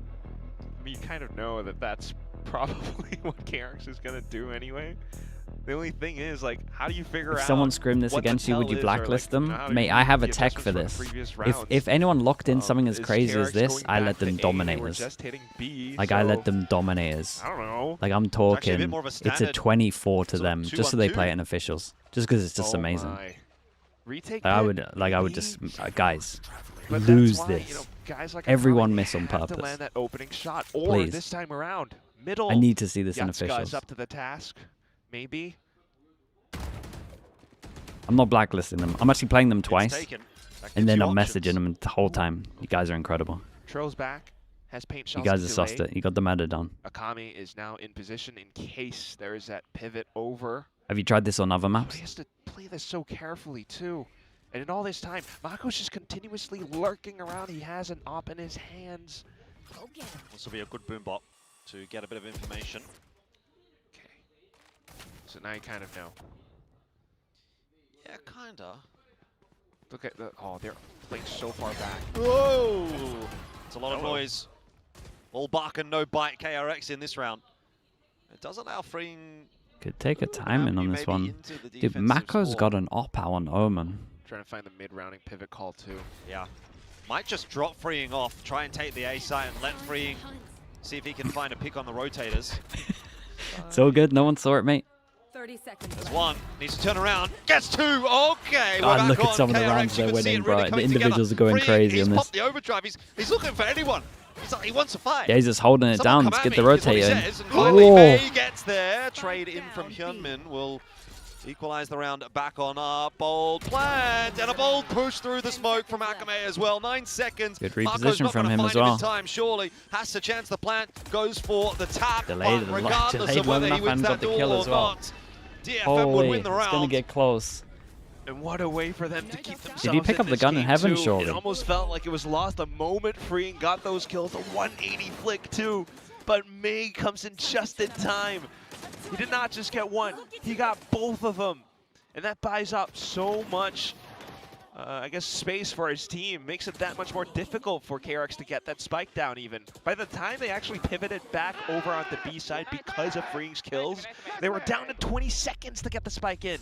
I mean, you kind of know that that's probably what KRX is going to do anyway. The only thing is, like, how do you figure out if someone scrimmed this against you, would you blacklist them? Mate, I have a tech for this. If anyone locked in something as crazy as this, I let them dominate us. Like, I let them dominate us. I don't know. Like, I'm talking, it's a 24 to them, just so they play it in officials. Just because it's just amazing. Retake I would just, guys, lose this. Everyone miss on purpose. To land that opening shot, or please. This time around, middle. I need to see this in officials. Guys up to the task, maybe. I'm not blacklisting them. I'm actually playing them twice, and then I'm messaging them the whole time. You guys are incredible. Trails back, has paint shells. You guys are sussed it. You got the meta done. Akami is now in position in case there is that pivot over. Have you tried this on other maps? He has to play this so carefully too. And in all this time, Mako's just continuously lurking around. He has an op in his hands. This will be a good boom bot to get a bit of information. Okay. So now you kind of know. Yeah, kinda. Look at the, oh, they're playing so far back. Whoa! It's a lot of noise. All bark and no bite KRX in this round. It does allow freeing. Could take a timing on this one. Dude, Mako's got an op out on Omen. Trying to find the mid-rounding pivot call too. Yeah. Might just drop freeing off, try and take the A site and let freeing see if he can find a pick on the rotators. It's all good. No one saw it, mate. 30 seconds. There's one. Needs to turn around. Gets two. Okay. God, look at some of the rounds they're winning, bro. The individuals are going crazy on this. He's popped the overdrive. He's looking for anyone. He wants to fight. Yeah, he's just holding it down. Let's get the rotator in. Finally, May gets there. Trade in from Hyunmin will equalize the round back on our bold plant. And a bold push through the smoke from Akame as well. 9 seconds. Good reposition from him as well. Time, surely has the chance. The plant goes for the tap. Delayed long enough and got the kill as well. DFM would win the round. It's going to get close. And what a way for them to keep themselves. Did he pick up the gun in heaven, surely? It almost felt like it was lost the moment Freeing got those kills. A 180 flick too. But May comes in just in time. He did not just get one. He got both of them. And that buys up so much, I guess, space for his team. Makes it that much more difficult for KRX to get that spike down even. By the time they actually pivoted back over on the B side because of Freeing's kills, they were down to 20 seconds to get the spike in.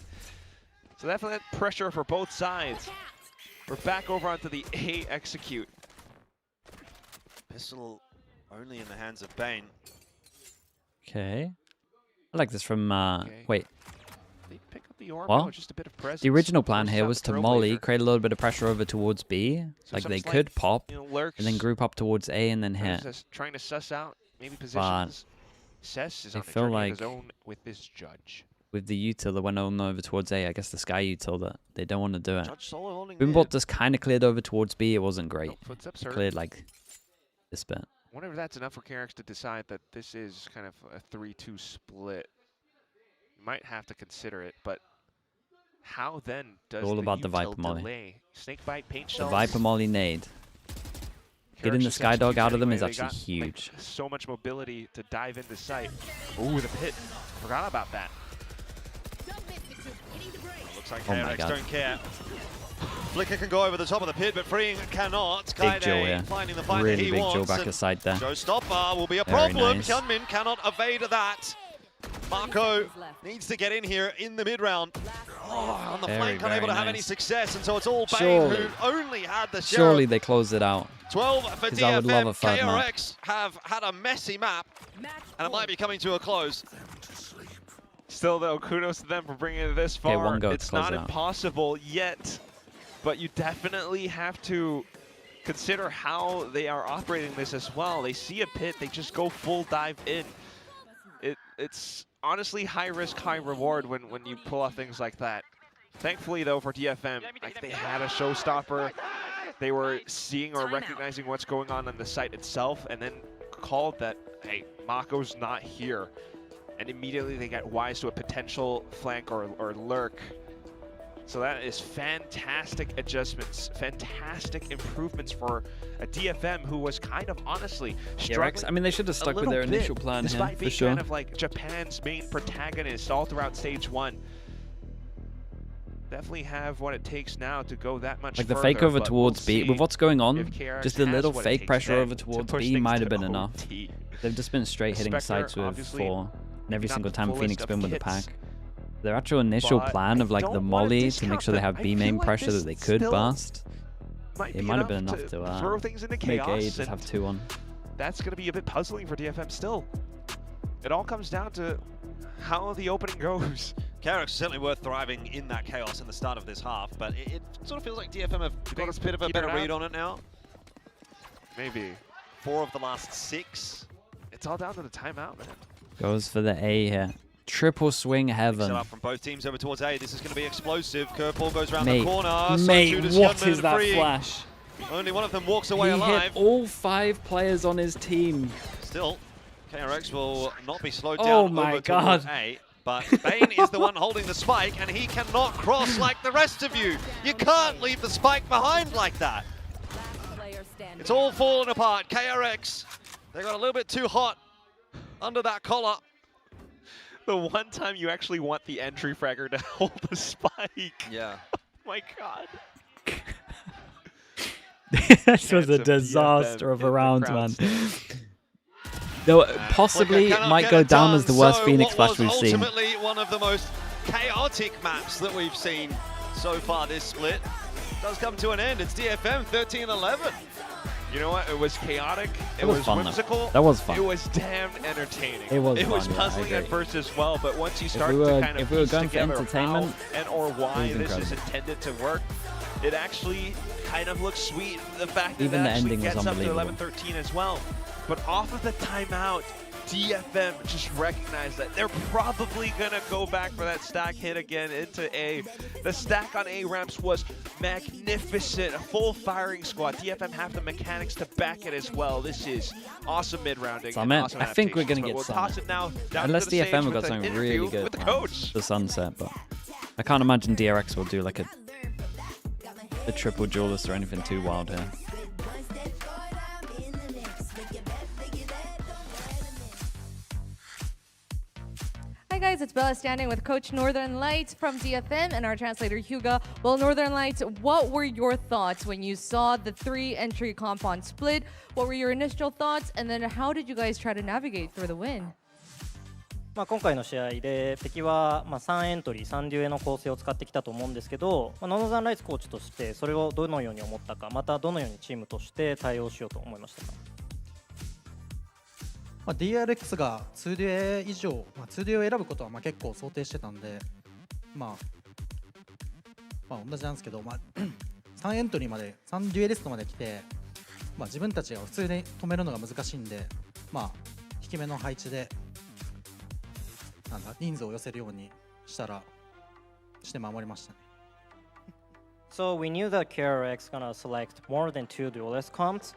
So definitely that pressure for both sides. We're back over onto the A execute. Pistol only in the hands of Bane. Okay. I like this from, wait. They pick up the orb, well, just a bit of presence. The original plan here was to molly, create a little bit of pressure over towards B. So like they could pop, and then group up towards A and then hit. Trying to suss out maybe positions. Cess is on the journey of his own with this judge. With the util that went on over towards A, I guess the Sky util that they don't want to do it. Boombot just kind of cleared over towards B. It wasn't great. It cleared like this bit. I wonder if that's enough for KRX to decide that this is kind of a 3-2 split. You might have to consider it, but how then does all about the Viper Molly? The Viper Molly nade. Getting the Skydog out of them is actually huge. Like, so much mobility to dive into sight. Ooh, the pit. Forgot about that. Looks like KRX don't care. Flicker can go over the top of the pit, but Freeing cannot. Big Jill here. Finding the fight really he big wants. Jill back aside there. Showstopper will be a Very problem. nice. Hyunmin cannot evade that. Mako needs to get in here in the mid-round. Oh, on the flank, unable to have any success, and so it's all Bane who only had the sheriff. Surely they closed it out. 12 for DFM. I would love a third map. KRX have had a messy map, and it might be coming to a close. Still, though, kudos to them for bringing it this far. Okay, one go. It's not impossible yet, but you definitely have to consider how they are operating this as well. They see a pit, they just go full dive in. It's honestly high risk, high reward when you pull off things like that. Thankfully, though, for DFM, like, they had a showstopper. They were seeing or recognizing what's going on the site itself, and then called that, hey, Mako's not here. And immediately they get wise to a potential flank or lurk. So that is fantastic adjustments, fantastic improvements for a DFM who was kind of honestly struggling. I mean, they should have stuck with their initial plan here, despite being for sure. kind of like Japan's main protagonist all throughout stage 1. Definitely have what it takes now to go that much Like the further, fake over but towards we'll B, with what's going on, KRX just a has little what it fake takes pressure then over to towards push B things might to have been enough. OT. They've just been straight hitting Spectre, sites with obviously, 4, and every not single the time fullest Phoenix of been with the kits, pack. Their actual initial but plan of I like don't the wanna molly to discount make sure they them. have I B feel main like pressure this that they could still bust. It might have been enough to throw things into make chaos, A just have 2 on. That's going to be a bit puzzling for DFM still. It all comes down to how the opening goes. KRX is certainly worth thriving in that chaos in the start of this half, but it sort of feels like DFM have got a bit of a better read on it now. Maybe. 4 of the last 6. It's all down to the timeout, man. Goes for the A here. Triple swing heaven. Set up from both teams over towards A. This is going to be explosive. Curveball goes around Mate, the corner. mate, So what is that flash? Only one of them walks away He alive. hit all 5 players on his team. Still, KRX will not be slowed Oh down my over God. towards A. But Bane is the one holding the spike, and he cannot cross like the rest of you. You can't leave the spike behind like that. It's all falling apart. KRX, they got a little bit too hot under that collar. The one time you actually want the entry fragger to hold the spike. Yeah. Oh my God. This was a disaster of a round, man. Though possibly might go down as the worst Phoenix flash we've seen. Ultimately, one of the most chaotic maps that we've seen so far this split does come to an end. It's DFM 13-11. You know what? It was chaotic. It was was fun, though. whimsical. That was fun. It was damned entertaining. It was It was fun, yeah, I puzzling at agree. first as well, but once you start we were- to kind of if we were piece going for together entertainment, how and or why it was this is incredible. intended to work, it actually kind of looks sweet. The fact that Even it the actually ending was gets up to unbelievable. 11-13 as well. But off of the timeout, DFM just recognized that they're probably going to go back for that stack hit again into A. The stack on A ramps was magnificent. A full firing squad. DFM have the mechanics to back it as well. This is awesome mid-rounding. So, and man, awesome I think we're going to adaptations. get But we'll some. toss it now down Unless to the stage DFM have with got an something interview really good. with the man, coach. The sunset, but I can't imagine DRX will do like a triple duelist or anything too wild here. Hi guys, it's Bella standing with Coach Northern Lights from DFM and our translator Hugo. Well, Northern Lights, what were your thoughts when you saw the 3 entry compound split? What were your initial thoughts? And then how did you guys try to navigate through the win? 今回の試合で敵は3エントリー3デュエの構成を使ってきたと思うんですけど、ノーザンライツコーチとしてそれをどのように思ったか、またどのようにチームとして対応しようと思いましたか。DRX が2デュエ以上、2デュエを選ぶことは結構想定してたんで、同じなんですけど、3エントリーまで3デュエリストまで来て、自分たちが普通に止めるのが難しいんで、低めの配置で人数を寄せるようにして守りましたね。So we knew that KRX gonna select more than 2 duelist comps,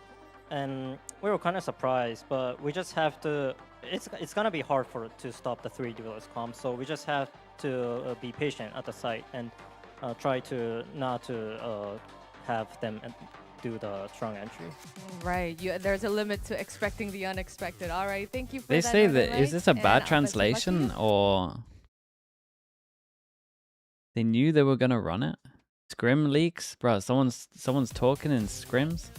and we were kind of surprised, but we just have to. It's gonna be hard to stop the 3 duelist comps, so we just have to be patient at the site and try to not to have them do the strong entry. Right, there's a limit to expecting the unexpected. All right, thank you for They that. say Northern that, is Lights, this a and bad best of luck to translation you. or they knew they were gonna run it? Scrim leaks? Bro, someone's talking in scrims?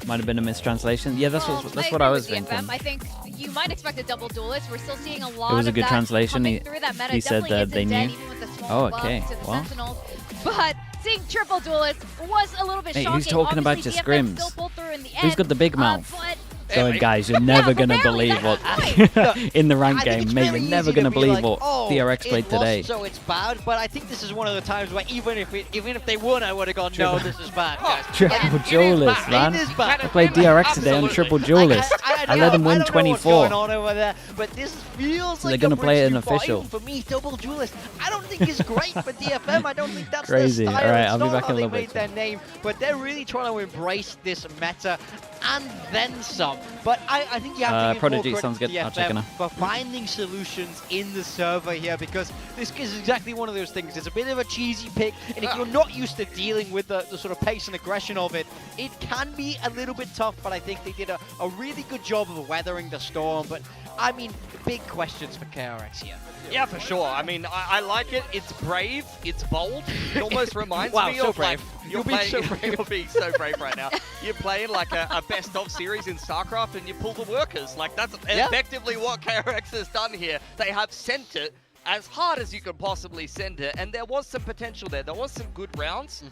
Might have been a mistranslation. Yeah, that's what I was thinking. I think you might expect a double duelist. We're still seeing a lot It was a of good that translation. coming through that meta. He said Definitely that they isn't dead, knew. even with the small Oh, okay. buff to the Well. Sentinels. But seeing triple duelist was a little bit Hey, shocking. who's talking about Obviously, your DFM scrims? still pulled through in the Who's end, got the big mouth? But Go ahead, guys. You're never going to believe what in the rank game, mate. You're never going to believe what KRX played today. So it's bad, but I think this is one of the times where even if they won, I would have gone, no, this is bad, guys. Triple duelist, man. I played DRX today on triple duelist. I let them win 24. What's going on over there, but this feels like they're going to play it in official. For me, double duelist, I don't think it's great for DFM. I don't think that's crazy. Their style. All right, I'll be back in a little made bit. Their name, but they're really trying to embrace this meta and then some. But I think you have to give Prodigy more sounds credit good. to I'll check it DFM now. for finding solutions in the server here, because this is exactly one of those things. It's a bit of a cheesy pick, and if you're not used to dealing with the sort of pace and aggression of it, it can be a little bit tough, but I think they did a really good job of weathering the storm. But I mean, big questions for KRX here. Yeah, for sure. I mean, I like it. It's brave. It's bold. It almost reminds Wow, me so of brave. like You're being so brave. You're being so brave right now. You're playing like a best of series in StarCraft, and you pull the workers. Like that's effectively what KRX has done here. They have sent it as hard as you could possibly send it, and there was some potential there. There was some good rounds,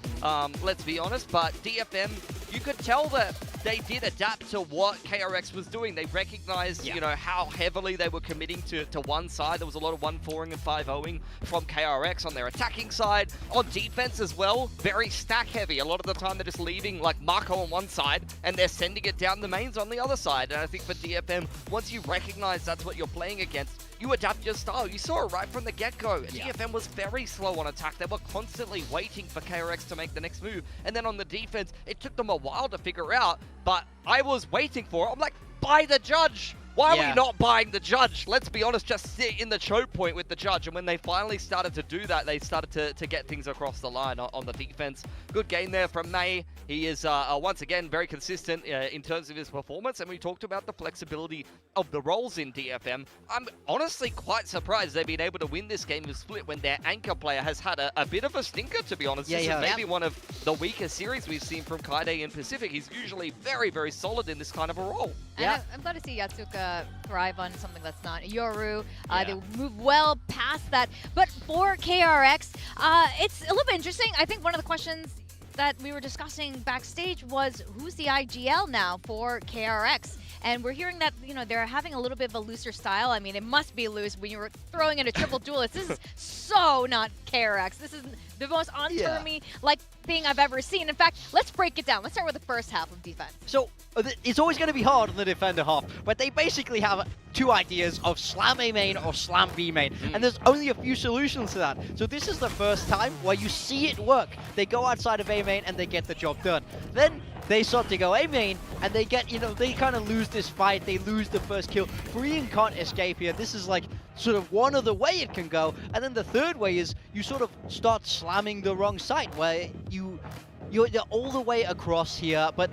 let's be honest, but DFM, you could tell that they did adapt to what KRX was doing. They recognized, you know, how heavily they were committing to one side. There was a lot of 1-4ing and 5-0ing from KRX on their attacking side. On defense as well, very stack heavy. A lot of the time they're just leaving like Marco on one side and they're sending it down the mains on the other side. And I think for DFM, once you recognize that's what you're playing against, you adapt your style. You saw it right from the get-go. DFM was very slow on attack. They were constantly waiting for KRX to make the next move. And then on the defense, it took them a while to figure out, but I was waiting for it. I'm like, buy the judge. Why are we not buying the judge? Let's be honest, just sit in the choke point with the judge. And when they finally started to do that, they started to get things across the line on the defense. Good game there from May. He is, once again, very consistent in terms of his performance. And we talked about the flexibility of the roles in DFM. I'm honestly quite surprised they've been able to win this game of Split when their anchor player has had a bit of a stinker, to be honest. This is maybe one of the weaker series we've seen from Kaide in Pacific. He's usually very, very solid in this kind of a role. And I'm glad to see Yatsuka thrive on something that's not Yoru. They move well past that. But for KRX, it's a little bit interesting. I think one of the questions that we were discussing backstage was who's the IGL now for KRX? And we're hearing that, you know, they're having a little bit of a looser style. I mean, it must be loose when you were throwing in a triple duelist. This is so not KRX. This is the most on-termy-like thing I've ever seen. In fact, let's break it down. Let's start with the first half of defense. So it's always going to be hard on the defender half, but they basically have two ideas of slam A main or slam B main, and there's only a few solutions to that. So this is the first time where you see it work. They go outside of A main and they get the job done. Then they start to go A main and they get, you know, they kind of lose this fight. They lose the first kill. Korean can't escape here. This is like sort of one other way it can go. And then the third way is you sort of start slamming the wrong side where you're all the way across here, but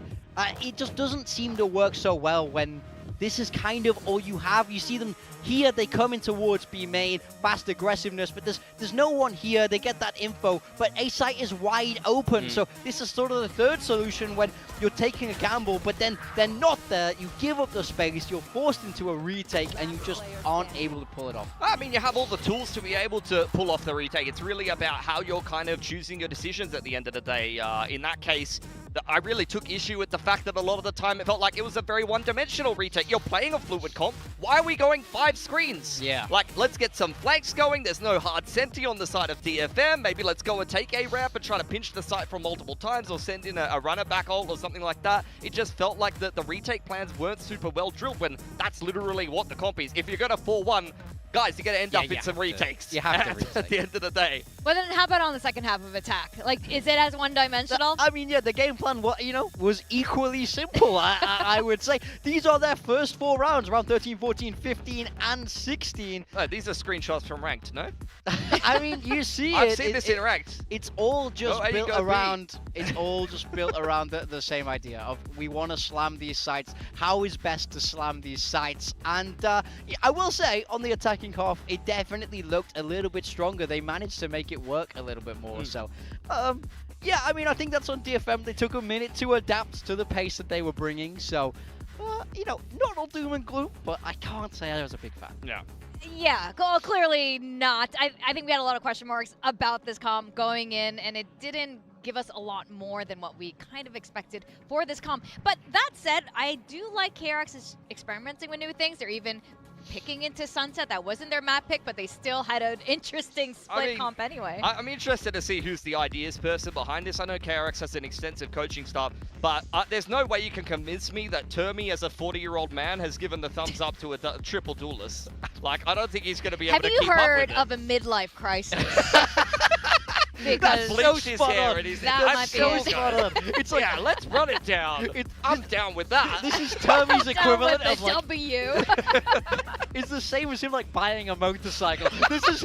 it just doesn't seem to work so well when this is kind of all you have. You see them here, they come in towards B main, fast aggressiveness, but there's no one here. They get that info, but A site is wide open. So this is sort of the third solution when you're taking a gamble, but then they're not there. You give up the space, you're forced into a retake, and you just aren't able to pull it off. I mean, you have all the tools to be able to pull off the retake. It's really about how you're kind of choosing your decisions at the end of the day. In that case, I really took issue with the fact that a lot of the time it felt like it was a very one-dimensional retake. You're playing a fluid comp. Why are we going 5 screens? Yeah. Like, let's get some flanks going. There's no hard senti on the side of DFM. Maybe let's go and take a ramp and try to pinch the site from multiple times or send in a runner back ult or something like that. It just felt like the retake plans weren't super well drilled when that's literally what the comp is. If you're going to 4-1, guys, you're going to end up in some retakes. You have to retake. At the end of the day. But then how about on the second half of attack? Like, is it as one-dimensional? I mean, yeah, the game plan, you know, was equally simple, I would say. These are their first 4 rounds, round 13, 14, 15, and 16. Oh, these are screenshots from Ranked, no? I mean, you see I've seen this in Ranked. It's all just built around. It's all just built around the same idea of we want to slam these sites. How is best to slam these sites? And I will say, on the attacking half, it definitely looked a little bit stronger. They managed to make it work a little bit more. So, yeah, I mean, I think that's on DFM. They took a minute to adapt to the pace that they were bringing. So, you know, not all doom and gloom, but I can't say I was a big fan. Yeah. Yeah, clearly not. I think we had a lot of question marks about this comp going in, and it didn't give us a lot more than what we kind of expected for this comp. But that said, I do like KRX is experimenting with new things. They're even picking into Sunset. That wasn't their map pick, but they still had an interesting split comp anyway. I'm interested to see who's the ideas person behind this. I know KRX has an extensive coaching staff, but there's no way you can convince me that Termi, as a 40-year-old man, has given the thumbs up to a triple duelist. Like, I don't think he's going to be able to keep up with it. Have you heard of a midlife crisis? Because so his hair and he's so spot on. It's like, yeah, let's run it down. I'm down with that. This is Termi's equivalent of like W. It's the same as him like buying a motorcycle. This is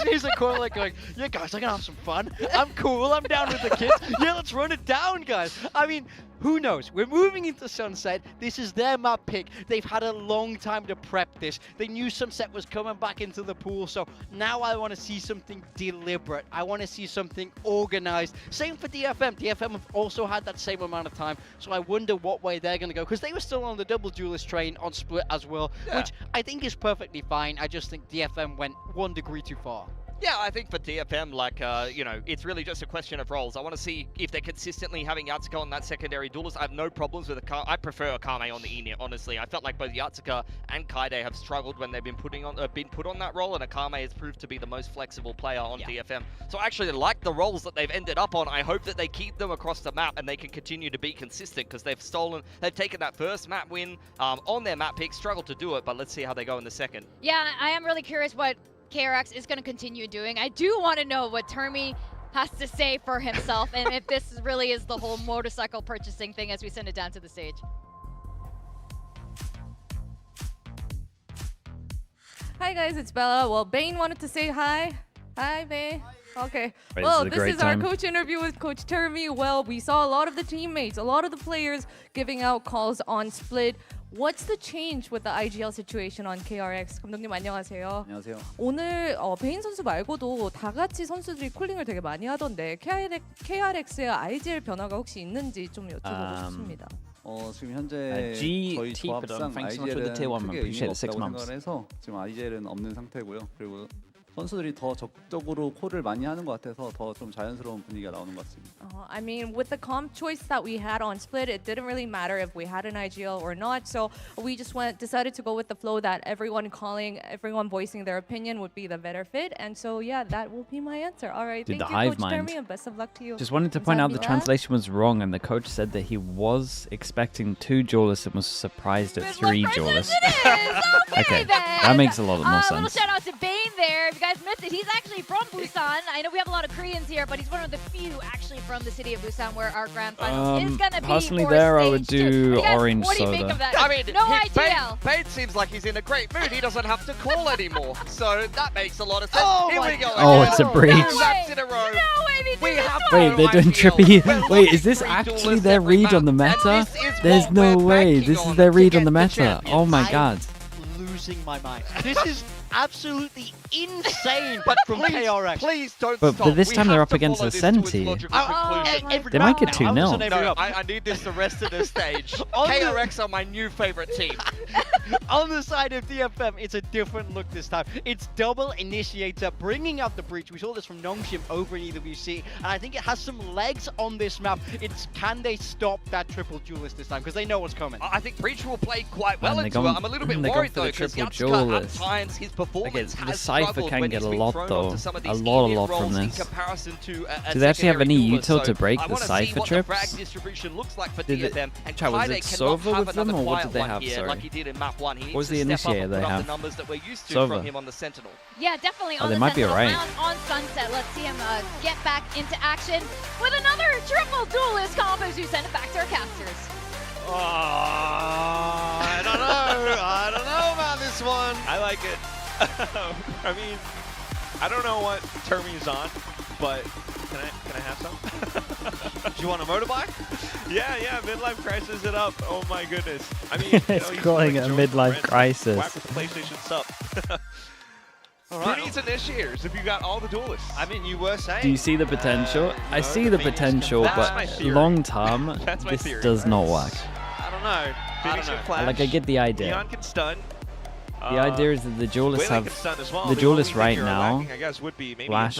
his equivalent going, yeah guys, I'm gonna have some fun. I'm cool, I'm down with the kids. Yeah, let's run it down, guys. I mean, who knows? We're moving into Sunset. This is their map pick. They've had a long time to prep this. They knew Sunset was coming back into the pool, so now I want to see something deliberate. I want to see something organized. Same for DFM. DFM have also had that same amount of time, so I wonder what way they're going to go, because they were still on the double duelist train on Split as well, which I think is perfectly fine. I just think DFM went 1 degree too far. Yeah, I think for DFM, like, you know, it's really just a question of roles. I want to see if they're consistently having Yatsuka on that secondary duelist. I have no problems with I prefer Akame on the E-Net, honestly. I felt like both Yatsuka and Kaide have struggled when they've been put on that role, and Akame has proved to be the most flexible player on DFM. So I actually like the roles that they've ended up on. I hope that they keep them across the map and they can continue to be consistent, because they've taken that first map win on their map pick, struggled to do it, but let's see how they go in the second. Yeah, I am really curious what KRX is going to continue doing. I do want to know what Termi has to say for himself and if this really is the whole motorcycle purchasing thing as we send it down to the stage. Hi guys, it's Bella. Well, Bane wanted to say hi. Hi, Bane. Okay. Right, well, this is our coach interview with Coach Termi. Well, we saw a lot of the teammates, a lot of the players giving out calls on Split. What's the change with the IGL situation on KRX? 감독님 안녕하세요. 안녕하세요. 오늘 베인 선수 말고도 다 같이 선수들이 콜링을 되게 많이 하던데 KRX의 IGL 변화가 혹시 있는지 좀 여쭤보고 싶습니다. 지금 현재 저희 조합상 IGL은 크게 의미가 없다고 생각을 해서 지금 IGL은 없는 상태고요. 그리고 선수들이 더 적극적으로 콜을 많이 하는 것 같아서 더 좀 자연스러운 분위기가 나오는 것 같습니다. I mean, with the comp choice that we had on Split, it didn't really matter if we had an IGL or not. So we just decided to go with the flow that everyone calling, everyone voicing their opinion would be the better fit. And so, yeah, that will be my answer. All right, Dude, thank you, Coach Termi, and best of luck to you. Just wanted to point out the translation was wrong, and the coach said that he was expecting 2 duelists and was surprised at 3 duelists. Okay, that makes a lot more sense. A little shout out to Bane there. If you guys missed it, he's actually from Busan. I know we have a lot of Koreans here, but he's one of the few actually from the city of Busan where our grand final is going to be. Personally, there I would do orange what do you soda. think of that? I mean, no IGL. Bane seems like he's in a great mood. He doesn't have to call anymore, so that makes a lot of sense. Here we go. Oh, it's a breach. Maps in a row. Wait, they're doing trippy. Wait, is this actually their read on the meta? There's no way. This is their read on the meta. Oh my god. Losing my mind. This is absolutely insane, but from KRX. Please don't But stop. this time they're up against the Senti. They might get 2-0. No, I need this the rest of the stage. KRX are my new favorite team. On the side of DFM, it's a different look this time. It's double initiator bringing out the breach. We saw this from NONGSHIM over in EWC, and I think it has some legs on this map. It's can they stop that triple duelist this time, because they know what's coming. I think Breach will play quite well into it. I'm a little bit worried though, because Yatsuka at times his performance has struggled can when get he's a been lot thrown though. onto some of A these lot roles from in this. comparison to Do they actually have any util to so break I the want to see Cypher what the frag trips? distribution looks like for Did DFM, and was Kaide it cannot Sova have with them, another or what quiet did they one have? here Sorry. like he did in map 1. He needs What was to the step up initiator and they put up have? the numbers that we're used to Sova. from him on the Sentinel. Yeah, definitely on they the might be Sentinel. right. On Sunset. Let's see him get back into action with another triple duelist comp as we send it back to our casters. I don't know. I don't know about this one. I like it. I mean, I don't know what Termi's on, but can I have some? Do you want a motorbike? Yeah, midlife crisis it up. Oh my goodness. I mean, It's calling it a midlife crisis. Whack the PlayStation sub. All right. Who needs initiators if you got all the duelists? I mean, you were saying. Do you see the potential? I see the potential, but long term, this does not work. I don't know. Phoenix can flash. Like, I get the idea. Neon can stun. The idea is that the duelists have the duelists right now. Flash,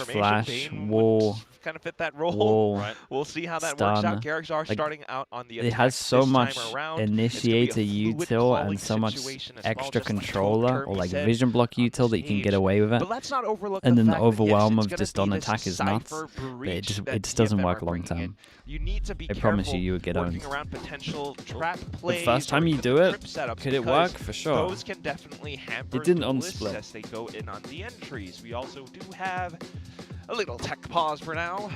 wall, kind of fit that role. Whoa. Right. We'll see how that Stun. works out. KRX are Like, starting out on the it attack has so this much time around. initiator util and so much extra controller or like vision block util that you can get away with it. But let's not overlook And the then the fact that, yes, overwhelm it's of gonna just be on this attack is nuts. Cypher But breach it that just doesn't DFM work are long bringing in. term. You need to be I promise you would get working owned. around potential trap The plays. first time or you even do the it, trip setups, could it because work? For sure. Those can definitely hamper It didn't the lists unsplit. as they go in on the entries. We also do have a little tech pause for now.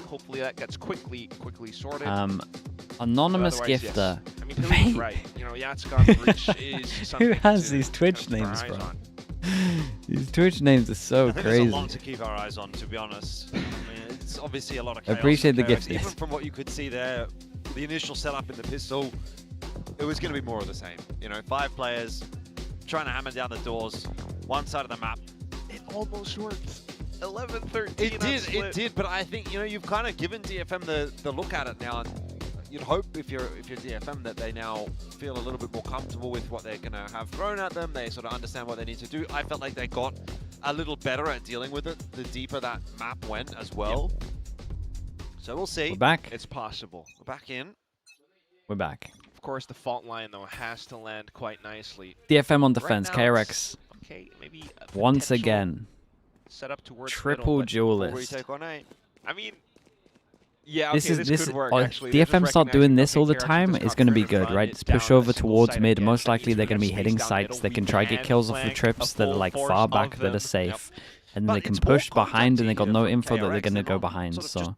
Hopefully that gets quickly sorted. Anonymous Otherwise, gifter. yes. I mean, Pilly's right. You know, Yatsukan Breach is Who something has to these Twitch keep our names, eyes bro? on. These Twitch names are so I think crazy. There's a lot to keep our eyes on, to be honest. I mean, it's obviously a lot of chaos. Appreciate the chaos. gift. Even from what you could see there, the initial setup in the pistol, it was going to be more of the same. You know, 5 players trying to hammer down the doors, one side of the map. It almost worked. 11-13. It did, but I think, you know, you've kind of given DFM the look at it now. And you'd hope if you're DFM that they now feel a little bit more comfortable with what they're going to have thrown at them. They sort of understand what they need to do. I felt like they got a little better at dealing with it the deeper that map went as well. Yep. So we'll see. We're back. It's possible. We're back in. We're back. Of course, the fault line, though, has to land quite nicely. DFM on defense. Right now, KRX. okay, maybe Once again. Set up towards Triple duelist. I mean, yeah, okay, this could work, actually. DFM start doing this all the time, it's going to be good, right? It's push over towards mid. Most likely they're going to be hitting sites. They can try get kills off the trips that are like far back that are safe. And then they can push behind and they got no info that they're going to go behind. So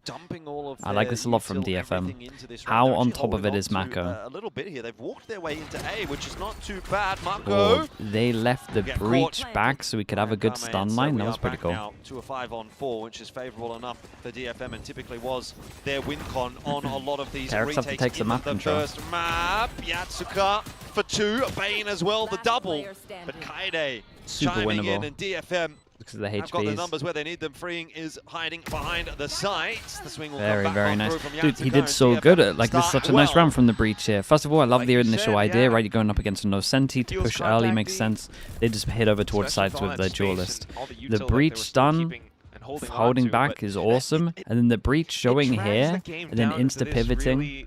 I like this a lot from DFM. How on top of it is Mako? A little bit here. They've walked their way into A, which is not too bad. Mako. They left the breach back so we could have a good stun line. That was pretty cool. Now to a 5-on-4, which is favorable enough for DFM and typically was their win con on a lot of these KRX have to take retakes the in map the control. first map. Yatsuka for 2, Bane as well, the double. But Kaide Super chiming in winnable. and DFM Because of the have got the HPs. numbers where they need them. Freeing is hiding behind the sights. The swing will Very, come back very on nice. through from Dude, he Yatsuka did and so DFM good. Like, this is start such a nice well. round from the breach here. First of all, I love the initial idea, right? You're going up against a Nocenti to push early makes sense. They just hit over towards sides with the duelist. The breach stun holding back is awesome. And then the breach showing here, and then insta-pivoting.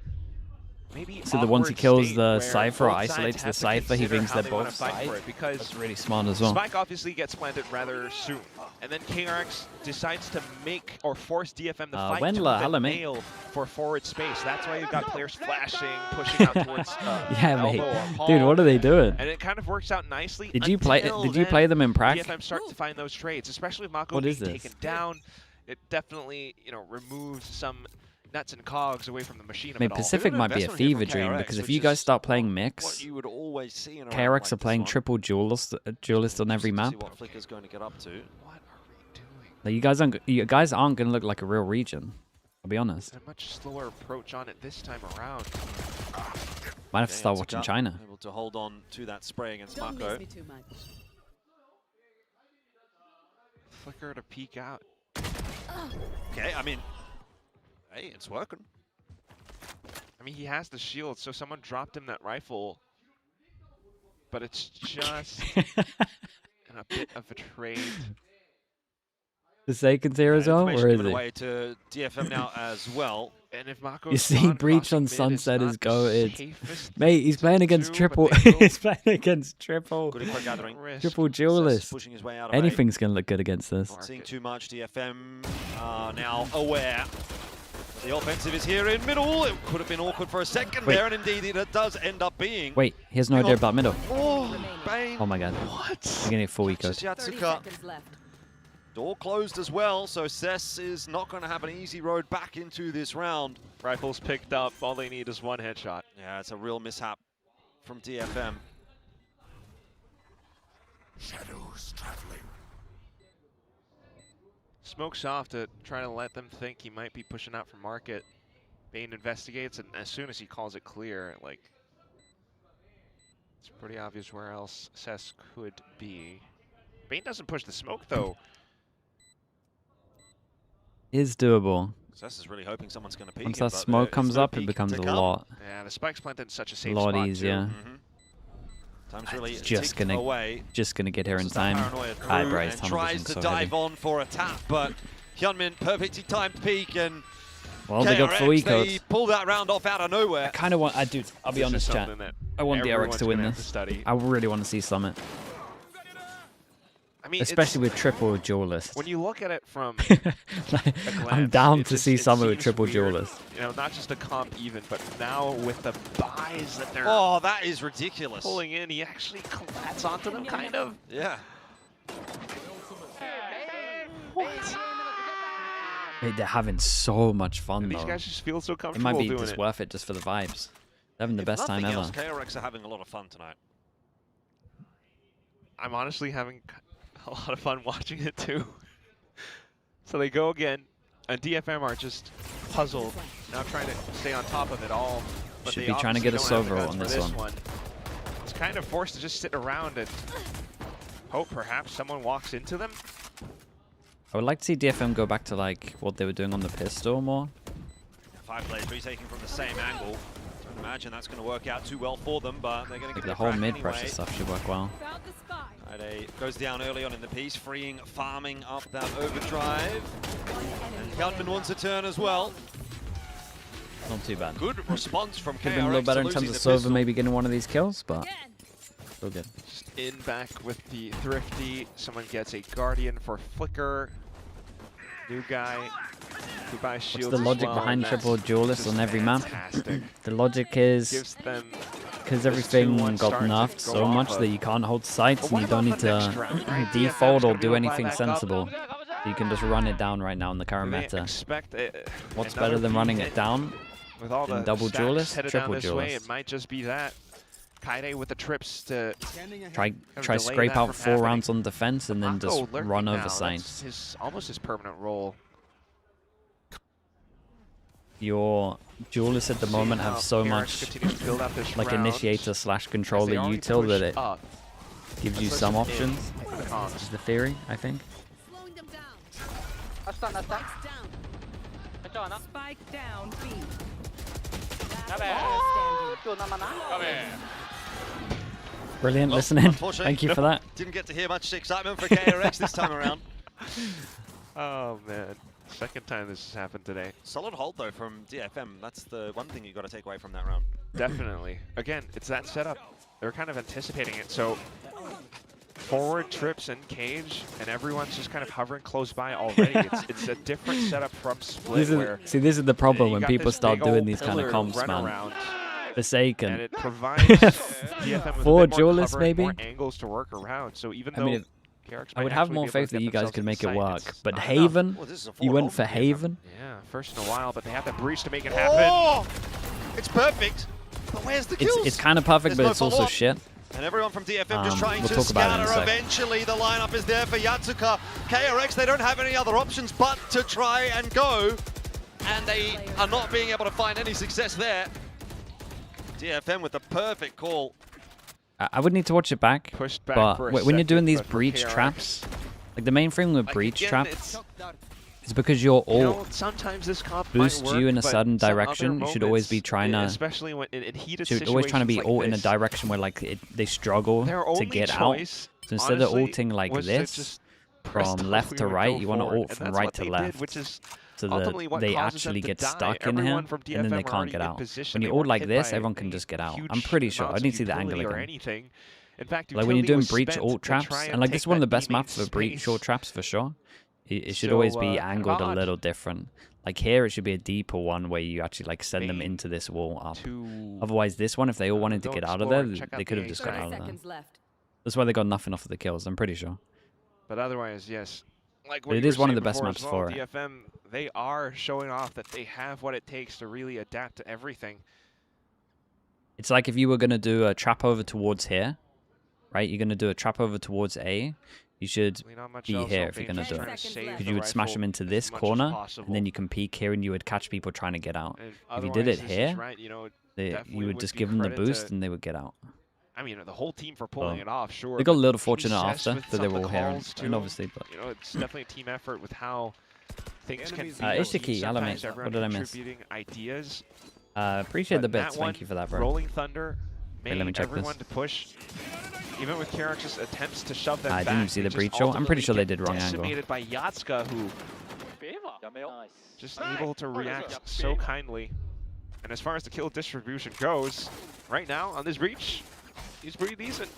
So that once he kills the Cypher or isolates the Cypher, he thinks they're both sides. That's really smart as well. Spike obviously gets planted rather soon. And then KRX decides to make or force DFM to fight Wendler, to hello, the mate. nail for forward space. That's why you've got players flashing, pushing out towards Yeah, mate. elbow or palm. Dude, what are they doing? And it kind of works out nicely. Did you play until them in prac? DFM start to find those trades, especially with Mako What being is this? taken down. It definitely, you know, removes some nuts and cogs away from the machine. Mate, Pacific might be a fever dream because if you guys start playing mix, You would always see in a round KRX like are playing this one. triple duelist on every map. See what Flicker's going to get up to. Like, you guys aren't going to look like a real region. I'll be honest. A much slower approach on it this time around. Might have to start watching China. Able to hold on to that spray against Mako. Flicker to peek out. Okay, I mean, hey, it's working. I mean, he has the shield, so someone dropped him that rifle. But it's just in a bit of a trade. The second here as well, or is Given it? away to DFM now as well. And if Mako You see, Breach on Sunset is goated. Mate, he's playing against triple. He's playing against triple. Triple duelist. Pushing his way out of Anything's gonna look good against this. Seeing too much, DFM are now aware. The offensive is here in middle. It could have been awkward for a second Wait. there, and indeed it does end up being. Wait, he has no idea about middle. Oh, Bane. Oh my god. What? You're gonna get full eco. Just Yatsuka. Door closed as well, so Cess is not going to have an easy road back into this round. Rifles picked up. All they need is one headshot. Yeah, it's a real mishap from DFM. Shadows traveling. Smoke's off to try to let them think he might be pushing out for market. Bane investigates, and as soon as he calls it clear, like, it's pretty obvious where else Cess could be. Bane doesn't push the smoke, though. Is doable. Cess is really hoping someone's going to peek. Once him, that but smoke there's comes no up, it peek becomes to a come. lot. Yeah, the spike's planted in such a safe Lot spot, easier. Time's really Just ticking away. gonna get here in time. Paranoia Hi, through Bryce. and Tunnel tries vision's to so dive heavy. on for a tap, but Hyunmin, perfectly timed peek, and well, they got 3 they codes. pull that round off out of nowhere. I kind of want, I'll be honest, chat. I want DRX to win this. I really want to see Summit. I mean, especially with triple duelist. When you look at it from like, a glance, I'm down to see Summit with triple duelist. You know, not just a comp even, but now with the buys that they're that is ridiculous. Pulling in, he actually collats onto them, kind of. Yeah. What? Mate, they're having so much fun, and though. These guys just feel so It comfortable might be doing just worth it just for the vibes. They're having the best time ever. Else, KRX are having a lot of fun tonight. I'm honestly having a lot of fun watching it too. So they go again, and DFM are just puzzled, now trying to stay on top of it all. But Should they be trying to get a obviously don't have Sova the on guts this for one. It's kind of forced to just sit around and hope perhaps someone walks into them. I would like to see DFM go back to like what they were doing on the pistol more. 5 players retaking from the same angle. Don't imagine that's going to work out too well for them, but they're going to Like get the a whole crack mid-pressure anyway. stuff should work well. Friday goes down early on in the piece, freeing, farming up that overdrive. And Hyunmin wants a turn as well. Not too bad. Good response from KRX. Could have been a little better in terms of Sova maybe getting one of these kills, but still good. Just in back with the Thrifty. Someone gets a Guardian for Flicker. New guy who buys shields. What's the logic behind triple duelists on every map? The logic is because everything got nerfed so much that you can't hold sights and you don't need to default or do anything sensible. You can just run it down right now in the current meta. What's better than running it down? With all the Double duelist, triple way, duelist. it might just be that. Kaide with the trips to Try delay scrape that out from 4 happening. rounds on defense and then just Mako run lurking over now. sights. That's almost his permanent role. Your duelists at the moment have so KRX much continues to build up this like round. initiator slash controller As they already util that pushed it up. gives you Let's some listen in options. for the comms. Is the theory, I think. Spike down B. Brilliant Well, listening. unfortunately, Thank you for that. Didn't get to hear much excitement for KRX this time around. Oh man, second time this has happened today. Solid hold though from DFM. That's the one thing you got to take away from that round. Definitely. Again, it's that setup. They're kind of anticipating it. So forward trips and cage, and everyone's just kind of hovering close by already. It's a different setup from Split. Where This is the problem you when got people this start big doing old these kind of pillar comps, run man. around, Forsaken. and it provides DFM with 4 a bit more duelists, cover and maybe? more angles to work around. So even I though mean, KRX I would might have actually more be able to faith that get you guys themselves could make it into sight, work. it's But not Haven, enough. Well, this is a you full went hold for from DFM. Haven. Yeah, first in a while, but they have the breach to make it happen. Oh! It's perfect. But where's the kills? It's kind of perfect, There's but no it's also follow-up. shit. And everyone from DFM just trying we'll to talk about it in a scatter. sec. Eventually, the lineup is there for Yatsuka. KRX, they don't have any other options but to try and go. And they are not being able to find any success there. DFM with the perfect call. I would need to watch it back. Pushed back But for a when you're doing second, these but for breach KRX, traps, like the main thing with breach again, traps is because your You know, ult sometimes this comp boosts might work, you in a but certain some other direction. You should always be moments, trying to, especially when in heated should always trying to be situations ult like in a this, direction where like they struggle their to only get out. choice, So instead honestly, of ulting like was to this, just press from the left to wheel and right, go you want to forward, ult and from that's right what to they left. did, which is So ultimately that what they causes actually them to get die. stuck in here, Everyone from and then they DFM are can't already get in out. position. When you They ult weren't like hit this, by everyone can just get out. I'm huge pretty sure. I amounts didn't of see the angle utility or again. anything. In fact, Like when you're utility doing was breach spent ult to try traps, and and like take this is one of the that best maps for teammate's breach ult space. traps for sure. It should So, always be kind of angled a odd. little different. Like here, it should be a deeper one where you actually like send them into this wall up. Otherwise, this one, if they all wanted to go get out of there, explore, check out they could have the just got A out of there. Seconds left. That's why they got nothing off of the kills. I'm pretty sure. But otherwise, yes. Like But what it you is were one of saying the best before maps as well, for it. DFM, they are showing off that they have what it takes to really adapt to everything. It's like if you were going to do a trap over towards here, right? You're going to do a trap over towards A. You should Not much be else here on if you're Bane, going to just do trying it. to save Because the you would smash rifle them into as this much as corner, possible. and then you can peek here and you would catch people trying to get out. And If you did it otherwise, this is here, right, you know, you definitely would would just be give them the credit boost to- and they would get out. I mean, the whole team for pulling So, it off, sure. They got a but little Team fortunate Cess after with that they some were of all the here, calls, and too. obviously, but You know, it's definitely a team effort with how things can be. Ishiki, hello, mate. Sometimes What everyone did I miss? contributing ideas. Appreciate But the bits. that one, Thank you for that, bro. Rolling Thunder Wait, let me made check everyone this. to push. Even with KRX's attempts to shove them I back, didn't see they the just breach ult. I'm pretty ultimately sure they get did wrong angle. decimated by Yatsuka, who Just able to react so kindly. And as far as the kill distribution goes, right now on this breach, he's pretty decent.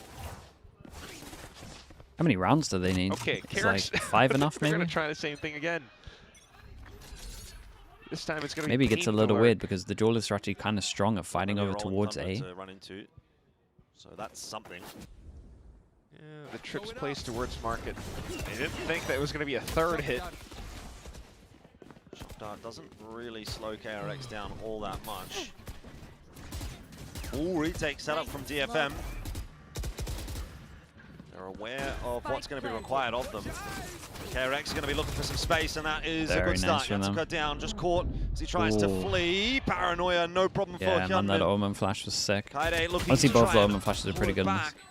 How many rounds do they need? Okay, it's like 5 enough, maybe? They're going to try the same thing again. This time it's going to Maybe be it gets a little weird because the duelists are actually kind of strong at fighting over towards A. To run into. So that's something. Yeah, the trips placed towards market. They didn't think that it was going to be a third hit. Dart doesn't really slow KRX down all that much. Ooh, retake setup from DFM. They're aware of what's going to be required of them. KRX is going to be looking for some space, and that is a good start. Yatsuka down, just caught as he tries to flee. Paranoia, no problem for Hyunmin. Yeah, man, that Omen flash was sick. Kaide looking Honestly, to both try the and Omen flashes are pretty good pull it ones. back.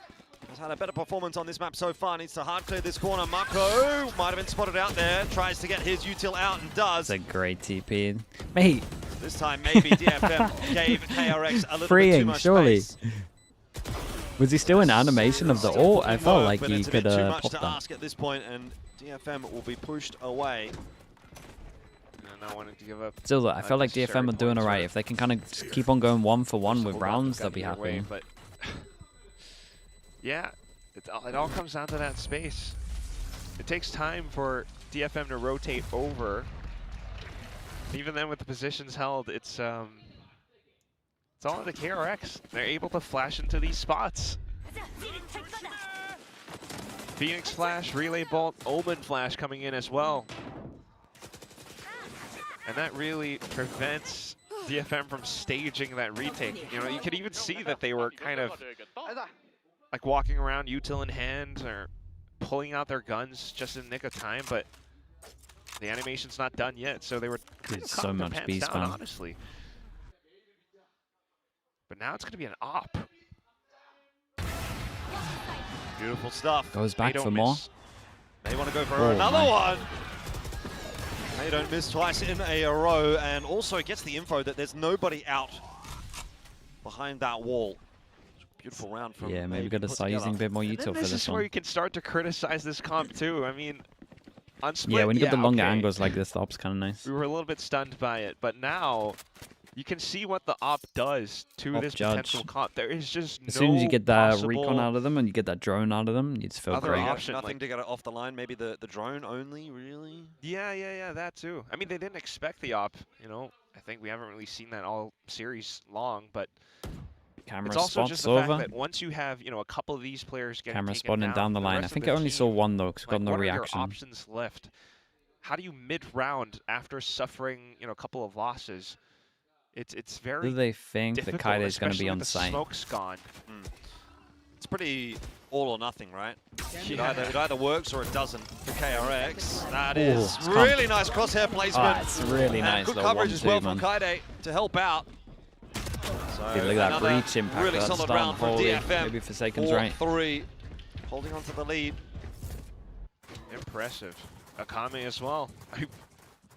Has had a better performance on this map so far. Needs to hard clear this corner. Mako might have been spotted out there. Tries to get his util out and does. It's a great TP. Mate. This time maybe DFM gave KRX a little Freeing, bit too much surely. space. Was he still in animation of the ult? I felt like he could too pop much to that. ask at this point, and DFM will be pushed away. Not wanting to give up. Still, I feel like DFM are doing alright. If they can kind of just keep on going 1-for-1 with rounds, they'll be happy. But yeah, it all comes down to that space. It takes time for DFM to rotate over. Even then, with the positions held, it's all in the KRX. They're able to flash into these spots. Phoenix flash, relay bolt, Omen flash coming in as well. And that really prevents DFM from staging that retake. You know, you could even see that they were kind of like walking around util in hand or pulling out their guns just in the nick of time, but the animation's not done yet, so they were kind of so caught their much pants B down, spam. honestly. But now it's going to be an op. Beautiful stuff. Goes back They for don't more. miss. They want to go for Oh, another my. one. They don't miss twice in a row, and also gets the info that there's nobody out behind that wall. Beautiful round from Yeah, maybe got to start using a bit more util for This this is where one. you can start to criticize this comp too. I mean, on split, Yeah, when you get the longer okay. angles like this, the op's kind of nice. We were a little bit stunned by it, but now you can see what the op does to Op this judge. potential comp. There is just As no soon as you get that possible recon out of them and you get that drone out of them, you just feel other great. option. Nothing Like, to get it off the line. Maybe the drone only, really? yeah, that too. I mean, they didn't expect the op. You know, I think we haven't really seen that all series long, but Camera it's also spots just the over. fact that once you have, you know, a couple of these players getting Camera taken spotting down the line. I rest of think the I only saw team, one though, because got no what are reaction. your options left? How do you mid-round after suffering, you know, a couple of losses? It's very Do they think that difficult, Kaide is going to be especially on with the site? smoke's gone. It's pretty all or nothing, right? Yeah. It either works or it doesn't for KRX. That Ooh, is it's really nice crosshair placement. It's really and nice. good little coverage as well 1-2, from man. Kaide to help out. So Dude, look at that another breach impact. really That's solid starting round from holy. DFM. Maybe Forsaken's right. 4-3, holding on to the lead. Impressive. Akame as well.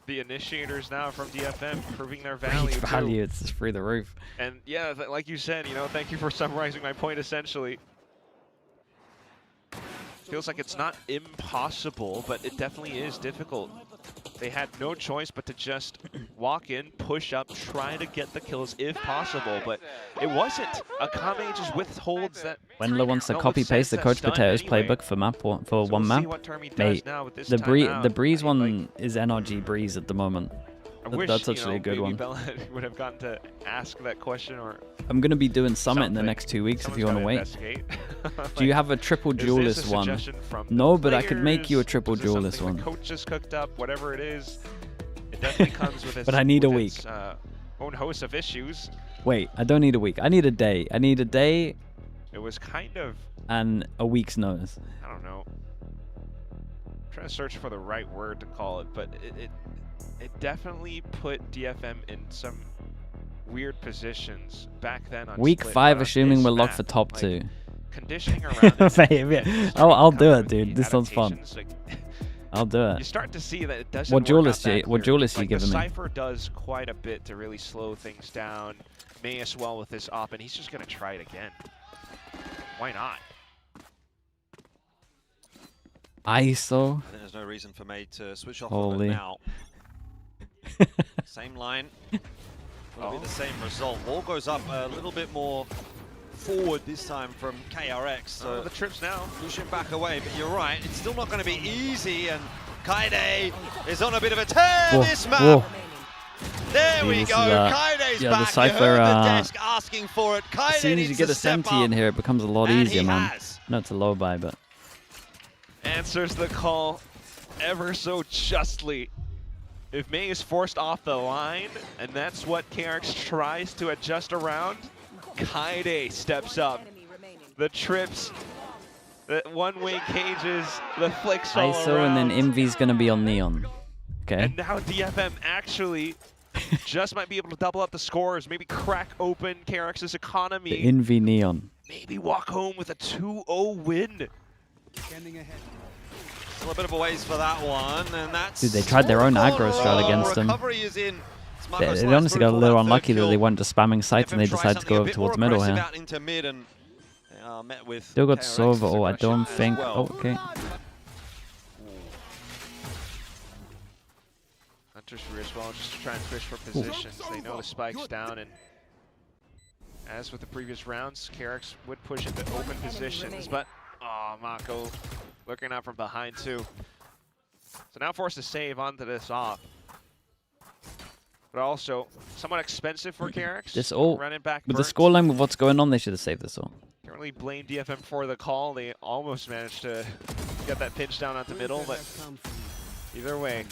The initiators now from DFM proving their value. Great too. value. It's just through the roof. And yeah, like you said, you know, thank you for summarizing my point essentially. Feels like it's not impossible, but it definitely is difficult. They had no choice but to just walk in, push up, try to get the kills if possible, but it wasn't. Akame just withholds that. Wendler wants to No, copy with paste the sense Coach that's done Potatoes anyway. playbook for So one we'll map. see what Termi does Mate, now with this the timeout. Breeze one is NRG Breeze at the moment. I wish, That's you actually know, a good maybe one. Bella would have gotten to ask that question, or I'm going to be doing Summit in the something. next 2 weeks if you want to Someone's wait. gotta investigate. Do you have a triple Is this a duelist one? suggestion from the No, but I could make you a players? triple Is this duelist something one. the coach just cooked up, whatever it is. It definitely comes with its, But I need a with week. its, own host of issues. Wait, I don't need a week. I need a day. I need a day It was kind of, and a week's notice. I don't know. I'm trying to search for the right word to call it, but it definitely put DFM in some weird positions back then on Week Split, 5, but on assuming this we're locked for map, top like, 2. Conditioning around it, Babe, yeah. I'll do it, dude. This sounds fun. adaptations, like, I'll do you it. start to see that it doesn't What work duelist out that you- what clearly. duelist you Like, giving the me? Cypher does quite a bit to really slow things down. May as well with this op, and he's just gonna try it again. Why not? ISO. I think there's no reason for May to switch off Holy. of it now. Same line. Will be the same result. Wall goes up a little bit more forward this time from KRX. So the trips now. Pushing back away, but you're right. It's still not going to be easy, and Kaide is on a bit of a tear this map. Whoa. There we go. Kaide's yeah, back. the Cypher, You heard the desk asking for it. Kaide as soon as you get a Senti in here, it becomes a lot easier, man. No, it's a low buy, but answers the call ever so justly. If Mei is forced off the line, and that's what KRX tries to adjust around, Kaide steps up. The trips, the one-way cages, the flicks all ISO, around. and then Envy's gonna be on Neon. Okay. And now DFM actually just might be able to double up the scores, maybe crack open KRX's economy. The Envy Neon. Maybe walk home with a 2-0 win. Still a bit of a ways for that one, and that's... Dude, they tried their own aggro strat against them. Is in. They honestly got a little unlucky that they went to spamming sites and they decided to go over towards middle here. Into mid and met with Still got Sova, oh, I don't think... Oh, okay. Hunter's free as well, just to try and fish for positions. They know the spike's down, and as with the previous rounds, KRX would push into open positions, but Mako looking out from behind too. So now forced to save onto this off. But also somewhat expensive for KRX. This all, running back with the burnt. scoreline with what's going on, they should have saved this all. Can't really blame DFM for the call. They almost managed to get that pinch down onto middle, but either way,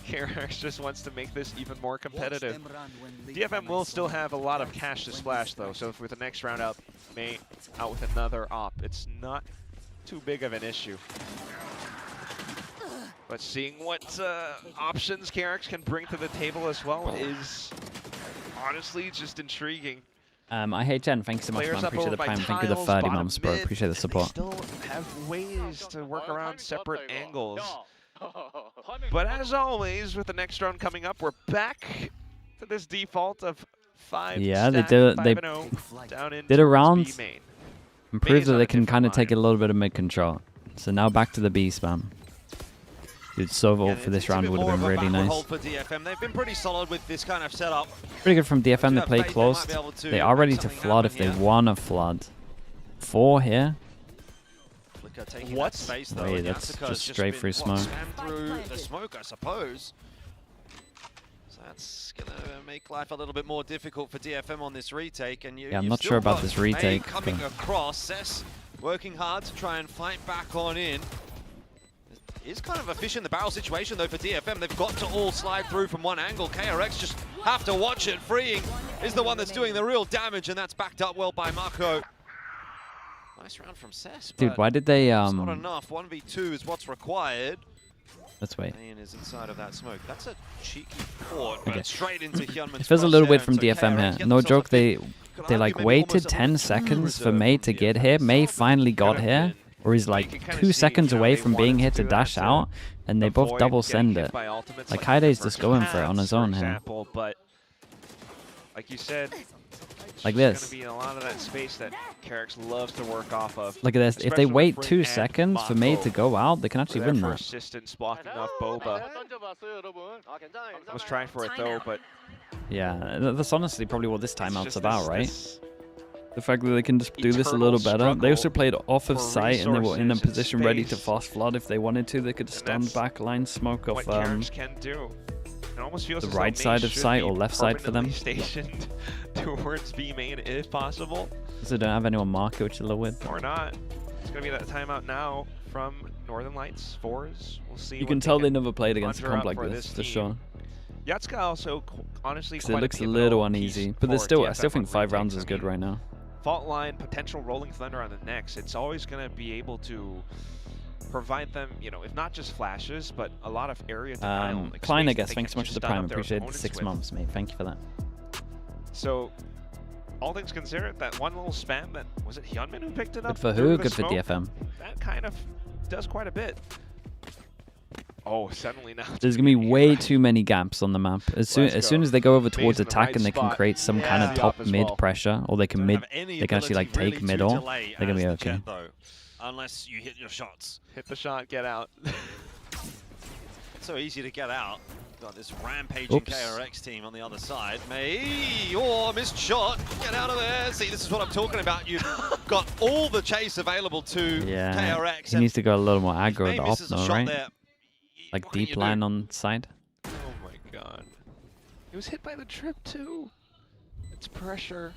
KRX just wants to make this even more competitive. DFM will still have a lot of cash to splash though, so if with the next round up, Mei out with another op, it's not too big of an issue. But seeing what options KRX can bring to the table as well is honestly just intriguing. I hate Jen, thanks so much, man. Appreciate the prime. Thank you the 30 months, bro. Appreciate the support. Still have ways to work around separate angles. But as always, with the next round coming up, we're back to this default of 5. Yeah, they did a round and proved that they can kind of take a little bit of mid control. So now back to the B spam. Dude, Sova for this round would have been really nice. For DFM. They've been pretty solid with this kind of setup. Pretty good from DFM. They play close. They are ready to flood if they want to flood. 4 here. What space though? Wait, that's just straight through smoke. Through the smoke, I suppose. So that's gonna make life a little bit more difficult for DFM on this retake. And yeah, I'm not sure about this retake. Coming across, Cess working hard to try and fight back on in. Is kind of a fish in the barrel situation though for DFM. They've got to all slide through from one angle. KRX just have to watch it. Freeing is the one that's doing the real damage, and that's backed up well by Mako. Nice round from Cess. Dude, why did they It's not enough. 1v2 is what's required. Let's wait. Ian is inside of that smoke. That's a cheeky port, but straight into Hyunmin's. It feels a little weird from so DFM KRX here. No joke, they like waited 10 seconds for Mei to get here. Mei finally got here. Or he's like 2 seconds away from being here to dash out, and they both double send it. Like Kaide's just going for it on his own here. But like you said, like this. Gonna be a lot of that space that KRX loves to work off of. Look at this. If they wait 2 seconds for Mei to go out, they can actually win that. Persistence blocking off Boba. I was trying for it though, but yeah, that's honestly probably what this timeout's about, right? The fact that they can just do this a little better. They also played off of site and they were in a position ready to fast flood if they wanted to. They could stand back line smoke off the right side of site or left side for them. Stationed towards B main if possible. So they don't have anyone mark it, which is a little weird. Or not. It's going to be that timeout now from Northern Lights, 4s. We'll see. You can tell they never played against a comp like this, for sure. Yatsuka also honestly it looks a little uneasy, but there's still, I still think 5 rounds is good right now. Fault line, potential rolling thunder on the next. It's always going to be able to provide them, you know, if not just flashes, but a lot of area denial. Klein, I guess, thanks so much for the prime. Appreciate the 6 months, mate. Thank you for that. So, all things considered, that one little spam, that was it Hyunmin who picked it up? Good for who? Good for DFM. That kind of does quite a bit. Oh, suddenly now. There's gonna be way too many gaps on the map. As soon as they go over towards attack and they can create some kind of top mid pressure, or they can actually like take middle, they're gonna be okay. Unless you hit your shots. Hit the shot, get out. so easy to get out. Got this rampaging KRX team on the other side. Missed shot. Get out of there. See, this is what I'm talking about. You've got all the chase available to KRX. He needs to go a little more aggro to misses a Opno, shot right? there. Like deep line on side. Oh my god. He was hit by the trip too. It's pressure.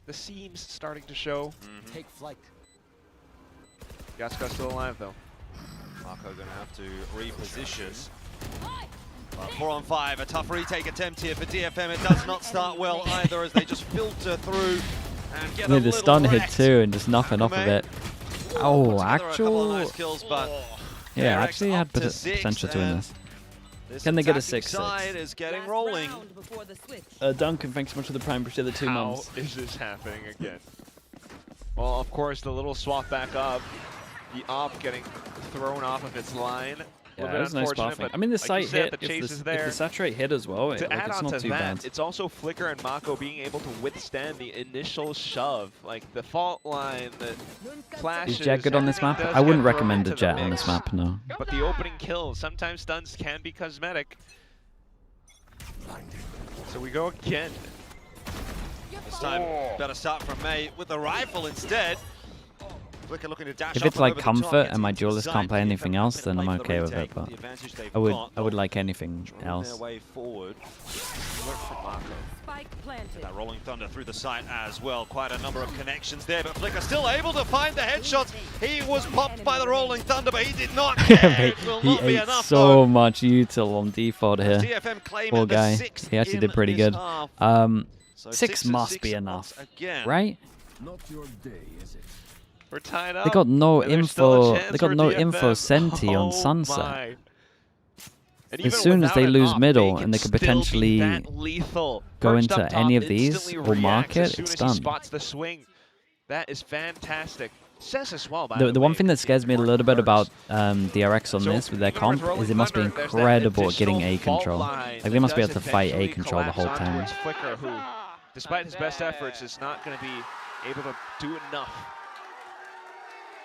The seams starting to show. Take flight. Yatsuka's still alive though. Marco gonna have to reposition. 4 on 5, a tough retake attempt here for DFM. It does not start well either as they just filter through and get a The little stun hit wrecked. too and just knocking off of it. Oh, actual. Nice kills, but Yeah, KRX actually had up to 6, potential to win this. This Can they get a attacking 6-6? side is getting rolling. Duncan, thanks so much for the prime. Appreciate the 2 months. How is this happening again? Well, of course, the little swap back up. The op getting thrown off of its line. Yeah, that was nice buffing. I mean, the site hit, if the saturate hit as well, To add it's on not to too that, bad. it's also Flicker and Mako being able to withstand the initial shove. Like, the fault line, the flashes. Is Jet good on this map? everything I wouldn't does get recommend a thrown Jet into the on this mix. map, no. But the opening kills, sometimes stuns can be cosmetic. So we go again. This time, better start from May with the rifle instead. Flicker looking to dash If up it's and like over the top, comfort gets and my into the duelist side. can't play anything else, then I'm Play for the okay with it. retake, But the advantage they've I would got. like anything Their else. way forward. Work from Marco. Spike planted. That rolling thunder through the site as well. Quite a number of connections there, but Flicker still able to find the headshots. He was popped by the rolling thunder, but he did not care. It will He not be ate enough so though. much util on default here. DFM claim Poor the guy. 6th He actually did in pretty this good. half. So 6 must 6 be enough, again. right? Not your day, is it? We're tied up. They got no and there's still a info. chance They got for no DFM. info Senti on Oh Sunset. my. And As even soon as without they an lose op, middle they and they can could still be potentially that lethal. go Perched into up any top, of these instantly or mark reacts as it, soon it's as he done. spots the swing. That is fantastic. Says as well, by The one way, thing that scares me a little bit about DRX on So, this with their even with comp Rolling is they must be Thunder, there's that incredible at getting A additional fault control. line Like they that must be does able to fight A eventually control the whole collapse on time. towards Flicker, who, despite his best efforts, is not going to be able to do enough.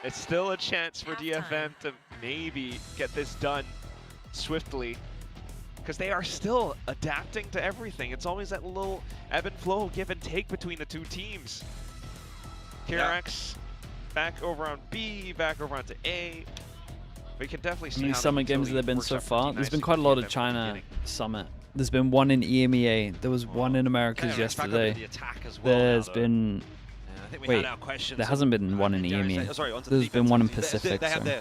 It's still a chance for DFM to maybe get this done swiftly, because they are still adapting to everything. It's always that little ebb and flow, give and take between the two teams. KRX back over on B, back over onto A. We can definitely see How many how summer the games have there utility been works so out far? pretty There's been nicely quite a lot for of DFM China Summit. There's been one in EMEA. There was one in Americas yesterday. There's been... Wait, there hasn't been one in EMEA. There's been one in Pacific. They have So. their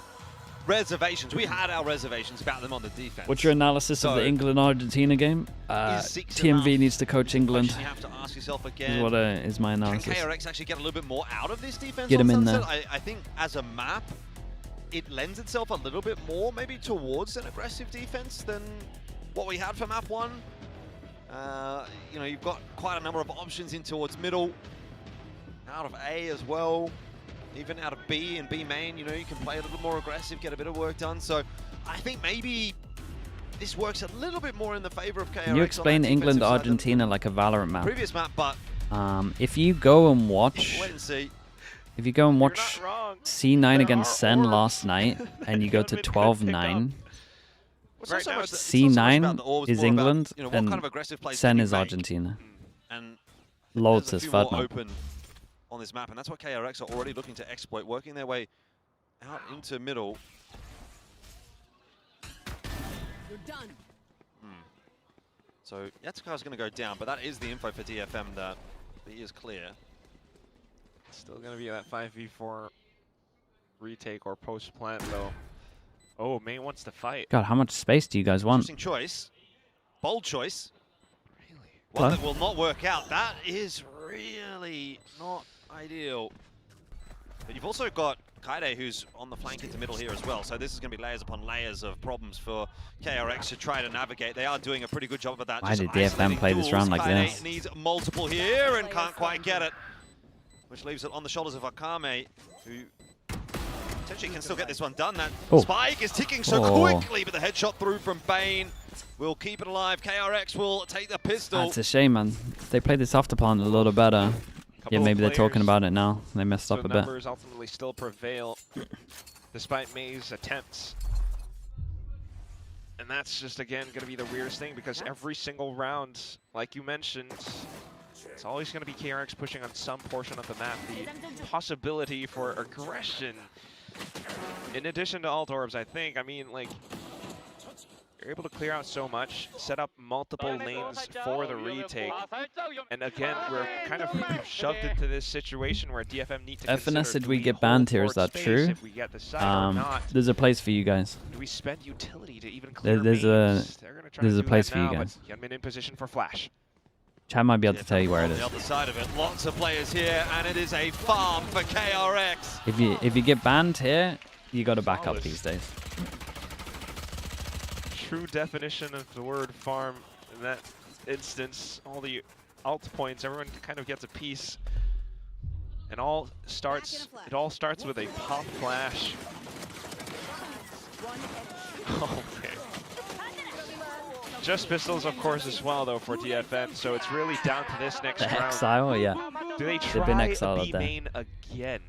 reservations. We had our reservations about them on the defense. What's your analysis of the England-Argentina game? TMV needs to coach England. You have to ask yourself Is again. what is my Can analysis. KRX actually get a little bit more out of this defense? Get on him in Sunset? there. I think as a map, it lends itself a little bit more, maybe towards an aggressive defense than what we had for map 1. You know, you've got quite a number of options in towards middle, out of A as well, even out of B and B main. You know, you can play a little more aggressive, get a bit of work done. So I think maybe this works a little bit more in the favor of KRX. Can you explain on that defensive England side than Argentina like a Valorant map? previous map, but If you go and watch, wait and see. if you go and watch C9 against Sen last night, and you go to 12-9, C9 is England and Sen is Argentina. And Loads there's is a few more third map. open on this map, and that's what KRX are already looking to exploit, working their way out into middle. You're done. So Yatsuka's going to go down, but that is the info for DFM that B is clear. Still going to be that 5v4 retake or post-plant, though. Oh, main wants to fight. God, how much space do you guys want? Interesting choice. Bold choice. Really? One Hello? that will not work out. That is really not ideal. But you've also got Kaide, who's on the flank into middle here as well. So this is going to be layers upon layers of problems for KRX to try to navigate. They are doing a pretty good job of that. Why just did DFM isolating play this duels. round like Kaide this? needs multiple here and can't quite get it. Which leaves it on the shoulders of Akame, who potentially can still get this one done. That spike is ticking so quickly, but the headshot through from Bane will keep it alive. KRX will take the pistol. That's a shame, man. If they played this after plan a little better. Yeah, maybe they're talking about it now. They messed up a bit. Numbers ultimately still prevail, despite May's attempts. that's just, again, going to be the weirdest thing, because every single round, like you mentioned, it's always going to be KRX pushing on some portion of the map. The possibility for aggression, in addition to alt orbs, I think, I mean, like, you're able to clear out so much, set up multiple lanes for the retake, and again, we're kind of shoved into this situation where DFM need to FNS, did we get banned here? Is that true? There's a place for you guys. Do we spend utility to even clear there's a place for you guys. Hyunmin in position for flash. Chad might be able to tell you where it is. The other side of it, lots of players here, and it is a farm for KRX. If you get banned here, you got to back up these days. True definition of the word farm in that instance. All the alt points, everyone kind of gets a piece, and it all starts with a pop flash. Okay. Just pistols, of course, as well, though, for DFM. So it's really down to this next round. Exile, yeah. Do they They've been try exiled a B there. main again?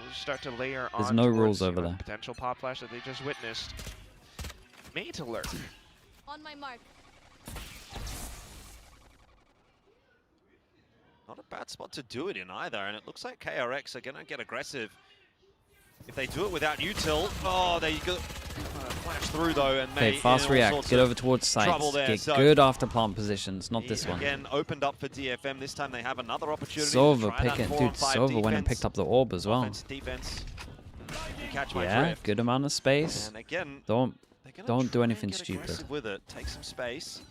We'll start to layer on. There's no rules towards, over there. Potential pop flash that they just witnessed. Made to lurk. On my mark. Not a bad spot to do it in either, and it looks like KRX are going to get aggressive. If they do it without util, oh, there you go. Flash through though, and Okay, fast react. Get over towards sites. Get good after plant positions. Not this one. Again, opened up for DFM. This time they have another opportunity. Silver picking, dude. Silver went and picked up the orb as well. Defense. You catch my Yeah, drift. good amount of space. And again, Don't do anything stupid. with it. Take some space.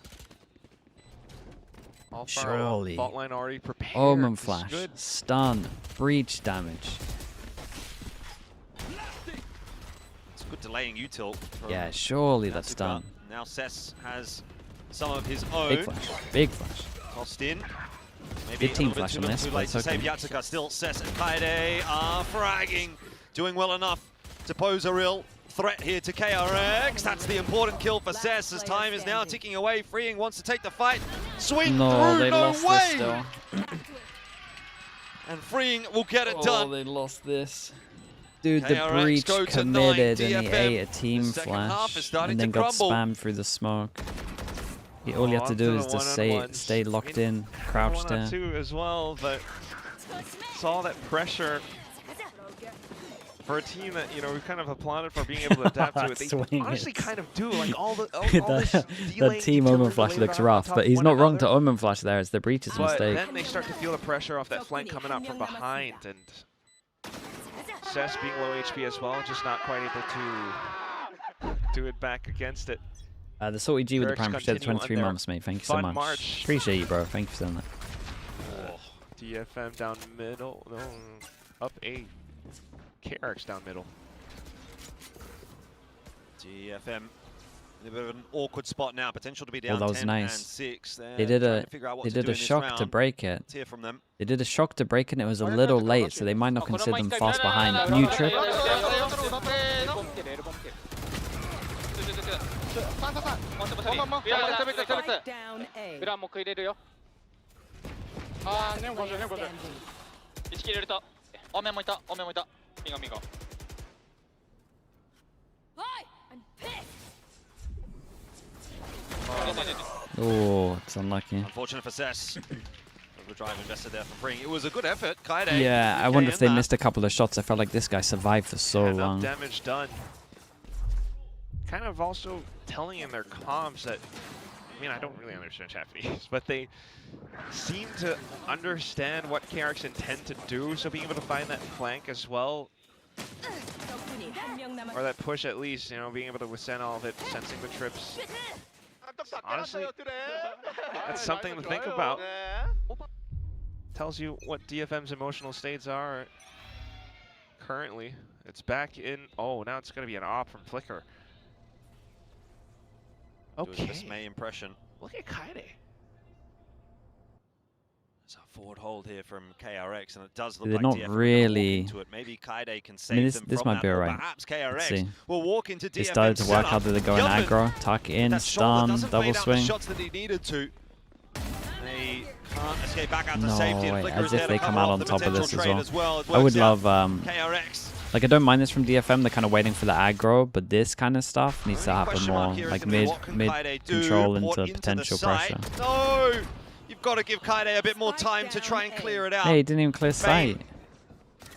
All far Surely. Fault line already prepared. Omen This is flash, good. stun, breach damage. It's good delaying util. Yeah, surely that's done. Now Cess has some of his own. Big flash, big flash. Tossed in. Maybe Good a team little bit flash on this, too but late it's to save okay. Yatsuka. Still, Cess and Kaede are fragging. Doing well enough to pose a real threat here to KRX. That's the important kill for Cess as time is now ticking away. Freeing wants to take the fight. Swing No, through, they no lost way! this still. And Freeing will get it Oh, done. they lost this. Dude, the KRX breach go to 9, committed and he DFM. ate a team The second half is flash starting and to then got crumble. spammed through the smoke. All you have to up do to is the just one-on-ones. stay locked in, crouched there. 1-on-2 as well, but it's all that pressure for a team that, you know, we kind of applauded for being able to adapt to it. They Swing honestly it. kind of do, like all this That team Omen Flash looks rough, but he's not wrong to Omen Flash there. It's the breach's but mistake. then they start to feel the pressure off that flank coming up from behind, and Cess being low HP as well, just not quite able to do it back against it. The Salty G with the KRX prime appreciate the continue 23 on their months, mate. Thank you so fun much. march. Appreciate you, bro. Thank you for saying that. DFM down middle, no, up A. KRX down middle. DFM in a bit of an awkward spot now. Potential to be down Oh, that was 10 nice. and 6. They did a shock to break it. Let's hear from them. They did a shock to break it and it was a little late, so they might not consider them fast behind. New trip. Down A. 裏もう一回入れるよ。あー、ネオ50、ネオ50。1キル入れた。オメンもいた、オメンもいた。ミガミガ。Oh, it's unlucky. Unfortunate for Cess. Overdrive invested there for Freeing. It was a good effort. Kaede. Yeah, I wonder if they missed a couple of shots. I felt like this guy survived for so Enough long. damage done. Kind of also telling in their comms that, I mean, I don't really understand Japanese, but they seem to understand what KRX intend to do, so being able to find that flank as well, or that push at least, you know, being able to withstand all of it, sensing the trips. Honestly, that's something to think about. Tells you what DFM's emotional states are currently. It's back in, oh, now it's going to be an op from Flicker. Okay. Dismay impression. Look at Kaede. It's a forward hold here from KRX, and it does look They're like not DFM really. into it. Maybe Kaede can save I mean, them this from might that, be or alright. perhaps Let's KRX see. will walk into They DFM started to work setup. how they're going Hyunmin aggro, tuck in, that shoulder stun, doesn't double lay down swing. the shots that he needed to. They can't escape back out to No safety. And way, Flicker as is there if to they cover come out off on the top of potential this as trade well. as well. It I would works out. love KRX Like, I don't mind this from DFM. They're kind of waiting for the aggro, but this kind of stuff needs to happen more. Like mid control into potential pressure. No! You've got to give Kaide a bit more time to try and clear it out. Hey, he didn't even clear sight.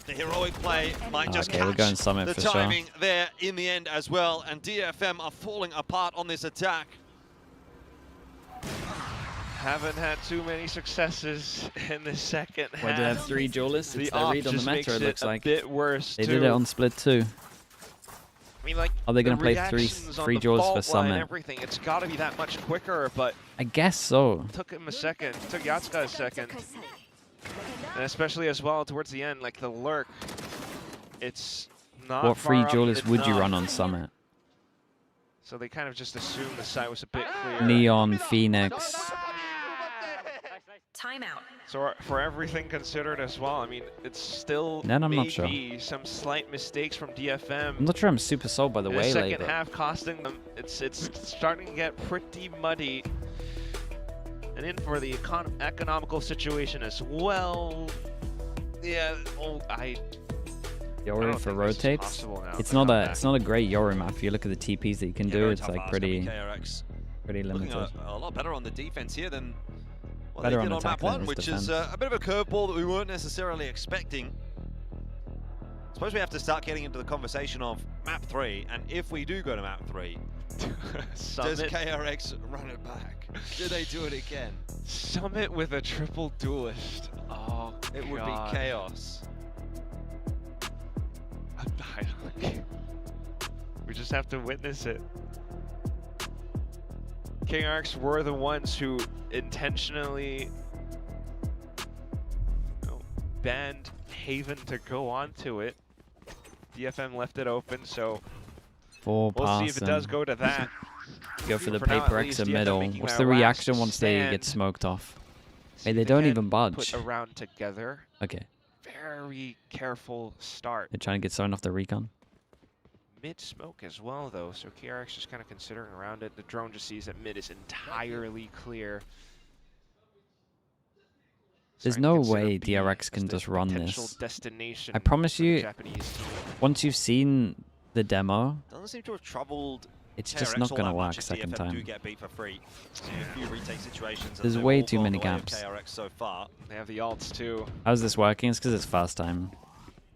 The heroic play might just we're going Summit the for timing sure. there in the end as well, and DFM are falling apart on this attack. Haven't had too many successes in the second half. Why do they have 3 duelists? It's their read on the meta, it looks like. A bit worse they did it on split too. I mean, like, are they going to play three duelists for Summit? Everything, it's got to be that much quicker, but I guess so. It took him a second. It took Yatsuka a second. And especially as well towards the end, like the lurk. It's not What 3 far duelists up, would you enough. run on Summit? So they kind of just assumed the site was a bit clear. Neon, Phoenix. Timeout. So for everything considered as well, I mean, it's still Then I'm maybe not sure. some slight mistakes from DFM. I'm not sure I'm super sold by the in way the second later. half costing them. It's starting to get pretty muddy. And in for the economical situation as well. Yeah, Yori for rotates. It's not a great Yori map. If you look at the TPs that you can do, it's like pretty limited. A lot better on the defense here than what Better they did on on map attack than 1, his which defense. is a bit of a curveball that we weren't necessarily expecting. I suppose we have to start getting into the conversation of map 3, and if we do go to map 3, does KRX run it back? Do they do it again? Summit with a triple duelist. Oh, it would be chaos. We just have to witness it. KRX were the ones who intentionally banned Haven to go onto it. DFM left it open, so we'll see if it does go to that. Go for the now, paper at X least, in middle. making What's their the last reaction once they stand. get smoked off? Hey, See they if don't can even budge. Put a round together. Okay. Very careful start. They're trying to get someone off the recon. Mid smoke as well, though, so KRX just kind of considering around it. The drone just sees that mid is entirely clear. There's no way DRX can just run this. Destination I promise for the you, Japanese team. once you've seen the demo, Doesn't seem to have troubled it's KRX just not all going to that work much if second DFM time. do get beat for free. Seen a few retake situations. There's and way they've all too gone many the way of gaps. KRX so far. They have the alts too. How's this working? It's because it's first time.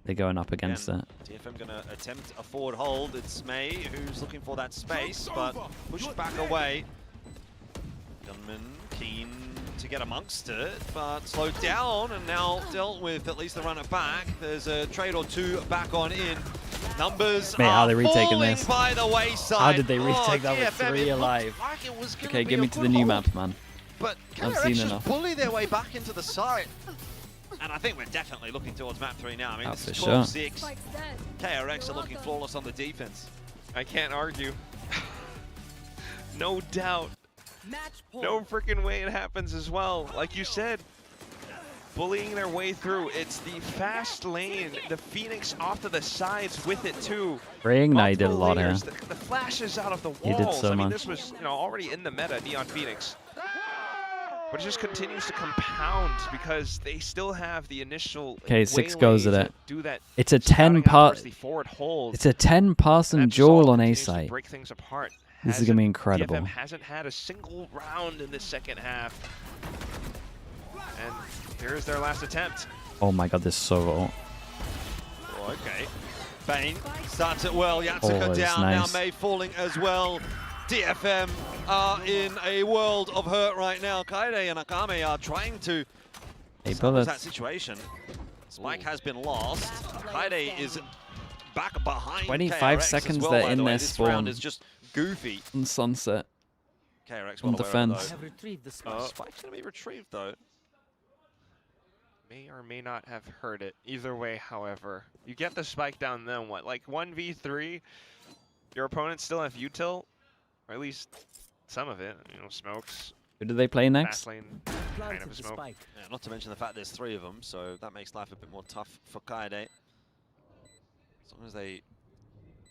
They're going up against it. DFM going to attempt a forward hold. It's May who's looking for that space, but pushed back away. Gunman keen to get amongst it, but slowed down and now dealt with at least the runner back. There's a trade or two back on in. Numbers Mate, how are are they retaking falling this? by the wayside. How did they retake that with DFM, 3 it looked alive? like it was gonna Okay, be give a me to the good new hold, map, man. But I've KRX seen just enough. bully their way back into the side. And I think we're definitely looking towards map 3 now. I mean, Oh, this is for sure. 12-6. KRX are looking flawless on the defense. I can't argue. No doubt. No freaking way it happens as well. Like you said, bullying their way through. It's the fast lane. The Phoenix off to the sides with it too. Ring, no, he did a Multiple lot here. layers. The flashes out of the walls. He did so I mean, much. this was already in the meta, Neon Phoenix. But it just continues to compound because they still have the initial. Okay, 6 goes at waylay it. to do that. It's a scouting 10 out towards part. the forward hold. It's a 10-person That just duel all on A continues to site. break things apart. This is gonna be incredible. DFM hasn't had a single round in the second half. And here's their last attempt. Oh my god, this is so raw. Oh, okay. Bane starts it well. Yatsuka Oh, that's down. nice. Now May falling as well. DFM are in a world of hurt right now. Kaide and Akame are trying to salvage bullets. that situation. Spike has been lost. Kaide is back behind 25 KRX seconds as well, they're by in the way. their This spawn. round is just goofy. On Sunset. KRX On well aware of defense. those. Spike's going to be retrieved though. May or may not have heard it. Either way, however, you get the spike down, then what? Like 1v3, your opponents still have util, or at least some of it. You know, smokes. Who do they play next? Fast lane, kind of a smoke. Yeah, not to mention the fact there's 3 of them, so that makes life a bit more tough for Kaide. As long as they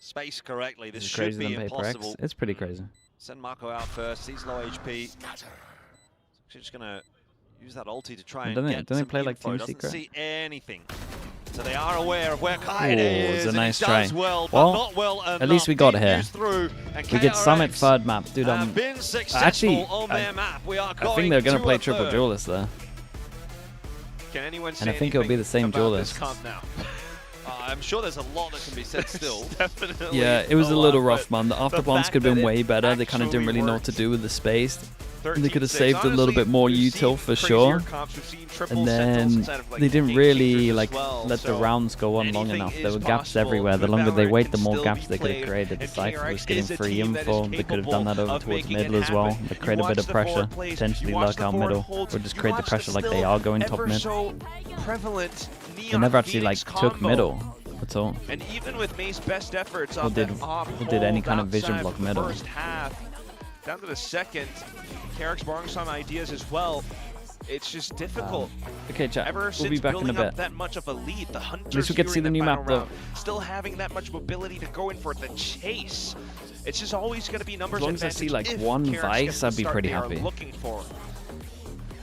space correctly, this Is it should crazier be than Paper X? impossible. It's pretty crazy. Send Marco out first. He's low HP. She's just gonna use that ulti to try and Don't they get play some like info. Team Doesn't Secret? see anything. So they are aware of where Kaede is. It's a nice and try. he does well, Well, but not well enough. at least we got Being here. used through, and We get Summit KRX third map. Dude, have been successful actually, on their map. We are I think they're going to play a triple third. duelist there. Can anyone And say I think it'll be the same about this duelist. comp now? I'm sure there's a lot that can be said still. Definitely. Yeah, it was a little rough, man. The the afterbombs fact could have been that way it better. They kind of didn't really know what to worked. do with the space. And they could have 13-6. saved a little bit more Honestly, util we've for seen sure. crazier comps. We've seen triple And sentinels then instead of, like, they didn't 8 really keepers as like well, let the so rounds go on long anything enough. There is were gaps possible. everywhere. The With longer they Valorant wait, can the more still gaps be they could have played, created. The and Cypher was KRX getting is a free team that is info. They could have done that capable over of towards making it middle as well. happen. They You create a bit watch of the pressure, forward plays, potentially you watch lurk the out forward middle, holds, or just you create the watch pressure like still they are going top ever mid. so prevalent They Neon never actually like Phoenix took combo. middle at all. And even with May's best efforts Or on did- that off or did any hold kind of vision outside block of the middle. First half, down to the second, KRX borrowing some ideas as well. It's just difficult. Okay, chat. Ever We'll since be back in a building up bit. that much of a lead, the Hunters least we get to see the during new that map, final though. round, still having that much mobility to go in for the chase. It's just always going to be numbers As long as I advantage see like if one KRX Vice, gets the I'd be start pretty they are happy. looking for. What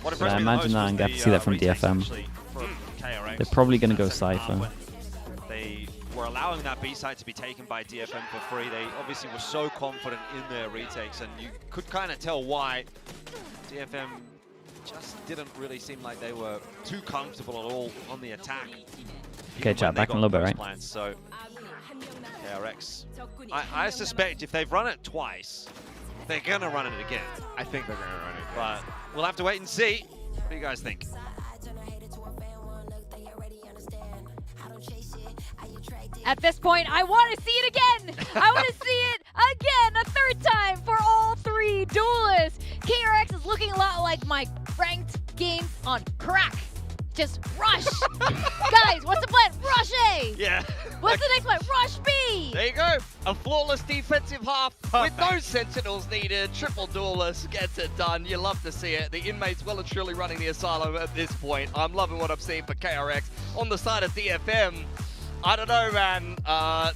But impressed I me the imagine most I'm was gonna have to see that from retakes DFM. actually from KRX. They're probably gonna go That second half Cypher. when They were allowing that B side to be taken by DFM for free. They obviously were so confident in their retakes, and you could kind of tell why. DFM just didn't really seem like they were too comfortable at all on the attack. Okay, chat, back in a little bit, right? Plans, so KRX, I suspect if they've run it twice, they're gonna run it again. I think they're gonna run it. But we'll have to wait and see. What do you guys think? At this point, I want to see it again. I want to see it again, a third time for all three duelists. KRX is looking a lot like my ranked game on crack. Just rush. Guys, what's the plan? Rush A. Yeah. What's the next plan? Rush B. There you go. A flawless defensive half with no sentinels needed. Triple duelist gets it done. You love to see it. The inmates well and truly running the asylum at this point. I'm loving what I'm seeing for KRX. On the side of DFM, I don't know, man.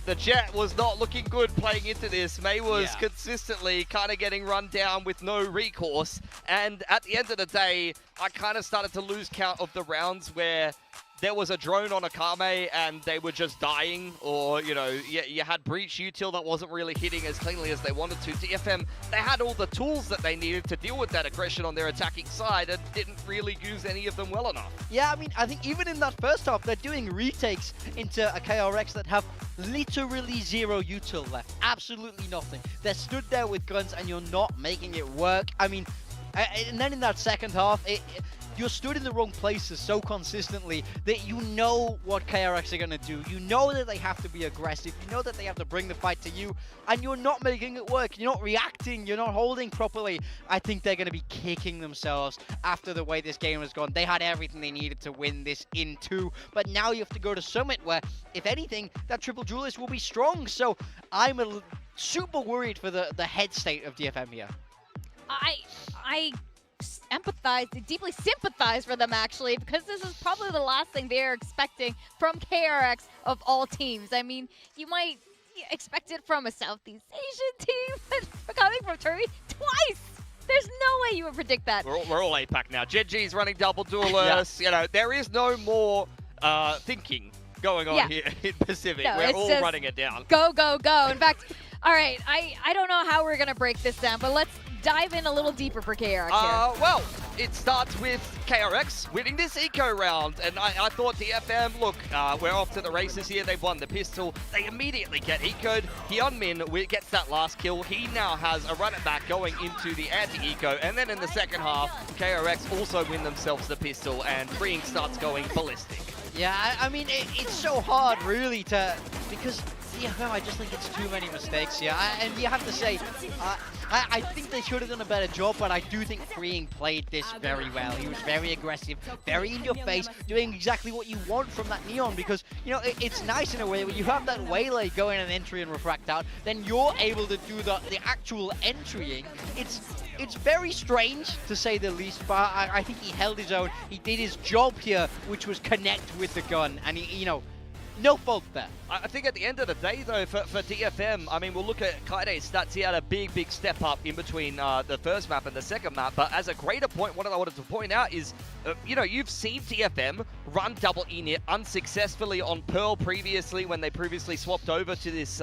The Jet was not looking good playing into this. May was consistently kind of getting run down with no recourse. And at the end of the day, I kind of started to lose count of the rounds where there was a drone on a Kame and they were just dying, or, you know, you had Breach Util that wasn't really hitting as cleanly as they wanted to. DFM, they had all the tools that they needed to deal with that aggression on their attacking side and didn't really use any of them well enough. Yeah, I mean, I think even in that first half, they're doing retakes into a KRX that have literally zero util left. Absolutely nothing. They're stood there with guns and you're not making it work. I mean, and then in that second half, you're stood in the wrong places so consistently that you know what KRX are going to do. You know that they have to be aggressive. You know that they have to bring the fight to you, and you're not making it work. You're not reacting. You're not holding properly. I think they're going to be kicking themselves after the way this game has gone. They had everything they needed to win this in 2, but now you have to go to Summit where, if anything, that triple duelist will be strong. So I'm super worried for the head state of DFM here. I empathize, deeply sympathize for them actually, because this is probably the last thing they're expecting from KRX of all teams. I mean, you might expect it from a Southeast Asian team, but coming from Turkey twice. There's no way you would predict that. We're all APAC now. Genji's running double duelists. You know, there is no more thinking going on here in Pacific. No, we're it's all just running it down. Go, go, go. In fact, all right, I don't know how we're going to break this down, but let's dive in a little deeper for KRX here. Well, it starts with KRX winning this eco round, and I thought DFM, look, we're off to the races here. They've won the pistol. They immediately get ecoed. Hyunmin gets that last kill. He now has a run it back going into the anti-eco, and then in the second half, KRX also win themselves the pistol, and Freeing starts going ballistic. Yeah, I mean, it's so hard, really, because DFM, I just think it's too many mistakes here. And you have to say, I think they should have done a better job, but I do think Freeing played this very well. He was very aggressive, very in your face, doing exactly what you want from that Neon, because, you know, it's nice in a way when you have that Waylay going an entry and refract out, then you're able to do the actual entrying. It's very strange, to say the least, but I think he held his own. He did his job here, which was connect with the gun, and he, you know, no fault there. I think at the end of the day, though, for DFM, I mean, we'll look at Kaide's stats. He had a big step up in between the first map and the second map. But as a greater point, what I wanted to point out is, you know, you've seen DFM run double init unsuccessfully on Pearl previously when they previously swapped over to this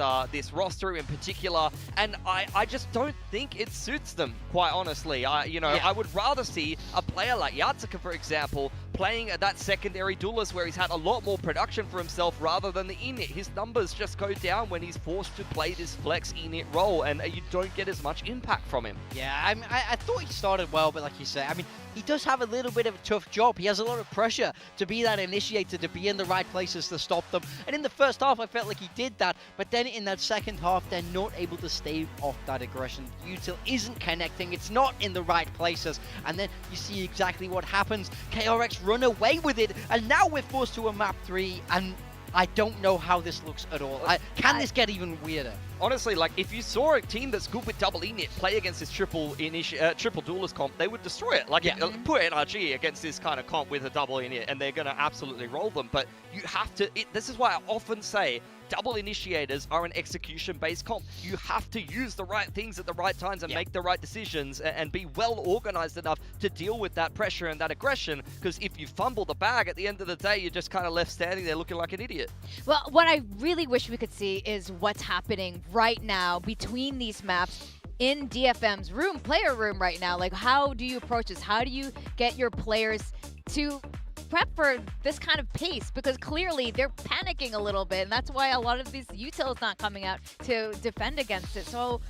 roster in particular. And I just don't think it suits them, quite honestly. I would rather see a player like Yatsuka, for example, playing at that secondary duelist where he's had a lot more production for himself rather than the init. His numbers just go down when he's forced to play this flex init role, and you don't get as much impact from him. Yeah, I mean, I thought he started well, but like you said, I mean, he does have a little bit of a tough job. He has a lot of pressure to be that initiator, to be in the right places to stop them. And in the first half, I felt like he did that. But then in that second half, they're not able to stave off that aggression. Util isn't connecting. It's not in the right places. And then you see exactly what happens. KRX run away with it. And now we're forced to a map 3. And I don't know how this looks at all. Can this get even weirder? Honestly, like, if you saw a team that's good with double init play against this triple duelist comp, they would destroy it. Like, put NRG against this kind of comp with a double init, and they're going to absolutely roll them. But you have to, this is why I often say, double initiators are an execution-based comp. You have to use the right things at the right times and make the right decisions and be well organized enough to deal with that pressure and that aggression, because if you fumble the bag, at the end of the day, you're just kind of left standing there looking like an idiot. Well, what I really wish we could see is what's happening right now between these maps in DFM's player room right now. Like, how do you approach this? How do you get your players to prep for this kind of pace? Because clearly they're panicking a little bit, and that's why a lot of these utils not coming out to defend against it. So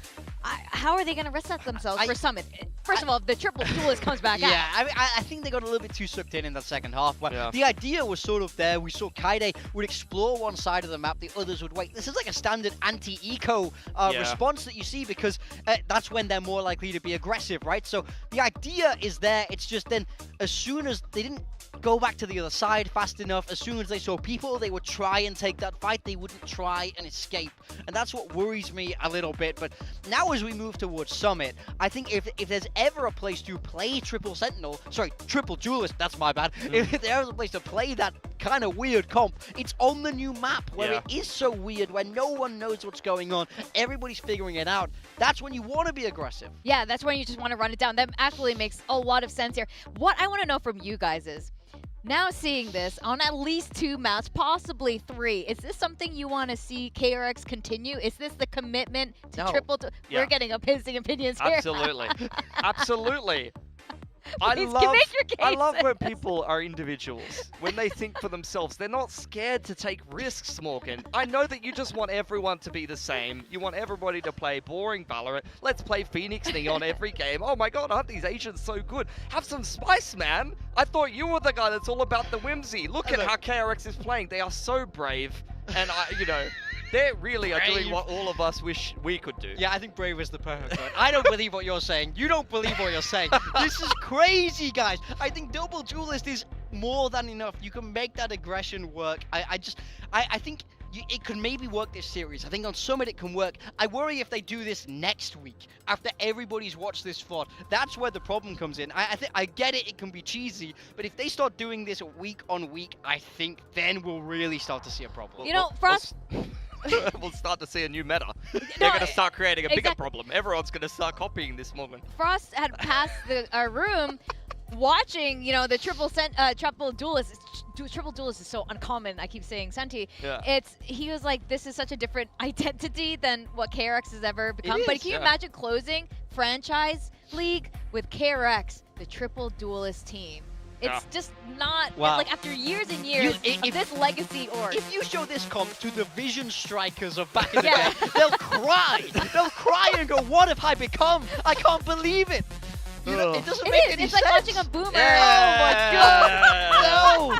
how are they going to reset themselves for Summit? First of all, the triple duelist comes back out. Yeah, I think they got a little bit too sucked in that second half. Where the idea was sort of there. We saw Kaide would explore one side of the map, the others would wait. This is like a standard anti-eco response that you see, because that's when they're more likely to be aggressive, right? So the idea is there. It's just then, as soon as they didn't go back to the other side fast enough, as soon as they saw people, they would try and take that fight. They wouldn't try and escape. And that's what worries me a little bit. But now as we move towards Summit, I think if there's ever a place to play triple duelist, that's my bad. If there's a place to play that kind of weird comp, it's on the new map where it is so weird, where no one knows what's going on. Everybody's figuring it out. That's when you want to be aggressive. Yeah, that's when you just want to run it down. That actually makes a lot of sense here. What I want to know from you guys is, now seeing this on at least 2 maps, possibly 3, is this something you want to see KRX continue? Is this the commitment to triple? We're getting opposing opinions here. Absolutely. Absolutely. Please, make your I love when people are individuals. When they think for themselves, they're not scared to take risks, Morgan. I know that you just want everyone to be the same. You want everybody to play boring Valorant. Let's play Phoenix Neon every game. Oh my god, aren't these agents so good? Have some spice, man. I thought you were the guy that's all about the whimsy. Look at how KRX is playing. They are so brave. And, they really are doing what all of us wish we could do. Yeah, I think brave is the perfect word. I don't believe what you're saying. You don't believe what you're saying. This is crazy, guys. I think double duelist is more than enough. You can make that aggression work. I think it could maybe work this series. I think on Summit it can work. I worry if they do this next week, after everybody's watched this VOD. That's where the problem comes in. I get it can be cheesy, but if they start doing this week on week, I think then we'll really start to see a problem. You know, Frost... We'll start to see a new meta. They're going to start creating a bigger problem. Everyone's going to start copying this moment. Frost had passed our room watching, the triple duelist. Triple duelist is so uncommon. I keep saying Senti. Yeah. He was like, this is such a different identity than what KRX has ever become. But can you imagine closing franchise league with KRX, the triple duelist team? It's just not, like, after years and years of this legacy org. If you show this comp to the Vision Strikers of back in the day, they'll cry. They'll cry and go, what have I become? I can't believe it. It doesn't make any sense. It's like watching a boomer. Yeah. Oh, my God. No.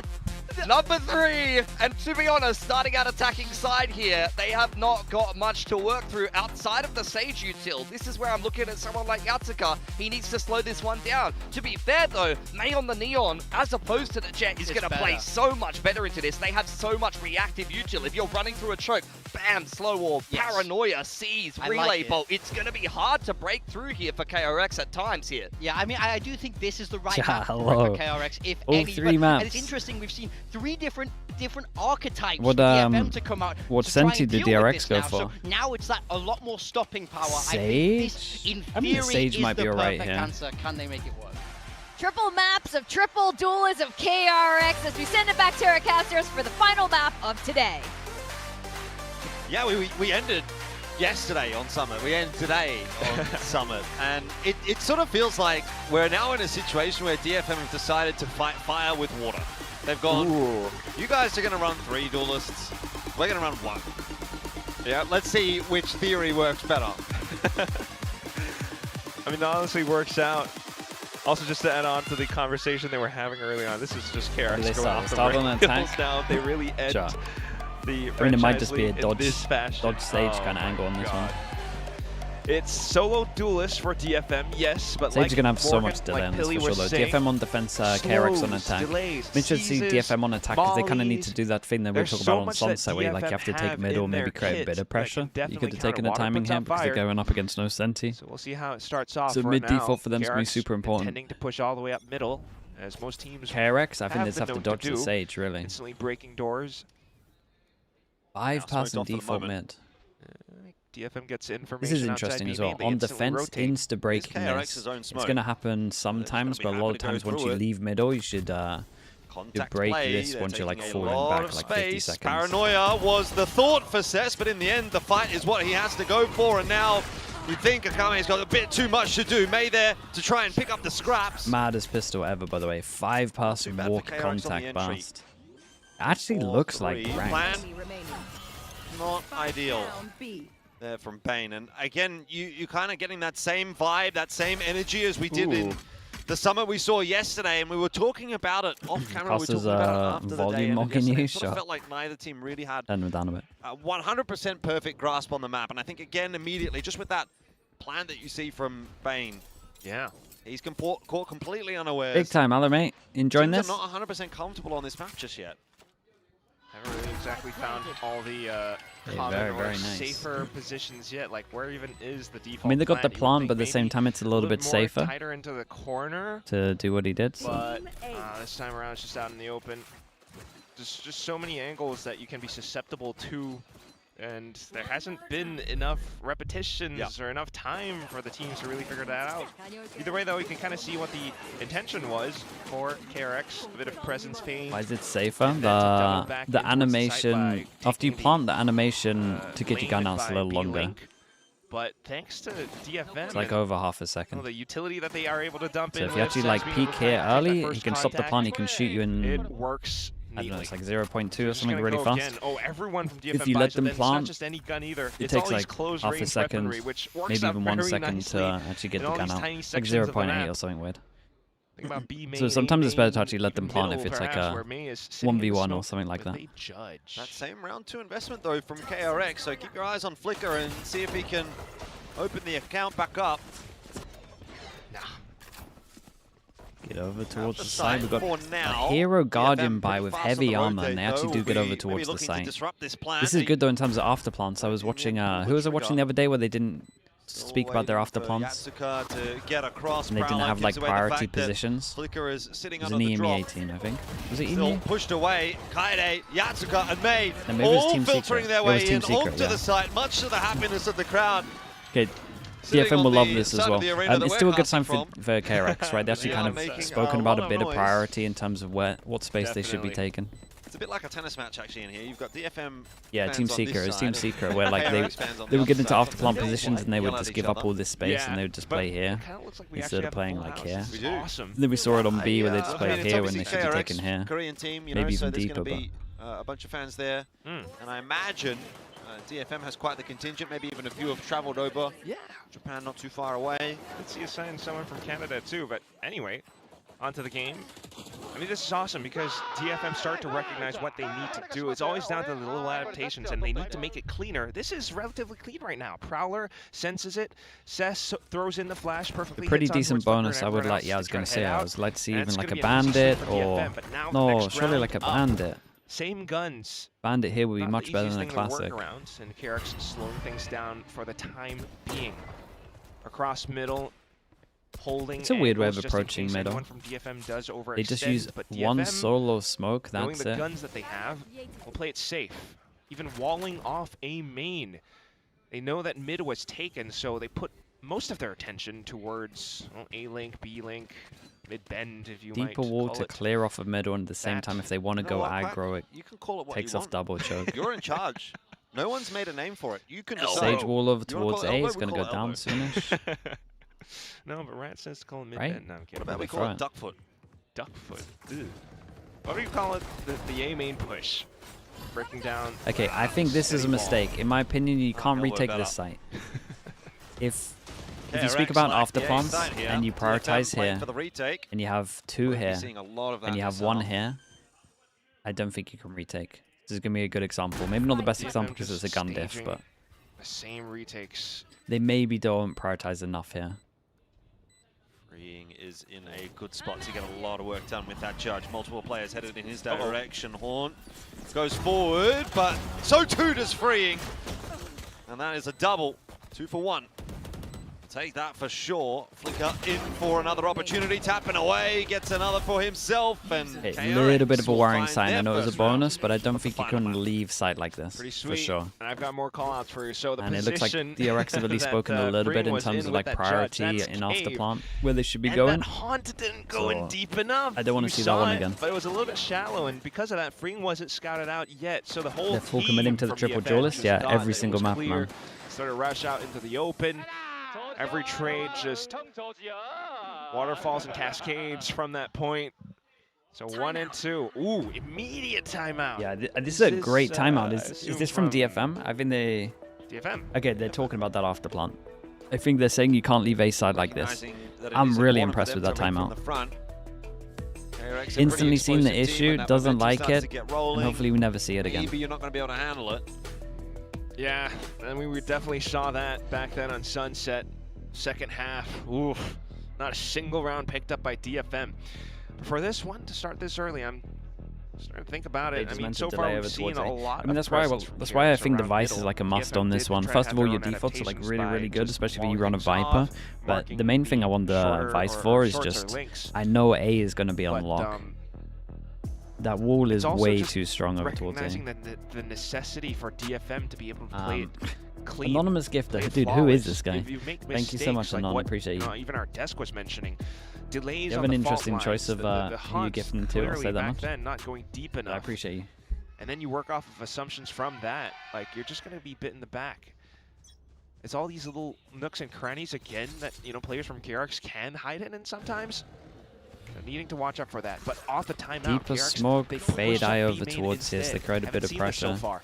Number 3, and to be honest, starting out attacking side here, they have not got much to work through outside of the Sage util. This is where I'm looking at someone like Yatsuka. He needs to slow this one down. To be fair though, May on the Neon, as opposed to the Jet, is going to play so much better into this. They have so much reactive util. If you're running through a choke, Bam, slow wall. Yes. Paranoia sees relay bolt. It's going to be hard to break through here for KRX at times here. Yeah, I mean, I do think this is the right map for KRX, if any. Three maps. And it's interesting, we've seen three different archetypes what, for DFM to come out. What Senti did DRX go for? So now it's that a lot more stopping power. Sage? I think this, in theory, Sage might be right here. Answer. Can they make it work? Triple maps of triple duelists of KRX as we send it back to our casters for the final map of today. Yeah, we ended yesterday on Summit. We end today on Summit. And it sort of feels like we're now in a situation where DFM have decided to fight fire with water. They've gone, you guys are going to run 3 duelists. We're going to run 1. Yeah, let's see which theory works better. I mean, that honestly works out. Also, just to add on to the conversation they were having early on, this is just KRX going off the rails now. They really end the I mean, it might just be a dodge stage kind of angle on this one. It's solo duelist for DFM, yes, but Sage's gonna have so much delay on this for sure, though. DFM on defense, KRX on attack. We should see DFM on attack because they kind of need to do that thing that we talk about on Sunset, where like you have to take mid or maybe create a bit of pressure. You could have taken the timing here because they're going up against no Senti. So we'll see how it starts off. So mid default for them is going to be super important. Tending to push all the way up middle, as most teams. KRX, I think they just have to dodge the Sage, really. Instantly breaking doors. 5 passing default mid. DFM gets information. This is interesting as well. On defense, insta breaking this. It's going to happen sometimes, but a lot of times once you leave middle, you should break this once you're like falling back like 50 seconds. Paranoia was the thought for Cess, but in the end, the fight is what he has to go for. And now we think Akame's got a bit too much to do. May there to try and pick up the scraps. Maddest pistol ever, by the way. 5 passing walk contact burst. Actually looks like ranked. Not ideal. There from Bane, and again, you kind of getting that same vibe, that same energy as we did in the summit we saw yesterday, and we were talking about it off camera. We were talking about it after the day. It sort of felt like neither team really had a 100% perfect grasp on the map, and I think again immediately just with that plan that you see from Bane, he's caught completely unaware. Big time, Alan, mate. Enjoying this? I'm not 100% comfortable on this map just yet. Haven't really exactly found all the very nice. safer positions yet. Like, where even is the default? I mean, they got the plant, but at the same time, it's a little bit safer. Tighter into the corner to do what he did. So. But this time around, it's just out in the open. Just so many angles that you can be susceptible to. And there hasn't been enough repetitions or enough time for the teams to really figure that out. Either way, though, you can kind of see what the intention was for KRX. A bit of presence fame. Why is it safer? The animation, after you plant, the animation to get your gun out is a little longer. But thanks to DFM, it's like over half a second. The utility that they are able to dump in. So if you actually like peek here early, he can stop the plant, he can shoot you in. It works. I don't know, it's like 0.2 or something really fast. Again. Oh, everyone from DFM if you let them it's plant, not just any gun either. it takes like half a second, maybe even 1 second to actually get the gun out. Like 0.8 or something weird. So sometimes it's better to actually let them plant if it's like a 1v1 or something like that. That same round 2 investment though from KRX, so keep your eyes on Flicker and see if he can open the account back up. Get over towards the side. We've got a Hero Guardian buy with heavy armor, and they actually do get over towards the site. This is good though in terms of after plants. I was watching, who was I watching the other day where they didn't speak about their after plants? And they didn't have like priority positions. It was an EMEA team, I think. Was it EMEA? Pushed away, Kaede, Yatsuka, and Made all filtering their way in onto the site, much to the happiness of the crowd. Okay. DFM will love this as well. It's still a good sign for KRX, right? They actually kind of spoken about a bit of priority in terms of what space they should be taking. It's a bit like a tennis match actually in here. You've got DFM. Yeah, Team Secret. It's Team Secret where like they would get into after plant positions and they would just give up all this space and they would just play here instead of playing like here. Then we saw it on B where they just played here when they should be taken here. Korean team, maybe even deeper, but a bunch of fans there, and I imagine. DFM has quite the contingent, maybe even a few have traveled over. Yeah. Japan not too far away. Let's see a sign someone from Canada too, but anyway, onto the game. I mean, this is awesome because DFM start to recognize what they need to do. It's always down to the little adaptations, and they need to make it cleaner. This is relatively clean right now. Prowler senses it. Cess throws in the flash perfectly. A pretty decent bonus, I would like. Yeah, I was going to say, I would like to see even like a bandit or no, surely like a bandit. Same guns. Bandit here would be Not much the better easiest than a thing to classic. work around, and KRX slowing things down for the time being. Across middle, holding. It's a weird way of angles just in approaching case middle. anyone from DFM does They just overextend, use but one DFM, solo smoke, knowing that's the it. guns that they have, will play it safe. Even walling off A main. They know that mid was taken, so they put most of their attention towards A link, B link, mid bend, if you might Deeper wall call to it. clear off of middle, and at the same time, if they want to go aggro, it You can call it what takes you off want. double choke. You're in charge. No one's made a name for it. You can decide. Sage wall over You wanna towards call it A elbow, is we going to call go it down elbow. soonish. No, but Rat says to call it mid Right? bend. No, I'm kidding. What about we Go call for it it. duck foot? Duck foot. Ew. What do you call it? The A main push. Breaking down. Okay, I think this is a steady ball. mistake. In my opinion, you can't elbow retake better. this site. If you KRX speak about like after the A plants side here. and you DFM prioritize playing here, for the retake. and you have two We'll be here, seeing a lot of that and you have this one half. here, I don't think you can retake. This is going to be a good example. Maybe not the best example because it's a gun diff, but The same retakes. they maybe don't prioritize enough here. Freeing is in a good spot to get a lot of work done with that judge. Multiple players headed in his direction. Horn goes forward, but so too does Freeing. And that is a double. 2 for 1. Take that for sure. Flicker in for another opportunity. Tapping away. Gets another for himself. And A KRX little bit of a will worrying find sign. I their know it was a first round. bonus, but I don't think you can leave site like this, Pretty for sweet. sure. And I've got more callouts for you. So the And it looks like position DRX have at least that, spoken a little bit Freeing in was terms of with like that judge, priority that's in after Cave. plant, where they should be And going. that haunt didn't go in So, deep enough. I don't want You to see that saw one it, again. But it was a little bit shallow, and because of that, Freeing wasn't scouted out yet. So the whole They're full team committing to the from triple DFM duelist. just Yeah, thought every that it single was map, clear. man. Started to rush out into the open. Every trade just waterfalls and cascades from that point. So 1 and 2. Ooh, immediate timeout. Yeah, this is a great timeout. Is this from DFM? I think they... DFM. Okay, they're talking about that after plant. I think they're saying you can't leave A side like this. Recognizing that it I'm is really important impressed for with them that to win from timeout. the front. KRX a Instantly pretty seen the explosive team, issue, and that doesn't momentum like starts it, to get and rolling. hopefully we never see it again. Maybe you're not going to be able to handle it. Yeah, I mean, we definitely saw that back then on Sunset. Second half, oof. Not a single round picked up by DFM. For this one, to start this early, I'm starting to think about They it. I just mean, meant so to far delay we've over seen towards a A. lot I mean, of that's why presence from I KRX think the around Vice middle. is like a must DFM on this did one. try to First have of all, their your own defaults are like adaptations really, by really good, just especially if you walling run a things off, Viper. But marking the main thing I want the shorter Vice or for is shorter just, links. I know A is going to be on But, lock. That wall is it's also way just too strong over towards A. recognizing the necessity for DFM to be able to play it clean. Anonymous gifter, play it dude, who is flawless. this guy? If you make Thank you so much, mistakes, like Anon, what, appreciate you. Even our desk was mentioning. Delays You have on an the fault interesting choice lines, of the who you haunts gifting to, I'll clearly say that back much. then not going deep enough. I appreciate you. And then you work off of assumptions from that. Like, you're just going to be bit in the back. It's all these little nooks and crannies, again, that, you know, players from KRX can hide in sometimes. They're needing to watch out for that. But off the timeout, Deeper KRX, smoke, they fade pushed up eye B over main towards this. They instead. create a bit Haven't of seen this so pressure. far.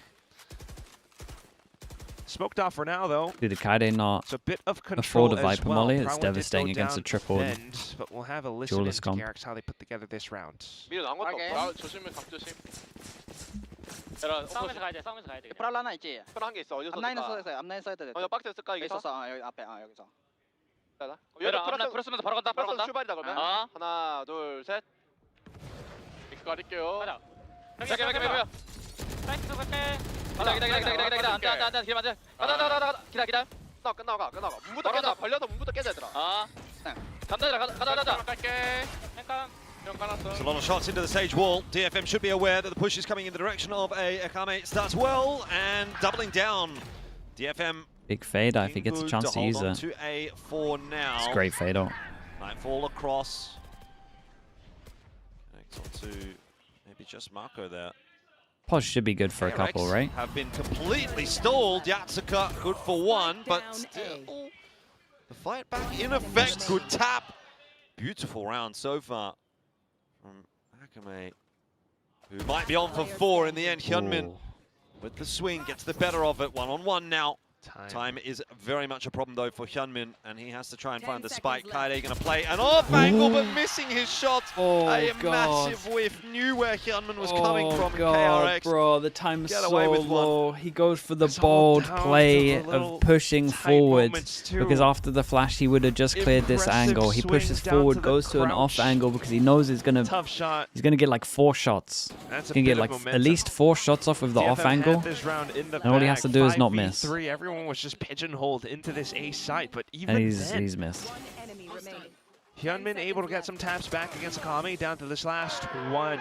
Smoked off for now, though. Dude, the Kaide not It's a bit of control afford a as Viper well. molly. It's Probably did go devastating against a down triple bend, but we'll have a listen duelist into comp. KRX how they put together this round. 미드 나온 것도 없고 조심해 각 조심. 싸움에서 가야 돼. 싸움에서 가야 돼. 프랄 하나 있지? 프랄 한개 있어. 어디서 앞라인에 쓸까? 써야 돼. 앞라인 써야 돼. 어, 박스에 쓸까 이게? 있었어. 여기 앞에. 여기서. 얘들아, 앞라인 쓰면서 바로 간다. 바로 간다. 출발이다 그러면. 아. 하나, 둘, 셋. 이거 가릴게요. 가자. 가자. 사이트 갈게. 기다. 안돼. 기다려. 가자. 기다. 끝나고 가. 문부터 깨자. 벌려서 문부터 깨자 얘들아. 아. 가자. 갈게. There's a lot of shots into the stage wall. DFM should be aware that the push is coming in the direction of A. Akame starts well and doubling down. DFM Big fade eye if he gets a chance to use hold on it. to A for now. It's great fade out. Nightfall across. Connects onto maybe just Marco there. Pos should be good for a couple, KRX right? have been completely stalled. Yatsuka good for one, but still the fight back in effect. Good tap. Beautiful round so far from Akame, who might be on for 4 in the end. Hyunmin with the swing gets the better of it. 1-on-1 now. Time is very much a problem, though, for Hyunmin, and he has to try and find the spike. Kaide going to play an off angle, but missing his shot. A massive whiff. Knew where Hyunmin was coming from in KRX. Bro, the time is so low. He goes for the bold play of pushing forward, because after the flash, he would have just cleared this angle. He pushes forward, goes to an off angle, because he knows he's gonna get like 4 shots. He's gonna get like at least 4 shots off with the off angle, and all he has to do is not miss. Everyone was just pigeonholed into this A site, but even and then, he's missed. Hyunmin able to get some taps back against Akame down to this last one.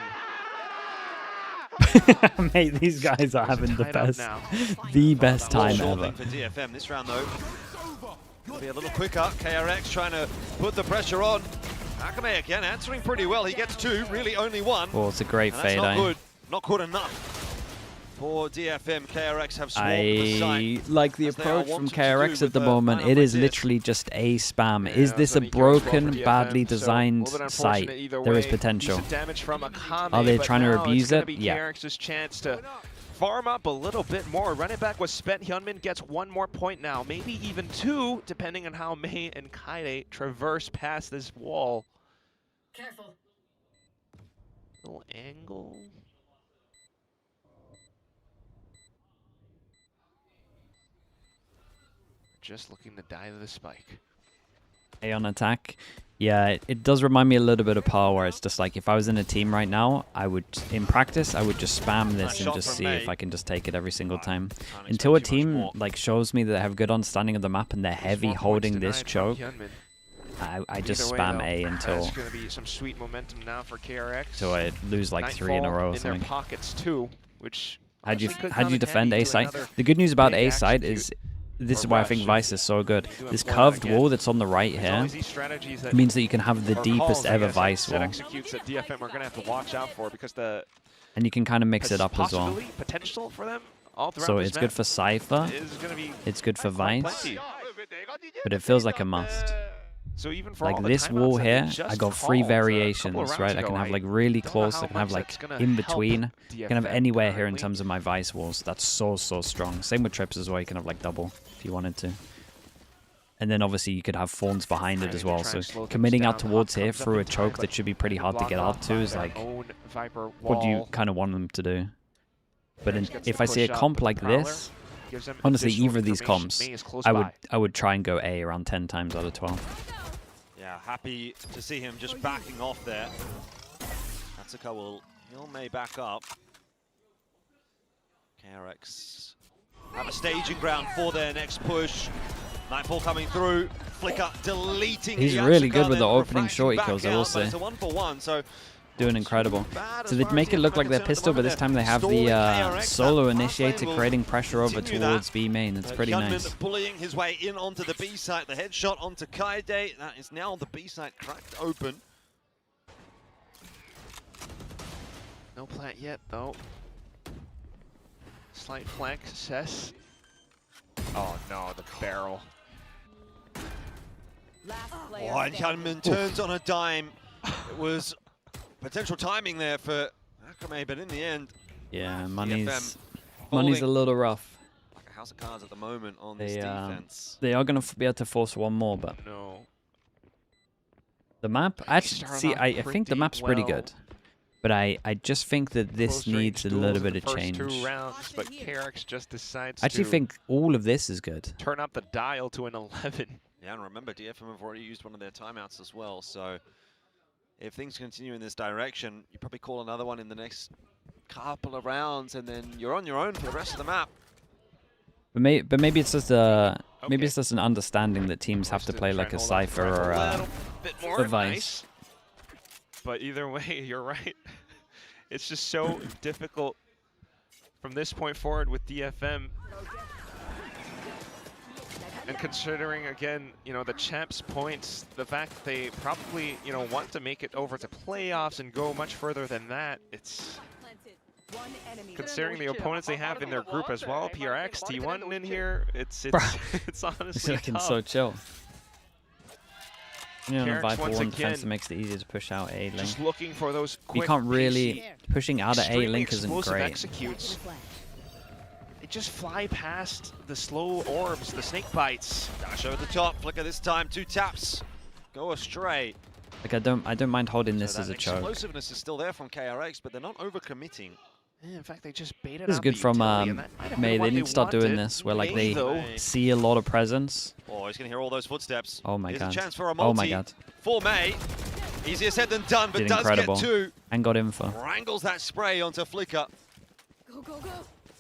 Mate, these guys are having the best time ever. For DFM this round, though, will be a little quicker. KRX trying to put the pressure on. Akame again answering pretty well. He gets 2, really only 1. Oh, it's a great fade. Not good. Not good enough. For DFM, KRX have swamped the site. I like the approach from KRX at the moment. It is literally just A spam. Is this a broken, badly designed site? There is potential. Are they trying to abuse it? Yeah. KRX's chance to farm up a little bit more. Run it back was spent. Hyunmin gets 1 more point now, maybe even 2, depending on how Mei and Kaide traverse past this wall. Careful. Little angle. Just looking to die to the spike. A on attack. Yeah, it does remind me a little bit of Power, where it's just like, if I was in a team right now, in practice, I would just spam this and just see if I can just take it every single time. Until a team like shows me that they have good understanding of the map and they're heavy holding this choke, I just spam A until that's going to be some sweet momentum now for KRX. So I lose like 3 in a row or something. In their pockets too, which how do you defend A site? The good news about A site is, this is why I think Vice is so good. This curved wall that's on the right here means that you can have the deepest ever Vice wall. Executes that DFM are going to have to watch out for, because the and you can kind of mix it up as well. Potential for them all throughout so this it's good for Cypher. It's good for Vice. But it feels like a must. So even for like this wall here, I got 3 variations, right? I can have like really close, I can have like in between. I can have anywhere here in terms of my Vice walls. That's so strong. Same with trips as well. You can have like double if you wanted to. And then obviously you could have Fawns behind it as well. So committing out towards here through a choke that should be pretty hard to get out to is like what you kind of want them to do. But if I see a comp like this, honestly, either of these comps, I would try and go A around 10 times out of 12. Yeah, happy to see him just backing off there. Atsuka will, he'll May back up. KRX have a staging ground for their next push. Nightfall coming through. Flicker deleting. He's really good with the opening shorty kills, I will say. It's a 1-for-1, so doing incredible. So they make it look like their pistol, but this time they have the solo initiator creating pressure over towards B main. It's pretty nice. Bullying his way in onto the B site. The headshot onto Kaide. That is now the B site cracked open. No plant yet, though. Slight flank, Cess. Oh no, the barrel. Oh, and Hyunmin turns on a dime. It was potential timing there for Akame, but in the end, yeah, money's a little rough. Like a house of cards at the moment on this defense. They are going to be able to force 1 more, but the map. Actually, see, I think the map's pretty good, but I just think that this needs a little bit of change. 2 rounds, but KRX just decides I actually think all of this is good. Turn up the dial to an 11. Yeah, and remember, DFM have already used one of their timeouts as well, so if things continue in this direction, you probably call another one in the next couple of rounds, and then you're on your own for the rest of the map. But maybe it's just maybe it's just an understanding that teams have to play like a Cypher or a Vice. But either way, you're right. It's just so difficult from this point forward with DFM. And considering, again, you know, the champs' points, the fact that they probably, you know, want to make it over to playoffs and go much further than that, it's... Considering the opponents they have in their group as well, PRX, T1 in here, it's honestly tough. So chill. You know, KRX Viper once 1 again, defense makes it easier to push out A link. Just looking for those quick, you can't really... Pushing out of A link isn't explosive great. Executes. They just fly past the slow orbs, the snake bites. Dash over the top, flicker this time, 2 taps. Go astray. Like I don't mind holding this So as a that choke. explosiveness is still there from KRX, but they're not overcommitting. Yeah, in fact, they just baited This is out good the from utility, and that might have May. been what They need to start doing wanted. this, where like May, they though. see a lot of presence. Oh, he's going to hear all those footsteps. Oh my Here's god. a chance for a multi Oh my god. for May. Easier said than done, but Did does incredible. get 2. And got info. Wrangles that spray onto Flicker. Go, go, go.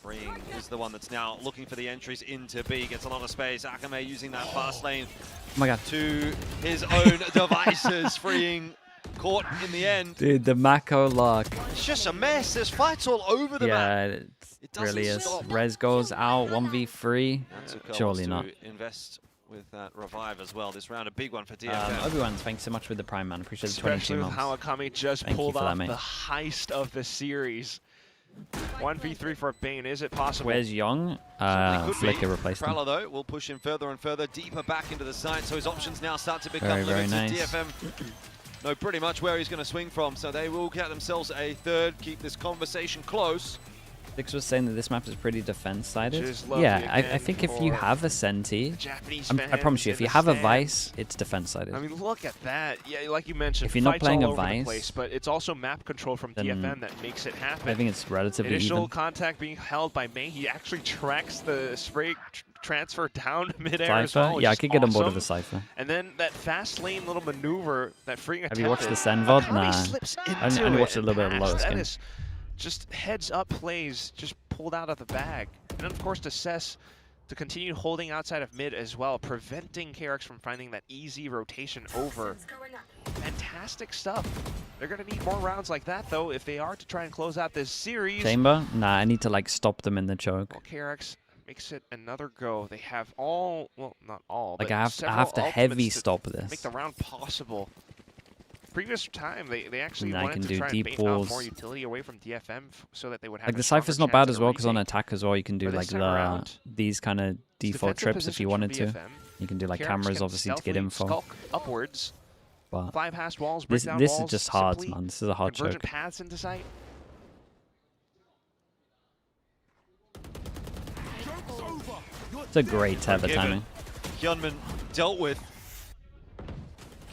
Freeing is the one that's now looking for the entries into B. Gets a lot of space. Akame using that fast lane Oh my god. to his own devices, freeing Caught in the end. Dude, the Mako lock. It's just a mess. There's fights all over the map. Yeah, it really is. Rez goes out 1v3. Surely not. Invest with that revive as well. This round, a big one for DFM. Everyone, thanks so much with the Prime, man. Appreciate the 22 Especially with months. how Akame just Thank you pulled for that, off mate. the heist of the series. 1v3 for Bane, is it possible? Where's Young? Flicker replaced him. Prowler, though, will push him further and further, deeper back into the site, so his options now start to become Very, very limited. nice. DFM know pretty much where he's going to swing from, so they will get themselves a third, keep this conversation close. Six was saying that this map is pretty defense-sided. Which is lovely Yeah, I again think if you for have a Senti, Japanese I promise you, fans if you in have the a Vice, it's defense-sided. I mean, look at that. Yeah, like you mentioned, If you're not fights playing all a over the Vice, place, but it's also map control from then DFM that makes it happen. I think it's relatively Initial even. contact being held by May. He actually tracks the spray transfer down midair as Cypher? well, which Yeah, I is could get on board with awesome. the Cypher. And then that fast lane little maneuver that freeing Have you watched the Sen attempted, VOD? Akame Nah. slips I into only it watched a and little bit of passed. Lotus That game. is just heads-up plays just pulled out of the bag. And then, of course, to Cess to continue holding outside of mid as well, preventing KRX from finding that easy rotation over. Fantastic stuff. They're going to need more rounds like that, though, if they are to try and close out this series. Chamber? Nah, I need to like stop them in the choke. Well, KRX makes it another go. They have all, well, not all, Like but I have to several heavy ultimates to stop this. make the round possible. Previous time, they actually And I wanted can to do try deep and bait out walls. more utility away from DFM so that they would have Like a the stronger Cypher's not chance bad at as a well, because on retake. attack as well, you can do For like this time the around, these kind of default defensive trips if you position wanted from to. DFM. You can do like KRX cameras can obviously to get stealthily info. skulk upwards, But fly past walls, break this down this walls, is just hard, simply man. This is a hard convergent choke. paths into sight. It's a great tether timing. Hyunmin dealt with.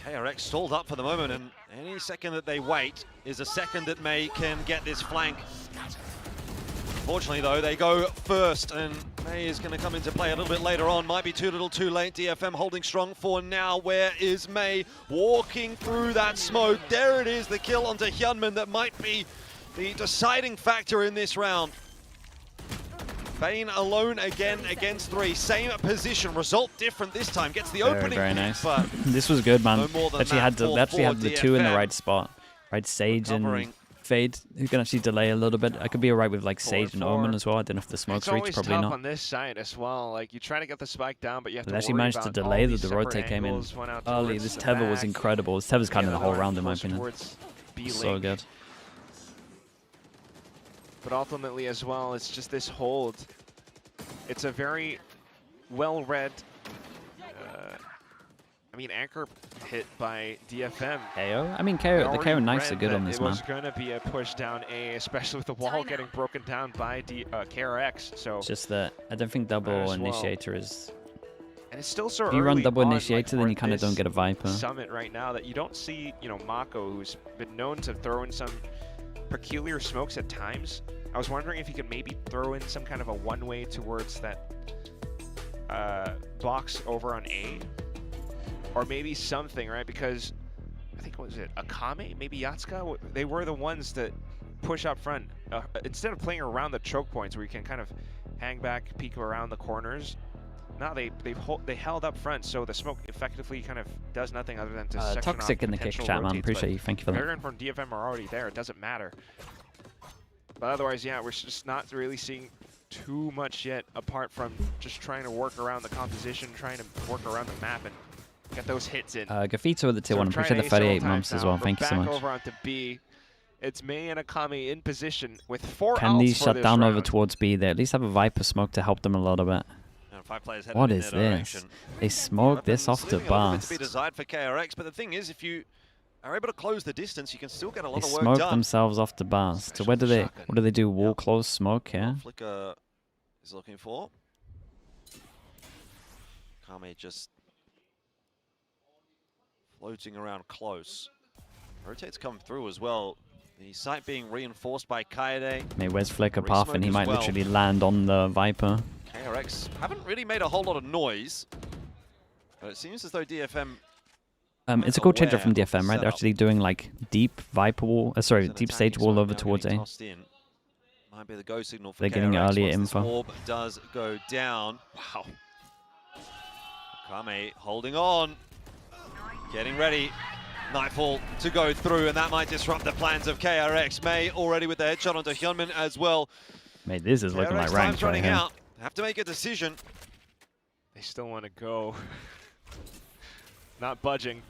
KRX stalled up for the moment, and any second that they wait is a second that May can get this flank. Fortunately, though, they go first, and May is going to come into play a little bit later on. Might be too little too late. DFM holding strong for now. Where is May? Walking through that smoke. There it is, the kill onto Hyunmin that might be the deciding factor in this round. Bane alone again against 3. Same position, result different this time. Gets the opening Very pick, nice. but This was good, man. no more than Actually that had for the 2 in the DFM. right spot. Right, Sage Recovering. and Fade, who can actually delay a little bit. I could be alright with like Sage and 4-4. Omen as well. I don't know if the smoke's It's always reached, probably tough not. on this side as well. Like you try to get the spike down, but you have They to actually worry managed to about delay all that these the separate rotate came in angles, one out early. towards This the tether was back. incredible. This tether's kind of the whole other round in my closer opinion. towards B So link. good. But ultimately as well, it's just this hold. It's a very well-read, anchor hit by DFM. KO? I mean, KO, the KO knights are good on this It was map. going to be a push down A, especially with the wall getting broken down by KRX. So It's just that I don't think Might double as well. initiator is. And it's still so If you run early double on, initiator, like, then for you kind of don't this get a Viper. Summit right now that you don't see, Mako, who's been known to throw in some peculiar smokes at times. I was wondering if he could maybe throw in some kind of a one-way towards that box over on A, or maybe something, right? Because I think, what was it, Akame, maybe Yatsuka? They were the ones that push up front. Instead of playing around the choke points where you can kind of hang back, peek around the corners, now they held up front, so the smoke effectively kind of does nothing other than to section Toxic off in the kick potential chat, man. rotates, Appreciate but you. Thank you for that. Valorant from DFM are already there. It doesn't matter. But otherwise, yeah, we're just not really seeing too much yet, apart from just trying to work around the composition, trying to work around the map and get those hits in. Gafito with the tier So 1. we're Appreciate the trying A 38 several months times as now. well. We're Thank you so back much. over onto B. It's May and Akame in position with 4 Can outs these for shut this down over round. towards B? They at least have a Viper smoke to help them a little bit. And 5 players headed What in is their this? direction. They smoke this off the Leaving a little bit bus. to be desired for KRX, but the thing is, if you are able to close the distance, you can still get a They lot of work smoke done. themselves off the bus. So where do they? What do they do? Wall close smoke? Yeah. Flicker he's looking for. Kame just floating around close. Rotates come through as well. The site being reinforced by Kaede. Maybe where's Flicker path and he might literally land on the Viper. KRX haven't really made a whole lot of noise. But it seems as though DFM... it's a cool change up from DFM, right? They're actually doing like deep Viper wall, deep stage wall over towards A. Might be the go signal for They're KRX getting earlier once info. This orb does go down. Wow. Kame holding on. Getting ready. Nightfall to go through, and that might disrupt the plans of KRX. May already with the headshot onto Hyunmin as well. Mate, this is looking like ranked right here. Out. Have to make a decision. They still want to go. Not budging.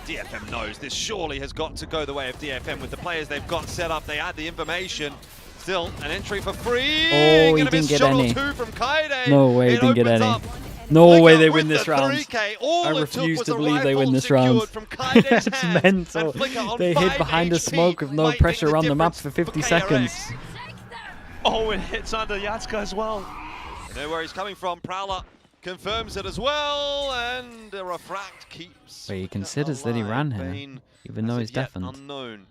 DFM knows this surely has got to go the way of DFM with the players they've got set up. They had the information. Still an entry for free. Oh, he didn't get any. From Kaede. No way, he didn't get any. No way they win this round. I refuse to believe they win this round. It's mental. They hid behind a smoke with no pressure around the map for 50 seconds. Oh, it hits onto Yatsuka as well. You know where he's coming from. Prowler confirms it as well, and Refract keeps. But he considers that he ran here, even though he's deafened. Unknown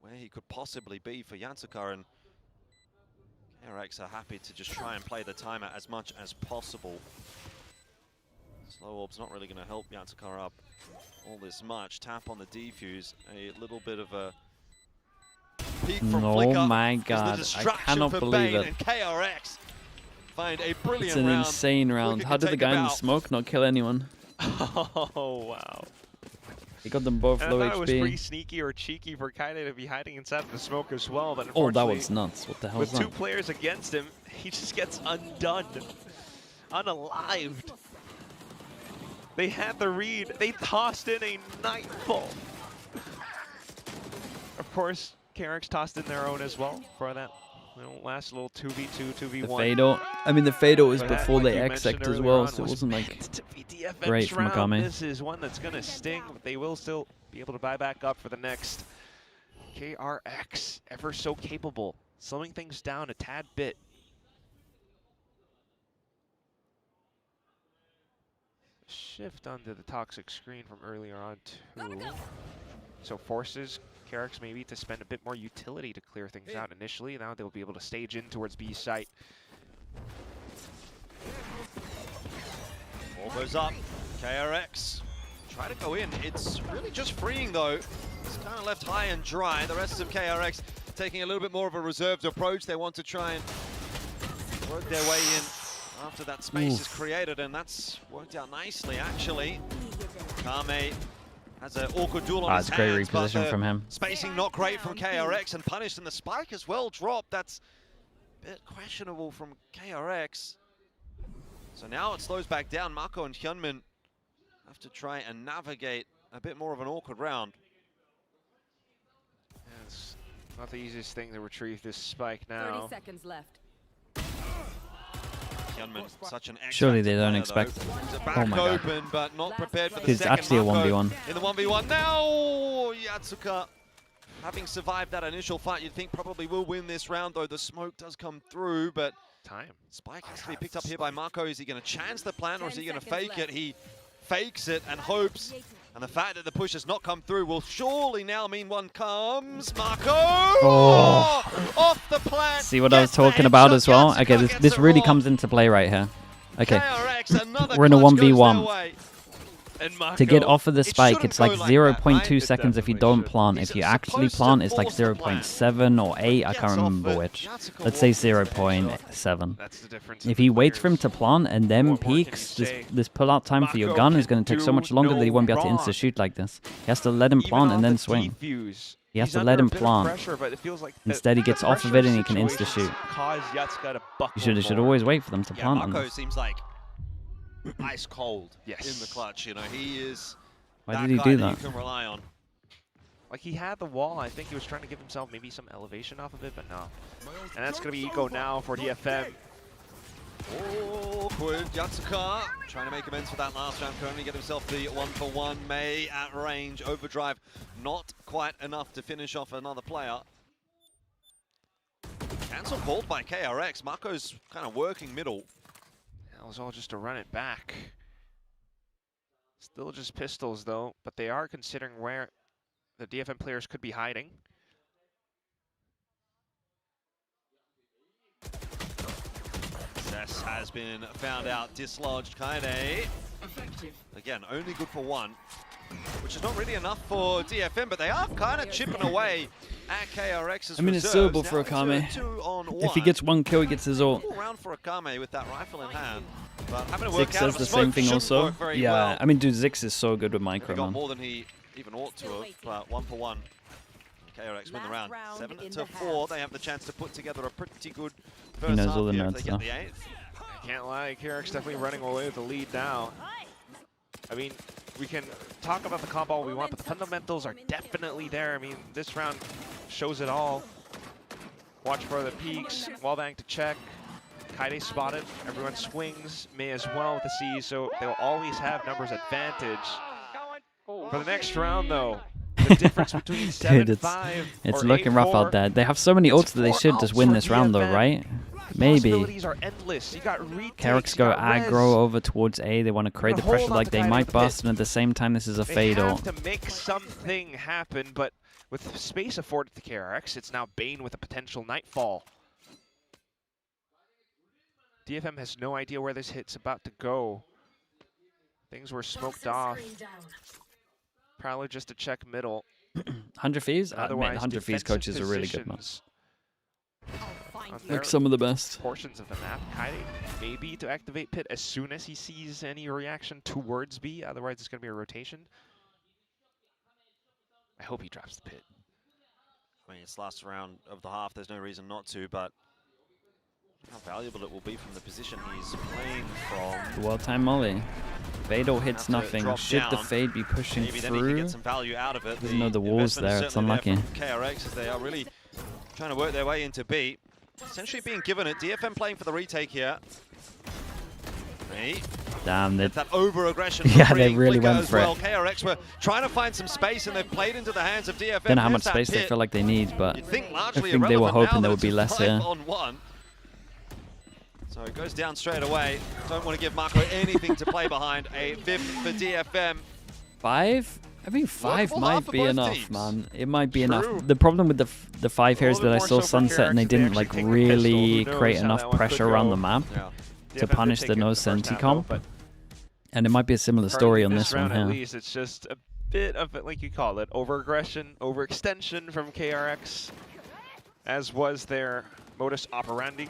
where he could possibly be for Yatsuka, and KRX are happy to just try and play the timer as much as possible. Slow Orb's not really going to help Yatsuka up all this much. Tap on the defuse, a little bit of a peek from Flicker. Oh my god, I cannot believe it. And KRX find a brilliant It's an insane round. How did the guy in the smoke not kill anyone? Oh, wow. He got them both low I thought HP. it was pretty sneaky or cheeky for Kaede to be hiding inside of the smoke as well. But oh, that was nuts. What the hell is with that? two players against him, he just gets undone. Unalived. They had the read. They tossed in a Nightfall. Of course, KRX tossed in their own as well for that last little 2v2, 2v1. The Fado. I mean, the Fado was before they X-Ect as well, so it wasn't like great from Akame. This is one that's going to sting, but they will still be able to buy back up for the next. KRX, ever so capable, slowing things down a tad bit. Shift onto the toxic screen from earlier on too. So forces KRX maybe to spend a bit more utility to clear things out initially. Now they'll be able to stage in towards B site. Ball goes up. KRX try to go in. It's really just freeing though. It's kind of left high and dry. The rest of KRX taking a little bit more of a reserved approach. They want to try and work their way in after that space is created, and that's worked out nicely actually. Kame has an awkward duel on his great hands, reposition but from him. Spacing not great from KRX and punished, and the spike as well dropped. That's a bit questionable from KRX. So now it slows back down. Mako and Hyunmin have to try and navigate a bit more of an awkward round. Yeah, it's not the easiest thing to retrieve this spike now. 30 seconds left. Hyunmin, such an Surely they don't expect. Oh my god. Open, but not prepared for the It's actually a 1v1. In the 1v1 now, Yatsuka, having survived that initial fight, you'd think probably will win this round, though the smoke does come through, but Spike has to be picked up here by Mako. Is he going to chance the plan, or is he going to fake it? He fakes it and hopes, and the fact that the push has not come through will surely now mean one comes. Mako! Oh. Off the plan! See what I was talking about as well? Okay, this really comes into play right here. Okay, we're in a 1v1. To get off of the spike, it's like 0.2 seconds if you don't plant. If you actually plant, it's like 0.7 or 8. I can't remember which. Let's say 0.7. If he waits for him to plant and then peeks, this pull-out time for your gun is going to take so much longer that he won't be able to insta-shoot like this. He has to let him plant and then swing. He has to let him plant. Instead, he gets off of it and he can insta-shoot. You should always wait for them to plant on Mako this. seems like ice cold in the clutch. You know, he is. Why did he do that? You can rely on. Like, he had the wall. I think he was trying to give himself maybe some elevation off of it, but no. And that's going to be eco now for DFM. Awkward. Yatsuka trying to make amends for that last round. Can only get himself the 1-for-1. May at range. Overdrive not quite enough to finish off another player. Cancel called by KRX. Marco's kind of working middle. That was all just to run it back. Still just pistols though, but they are considering where the DFM players could be hiding. Cess has been found out, dislodged. Kaide, again, only good for one, which is not really enough for DFM, but they are kind of chipping away at KRX's I mean, it's reserves. doable for Now Akame. 2-on-1. If he gets 1 kill, he gets his ult. Full round for Akame with that rifle in hand. But having to work Zix out says of the smoke same thing shouldn't also. work very Yeah, well. I mean, dude, Zix is so good with He micro, got man. more than he even ought to have, but 1 for 1. KRX win the round. 7-4. They have the chance to put together a pretty good first knows half all the here if notes they now. get the 8th. I can't lie, KRX definitely running away with the lead now. I mean, we can talk about the comp all we want, but the fundamentals are definitely there. I mean, this round shows it all. Watch for the peaks, wallbang to check. Kaide spotted, everyone swings, May as well with the C, so they'll always have numbers advantage. For the next round though, the difference between 7-5 Dude, it's or looking rough 8-4, out there. They have so many ults that they should just win this round though, right? Maybe. Possibilities are endless. You got retakes, KRX you go got res. aggro over towards A. They want to create the Hold pressure on like to they Kaide might with bust, it. and at the same time, this is a They fade have ult. to make something happen, but with space afforded to KRX, it's now Bane with a potential Nightfall. DFM has no idea where this hit's about to go. Things were smoked off. Probably just to check middle. 100 Thieves? I admit, 100 Thieves coaches are really good, man. Like some of the best. Portions of the map. Kaide maybe to activate Pit as soon as he sees any reaction towards B. Otherwise, it's going to be a rotation. I hope he drops the Pit. I mean, it's last round of the half. There's no reason not to, but how valuable it will be from the position he's playing from. Well time molly. Fade ult hits Have to nothing. drop Should the down. fade be pushing Maybe then he can through? get some value out of it. Doesn't know the walls investment is there. It's certainly unlucky. there from KRX as they are really trying to work their way into B. Essentially being given it. DFM playing for the retake here. Hey. Damn, they That over-aggression. Yeah, they really went as for well. it. KRX were trying to find some space and they've played into the hands of DFM. Don't know how much There's that space they pit. feel like they need, but You'd think I largely think they were irrelevant hoping now there that would be it's a less here. 5-on-1. So it goes down straight away. Don't want to give Marco anything to play behind. A 5th for DFM. 5? I think 5 Workable might half for be both enough, teams. man. It might be True. enough. The problem with the 5 here is that I saw Sunset and they didn't like really create enough pressure around the map to punish the no senti comp. And it might be a similar story on this one round at here. least, it's just a bit of, like you call it, over-aggression, overextension from KRX, as was their modus operandi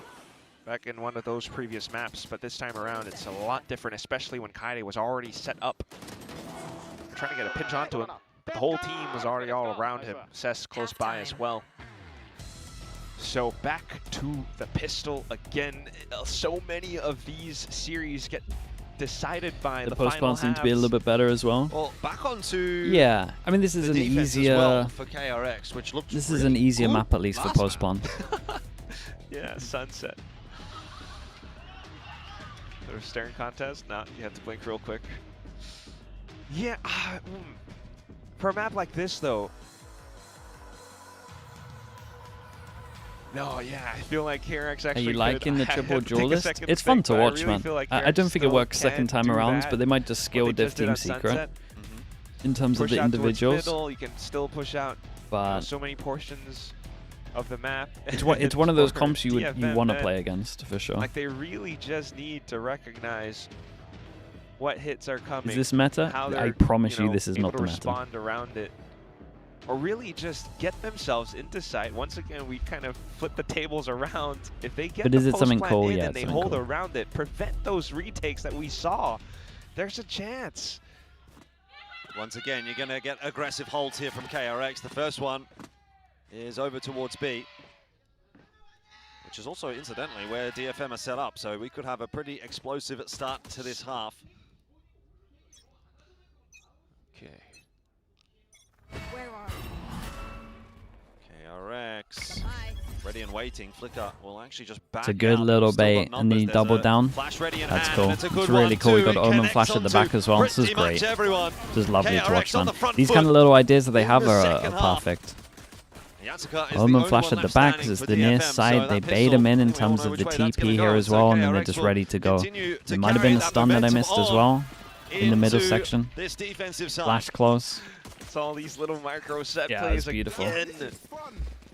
back in one of those previous maps. But this time around, it's a lot different, especially when Kaide was already set up, trying to get a pinch onto him. But the whole team was already all around him. Cess close by as well. So back to the pistol again. So many of these series get decided by the post final spawn seemed to be a halves. little bit better as well. Well, back onto Yeah, I mean this is the an defense as easier. well for KRX, which looks This is really an easier good map at least for last post spawn. Yeah, Sunset. Sort of staring contest? No, you have to blink real quick. Yeah, for a map like this though. No, yeah, I feel like KRX Are actually you liking the could- I triple had to take a duelist? second It's to fun think, to but I watch, really man. feel like I KRX don't think it still works second can time do around, that. but they might just What skill they div just did team on secret Sunset. in terms of Push the out towards individuals. middle, you can still push out But so many portions of the map. it's one of those For comps you DFM, want to man. play against for sure. Like they really just need to recognize what hits are coming. Is this meta? how I they're, promise you know, this is able not to the meta. respond around it, or really just get themselves into sight. Once again, we kind of flip the tables around. If they get But the is it post something plant cool? in Yeah, and it's they something hold cool. around it, prevent those retakes that we saw, there's a chance. Once again, you're going to get aggressive holds here from KRX. The first one is over towards B, which is also, incidentally, where DFM are set up. So we could have a pretty explosive start to this half. Okay. Where are KRX ready and waiting. Flicker will actually just back It's a good out. little Still got bait, and numbers. then he There's doubled a down. flash ready in That's hand, cool. and it's a good really one cool. He too. got It Omen connects Flash at the onto back as well. This is pretty much great. everyone. Just lovely to KRX watch, on man. the front These foot kind of little ideas that they have in the are second half. perfect. Omen flash at the back because it's the near side. They bait him in terms of the TP here as well, and then they're just ready to go. There might have been a stun that I missed as well in the middle section. Flash close. It's all these little micro set Yeah, plays it's beautiful. again.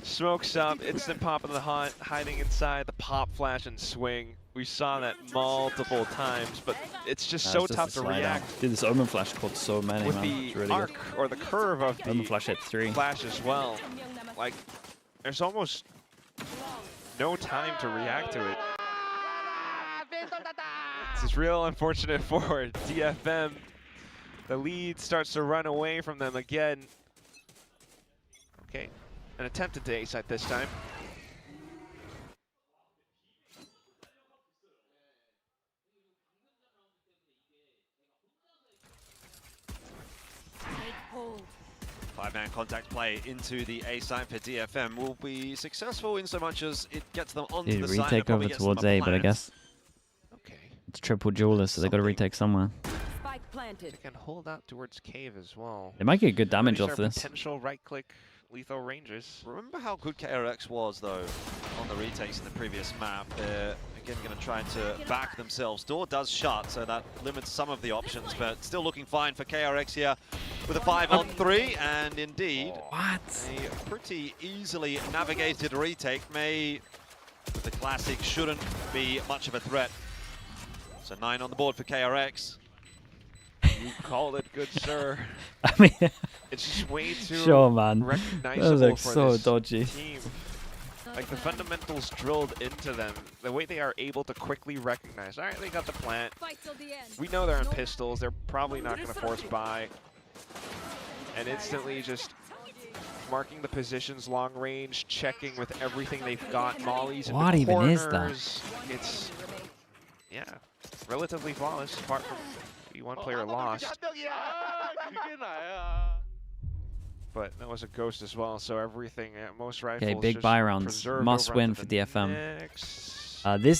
Smokes up, instant pop of the hunt, hiding inside the pop, flash, and swing. We saw that multiple times, but it's just so tough to react. Dude, this Omen flash caught so many, with man. the It's really arc good. or the curve of the Omen flash hit 3. flash as well. Like, there's almost no time to react to it. This is real unfortunate for DFM. The lead starts to run away from them again. Okay, an attempted to ace at this time. Five-man contact play into the A site for DFM will be successful in so much as it gets them onto the site. Retake over towards A, but I guess it's triple duelist, so they got to retake somewhere. They can hold out towards cave as well. They might get good damage off this. Potential right-click lethal ranges. Remember how good KRX was, though, on the retakes in the previous map. They're, again, going to try to back themselves. Door does shut, so that limits some of the options, but still looking fine for KRX here with a 5-on-3, and indeed, a pretty easily navigated retake may, with the classic, shouldn't be much of a threat. So 9 on the board for KRX. You called it good, sir. I mean, it's just way too recognizable recognizable that looks for so this dodgy. team. Like the fundamentals drilled into them, the way they are able to quickly recognize. All right, they got the plant. We know they're on pistols. They're probably not going to force buy. And instantly just marking the positions long range, checking with everything they've got. Mollies in What the even is corners. It's, yeah, relatively flawless apart from one player lost. But that was a ghost as well, so everything at most rifles. Okay, big buy rounds. Must win for DFM.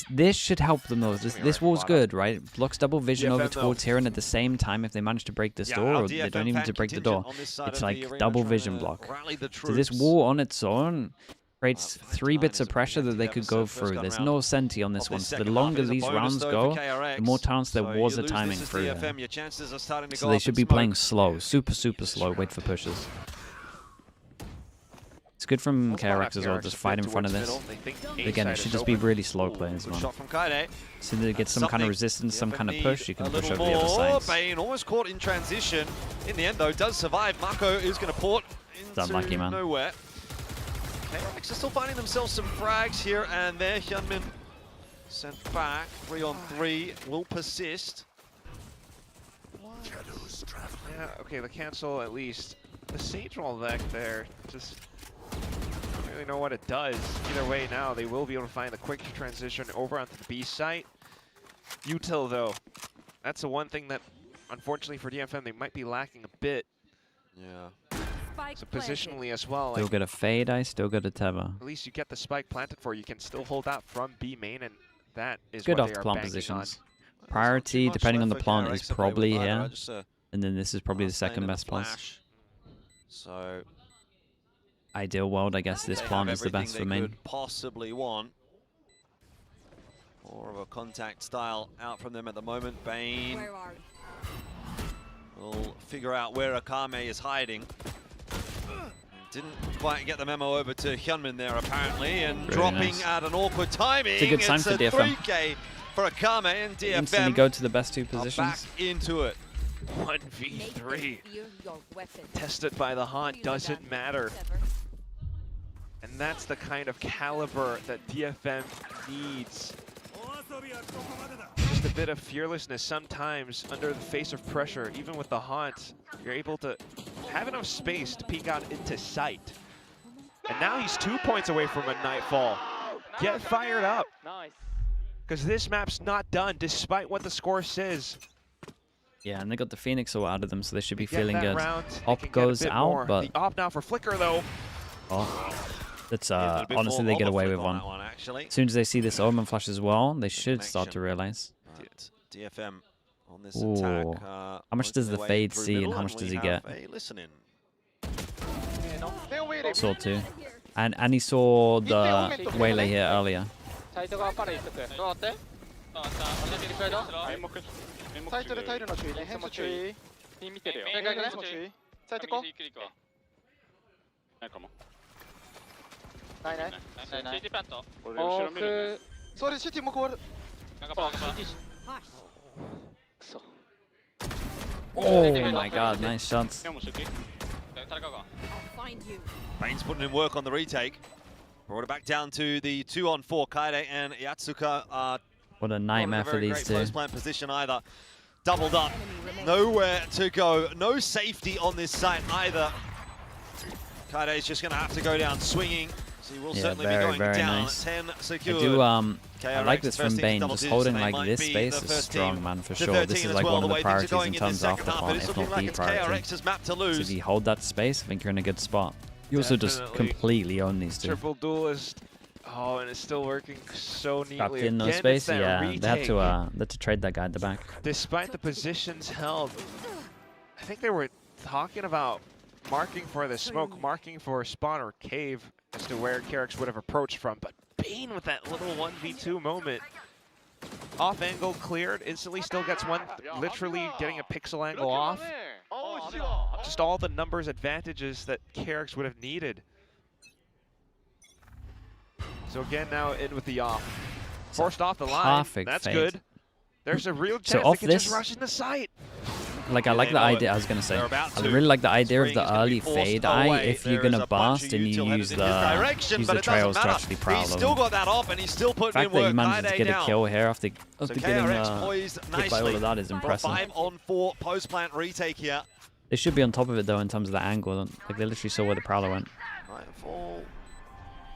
This should help them though. This wall's good, right? It blocks double vision over towards here, and at the same time, if they manage to break this door, or they don't even need to break the door, it's like double vision block. So this wall on its own creates 3 bits of pressure that they could go through. There's no senti on this one, so the longer these rounds go, the more chance there was a timing through there. So they should be playing slow, super slow, wait for pushes. It's good from KRX as well, just fight in front of this. But again, it should just be really slow plays, man. So they get some kind of resistance, some kind of push, you can push over the other sides. Bane almost caught in transition. In the end, though, does survive. Mako is going to port into nowhere. KRX are still finding themselves some frags here and there. Hyunmin sent back. 3-on-3 will persist. Yeah, okay, the cancel at least. The Sage roll back there, just don't really know what it does. Either way now, they will be able to find the quick transition over onto the B site. Util though, that's the one thing that, unfortunately for DFM, they might be lacking a bit. Yeah. So positionally as well. Still like, got a fade, I still got a tether. at least you get the spike planted for. You can still hold out from B main, and that is Good what off they the are plant banking positions. on. Priority, depending on the plant, is probably here. Just, And then this is probably the second best place. So Ideal world, I guess this plant is the best for main. Possibly want. More of a contact style out from them at the moment. Bane will figure out where Akame is hiding. Didn't quite get the memo over to Hyunmin there apparently, and Really dropping nice. at an awkward timing. It's a good sign for DFM. 3K for Akame, and DFM Instantly go to the best 2 are back positions. into it. 1v3. Tested by the Haunt, doesn't matter. And that's the kind of caliber that DFM needs. Just a bit of fearlessness sometimes under the face of pressure. Even with the Haunt, you're able to have enough space to peek out into sight. And now he's 2 points away from a Nightfall. Get fired up. Nice. Because this map's not done, despite what the score says. Yeah, and they got the Phoenix all out of them, so they should be Get feeling that good. round, Op goes out, more. but The op now for Flicker, though. that's honestly they get away with one. As soon as they see this Omen flash as well, they should start to realize. DFM on this Ooh. attack. How much does the fade see, and how much does he get? Listen in. Saw 2. And he saw the waylay here earlier. 사이드가 빠르게 있을게. 너 어때? 어차피 리페더? 사이드를 타이르너 주의네. 햄스 주의. 힘 밑에래요. 햄스 주의. 사이드 거? 나이. CT 팬터. 그 소리 CT 뭐 그거. Oh my god, nice shots. Bane's putting in work on the retake. Brought it back down to the 2-on-4. Kaede and Yatsuka are What a nightmare for these two. Post-plant position either. Doubled up. Nowhere to go. No safety on this site either. Kaede is just going to have to go down swinging. So he will certainly be going down. Nice. 10 I secured. do I KRX, like this from first Bane. team Just double holding digits, like they this might be space the is first strong, team man, for to sure. 13 This is as like well, one of the the way things are priorities going in in terms this of second the half. one, It is if looking not the like it's priority. KRX's map to So lose. if you hold that space, I think you're in a good spot. You also just completely own these two. Triple duelist. Oh, and it's still working so Trapped neatly. in no Again, space, it's that yeah. retake. They had to trade that guy at the back. Despite the positions held, I think they were talking about marking for the smoke, marking for spawn or cave as to where KRX would have approached from. But Bane with that little 1v2 moment. Off angle cleared, instantly still gets one, literally getting a pixel angle off. Just all the numbers advantages that KRX would have needed. So again, now in with the off. Forced off the line. Perfect That's fade. good. There's a real So chance off they can just this- rush in the site. Like, I like the idea, I was going to say. I really like the idea of the early fade eye if you're going to burst and you use the trails to actually prowl He's them. still got that off and he's still The putting fact in that work. he managed to Kaede get a down. kill here after So getting KRX poised hit by all nicely of that is for a impressive. 5-on-4 post-plant retake here. They should be on top of it though in terms of the angle. Like they literally saw where the prowler went.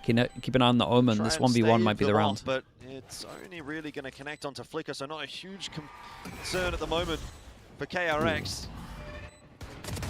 Keep an eye on the Omen. This 1v1 might be the round. But it's only really going to connect onto Flicker, so not a huge concern at the moment for KRX.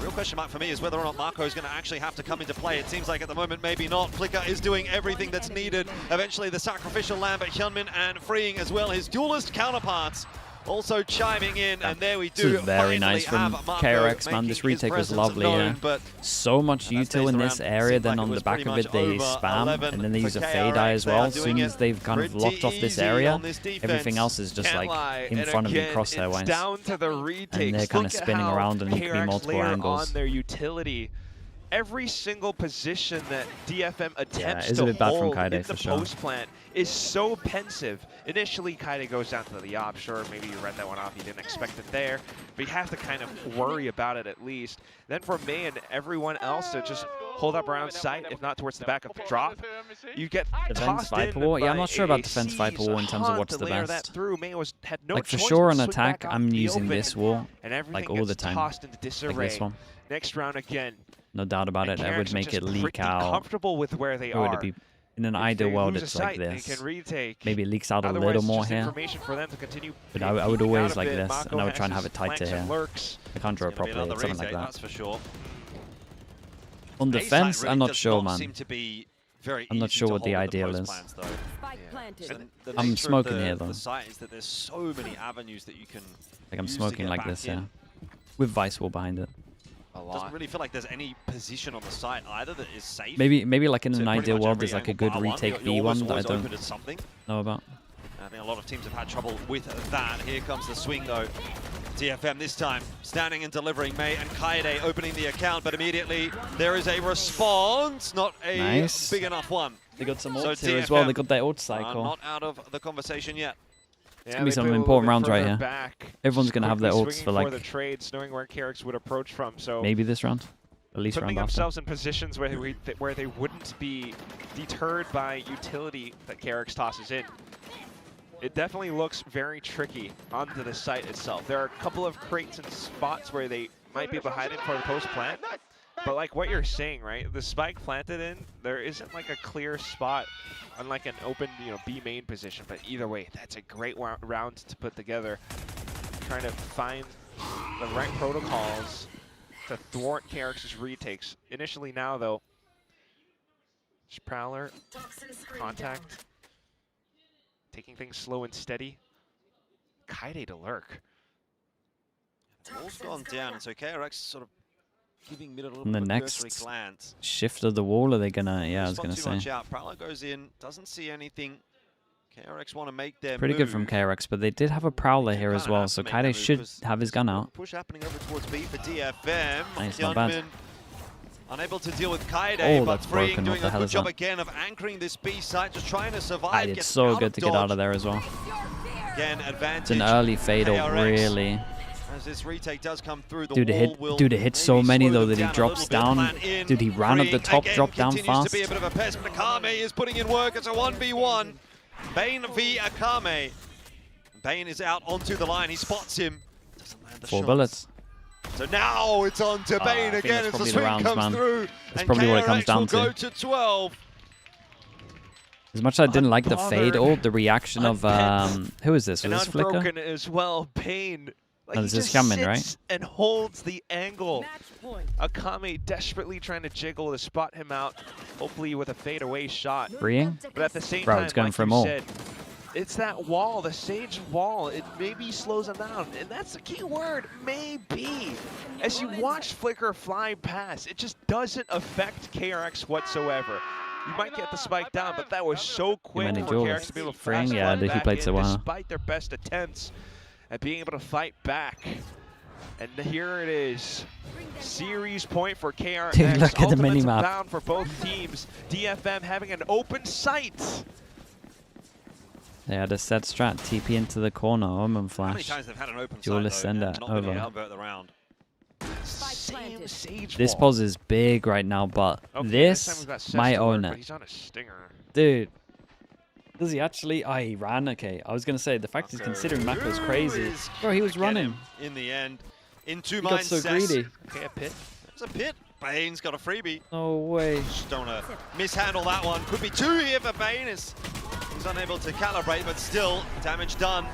Real question mark for me is whether or not Marco is going to actually have to come into play. It seems like at the moment maybe not. Flicker is doing everything that's needed. Eventually the sacrificial lamb at Hyunmin and freeing as well his duelist counterparts. Also chiming in, and there we do. This is very nice from KRX, man. This retake was lovely, yeah. So much util in this area, then on the back of it they spam, and then they use a fade eye as well. As soon as they've kind of locked off this area, everything else is just like in front of you crosshair-wise. Down to the retakes. And they're kind of spinning around and looking multiple angles. On their utility. Every single position that DFM attempts it's a to bit bad from hold Kaede in for the sure. post plant is so pensive. Initially, Kaede goes down to the op. Sure, maybe you read that one off. You didn't expect it there, but you have to kind of worry about it at least. Then for May and everyone else to just hold up around sight, if not towards the back of the drop, you get Defense tossed in Viper War? Yeah, I'm by not sure about a defense siege, Viper War in terms of a what's hunt the to layer best. that through. May had no Like for choice sure but on to swing attack, back out I'm the using open, this wall and everything like all gets the time. tossed into disarray. Like this one. Next round again. No doubt about it. I would KRX are make just it leak pretty out. comfortable with where they Or would are. it be in an If ideal they world? lose a It's like site, they this. can retake. Maybe it leaks out a Otherwise, little it's more just here. information for them to continue But I would peeking always out a like bit. this, Mako and I would has try and have his it tight to flanks and here. lurks. I can't draw it properly. It's something like that. That's for sure. On A-side defense, really I'm not does sure, not man. seem to be very I'm not easy sure to what the hold with ideal post is. plans, though. And the I'm nature of smoking here, though. The site is that there's so many avenues that you can Like I'm use to smoking get like back this, in. yeah. With Vice Wall behind it. Doesn't really feel like there's any position on the site either that is safe. Maybe like in So an pretty ideal much world, every there's like a angle good bar retake you're B always one that I open don't at something. know about. I think a lot of teams have had trouble with that. Here comes the swing though. DFM this time standing and delivering. May and Kaede opening the account, but immediately there is a response, not a Nice. big enough one. They got some So ults here as well. They DFM got their ult are cycle. not out of the conversation yet. It's gonna be some important rounds right here. Everyone's gonna have their ults for like the trades, knowing where KRX would approach from. So maybe this round, at least putting round after. themselves in positions where they wouldn't be deterred by utility that KRX tosses in. It definitely looks very tricky onto the site itself. There are a couple of crates and spots where they might be behind it for the post plant. But like what you're saying, right? The spike planted in, there isn't like a clear spot unlike an open, B main position. But either way, that's a great round to put together. Trying to find the right protocols to thwart KRX's retakes. Initially now though, Prowler, contact, taking things slow and steady. Kaede to lurk. The wall's gone down, and so KRX sort of giving mid a little And the bit of a next cursory glance. shift of the wall, are they gonna? Yeah, I was gonna Too say. much out. Prowler goes in, doesn't see anything. KRX want to make their Pretty move. good from KRX, but they did have a Prowler here as well, so Kaide should have his gun out. Push happening over towards B for DFM. Nice, not bad. Unable to deal with Kaide, Oh, but that's Freeing broken. What doing the a hell good is job that? again of anchoring this B site, just trying to survive. I did gets so out good of to get out of dodge. there as well. Again, advantage. It's an early fatal, KRX. really. As this retake does come through, the Dude, it hit so many though that he drops down. Dude, he ran up the top, dropped down fast. To be a bit of a pest, but Akame is putting in work. It's a 1v1. Bane v Akame. Bane is out onto the line. He spots him. Doesn't land the 4 shots. bullets. So now it's on to Bane I think again that's as the probably swing rounds, comes man. through. That's And probably what it comes KRX down will go to. 12. As much as I didn't like the fade ult, the reaction of who is this? And Was this Flicker? unbroken as well. Bane. Like Oh, he this is just Xiamen, sits right? and holds the angle. Akame desperately trying to jiggle to spot him out, hopefully with a fadeaway shot. Freeing? But at the same Bro, time, it's going like for you more. said, it's that wall, the Sage wall. It maybe slows him down, and that's the key word, maybe. As you watch Flicker fly past, it just doesn't affect KRX whatsoever. You might get the spike down, but that was so quick many for duels. KRX to be able to Freeing, fast yeah, run he back played in so well. despite their best attempts at being able to fight back. And here it is. Series point for KRX. Dude, look at the Ultimates minimap. bound for both teams. DFM having an open sight. They had a set strat, TP into the corner, Omen How many flash. times they've had an open Duelist side, though, send and it not been able to over. convert the round. Same Sage This wall. pause is big right now, but Okay, this time we've got Seth might to work, own but it. He's on a stinger. Dude. Does he actually? Oh, he ran. Okay, I was going to say, the fact he's considering Mako's crazy. Bro, he was running. In the end, in two He got minds. so greedy. Okay, a pit. There's a pit. Bane's got a freebie. No way. Just don't want to mishandle that one. Could be 2 here for Bane. He's unable to calibrate, but still, damage done.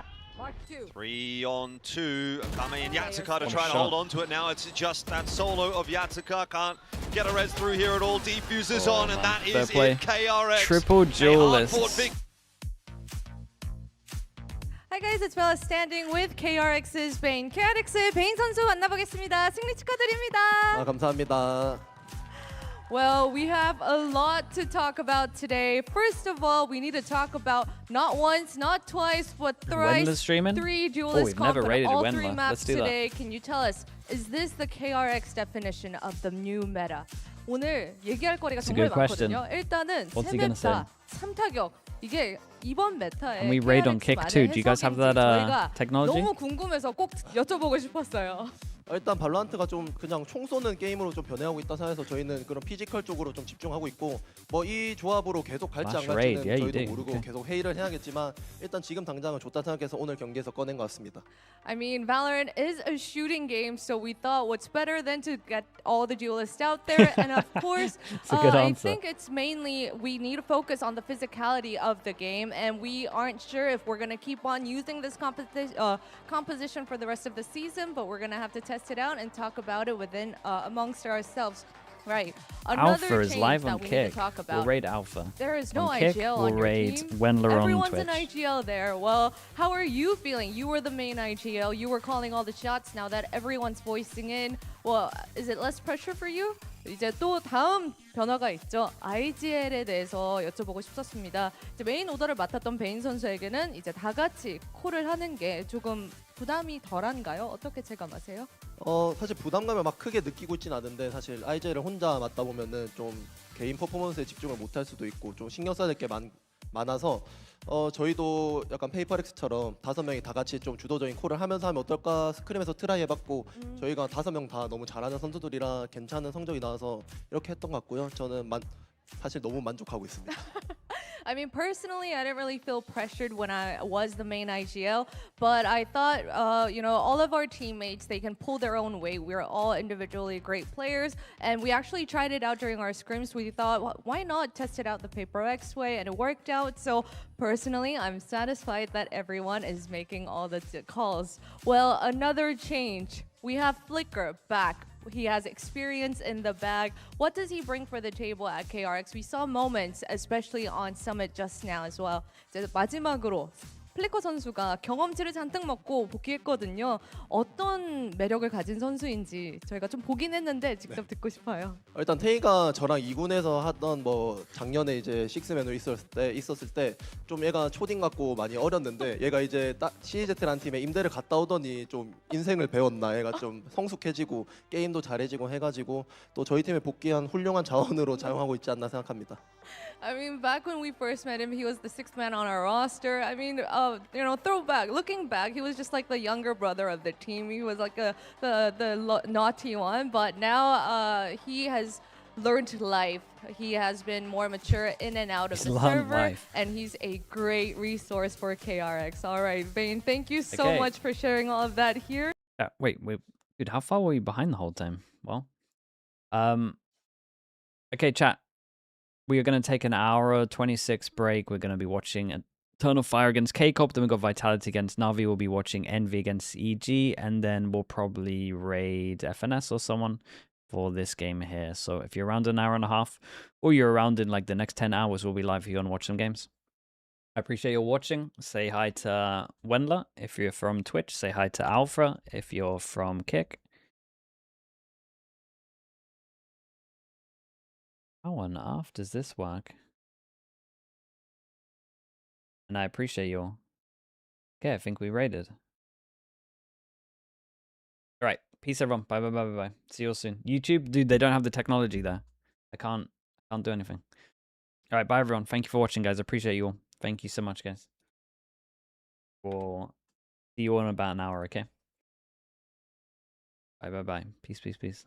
3 on 2. Akame and Yatsuka to try to hold on to it now. It's just that solo of Yatsuka. Can't get a res through here at all. Defuses on, and that Fair is play. it. KRX. Triple A duelists. hard-fought victory. Hi guys, it's Bella standing with KRX's Bane. KRX의 베인 선수 만나보겠습니다. 승리 축하드립니다. 감사합니다. Well, we have a lot to talk about today. First of all, we need to talk about not once, not twice, but thrice, Wendler streaming? 3 Oh, duelists we've never comp on rated all Wendler. 3 Let's maps do that. today. Can you tell us, is this the KRX definition of the new meta? 오늘 얘기할 거리가 It's a 정말 good question. 많거든요. 일단은 What's he 세 gonna 맵다 3타격. 이게 이번 메타에 Can we raid on kick too? Do you guys have that 저희가 technology? 너무 궁금해서 꼭 여쭤보고 싶었어요. 일단 발로란트가 좀 그냥 총 쏘는 게임으로 좀 변해가고 있다 생각해서 저희는 그런 피지컬 쪽으로 좀 집중하고 있고 뭐 이 조합으로 계속 갈지 안 Flash raid, 갈지는 yeah, you 저희도 did. 모르고 Okay. 계속 회의를 해야겠지만 일단 지금 당장은 좋다 생각해서 오늘 경기에서 꺼낸 것 같습니다. I mean, Valorant is a shooting game, so we thought what's better than to get all the duelists out there. And of course, It's a good I answer. think it's mainly we need to focus on the physicality of the game, and we aren't sure if we're going to keep on using this composition for the rest of the season, but we're going to have to test it out and talk about it within amongst ourselves. Right. Another Alpha is change live that on we need Kick. to talk We'll about. raid Alpha. There is no on Kick, IGL we'll on your raid team. Wendler Everyone's on Twitch. an IGL there. Well, how are you feeling? You were the main IGL. You were calling all the shots. Now that everyone's voicing in, well, is it less pressure for you? 이제 또 다음 변화가 있죠. IGL에 대해서 여쭤보고 싶었습니다. 이제 메인 오더를 맡았던 베인 선수에게는 이제 다 같이 콜을 하는 게 조금 부담이 덜한가요? 어떻게 체감하세요? 사실 부담감을 막 크게 느끼고 있진 않은데 사실 IJ를 혼자 맡다 보면은 좀 개인 퍼포먼스에 집중을 못할 수도 있고 좀 신경 써야 될 게 많아서 저희도 약간 페이퍼렉스처럼 5명이 다 같이 좀 주도적인 콜을 하면서 하면 어떨까 스크림에서 트라이 해봤고 저희가 5명 다 너무 잘하는 선수들이라 괜찮은 성적이 나와서 이렇게 했던 것 같고요. 저는 사실 너무 만족하고 있습니다. I mean, personally, I didn't really feel pressured when I was the main IGL, but I thought, all of our teammates, they can pull their own weight. We're all individually great players, and we actually tried it out during our scrims. We thought, well, why not test it out the PaperX way, and it worked out. So personally, I'm satisfied that everyone is making all the calls. Well, another change. We have Flicker back. He has experience in the bag. What does he bring for the table at KRX? We saw moments, especially on Summit just now as well. 이제 마지막으로 플리커 선수가 경험치를 잔뜩 먹고 복귀했거든요. 어떤 매력을 가진 선수인지 저희가 좀 보긴 했는데 직접 듣고 싶어요. 일단 테이가 저랑 2군에서 하던 뭐 작년에 이제 식스맨으로 있었을 때 좀 얘가 초딩 같고 많이 어렸는데 얘가 이제 CZ라는 팀에 임대를 갔다 오더니 좀 인생을 배웠나 얘가 좀 성숙해지고 게임도 잘해지고 해가지고 또 저희 팀에 복귀한 훌륭한 자원으로 작용하고 있지 않나 생각합니다. I mean, back when we first met him, he was the sixth man on our roster. I mean, you know, throwback. Looking back, he was just like the younger brother of the team. He was like the naughty one. But now he has learned life. He has been more mature in and out of the server, and he's a great resource for KRX. All right, Vane, thank you so much for sharing all of that here. Wait, dude, how far were we behind the whole time? Well, okay, chat. We are going to take an hour 26 break. We're going to be watching Eternal Fire against K-Corp. Then we've got Vitality against Navi. We'll be watching Envy against EG. And then we'll probably raid FNS or someone for this game here. So if you're around an hour and a half, or you're around in like the next 10 hours, we'll be live here and watch some games. I appreciate you watching. Say hi to Wendler if you're from Twitch. Say hi to Alpha if you're from Kick. How on earth does this work? And I appreciate you all. Okay, I think we raided. Alright, peace everyone. Bye, bye, bye, bye, bye. See you all soon. YouTube, dude, they don't have the technology there. I can't do anything. Alright, bye everyone. Thank you for watching, guys. I appreciate you all. Thank you so much, guys. We'll see you all in about an hour, okay? Bye, bye, bye. Peace, peace, peace.